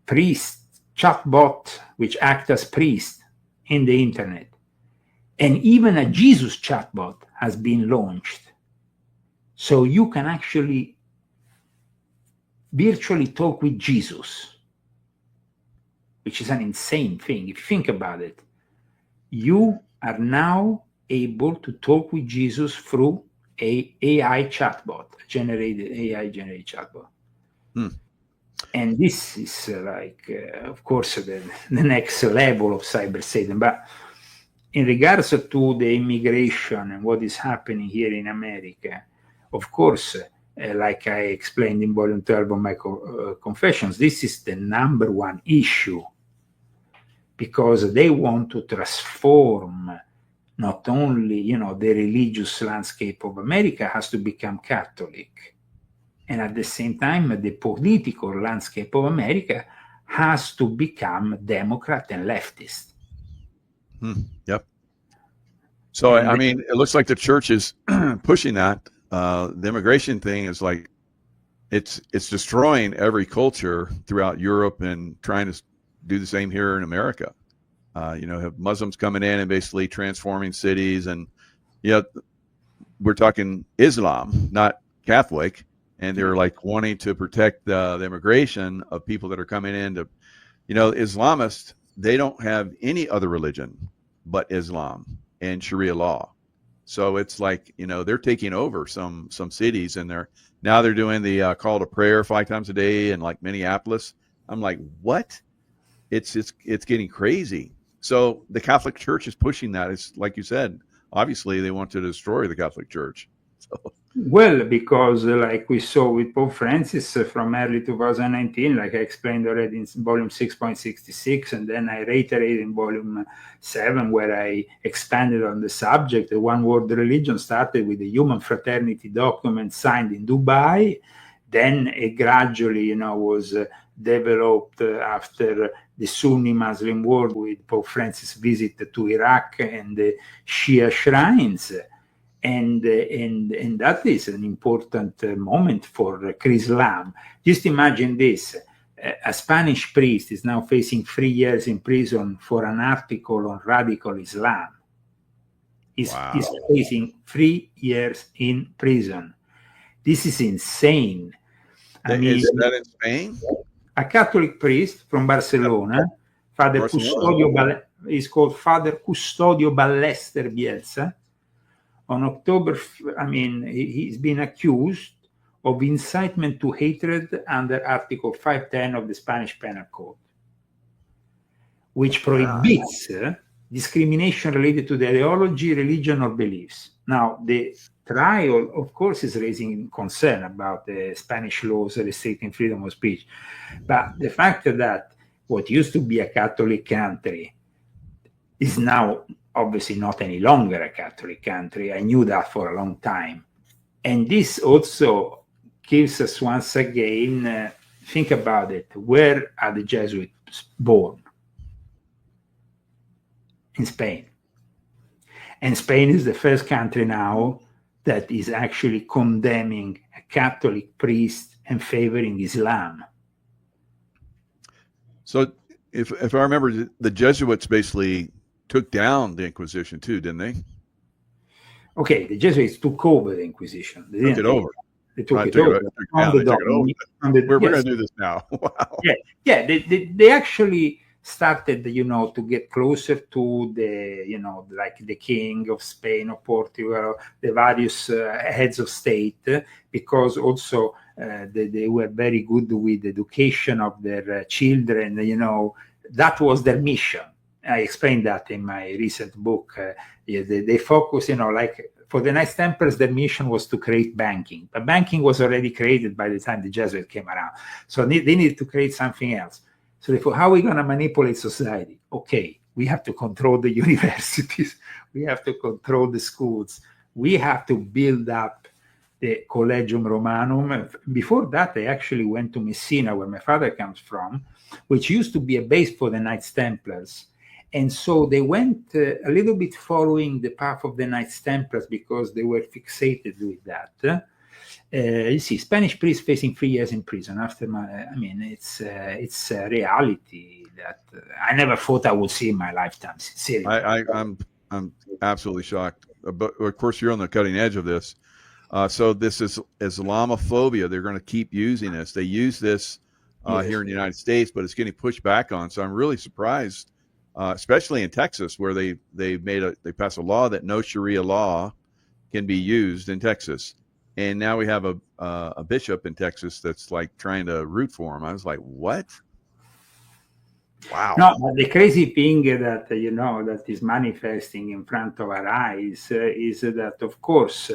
priests, chatbot, which act as priests in the internet, and even a Jesus chatbot has been launched. So you can actually virtually talk with Jesus, which is an insane thing. If you think about it, you are now able to talk with Jesus through a AI chatbot, AI generated chatbot. And this is of course, the next level of cyber Satan. But in regards to the immigration and what is happening here in America, of course, like I explained in volume 12 of my confessions, this is the number one issue, because they want to transform not only, you know, the religious landscape of America has to become Catholic, and at the same time, the political landscape of America has to become Democrat and leftist. Yep. So, I mean, it looks like the church is pushing that. The immigration thing is like, it's destroying every culture throughout Europe and trying to do the same here in America. You know, have Muslims coming in and basically transforming cities, and we're talking Islam, not Catholic, and they're like wanting to protect the immigration of people that are coming in to, you know, Islamists, they don't have any other religion but Islam and Sharia law. So it's like, you know, they're taking over some cities, and they're doing the call to prayer 5 times a day in like Minneapolis. I'm like, what? It's getting crazy. So the Catholic Church is pushing that. It's like you said, obviously they want to destroy the Catholic Church. So. Well, because like we saw with Pope Francis from early 2019, like I explained already in volume 6.66, and then I reiterated in volume 7, where I expanded on the subject. The one world religion started with the Human Fraternity document signed in Dubai. Then it gradually, you know, was developed after the Sunni Muslim war with Pope Francis' visit to Iraq and the Shia shrines. And that is an important moment for Islam. Just imagine this. A Spanish priest is now facing 3 years in prison for an article on radical Islam. He's facing 3 years in prison. This is insane. I mean, is that in Spain? A Catholic priest from Barcelona, Father Custodio, is called Father Custodio Ballester Bielsa. On October, he's been accused of incitement to hatred under Article 510 of the Spanish Penal Code, which prohibits discrimination related to the ideology, religion, or beliefs. Now, the trial, of course, is raising concern about the Spanish laws restricting freedom of speech. But the fact that what used to be a Catholic country is now obviously not any longer a Catholic country. I knew that for a long time. And this also gives us once again, think about it, where are the Jesuits born? In Spain. And Spain is the first country now that is actually condemning a Catholic priest and favoring Islam. So if I remember, the Jesuits basically took down the Inquisition too, didn't they? Okay, the Jesuits took over the Inquisition. They took it over. They took it over. We're going to do this now. Wow. Yeah. They actually started, you know, to get closer to the, you know, like the King of Spain or Portugal, the various heads of state, because also they were very good with the education of their children. You know, that was their mission. I explained that in my recent book. They focus, like for the Knights Templars, their mission was to create banking. But banking was already created by the time the Jesuits came around. So they needed to create something else. So they thought, how are we going to manipulate society? Okay, we have to control the universities. We have to control the schools. We have to build up the Collegium Romanum. Before that, they actually went to Messina, where my father comes from, which used to be a base for the Knights Templars. And so they went a little bit following the path of the Knights Templars because they were fixated with that. You see, Spanish priest facing 3 years in prison after it's a reality that I never thought I would see in my lifetime. Seriously. I'm absolutely shocked. But of course, you're on the cutting edge of this. So this is Islamophobia. They're going to keep using this. They use this here in the United States, but it's getting pushed back on. So I'm really surprised, especially in Texas, where they passed a law that no Sharia law can be used in Texas. And now we have a bishop in Texas that's like trying to root for him. I was like, what? Wow. No, but the crazy thing that, that is manifesting in front of our eyes is that, of course,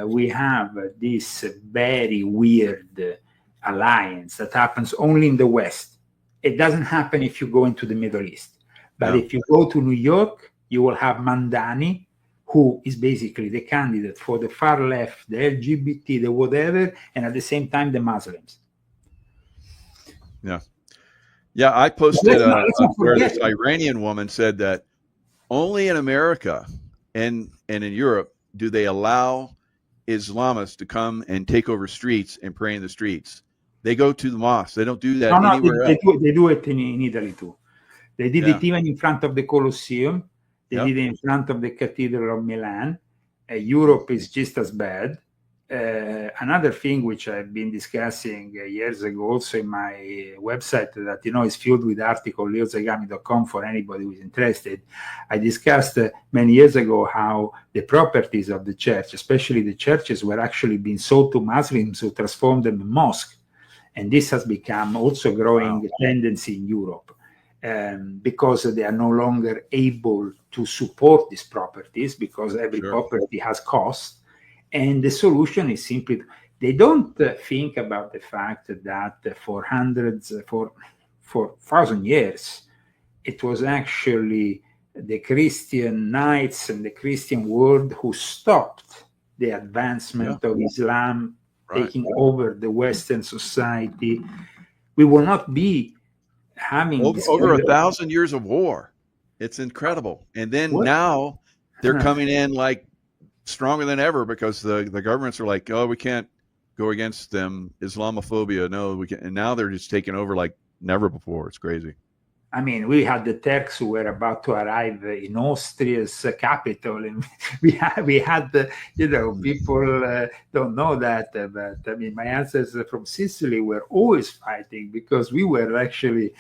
we have this very weird alliance that happens only in the West. It doesn't happen if you go into the Middle East. But if you go to New York, you will have Mandani, who is basically the candidate for the far left, the LGBT, the whatever, and at the same time, the Muslims. Yeah. Yeah, I posted where this Iranian woman said that only in America and in Europe do they allow Islamists to come and take over streets and pray in the streets. They go to the mosque. They don't do that anywhere else. They do it in Italy too. They did it even in front of the Colosseum. They did it in front of the Cathedral of Milan. Europe is just as bad. Another thing which I've been discussing years ago, also in my website that is filled with articles, leozagami.com, for anybody who is interested. I discussed many years ago how the properties of the church, especially the churches, were actually being sold to Muslims who transformed them in mosques, and this has become also growing tendency in Europe. Because they are no longer able to support these properties because every property has cost. And the solution is simply, they don't think about the fact that for 1,000 years, it was actually the Christian knights and the Christian world who stopped the advancement of Islam taking over the Western society. We will not be having over 1,000 years of war. It's incredible. And then now they're coming in like stronger than ever because the governments are like, oh, we can't go against them. Islamophobia. No, we can't. And now they're just taking over like never before. It's crazy. I mean, we had the Turks who were about to arrive in Austria's capital, and we had people don't know that, but I mean, my ancestors from Sicily were always fighting because we were actually,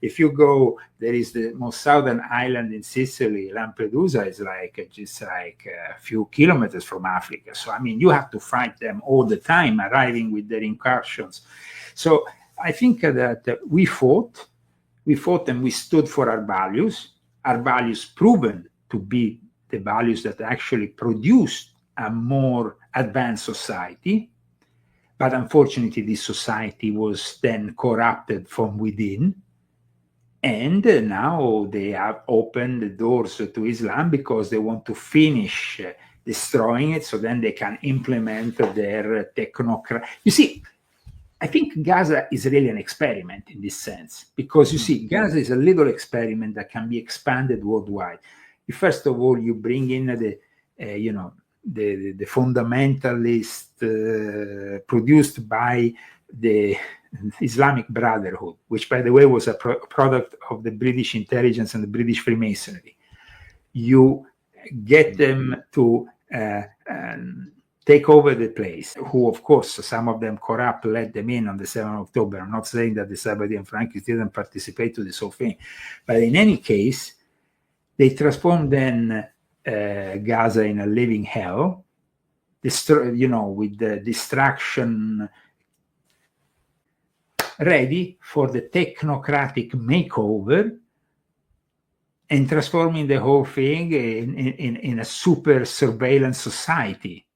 if you go, there is the most southern island in Sicily, Lampedusa is just like a few kilometers from Africa. So, I mean, you have to fight them all the time, arriving with their incursions. So I think that we fought and we stood for our values proven to be the values that actually produced a more advanced society. But unfortunately, this society was then corrupted from within. And now they have opened the doors to Islam because they want to finish destroying it so then they can implement their technocrat. You see, I think Gaza is really an experiment in this sense, because you see, Gaza is a little experiment that can be expanded worldwide. First of all, you bring in the fundamentalist produced by the Islamic Brotherhood, which, by the way, was a product of the British intelligence and the British Freemasonry. You get them to take over the place, who, of course, some of them corrupt, let them in on the 7th of October. I'm not saying that the Sabbath and Frankists didn't participate to this whole thing. But in any case, they transformed then Gaza in a living hell, with the distraction, ready for the technocratic makeover and transforming the whole thing in a super surveillance society.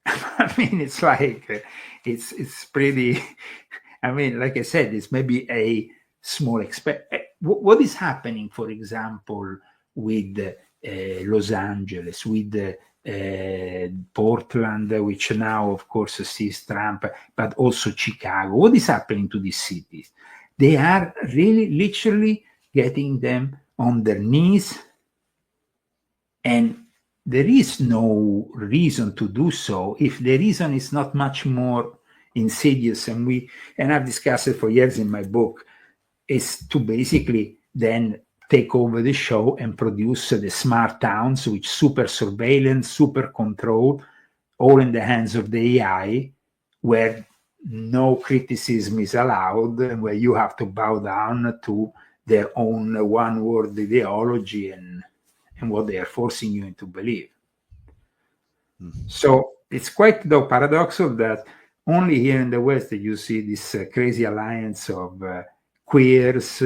I mean, it's like, it's pretty, I mean, like I said, it's maybe a small what is happening, for example, with Los Angeles, with Portland, which now, of course, sees Trump, but also Chicago. What is happening to these cities? They are really literally getting them on their knees, and there is no reason to do so if the reason is not much more insidious. And I've discussed it for years in my book, is to basically then take over the show and produce the smart towns with super surveillance, super control, all in the hands of the AI, where no criticism is allowed, and where you have to bow down to their own one-word ideology and what they are forcing you into believe. So it's quite, though, paradoxical that only here in the West that you see this crazy alliance of queers,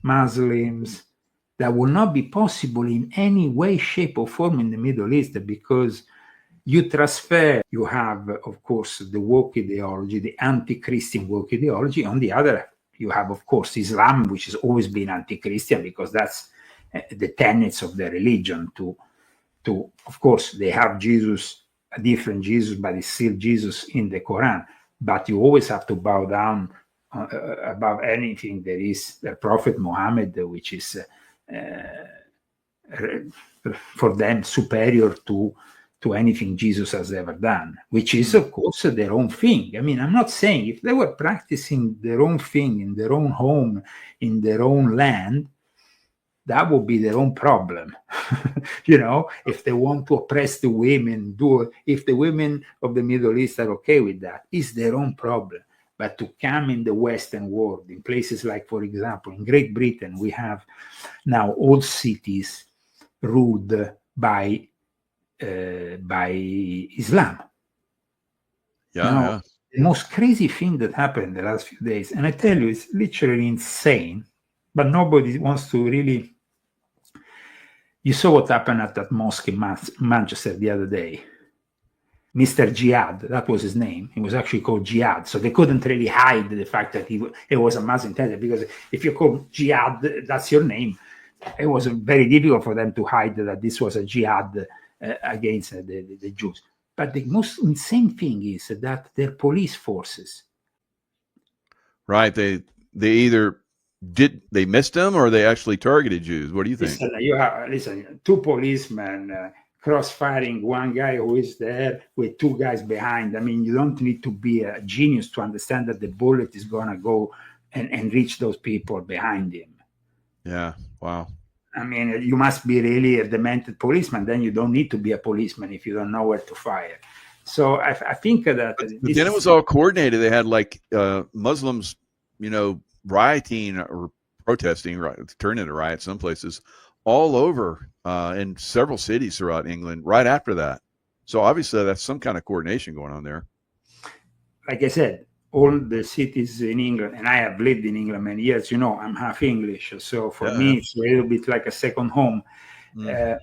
Muslims, that will not be possible in any way, shape, or form in the Middle East, because you have, of course, the woke ideology, the anti-Christian woke ideology. On the other, you have, of course, Islam, which has always been anti-Christian, because that's the tenets of their religion. Of course, they have Jesus, a different Jesus, but it's still Jesus in the Quran. But you always have to bow down above anything there is the Prophet Muhammad, which is for them superior to anything Jesus has ever done, which is, of course, their own thing. I mean, I'm not saying if they were practicing their own thing in their own home, in their own land, that would be their own problem. If they want to oppress the women, if the women of the Middle East are okay with that, it's their own problem. But to come in the Western world, in places like, for example, in Great Britain, we have now all cities ruled by Islam. The most crazy thing that happened in the last few days, and I tell you, it's literally insane, but nobody wants to really. You saw what happened at that mosque in Manchester the other day. Mr. Jihad, that was his name. He was actually called Jihad. So they couldn't really hide the fact that it was a Muslim terrorist, because if you call Jihad, that's your name. It was very difficult for them to hide that this was a jihad against the Jews. But the most insane thing is that their police forces. Right. They either they missed them or they actually targeted Jews. What do you think? Listen, two policemen crossfiring, one guy who is there with two guys behind. I mean, you don't need to be a genius to understand that the bullet is going to go and reach those people behind him. Yeah. Wow. I mean, you must be really a demented policeman. Then you don't need to be a policeman if you don't know where to fire. So I think that. But then it was all coordinated. They had like Muslims, rioting or protesting, turned into riots some places, all over in several cities throughout England right after that. So obviously that's some kind of coordination going on there. Like I said, all the cities in England, and I have lived in England many years, I'm half English. So for me, it's a little bit like a second home. The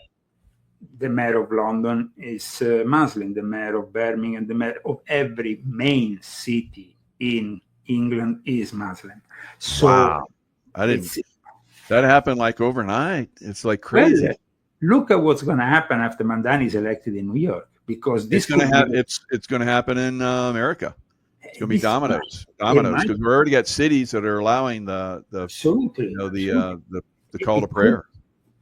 mayor of London is Muslim, the mayor of Birmingham, the mayor of every main city in England is Muslim. So wow. That happened like overnight. It's like crazy. Well, look at what's going to happen after Mandani is elected in New York, because this it's going to happen in America. It's going to be dominoes, because we've already got cities that are allowing the call to prayer.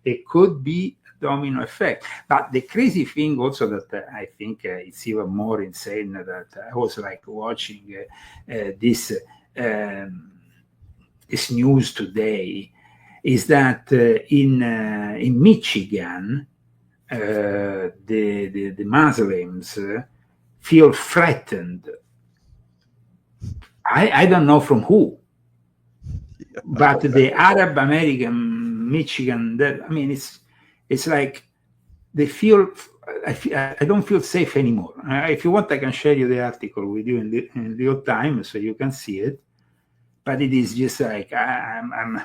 It could be a domino effect. But the crazy thing also that I think it's even more insane, that I was like watching this news today, is that in Michigan, the Muslims feel threatened. I don't know from who, but the Arab American Michigan, it's like they feel. I don't feel safe anymore. If you want, I can share you the article with you in real time so you can see it. But it is just like I'm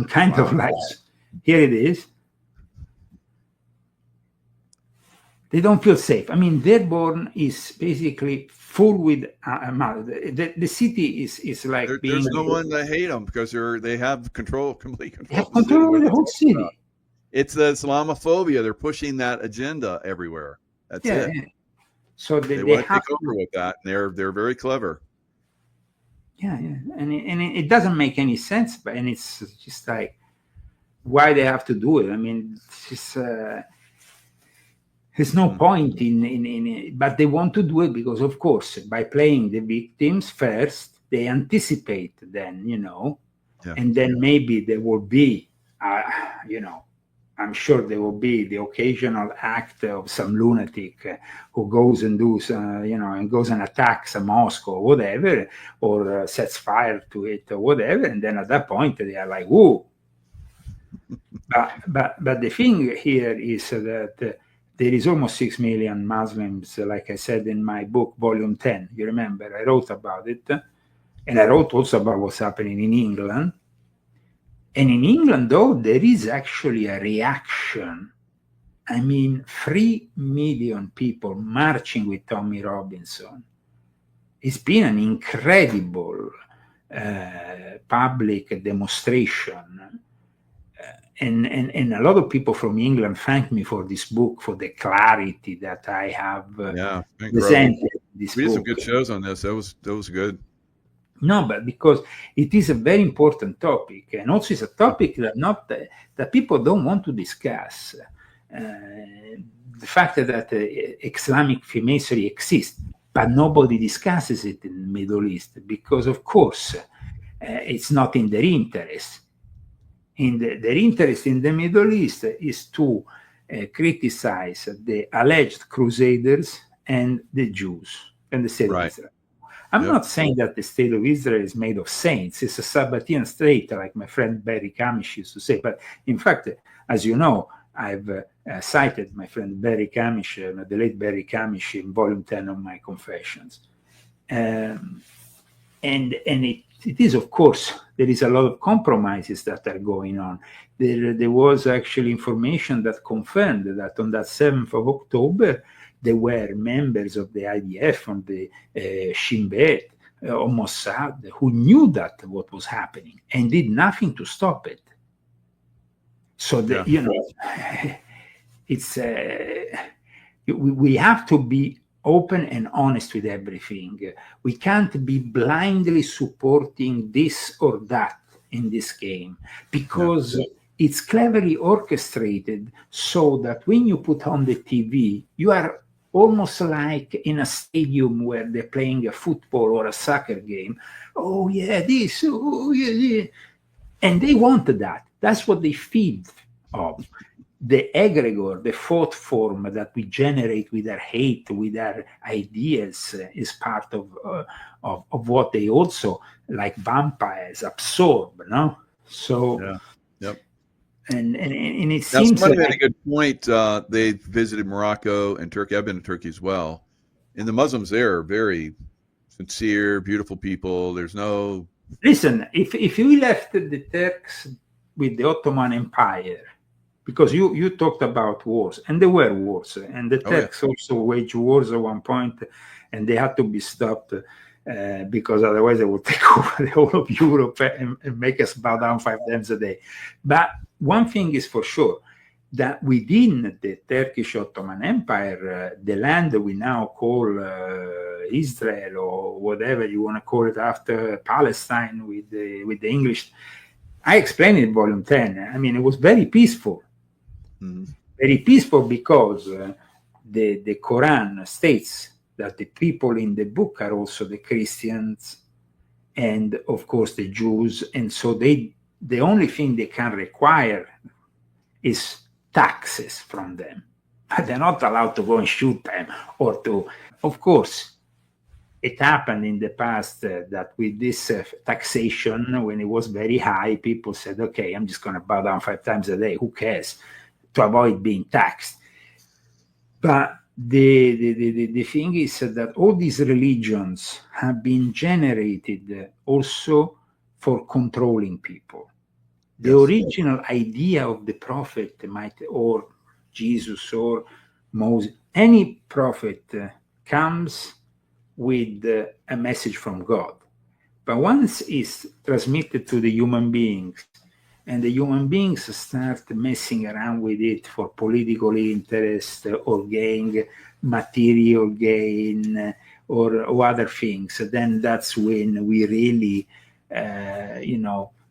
kind of like Here it is. They don't feel safe. I mean, Dearborn is basically full with the city is like There's no one to hate them because they have complete control. They have control over the whole city. It's the Islamophobia. They're pushing that agenda everywhere. That's it. Yeah. So they want to take over with that, and they're very clever. Yeah, and it doesn't make any sense, and it's just like why they have to do it. I mean, it's just, there's no point in it, but they want to do it because, of course, by playing the victims first, they anticipate then, and then maybe there will be, I'm sure there will be the occasional act of some lunatic who goes and does, and goes and attacks a mosque or whatever, or sets fire to it or whatever, and then at that point they are like, "Whoa!" But the thing here is that there is almost 6 million Muslims, like I said in my book, Volume 10. You remember, I wrote about it. And I wrote also about what's happening in England. And in England, though, there is actually a reaction. I mean, 3 million people marching with Tommy Robinson. It's been an incredible public demonstration. And a lot of people from England thank me for this book, for the clarity that I have presented this we did book. some good shows on this. That was good. No, but because it is a very important topic, and also it's a topic that people don't want to discuss. The fact that Islamic Freemasonry exists, but nobody discusses it in the Middle East because, of course, it's not in their interest. Their interest in the Middle East is to criticize the alleged Crusaders and the Jews and the state of Israel. I'm not saying that the state of Israel is made of saints. It's a Sabbatean state, like my friend Barry Kamish used to say. But in fact, as you know, I've cited my friend Barry Kamish, the late Barry Kamish, in Volume 10 of my Confessions. And it is, of course, there is a lot of compromises that are going on. There was actually information that confirmed that on that 7th of October, there were members of the IDF, from the Shin Bet, or Mossad, who knew that what was happening and did nothing to stop it. So, it's we have to be open and honest with everything. We can't be blindly supporting this or that in this game, because it's cleverly orchestrated so that when you put on the TV, you are almost like in a stadium where they're playing a football or a soccer game. Oh yeah, this, oh yeah. And they want that. That's what they feed of. The egregore, the thought form that we generate with our hate, with our ideas, is part of what they also, like vampires, absorb. No, so and it seems somebody like, made a good point. They visited Morocco and Turkey. I've been to Turkey as well, and the Muslims there are very sincere, beautiful people. There's no listen. If you left the Turks with the Ottoman Empire, because you talked about wars, and there were wars, and the Turks also waged wars at one point, and they had to be stopped because otherwise they would take over the whole of Europe and make us bow down 5 times a day. But one thing is for sure, that within the Turkish Ottoman Empire, the land we now call Israel, or whatever you want to call it after Palestine with the English, I explained in Volume 10. I mean, it was very peaceful. Very peaceful because the Quran states that the people in the book are also the Christians and, of course, the Jews. And so the only thing they can require is taxes from them. But they're not allowed to go and shoot them or to, of course, it happened in the past that with this taxation, when it was very high, people said, okay, I'm just going to bow down 5 times a day. Who cares? To avoid being taxed. But the thing is that all these religions have been generated also for controlling people. The original idea of the prophet or Jesus or Moses, any prophet comes with a message from God. But once it's transmitted to the human beings, and the human beings start messing around with it for political interest or gain, material gain, or other things, then that's when we really,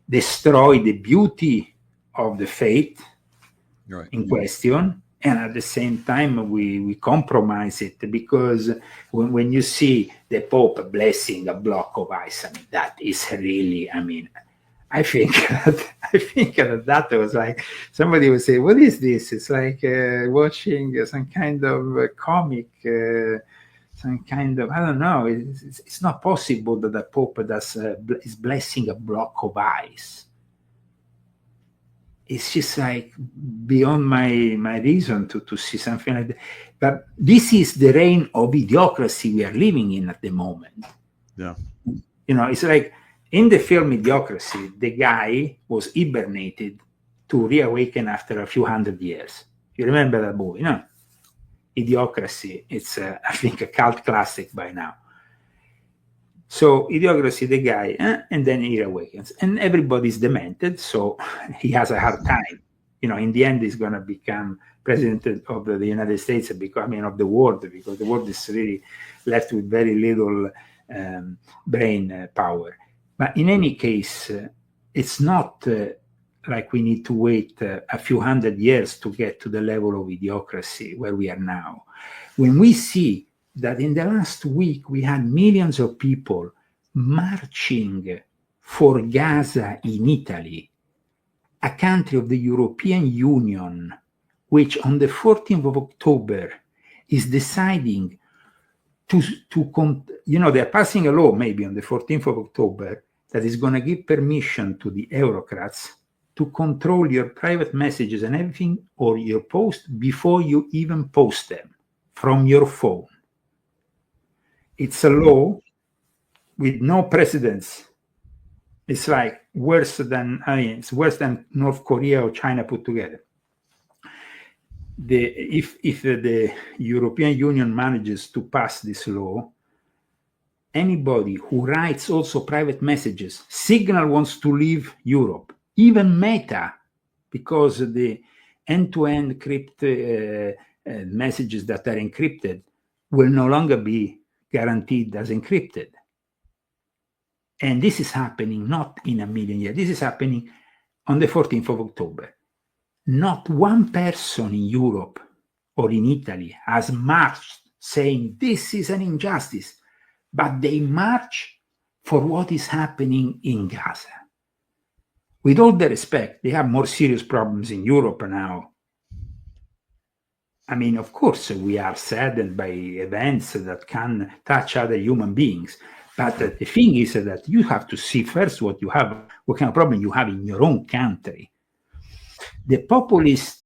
destroy the beauty of the faith in question. And at the same time, we compromise it, because when you see the Pope blessing a block of ice, I mean, that is really, I think that was like, somebody would say, what is this? It's like watching some kind of comic, some kind of, I don't know. It's not possible that the Pope is blessing a block of ice. It's just like beyond my reason to see something like that. But this is the reign of idiocracy we are living in at the moment. Yeah. It's like in the film Idiocracy, the guy was hibernated to reawaken after a few hundred years. You remember that movie, no? Idiocracy, it's I think a cult classic by now. So Idiocracy, the guy, and then he awakens, and everybody's demented, so he has a hard time. In the end, he's going to become president of the United States, of the world, because the world is really left with very little brain power. But in any case, it's not like we need to wait a few hundred years to get to the level of idiocracy where we are now. When we see that in the last week we had millions of people marching for Gaza in Italy, a country of the European Union, which on the 14th of October is deciding they're passing a law maybe on the 14th of October that is going to give permission to the Eurocrats to control your private messages and everything, or your post, before you even post them from your phone. It's a law with no precedents. It's like worse than North Korea or China put together. If the European Union manages to pass this law, anybody who writes also private messages, Signal wants to leave Europe, even Meta, because the end-to-end messages that are encrypted will no longer be guaranteed as encrypted. And this is happening not in a million years. This is happening on the 14th of October. Not one person in Europe or in Italy has marched saying this is an injustice, but they march for what is happening in Gaza. With all the respect, they have more serious problems in Europe now. Of course, we are saddened by events that can touch other human beings. But the thing is that you have to see first what kind of problem you have in your own country. The populist